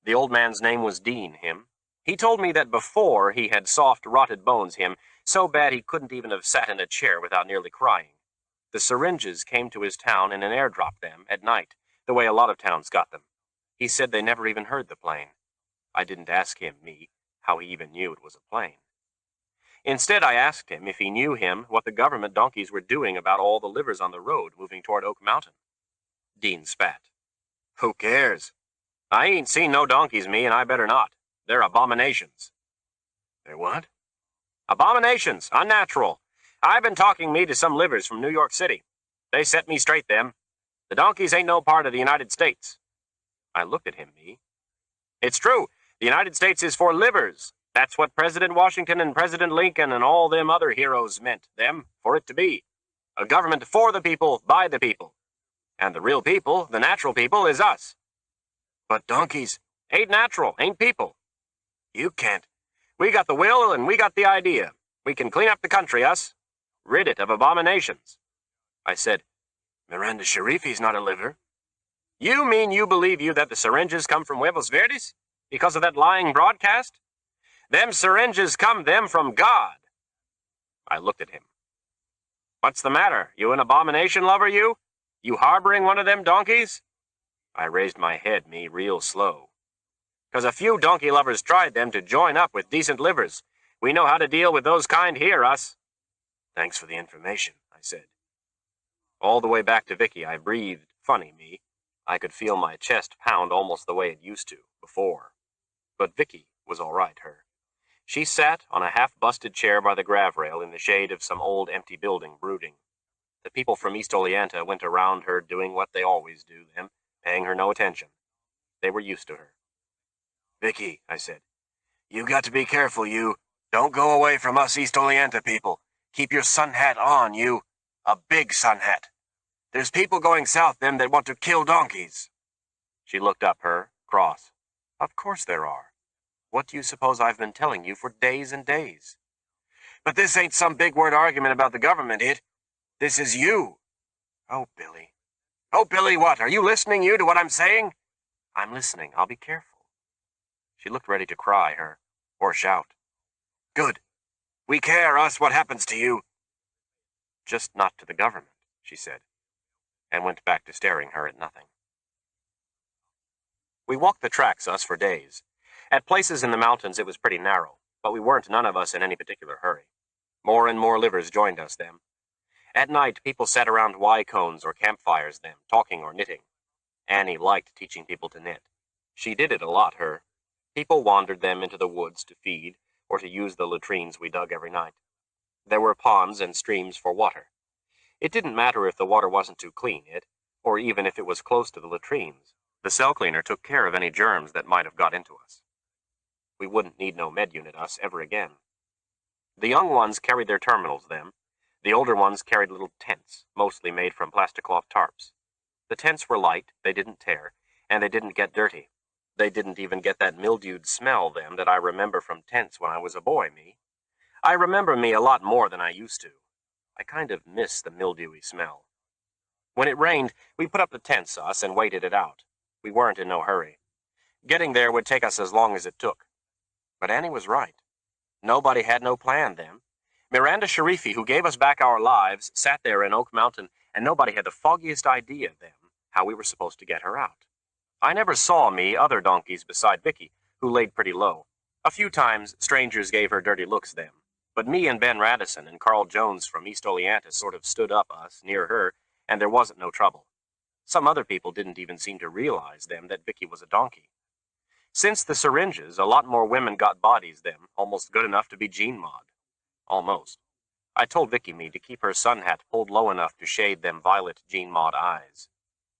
The old man's name was Dean, him. He told me that before he had soft, rotted bones, him, so bad he couldn't even have sat in a chair without nearly crying. The syringes came to his town in an airdrop them at night, the way a lot of towns got them. He said they never even heard the plane. I didn't ask him, me, how he even knew it was a plane. Instead, I asked him if he knew what the government donkeys were doing about all the livers on the road moving toward Oak Mountain. Dean spat. Who cares? I ain't seen no donkeys, me, and I better not. They're abominations. They're what? Abominations. Unnatural. I've been talking me to some livers from New York City. They set me straight, them. The donkeys ain't no part of the United States. I looked at him, me. It's true. The United States is for livers. That's what President Washington and President Lincoln and all them other heroes meant, them, for it to be. A government for the people, by the people. And the real people, the natural people, is us. But donkeys ain't natural, ain't people. You can't. We got the will and we got the idea. We can clean up the country, us. Rid it of abominations. I said, Miranda Sharifi's not a liver. You mean you believe that the syringes come from Huevos Verdes? Because of that lying broadcast? Them syringes come them from God. I looked at him. What's the matter? You an abomination lover, you? You harboring one of them donkeys? I raised my head, me, real slow. 'Cause a few donkey lovers tried them to join up with decent livers. We know how to deal with those kind here, us. Thanks for the information, I said. All the way back to Vicky, I breathed funny, me. I could feel my chest pound almost the way it used to, before. But Vicky was all right, her. She sat on a half-busted chair by the grav rail in the shade of some old empty building, brooding. The people from East Oleanta went around her doing what they always do, them, paying her no attention. They were used to her. Vicky, I said, you got to be careful, you. Don't go away from us East Oleanta people. Keep your sun hat on, you. A big sun hat. There's people going south, them, that want to kill donkeys. She looked up, her, cross. Of course there are. What do you suppose I've been telling you for days and days? But this ain't some big-word argument about the government, it. This is you. Oh, Billy. Oh, Billy, what? Are you listening, you, to what I'm saying? I'm listening. I'll be careful. She looked ready to cry, her, or shout. Good. We care, us, what happens to you. Just not to the government, she said, and went back to staring her at nothing. We walked the tracks, us, for days. At places in the mountains it was pretty narrow, but we weren't none of us in any particular hurry. More and more livers joined us, them. At night, people sat around Y-cones or campfires, them, talking or knitting. Annie liked teaching people to knit. She did it a lot, her. People wandered them into the woods to feed or to use the latrines we dug every night. There were ponds and streams for water. It didn't matter if the water wasn't too clean, or even if it was close to the latrines. The cell cleaner took care of any germs that might have got into us. We wouldn't need no med unit, us, ever again. The young ones carried their terminals, them. The older ones carried little tents, mostly made from plasticloth tarps. The tents were light, they didn't tear, and they didn't get dirty. They didn't even get that mildewed smell, them, that I remember from tents when I was a boy, me. I remember me a lot more than I used to. I kind of miss the mildewy smell. When it rained, we put up the tents, us, and waited it out. We weren't in no hurry. Getting there would take us as long as it took. But Annie was right. Nobody had no plan, them. Miranda Sharifi, who gave us back our lives, sat there in Oak Mountain, and nobody had the foggiest idea, them, how we were supposed to get her out. I never saw me other donkeys beside Vicky, who laid pretty low. A few times, strangers gave her dirty looks, them. But me and Ben Radisson and Carl Jones from East Oleanta sort of stood up us, near her, and there wasn't no trouble. Some other people didn't even seem to realize, them, that Vicky was a donkey. Since the syringes, a lot more women got bodies, them, almost good enough to be Gene Mod. Almost. I told Vicky me to keep her sun hat pulled low enough to shade them violet Gene Mod eyes.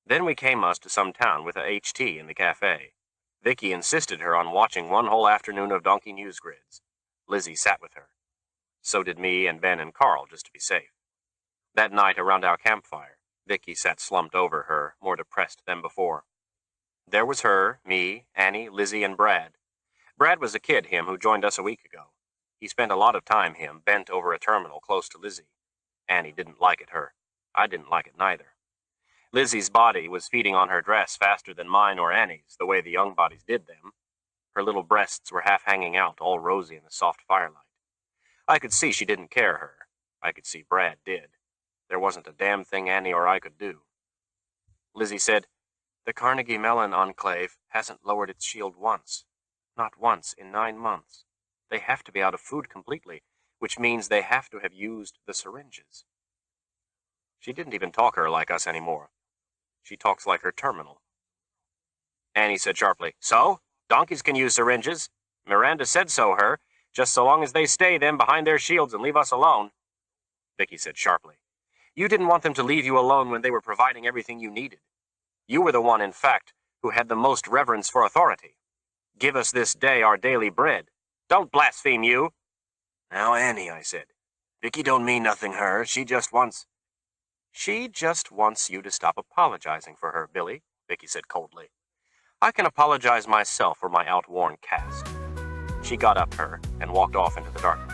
Then we came us to some town with a HT in the cafe. Vicky insisted her on watching one whole afternoon of donkey news grids. Lizzie sat with her. So did me and Ben and Carl, just to be safe. That night around our campfire, Vicky sat slumped over her, more depressed than before. There was her, me, Annie, Lizzie, and Brad. Brad was a kid, him, who joined us a week ago. He spent a lot of time, him, bent over a terminal close to Lizzie. Annie didn't like it, her. I didn't like it neither. Lizzie's body was feeding on her dress faster than mine or Annie's, the way the young bodies did them. Her little breasts were half hanging out, all rosy in the soft firelight. I could see she didn't care her. I could see Brad did. There wasn't a damn thing Annie or I could do. Lizzie said, "The Carnegie Mellon Enclave hasn't lowered its shield once. Not once in 9 months. They have to be out of food completely, which means they have to have used the syringes." She didn't even talk her like us anymore. She talks like her terminal. Annie said sharply, "So? Donkeys can use syringes. Miranda said so, her. Just so long as they stay them behind their shields and leave us alone." Vicky said sharply, "You didn't want them to leave you alone when they were providing everything you needed. You were the one, in fact, who had the most reverence for authority. Give us this day our daily bread. Don't blaspheme, you." "Now, Annie," I said, "Vicky don't mean nothing, her. She just wants you to stop apologizing for her, Billy," Vicky said coldly. "I can apologize myself for my outworn cast." She got up, her, and walked off into the darkness.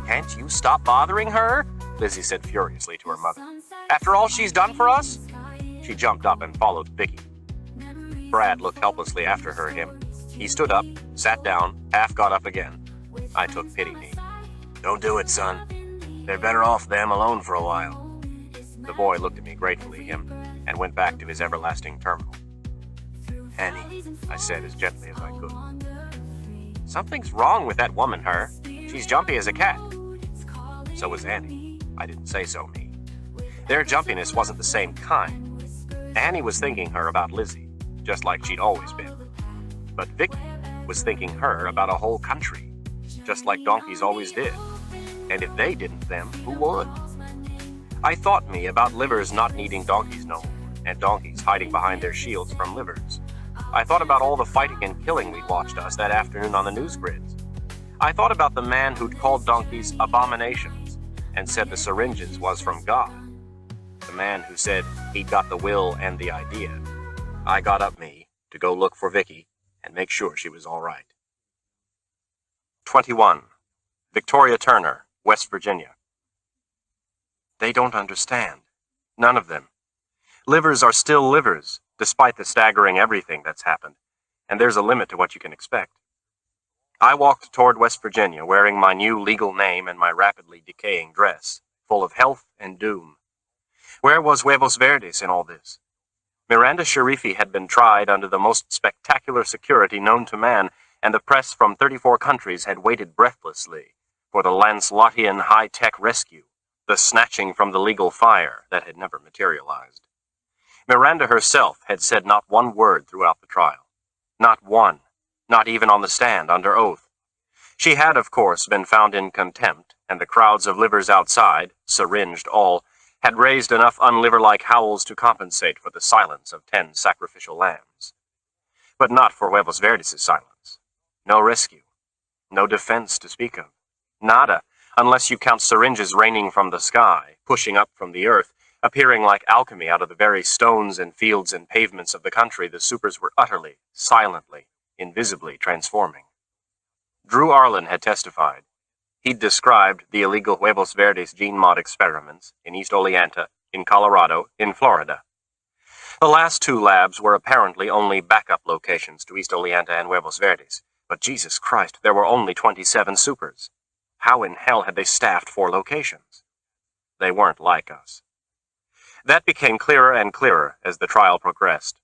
"Can't you stop bothering her?" Lizzie said furiously to her mother. "After all she's done for us?" She jumped up and followed Vicky. Brad looked helplessly after her. He stood up, sat down, half got up again. I took pity me. "Don't do it, son. They're better off them alone for a while." The boy looked at me gratefully, and went back to his everlasting terminal. "Annie," I said as gently as I could. "Something's wrong with that woman, her. She's jumpy as a cat." So was Annie. I didn't say so, me. Their jumpiness wasn't the same kind. Annie was thinking her about Lizzie, just like she'd always been. But Vicky was thinking her about a whole country, just like donkeys always did. And if they didn't, then who would? I thought me about livers not needing donkeys no more, and donkeys hiding behind their shields from livers. I thought about all the fighting and killing we'd watched us that afternoon on the news grids. I thought about the man who'd called donkeys abominations and said the syringes was from God. The man who said he'd got the will and the idea. I got up, me, to go look for Vicky and make sure she was all right. 21. Victoria Turner, West Virginia. They don't understand. None of them. Livers are still livers, despite the staggering everything that's happened, and there's a limit to what you can expect. I walked toward West Virginia wearing my new legal name and my rapidly decaying dress, full of health and doom. Where was Huevos Verdes in all this? Miranda Sharifi had been tried under the most spectacular security known to man, and the press from 34 countries had waited breathlessly for the Lancelotian high-tech rescue, the snatching from the legal fire that had never materialized. Miranda herself had said not one word throughout the trial. Not one. Not even on the stand under oath. She had, of course, been found in contempt, and the crowds of livers outside, syringed all, had raised enough unliver-like howls to compensate for the silence of 10 sacrificial lambs. But not for Huevos Verdes' silence. No rescue. No defense to speak of. Nada, unless you count syringes raining from the sky, pushing up from the earth, appearing like alchemy out of the very stones and fields and pavements of the country the supers were utterly, silently, invisibly transforming. Drew Arlen had testified. He'd described the illegal Huevos Verdes gene mod experiments in East Oleanta, in Colorado, in Florida. The last 2 labs were apparently only backup locations to East Oleanta and Huevos Verdes, but Jesus Christ, there were only 27 supers. How in hell had they staffed 4 locations? They weren't like us. That became clearer and clearer as the trial progressed.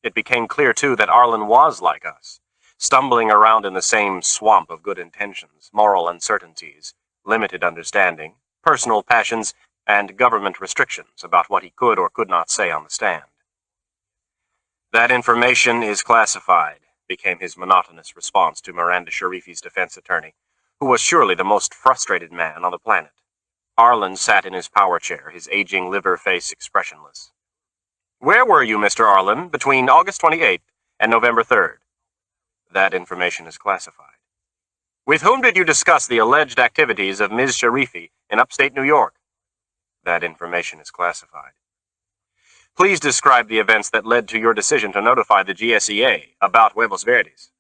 It became clear, too, that Arlen was like us, stumbling around in the same swamp of good intentions, moral uncertainties, limited understanding, personal passions, and government restrictions about what he could or could not say on the stand. "That information is classified," became his monotonous response to Miranda Sharifi's defense attorney, who was surely the most frustrated man on the planet. Arlen sat in his power chair, his aging liver face expressionless. "Where were you, Mr. Arlen, between August 28th and November 3rd? "That information is classified." "With whom did you discuss the alleged activities of Ms. Sharifi in upstate New York?" "That information is classified." "Please describe the events that led to your decision to notify the GSEA about Huevos Verdes."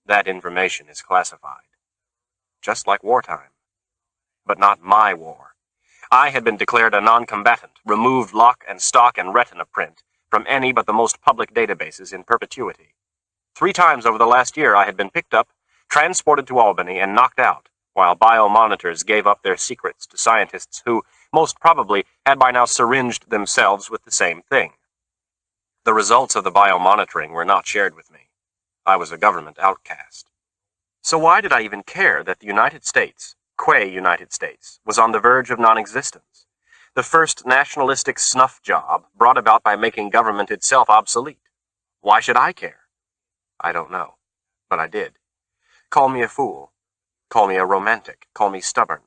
"That information is classified." Just like wartime. But not my war. I had been declared a non-combatant, removed lock and stock and retina print from any but the most public databases in perpetuity. 3 times over the last year I had been picked up, transported to Albany, and knocked out, while biomonitors gave up their secrets to scientists who, most probably, had by now syringed themselves with the same thing. The results of the biomonitoring were not shared with me. I was a government outcast. So why did I even care that the United States, qua United States, was on the verge of non-existence? The first nationalistic snuff job brought about by making government itself obsolete. Why should I care? I don't know, but I did. Call me a fool. Call me a romantic. Call me stubborn.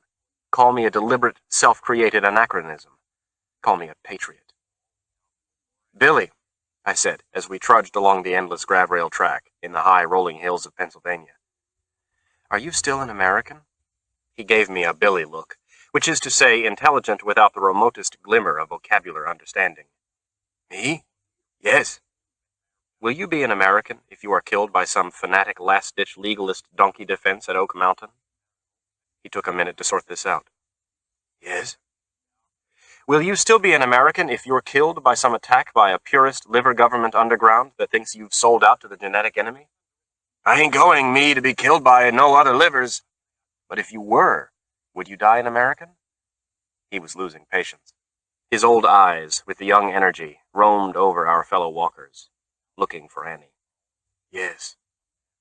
Call me a deliberate, self-created anachronism. Call me a patriot. Billy, I said, as we trudged along the endless grab-rail track in the high rolling hills of Pennsylvania. Are you still an American? He gave me a Billy look, which is to say intelligent without the remotest glimmer of vocabulary understanding. Me? Yes. Will you be an American if you are killed by some fanatic last-ditch legalist donkey defense at Oak Mountain? He took a minute to sort this out. Yes. Will you still be an American if you're killed by some attack by a purist liver government underground that thinks you've sold out to the genetic enemy? I ain't going, me, to be killed by no other livers. But if you were, would you die an American? He was losing patience. His old eyes, with the young energy, roamed over our fellow walkers, looking for Annie. Yes.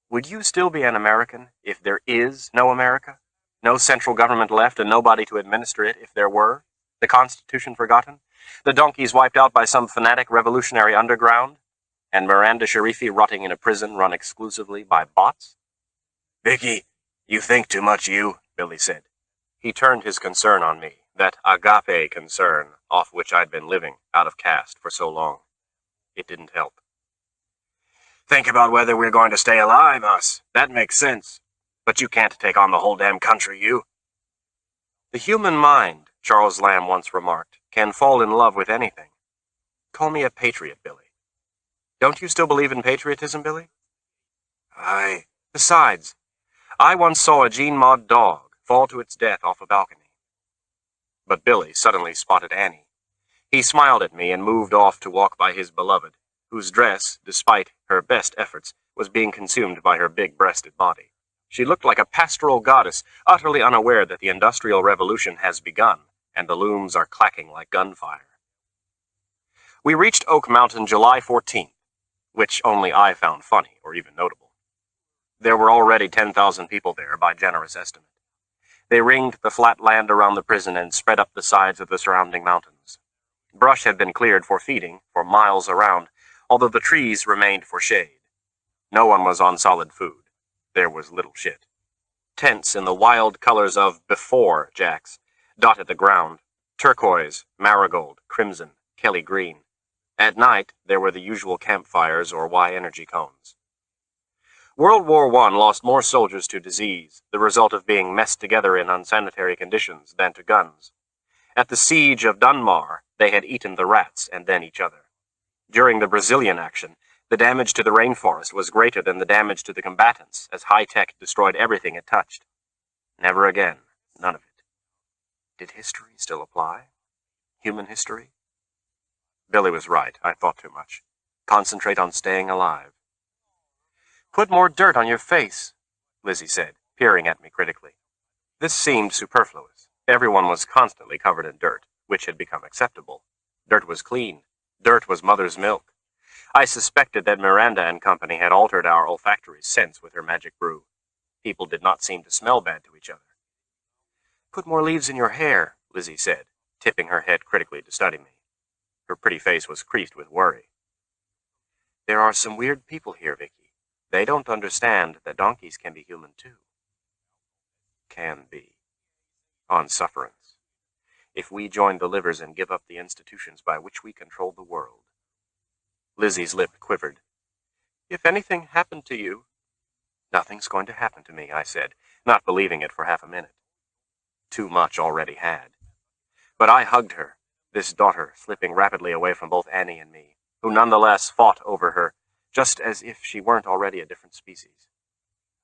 Would you still be an American if there is no America? No central government left and nobody to administer it if there were? The Constitution forgotten? The donkeys wiped out by some fanatic revolutionary underground? And Miranda Sharifi rotting in a prison run exclusively by bots? Vicky, you think too much, you, Billy said. He turned his concern on me, that agape concern off which I'd been living out of caste for so long. It didn't help. Think about whether we're going to stay alive, us. That makes sense. But you can't take on the whole damn country, you. The human mind, Charles Lamb once remarked, can fall in love with anything. Call me a patriot, Billy. Don't you still believe in patriotism, Billy? Aye. Besides, I once saw a Gene Mod dog fall to its death off a balcony. But Billy suddenly spotted Annie. He smiled at me and moved off to walk by his beloved, whose dress, despite her best efforts, was being consumed by her big-breasted body. She looked like a pastoral goddess, utterly unaware that the Industrial Revolution has begun, and the looms are clacking like gunfire. We reached Oak Mountain July 14th, which only I found funny or even notable. There were already 10,000 people there by generous estimate. They ringed the flat land around the prison and spread up the sides of the surrounding mountains. Brush had been cleared for feeding for miles around, although the trees remained for shade. No one was on solid food. There was little shit. Tents in the wild colors of before Jacks dotted the ground: turquoise, marigold, crimson, Kelly green. At night, there were the usual campfires or Y-energy cones. World War I lost more soldiers to disease, the result of being messed together in unsanitary conditions, than to guns. At the siege of Dunmar, they had eaten the rats and then each other. During the Brazilian action, the damage to the rainforest was greater than the damage to the combatants, as high-tech destroyed everything it touched. Never again, none of it. Did history still apply? Human history? Billy was right, I thought too much. Concentrate on staying alive. Put more dirt on your face, Lizzie said, peering at me critically. This seemed superfluous. Everyone was constantly covered in dirt, which had become acceptable. Dirt was clean. Dirt was mother's milk. I suspected that Miranda and company had altered our olfactory sense with her magic brew. People did not seem to smell bad to each other. Put more leaves in your hair, Lizzie said, tipping her head critically to study me. Her pretty face was creased with worry. There are some weird people here, Vicky. They don't understand that donkeys can be human too. Can be. On sufferance. If we join the livers and give up the institutions by which we control the world. Lizzie's lip quivered. If anything happened to you... Nothing's going to happen to me, I said, not believing it for half a minute. Too much already had. But I hugged her, this daughter slipping rapidly away from both Annie and me, who nonetheless fought over her, just as if she weren't already a different species.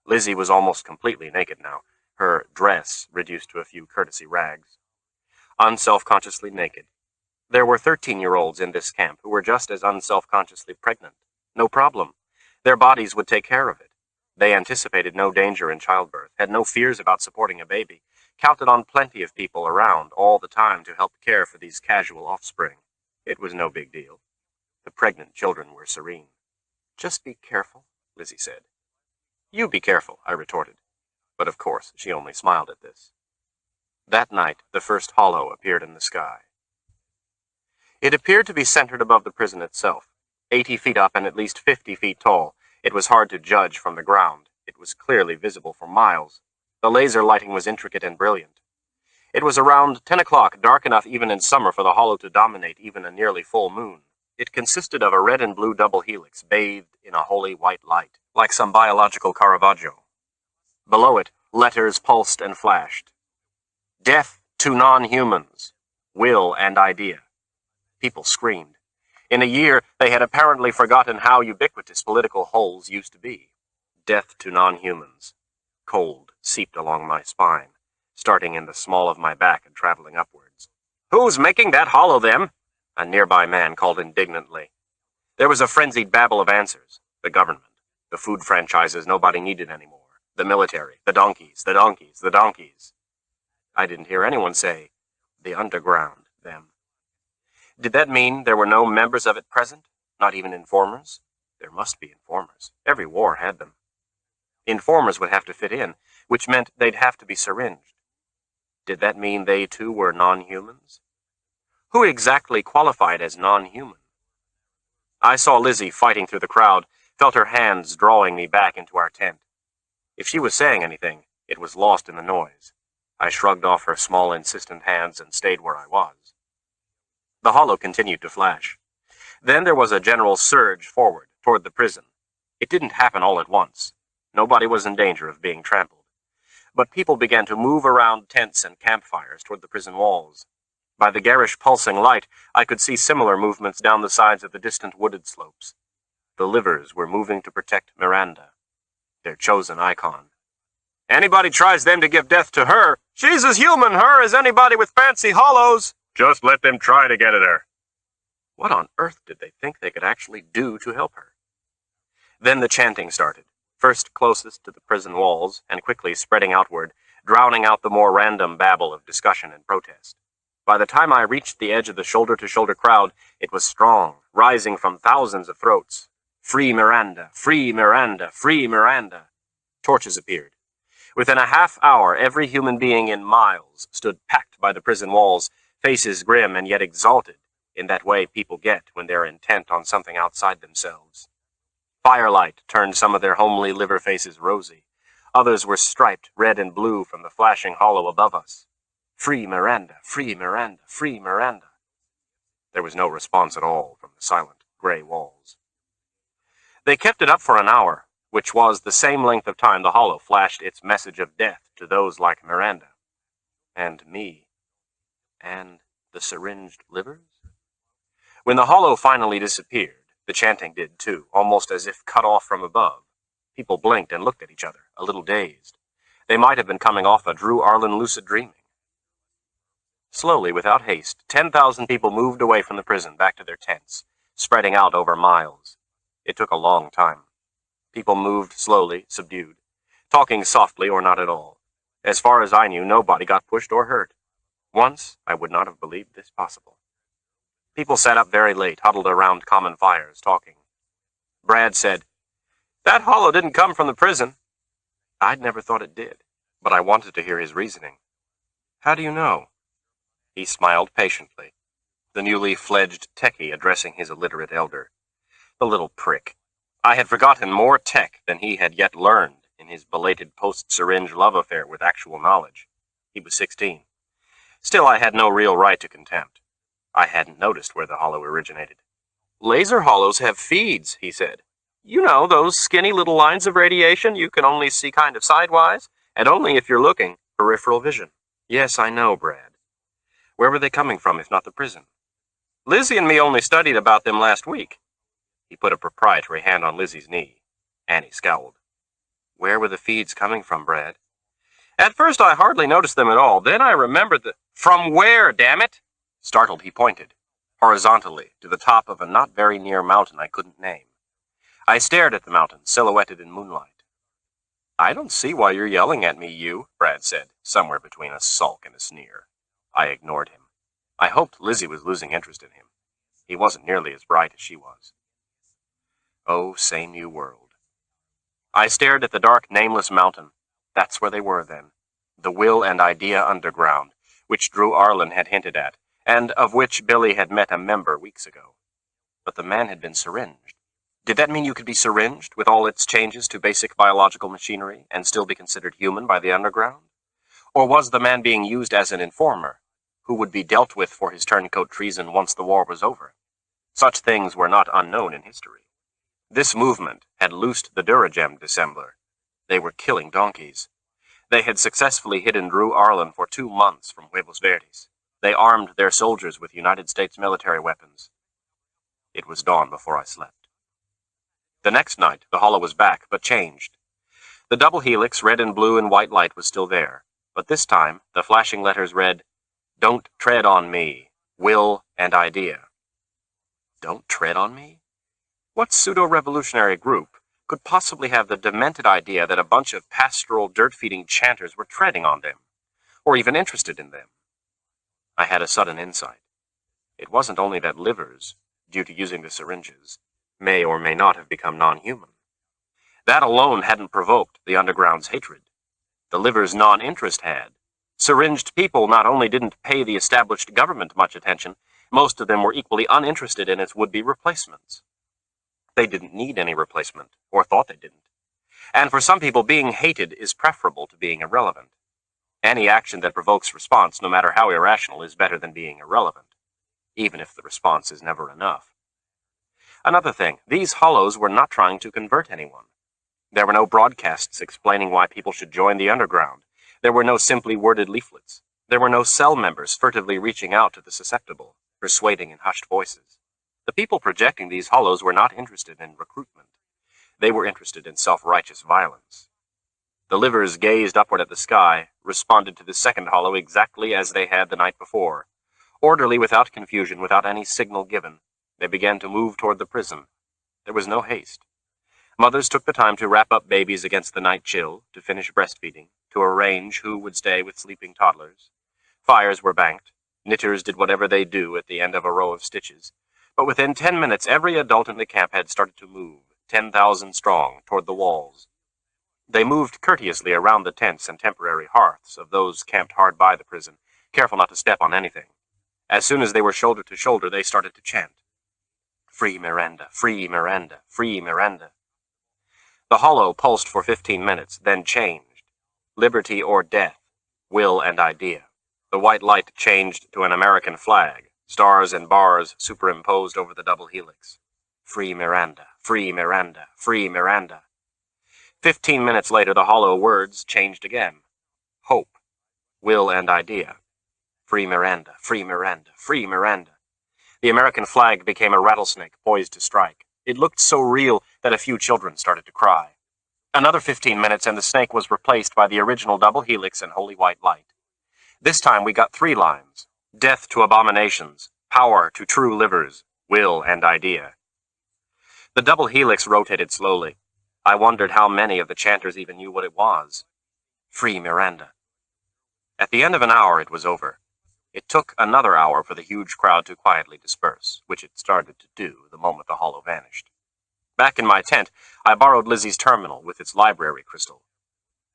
Lizzie was almost completely naked now, her dress reduced to a few courtesy rags. unselfconsciously naked. There were 13-year-olds in this camp who were just as unselfconsciously pregnant. No problem. Their bodies would take care of it. They anticipated no danger in childbirth, had no fears about supporting a baby, counted on plenty of people around all the time to help care for these casual offspring. It was no big deal. The pregnant children were serene. "Just be careful," Lizzie said. "You be careful," I retorted. But of course, she only smiled at this. That night, the first hollow appeared in the sky. It appeared to be centered above the prison itself, 80 feet up and at least 50 feet tall. It was hard to judge from the ground. It was clearly visible for miles. The laser lighting was intricate and brilliant. It was around 10 o'clock, dark enough even in summer for the hollow to dominate even a nearly full moon. It consisted of a red and blue double helix bathed in a holy white light, like some biological Caravaggio. Below it, letters pulsed and flashed. "Death to non-humans. Will and idea." People screamed. In a year, they had apparently forgotten how ubiquitous political holes used to be. Death to non-humans. Cold seeped along my spine, starting in the small of my back and traveling upwards. "Who's making that hollow, them?" a nearby man called indignantly. There was a frenzied babble of answers. The government, the food franchises nobody needed anymore, the military, the donkeys, the donkeys, the donkeys. I didn't hear anyone say, "The underground, them." Did that mean there were no members of it present? Not even informers? There must be informers. Every war had them. Informers would have to fit in, which meant they'd have to be syringed. Did that mean they too were non-humans? Who exactly qualified as non-human? I saw Lizzie fighting through the crowd, felt her hands drawing me back into our tent. If she was saying anything, it was lost in the noise. I shrugged off her small, insistent hands and stayed where I was. The hollow continued to flash. Then there was a general surge forward, toward the prison. It didn't happen all at once. Nobody was in danger of being trampled. But people began to move around tents and campfires toward the prison walls. By the garish pulsing light, I could see similar movements down the sides of the distant wooded slopes. The livers were moving to protect Miranda, their chosen icon. "Anybody tries them to give death to her, she's as human, her, as anybody with fancy hollows. Just let them try to get at her." What on earth did they think they could actually do to help her? Then the chanting started, first closest to the prison walls, and quickly spreading outward, drowning out the more random babble of discussion and protest. By the time I reached the edge of the shoulder-to-shoulder crowd, it was strong, rising from thousands of throats. "Free Miranda! Free Miranda! Free Miranda!" Torches appeared. Within a half hour, every human being in miles stood packed by the prison walls, faces grim and yet exalted, in that way people get when they're intent on something outside themselves. Firelight turned some of their homely liver faces rosy. Others were striped red and blue from the flashing hollow above us. "Free Miranda! Free Miranda! Free Miranda!" There was no response at all from the silent, gray walls. They kept it up for an hour, which was the same length of time the hollow flashed its message of death to those like Miranda. And me. And the syringed livers? When the hollow finally disappeared, the chanting did too, almost as if cut off from above. People blinked and looked at each other, a little dazed. They might have been coming off a Drew Arlen lucid dreaming. Slowly, without haste, 10,000 people moved away from the prison back to their tents, spreading out over miles. It took a long time. People moved slowly, subdued, talking softly or not at all. As far as I knew, nobody got pushed or hurt. Once, I would not have believed this possible. People sat up very late, huddled around common fires, talking. Brad said, "That hollow didn't come from the prison." I'd never thought it did, but I wanted to hear his reasoning. "How do you know?" He smiled patiently, the newly fledged techie addressing his illiterate elder. The little prick. I had forgotten more tech than he had yet learned in his belated post-syringe love affair with actual knowledge. He was 16. Still, I had no real right to contempt. I hadn't noticed where the hollow originated. "Laser hollows have feeds," he said. "You know, those skinny little lines of radiation you can only see kind of sidewise, and only if you're looking, peripheral vision." "Yes, I know, Brad. Where were they coming from, if not the prison?" "Lizzie and me only studied about them last week." He put a proprietary hand on Lizzie's knee. Annie scowled. "Where were the feeds coming from, Brad?" "At first I hardly noticed them at all. Then I remembered the From where, damn it? Startled, he pointed, horizontally, to the top of a not very near mountain I couldn't name. I stared at the mountain, silhouetted in moonlight. I don't see why you're yelling at me, you, Brad said, somewhere between a sulk and a sneer. I ignored him. I hoped Lizzie was losing interest in him. He wasn't nearly as bright as she was. Oh, say new world. I stared at the dark, nameless mountain. That's where they were then. The Will and Idea Underground, which Drew Arlen had hinted at, and of which Billy had met a member weeks ago. But the man had been syringed. Did that mean you could be syringed, with all its changes to basic biological machinery, and still be considered human by the underground? Or was the man being used as an informer, who would be dealt with for his turncoat treason once the war was over? Such things were not unknown in history. This movement had loosed the Duragem dissembler. They were killing donkeys. They had successfully hidden Drew Arlen for 2 months from Huevos Verdes. They armed their soldiers with United States military weapons. It was dawn before I slept. The next night, the hollow was back, but changed. The double helix, red and blue and white light, was still there, but this time the flashing letters read, "Don't tread on me, Will and Idea." Don't tread on me? What pseudo-revolutionary group could possibly have the demented idea that a bunch of pastoral dirt-feeding chanters were treading on them, or even interested in them? I had a sudden insight. It wasn't only that livers, due to using the syringes, may or may not have become non-human. That alone hadn't provoked the underground's hatred. The liver's non-interest had. Syringed people not only didn't pay the established government much attention, most of them were equally uninterested in its would-be replacements. They didn't need any replacement, or thought they didn't. And for some people, being hated is preferable to being irrelevant. Any action that provokes response, no matter how irrational, is better than being irrelevant, even if the response is never enough. Another thing, these hollows were not trying to convert anyone. There were no broadcasts explaining why people should join the underground. There were no simply worded leaflets. There were no cell members furtively reaching out to the susceptible, persuading in hushed voices. The people projecting these hollows were not interested in recruitment. They were interested in self-righteous violence. The livers gazed upward at the sky, responded to the second hollow exactly as they had the night before. Orderly, without confusion, without any signal given, they began to move toward the prison. There was no haste. Mothers took the time to wrap up babies against the night chill, to finish breastfeeding, to arrange who would stay with sleeping toddlers. Fires were banked. Knitters did whatever they do at the end of a row of stitches. But within 10 minutes, every adult in the camp had started to move, 10,000 strong, toward the walls. They moved courteously around the tents and temporary hearths of those camped hard by the prison, careful not to step on anything. As soon as they were shoulder to shoulder, they started to chant, "Free Miranda, free Miranda, free Miranda." The hollow pulsed for 15 minutes, then changed. Liberty or death, will and idea. The white light changed to an American flag, stars and bars superimposed over the double helix. Free Miranda, free Miranda, free Miranda. 15 minutes later, the hollow words changed again. Hope, will and idea. Free Miranda, free Miranda, free Miranda. The American flag became a rattlesnake poised to strike. It looked so real that a few children started to cry. Another 15 minutes and the snake was replaced by the original double helix and holy white light. This time we got 3 lines. Death to abominations, power to true livers, will and idea. The double helix rotated slowly. I wondered how many of the chanters even knew what it was. Free Miranda. At the end of an hour it was over. It took another hour for the huge crowd to quietly disperse, which it started to do the moment the hollow vanished. Back in my tent, I borrowed Lizzie's terminal with its library crystal.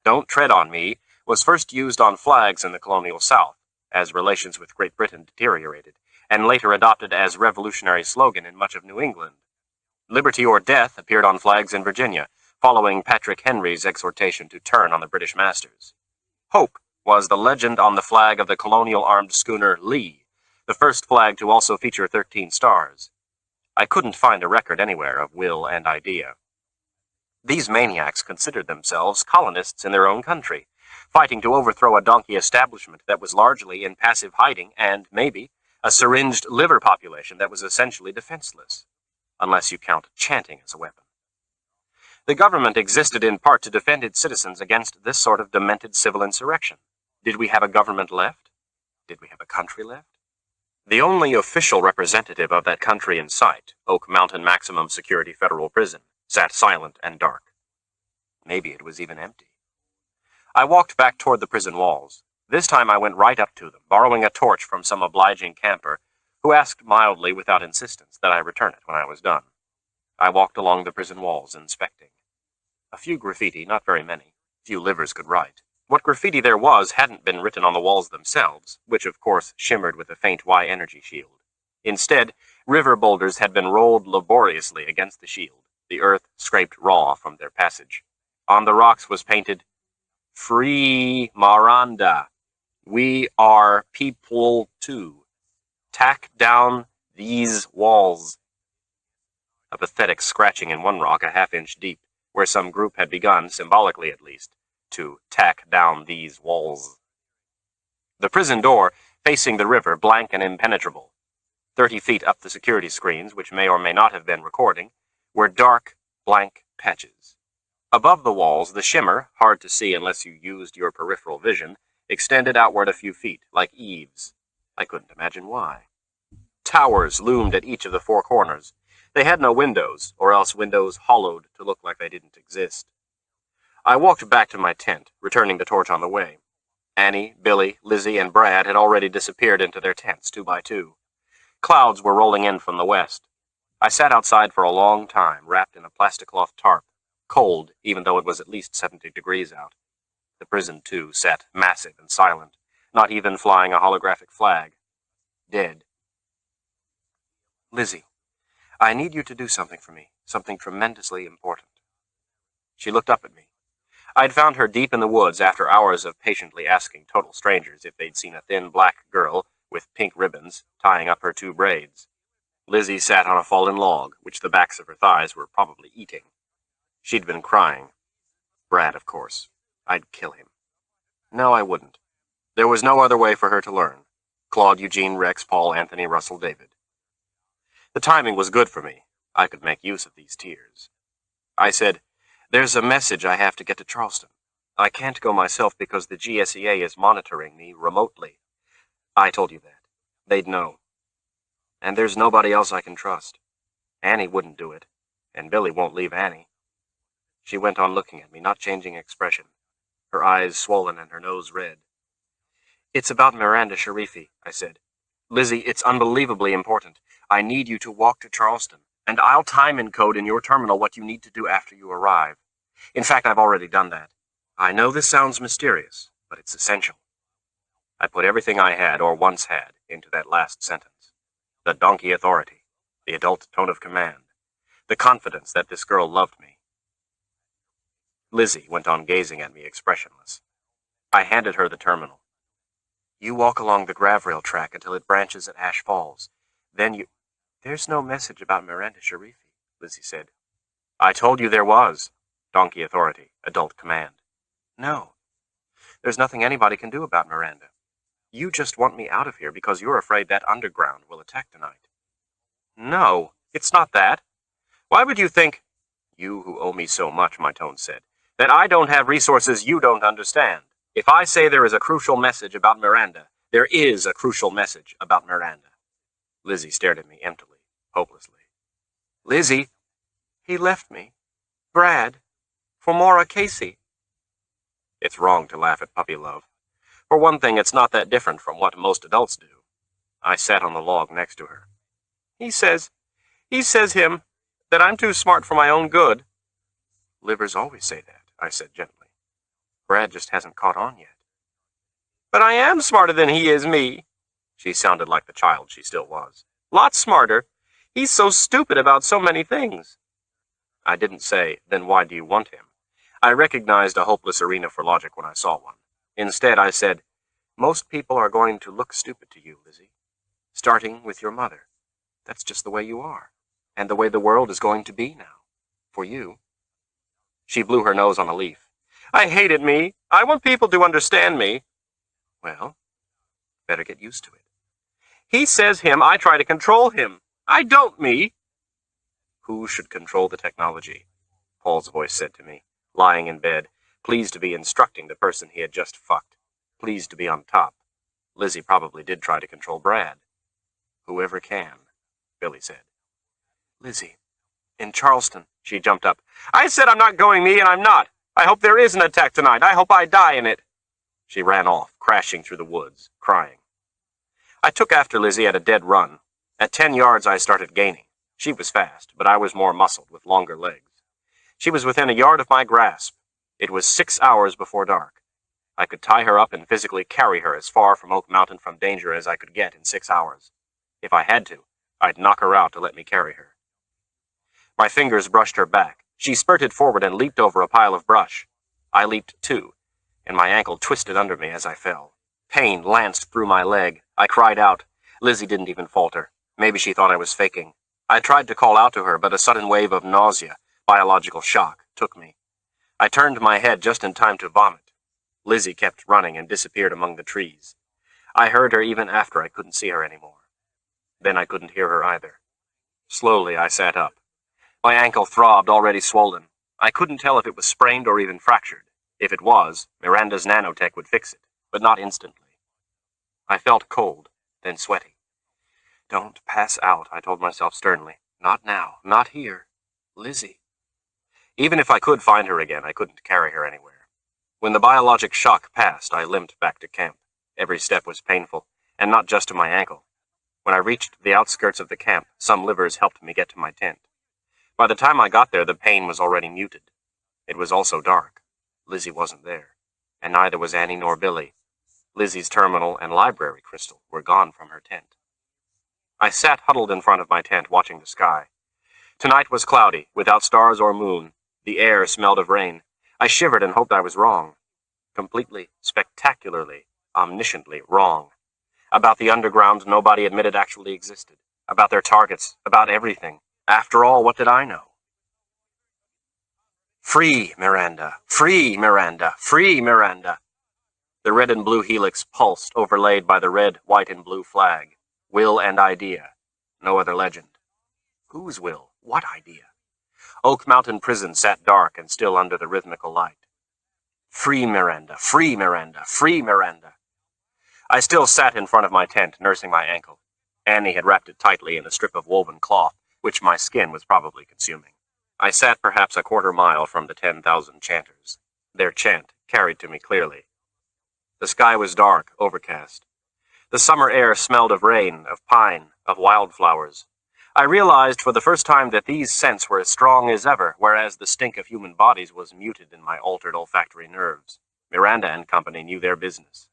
"Don't tread on me" was first used on flags in the colonial South, as relations with Great Britain deteriorated, and later adopted as revolutionary slogan in much of New England. Liberty or death appeared on flags in Virginia, following Patrick Henry's exhortation to turn on the British masters. Hope was the legend on the flag of the colonial armed schooner Lee, the first flag to also feature 13 stars. I couldn't find a record anywhere of will and idea. These maniacs considered themselves colonists in their own country, fighting to overthrow a donkey establishment that was largely in passive hiding and, maybe, a syringed liver population that was essentially defenseless, unless you count chanting as a weapon. The government existed in part to defend its citizens against this sort of demented civil insurrection. Did we have a government left? Did we have a country left? The only official representative of that country in sight, Oak Mountain Maximum Security Federal Prison, sat silent and dark. Maybe it was even empty. I walked back toward the prison walls. This time I went right up to them, borrowing a torch from some obliging camper, who asked mildly without insistence that I return it when I was done. I walked along the prison walls, inspecting. A few graffiti, not very many. Few livers could write. What graffiti there was hadn't been written on the walls themselves, which of course shimmered with a faint Y energy shield. Instead, river boulders had been rolled laboriously against the shield, the earth scraped raw from their passage. On the rocks was painted, "Free Miranda. We are people too. Tack down these walls." A pathetic scratching in one rock a half-inch deep, where some group had begun, symbolically at least, to tack down these walls. The prison door, facing the river, blank and impenetrable. 30 feet up the security screens, which may or may not have been recording, were dark, blank patches. Above the walls, the shimmer, hard to see unless you used your peripheral vision, extended outward a few feet, like eaves. I couldn't imagine why. Towers loomed at each of the four corners. They had no windows, or else windows hollowed to look like they didn't exist. I walked back to my tent, returning the torch on the way. Annie, Billy, Lizzie, and Brad had already disappeared into their tents, 2 by 2. Clouds were rolling in from the west. I sat outside for a long time, wrapped in a plastic-cloth tarp, cold, even though it was at least 70 degrees out. The prison, too, sat massive and silent, not even flying a holographic flag. Dead. "Lizzie, I need you to do something for me, something tremendously important." She looked up at me. I'd found her deep in the woods after hours of patiently asking total strangers if they'd seen a thin black girl with pink ribbons tying up her 2 braids. Lizzie sat on a fallen log, which the backs of her thighs were probably eating. She'd been crying. Brad, of course. I'd kill him. No, I wouldn't. There was no other way for her to learn. Claude, Eugene, Rex, Paul, Anthony, Russell, David. The timing was good for me. I could make use of these tears. I said, "There's a message I have to get to Charleston. I can't go myself because the GSEA is monitoring me remotely. I told you that. They'd know. And there's nobody else I can trust. Annie wouldn't do it, and Billy won't leave Annie." She went on looking at me, not changing expression, her eyes swollen and her nose red. "It's about Miranda Sharifi," I said. "Lizzie, it's unbelievably important. I need you to walk to Charleston, and I'll time encode in your terminal what you need to do after you arrive. In fact, I've already done that. I know this sounds mysterious, but it's essential." I put everything I had, or once had, into that last sentence. The donkey authority, the adult tone of command, the confidence that this girl loved me. Lizzie went on gazing at me expressionless. I handed her the terminal. "You walk along the Gravrail track until it branches at Ash Falls. Then you—" "There's no message about Miranda Sharifi," Lizzie said. "I told you there was. Donkey authority, adult command." "No. There's nothing anybody can do about Miranda. You just want me out of here because you're afraid that underground will attack tonight." "No, it's not that. Why would you think—" "You who owe me so much," my tone said, "that I don't have resources you don't understand. If I say there is a crucial message about Miranda, there is a crucial message about Miranda." Lizzie stared at me emptily, hopelessly. "Lizzie, he left me. Brad. For Maura Casey." It's wrong to laugh at puppy love. For one thing, it's not that different from what most adults do. I sat on the log next to her. He says him, that I'm too smart for my own good." "Livers always say that," I said gently. "Brad just hasn't caught on yet." "But I am smarter than he is me." She sounded like the child she still was. "Lots smarter. He's so stupid about so many things." I didn't say, "Then why do you want him?" I recognized a hopeless arena for logic when I saw one. Instead, I said, "Most people are going to look stupid to you, Lizzie. Starting with your mother. That's just the way you are. And the way the world is going to be now. For you." She blew her nose on a leaf. "I hate it, me. I want people to understand me." "Well, better get used to it." "He says him, I try to control him. I don't, me." "Who should control the technology?" Paul's voice said to me, lying in bed, pleased to be instructing the person he had just fucked, pleased to be on top. Lizzie probably did try to control Brad. Whoever can, Billy said. Lizzie, in Charleston. She jumped up. I said I'm not going, me, and I'm not. I hope there is an attack tonight. I hope I die in it. She ran off, crashing through the woods, crying. I took after Lizzie at a dead run. At 10 yards, I started gaining. She was fast, but I was more muscled with longer legs. She was within a yard of my grasp. It was 6 hours before dark. I could tie her up and physically carry her as far from Oak Mountain from danger as I could get in 6 hours. If I had to, I'd knock her out to let me carry her. My fingers brushed her back. She spurted forward and leaped over a pile of brush. I leaped too, and my ankle twisted under me as I fell. Pain lanced through my leg. I cried out. Lizzie didn't even falter. Maybe she thought I was faking. I tried to call out to her, but a sudden wave of nausea, biological shock, took me. I turned my head just in time to vomit. Lizzie kept running and disappeared among the trees. I heard her even after I couldn't see her anymore. Then I couldn't hear her either. Slowly, I sat up. My ankle throbbed, already swollen. I couldn't tell if it was sprained or even fractured. If it was, Miranda's nanotech would fix it, but not instantly. I felt cold, then sweaty. Don't pass out, I told myself sternly. Not now, not here. Lizzie. Even if I could find her again, I couldn't carry her anywhere. When the biologic shock passed, I limped back to camp. Every step was painful, and not just to my ankle. When I reached the outskirts of the camp, some livers helped me get to my tent. By the time I got there, the pain was already muted. It was also dark. Lizzie wasn't there, and neither was Annie nor Billy. Lizzie's terminal and library crystal were gone from her tent. I sat huddled in front of my tent, watching the sky. Tonight was cloudy, without stars or moon. The air smelled of rain. I shivered and hoped I was wrong. Completely, spectacularly, omnisciently wrong. About the underground nobody admitted actually existed. About their targets, about everything. After all, what did I know? Free, Miranda! Free, Miranda! Free, Miranda! The red and blue helix pulsed, overlaid by the red, white, and blue flag. Will and idea. No other legend. Whose will? What idea? Oak Mountain Prison sat dark and still under the rhythmical light. Free, Miranda! Free, Miranda! Free, Miranda! I still sat in front of my tent, nursing my ankle. Annie had wrapped it tightly in a strip of woven cloth, which my skin was probably consuming. I sat perhaps a quarter mile from the 10,000 chanters. Their chant carried to me clearly. The sky was dark, overcast. The summer air smelled of rain, of pine, of wildflowers. I realized for the first time that these scents were as strong as ever, whereas the stink of human bodies was muted in my altered olfactory nerves. Miranda and company knew their business.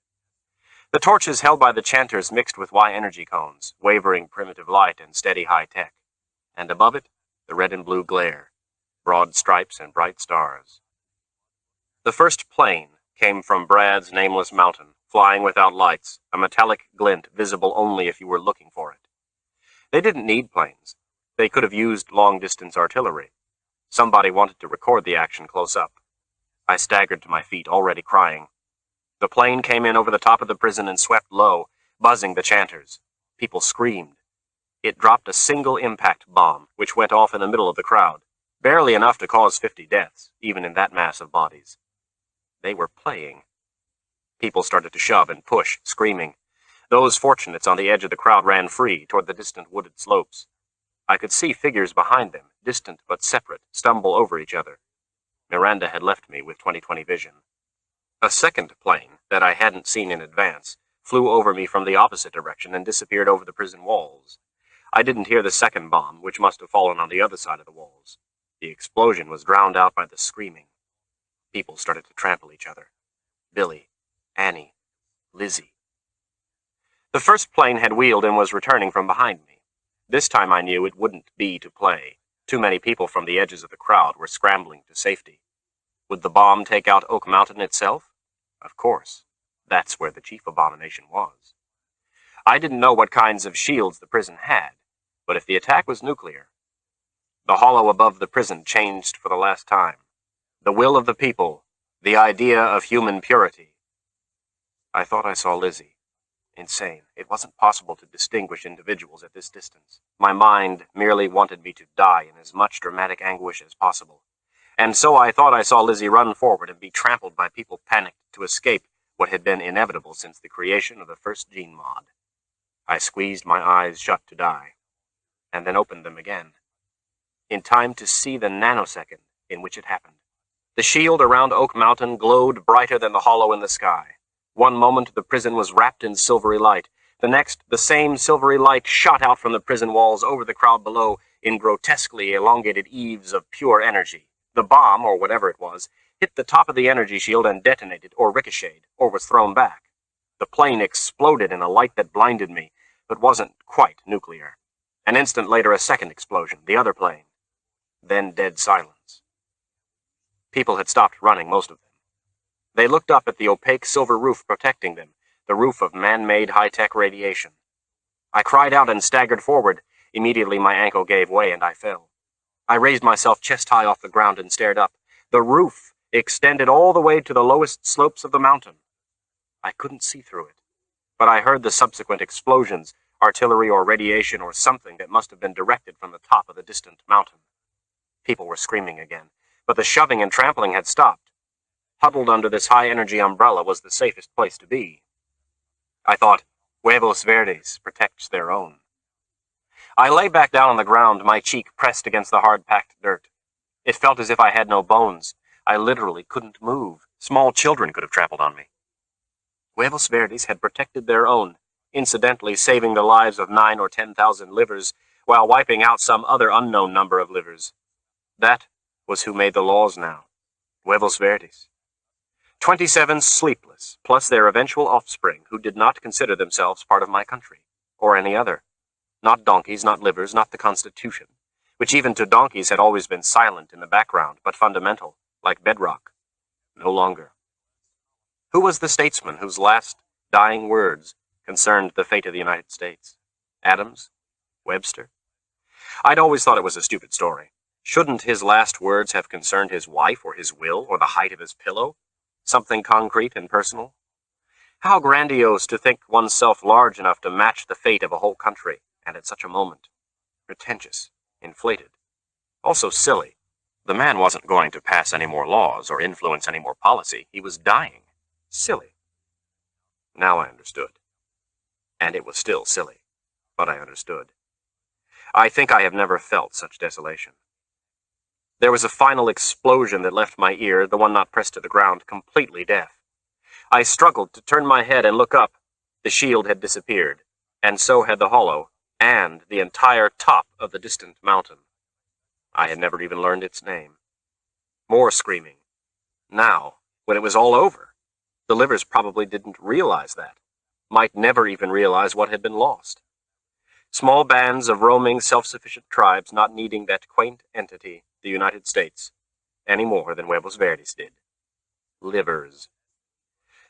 The torches held by the chanters mixed with Y-energy cones, wavering primitive light and steady high-tech. And above it, the red and blue glare, broad stripes and bright stars. The first plane came from Brad's nameless mountain, flying without lights, a metallic glint visible only if you were looking for it. They didn't need planes. They could have used long-distance artillery. Somebody wanted to record the action close up. I staggered to my feet, already crying. The plane came in over the top of the prison and swept low, buzzing the chanters. People screamed. It dropped a single impact bomb, which went off in the middle of the crowd, barely enough to cause 50 deaths, even in that mass of bodies. They were playing. People started to shove and push, screaming. Those fortunates on the edge of the crowd ran free toward the distant wooded slopes. I could see figures behind them, distant but separate, stumble over each other. Miranda had left me with 20/20 vision. A second plane, that I hadn't seen in advance, flew over me from the opposite direction and disappeared over the prison walls. I didn't hear the second bomb, which must have fallen on the other side of the walls. The explosion was drowned out by the screaming. People started to trample each other. Billy, Annie, Lizzie. The first plane had wheeled and was returning from behind me. This time I knew it wouldn't be to play. Too many people from the edges of the crowd were scrambling to safety. Would the bomb take out Oak Mountain itself? Of course. That's where the chief abomination was. I didn't know what kinds of shields the prison had, but if the attack was nuclear... The hollow above the prison changed for the last time. The will of the people, the idea of human purity. I thought I saw Lizzie. Insane. It wasn't possible to distinguish individuals at this distance. My mind merely wanted me to die in as much dramatic anguish as possible. And so I thought I saw Lizzie run forward and be trampled by people panicked to escape, what had been inevitable since the creation of the first gene mod. I squeezed my eyes shut to die, and then opened them again, in time to see the nanosecond in which it happened. The shield around Oak Mountain glowed brighter than the hollow in the sky. One moment the prison was wrapped in silvery light. The next, the same silvery light shot out from the prison walls over the crowd below in grotesquely elongated eaves of pure energy. The bomb, or whatever it was, hit the top of the energy shield and detonated, or ricocheted, or was thrown back. The plane exploded in a light that blinded me, but wasn't quite nuclear. An instant later, a second explosion, the other plane. Then dead silence. People had stopped running, most of them. They looked up at the opaque silver roof protecting them, the roof of man-made high-tech radiation. I cried out and staggered forward. Immediately my ankle gave way and I fell. I raised myself chest-high off the ground and stared up. The roof extended all the way to the lowest slopes of the mountain. I couldn't see through it, but I heard the subsequent explosions, artillery or radiation or something that must have been directed from the top of the distant mountain. People were screaming again, but the shoving and trampling had stopped. Huddled under this high-energy umbrella was the safest place to be. I thought, Huevos Verdes protects their own. I lay back down on the ground, my cheek pressed against the hard-packed dirt. It felt as if I had no bones. I literally couldn't move. Small children could have trampled on me. Huevos Verdes had protected their own, incidentally saving the lives of 9,000 or 10,000 livers, while wiping out some other unknown number of livers. That was who made the laws now. Huevos Verdes. 27 Sleepless, plus their eventual offspring, who did not consider themselves part of my country, or any other. Not donkeys, not livers, not the Constitution, which even to donkeys had always been silent in the background, but fundamental, like bedrock. No longer. Who was the statesman whose last dying words concerned the fate of the United States? Adams? Webster? I'd always thought it was a stupid story. Shouldn't his last words have concerned his wife or his will or the height of his pillow? Something concrete and personal? How grandiose to think oneself large enough to match the fate of a whole country, and at such a moment. Pretentious, inflated. Also silly. The man wasn't going to pass any more laws or influence any more policy. He was dying. Silly. Now I understood. And it was still silly, but I understood. I think I have never felt such desolation. There was a final explosion that left my ear, the one not pressed to the ground, completely deaf. I struggled to turn my head and look up. The shield had disappeared, and so had the hollow, and the entire top of the distant mountain. I had never even learned its name. More screaming. Now, when it was all over, the livers probably didn't realize that, might never even realize what had been lost. Small bands of roaming, self-sufficient tribes not needing that quaint entity, the United States, any more than Huevos Verdes did. Livers.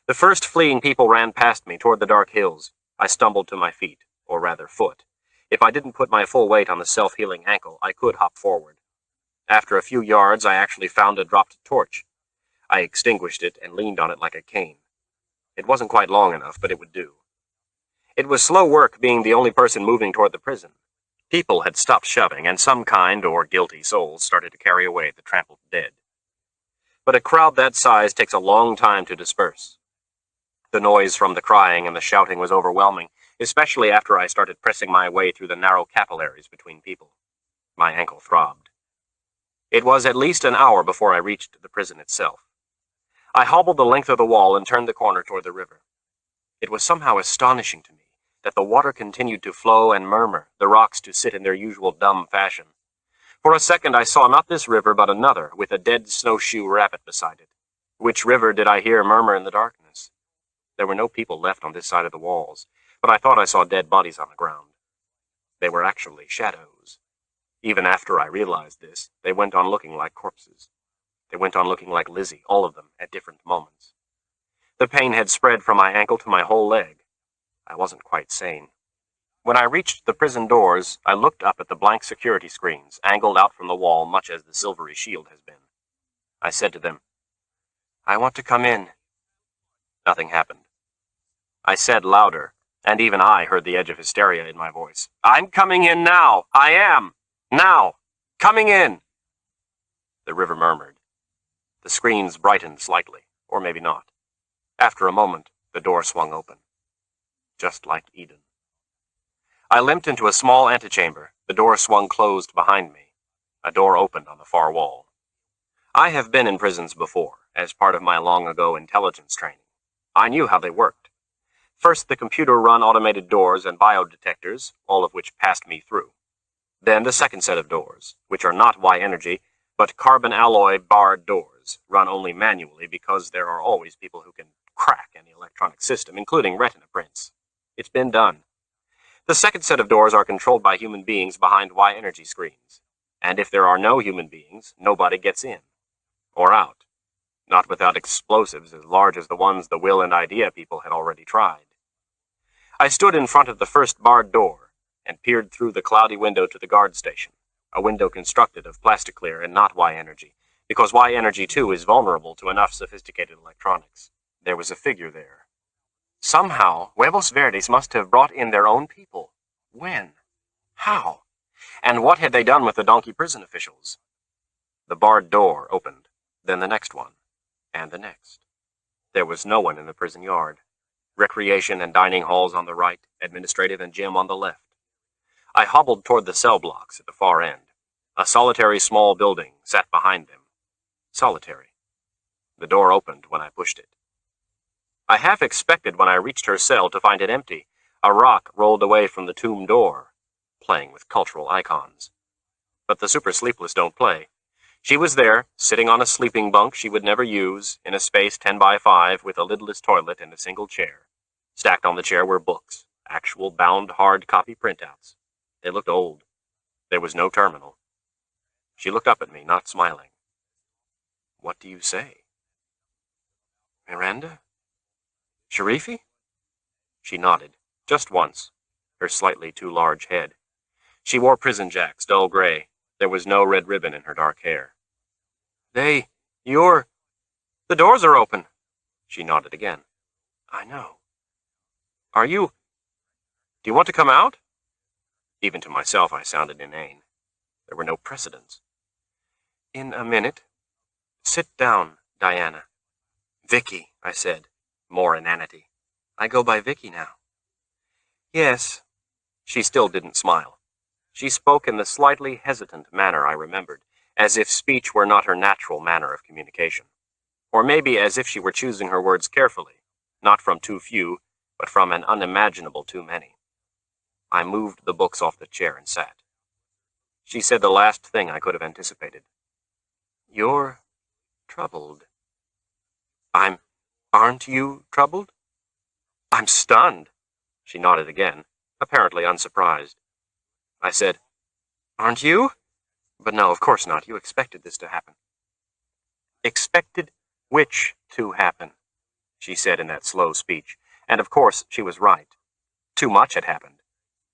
The first fleeing people ran past me toward the dark hills. I stumbled to my feet, or rather foot. If I didn't put my full weight on the self-healing ankle, I could hop forward. After a few yards, I actually found a dropped torch. I extinguished it and leaned on it like a cane. It wasn't quite long enough, but it would do. It was slow work being the only person moving toward the prison. People had stopped shoving, and some kind or guilty souls started to carry away the trampled dead. But a crowd that size takes a long time to disperse. The noise from the crying and the shouting was overwhelming, especially after I started pressing my way through the narrow capillaries between people. My ankle throbbed. It was at least an hour before I reached the prison itself. I hobbled the length of the wall and turned the corner toward the river. It was somehow astonishing to me that the water continued to flow and murmur, the rocks to sit in their usual dumb fashion. For a second I saw not this river but another, with a dead snowshoe rabbit beside it. Which river did I hear murmur in the darkness? There were no people left on this side of the walls, but I thought I saw dead bodies on the ground. They were actually shadows. Even after I realized this, they went on looking like corpses. They went on looking like Lizzie, all of them, at different moments. The pain had spread from my ankle to my whole leg. I wasn't quite sane. When I reached the prison doors, I looked up at the blank security screens, angled out from the wall much as the silvery shield has been. I said to them, "I want to come in." Nothing happened. I said louder, and even I heard the edge of hysteria in my voice. "I'm coming in now! I am! Now! Coming in!" The river murmured. The screens brightened slightly, or maybe not. After a moment, the door swung open. Just like Eden. I limped into a small antechamber. The door swung closed behind me. A door opened on the far wall. I have been in prisons before, as part of my long-ago intelligence training. I knew how they worked. First, the computer-run automated doors and biodetectors, all of which passed me through. Then the second set of doors, which are not Y-energy, but carbon alloy barred doors, run only manually because there are always people who can crack any electronic system, including retina prints. It's been done. The second set of doors are controlled by human beings behind Y-energy screens. And if there are no human beings, nobody gets in. Or out. Not without explosives as large as the ones the will and idea people had already tried. I stood in front of the first barred door and peered through the cloudy window to the guard station, a window constructed of plasticlear and not Y-energy, because Y-energy too is vulnerable to enough sophisticated electronics. There was a figure there. Somehow, Huevos Verdes must have brought in their own people. When? How? And what had they done with the donkey prison officials? The barred door opened, then the next one, and the next. There was no one in the prison yard. Recreation and dining halls on the right, administrative and gym on the left. I hobbled toward the cell blocks at the far end. A solitary small building sat behind them. Solitary. The door opened when I pushed it. I half expected when I reached her cell to find it empty, a rock rolled away from the tomb door, playing with cultural icons. But the super sleepless don't play. She was there, sitting on a sleeping bunk she would never use, in a space 10 by 5 with a lidless toilet and a single chair. Stacked on the chair were books, actual bound hard copy printouts. They looked old. There was no terminal. She looked up at me, not smiling. What do you say? Miranda? Sharifi? She nodded, just once, her slightly too large head. She wore prison jacks, dull gray. There was no red ribbon in her dark hair. The doors are open. She nodded again. I know. Do you want to come out? Even to myself, I sounded inane. There were no precedents. In a minute. Sit down, Diana. Vicky, I said, more inanity. I go by Vicky now. Yes. She still didn't smile. She spoke in the slightly hesitant manner I remembered, as if speech were not her natural manner of communication. Or maybe as if she were choosing her words carefully, not from too few, but from an unimaginable too many. I moved the books off the chair and sat. She said the last thing I could have anticipated. You're troubled. Aren't you troubled? I'm stunned. She nodded again, apparently unsurprised. I said, Aren't you? But no, of course not. You expected this to happen. Expected which to happen? She said in that slow speech, and of course she was right. Too much had happened.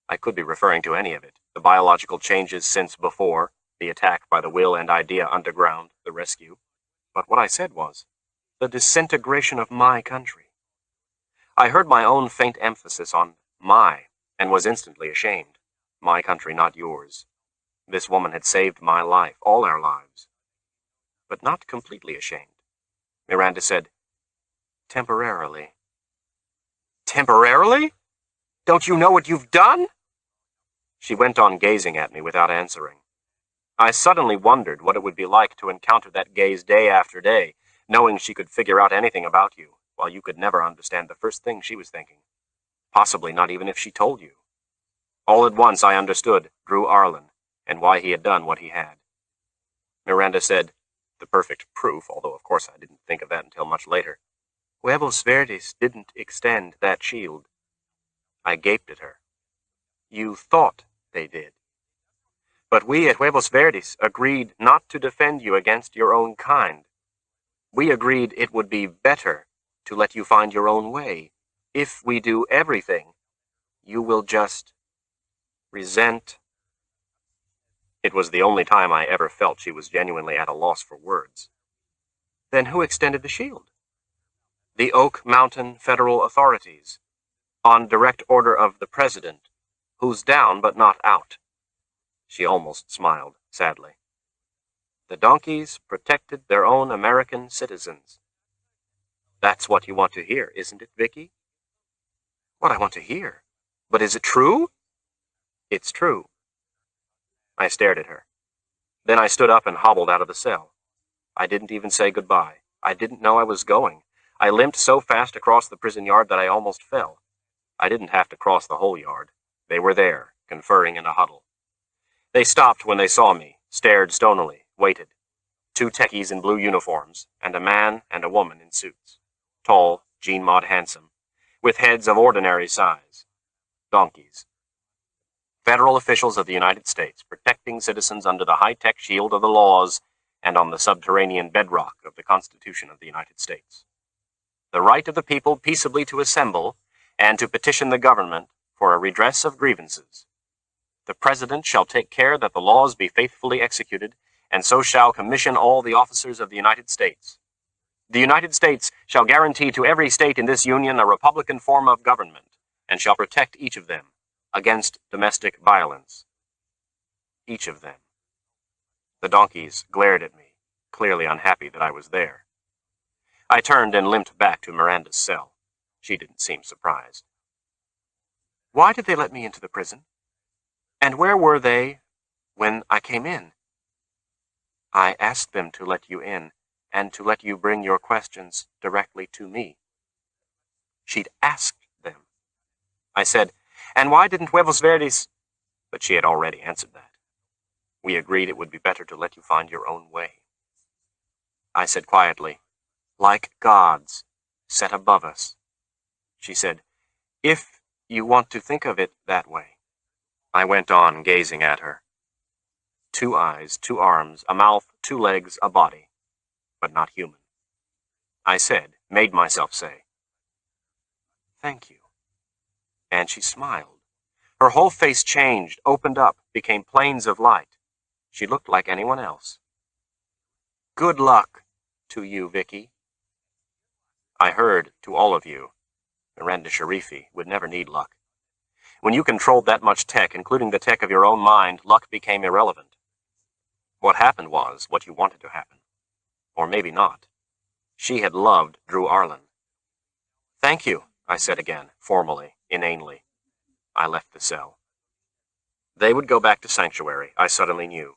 I could be referring to any of it, the biological changes since before, the attack by the will and idea underground, the rescue. But what I said was, the disintegration of my country. I heard my own faint emphasis on my, and was instantly ashamed. My country, not yours. This woman had saved my life, all our lives. But not completely ashamed. Miranda said, Temporarily. Temporarily? Don't you know what you've done? She went on gazing at me without answering. I suddenly wondered what it would be like to encounter that gaze day after day, knowing she could figure out anything about you, while you could never understand the first thing she was thinking. Possibly not even if she told you. All at once I understood Drew Arlen, and why he had done what he had. Miranda said, the perfect proof, although of course I didn't think of that until much later, Huevos Verdes didn't extend that shield. I gaped at her. You thought they did. But we at Huevos Verdes agreed not to defend you against your own kind. We agreed it would be better to let you find your own way. If we do everything, you will just resent. It was the only time I ever felt she was genuinely at a loss for words. Then who extended the shield? The Oak Mountain federal authorities, on direct order of the president, who's down but not out. She almost smiled, sadly. The donkeys protected their own American citizens. That's what you want to hear, isn't it, Vicky? What I want to hear? But is it true? It's true. I stared at her. Then I stood up and hobbled out of the cell. I didn't even say goodbye. I didn't know I was going. I limped so fast across the prison yard that I almost fell. I didn't have to cross the whole yard. They were there, conferring in a huddle. They stopped when they saw me, stared stonily, waited. 2 techies in blue uniforms, and a man and a woman in suits. Tall, Jean-Maud handsome, with heads of ordinary size. Donkeys. Federal officials of the United States, protecting citizens under the high-tech shield of the laws and on the subterranean bedrock of the Constitution of the United States. The right of the people peaceably to assemble and to petition the government for a redress of grievances. The President shall take care that the laws be faithfully executed, and so shall commission all the officers of the United States. The United States shall guarantee to every state in this Union a republican form of government, and shall protect each of them against domestic violence. Each of them. The donkeys glared at me, clearly unhappy that I was there. I turned and limped back to Miranda's cell. She didn't seem surprised. Why did they let me into the prison? And where were they when I came in? I asked them to let you in, and to let you bring your questions directly to me. She'd asked them. I said, and why didn't Huevos Verdes? But she had already answered that. We agreed it would be better to let you find your own way. I said quietly, like gods, set above us. She said, if you want to think of it that way. I went on gazing at her. 2 eyes, 2 arms, a mouth, 2 legs, a body, but not human. I said, made myself say, thank you. And she smiled. Her whole face changed, opened up, became planes of light. She looked like anyone else. Good luck to you, Vicky. I heard to all of you. Miranda Sharifi would never need luck. When you controlled that much tech, including the tech of your own mind, luck became irrelevant. What happened was what you wanted to happen. Or maybe not. She had loved Drew Arlen. Thank you, I said again, formally, inanely. I left the cell. They would go back to Sanctuary, I suddenly knew.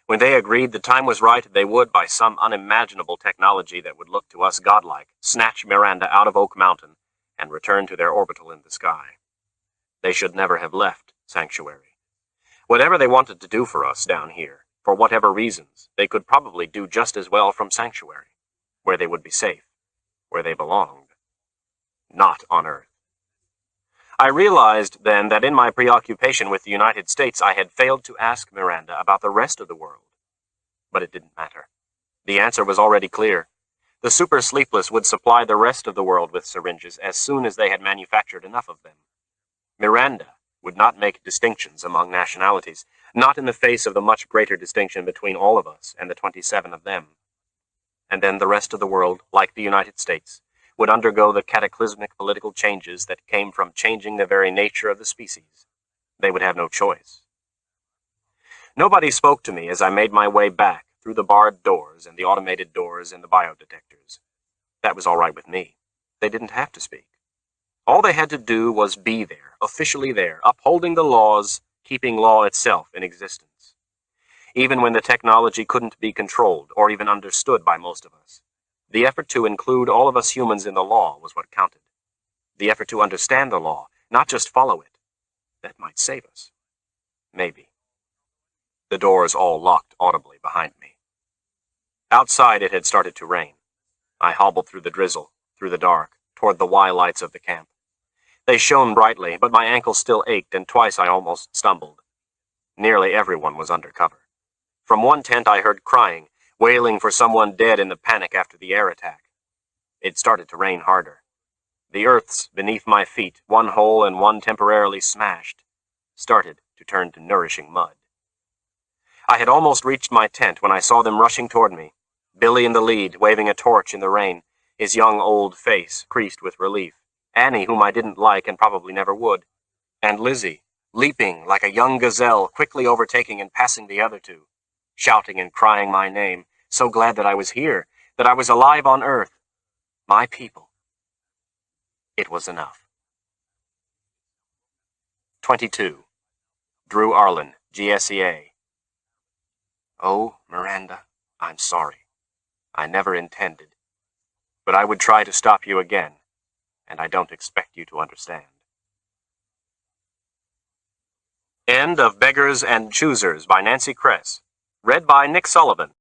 When they agreed the time was right, they would, by some unimaginable technology that would look to us godlike, snatch Miranda out of Oak Mountain and return to their orbital in the sky. They should never have left Sanctuary. Whatever they wanted to do for us down here, for whatever reasons, they could probably do just as well from Sanctuary, where they would be safe, where they belonged. Not on Earth. I realized then that in my preoccupation with the United States, I had failed to ask Miranda about the rest of the world. But it didn't matter. The answer was already clear. The super Sleepless would supply the rest of the world with syringes as soon as they had manufactured enough of them. Miranda would not make distinctions among nationalities, not in the face of the much greater distinction between all of us and the 27 of them. And then the rest of the world, like the United States, would undergo the cataclysmic political changes that came from changing the very nature of the species. They would have no choice. Nobody spoke to me as I made my way back through the barred doors and the automated doors and the biodetectors. That was all right with me. They didn't have to speak. All they had to do was be there, officially there, upholding the laws, keeping law itself in existence. Even when the technology couldn't be controlled or even understood by most of us. The effort to include all of us humans in the law was what counted. The effort to understand the law, not just follow it. That might save us. Maybe. The doors all locked audibly behind me. Outside it had started to rain. I hobbled through the drizzle, through the dark, toward the Y lights of the camp. They shone brightly, but my ankles still ached, and twice I almost stumbled. Nearly everyone was under cover. From one tent I heard crying, wailing for someone dead in the panic after the air attack. It started to rain harder. The earths beneath my feet, one whole and one temporarily smashed, started to turn to nourishing mud. I had almost reached my tent when I saw them rushing toward me, Billy in the lead, waving a torch in the rain, his young old face creased with relief, Annie, whom I didn't like and probably never would, and Lizzie, leaping like a young gazelle, quickly overtaking and passing the other two, shouting and crying my name, so glad that I was here, that I was alive on Earth. My people. It was enough. 22. Drew Arlen, GSEA. Oh, Miranda, I'm sorry. I never intended. But I would try to stop you again, and I don't expect you to understand. End of Beggars and Choosers by Nancy Kress. Read by Nick Sullivan.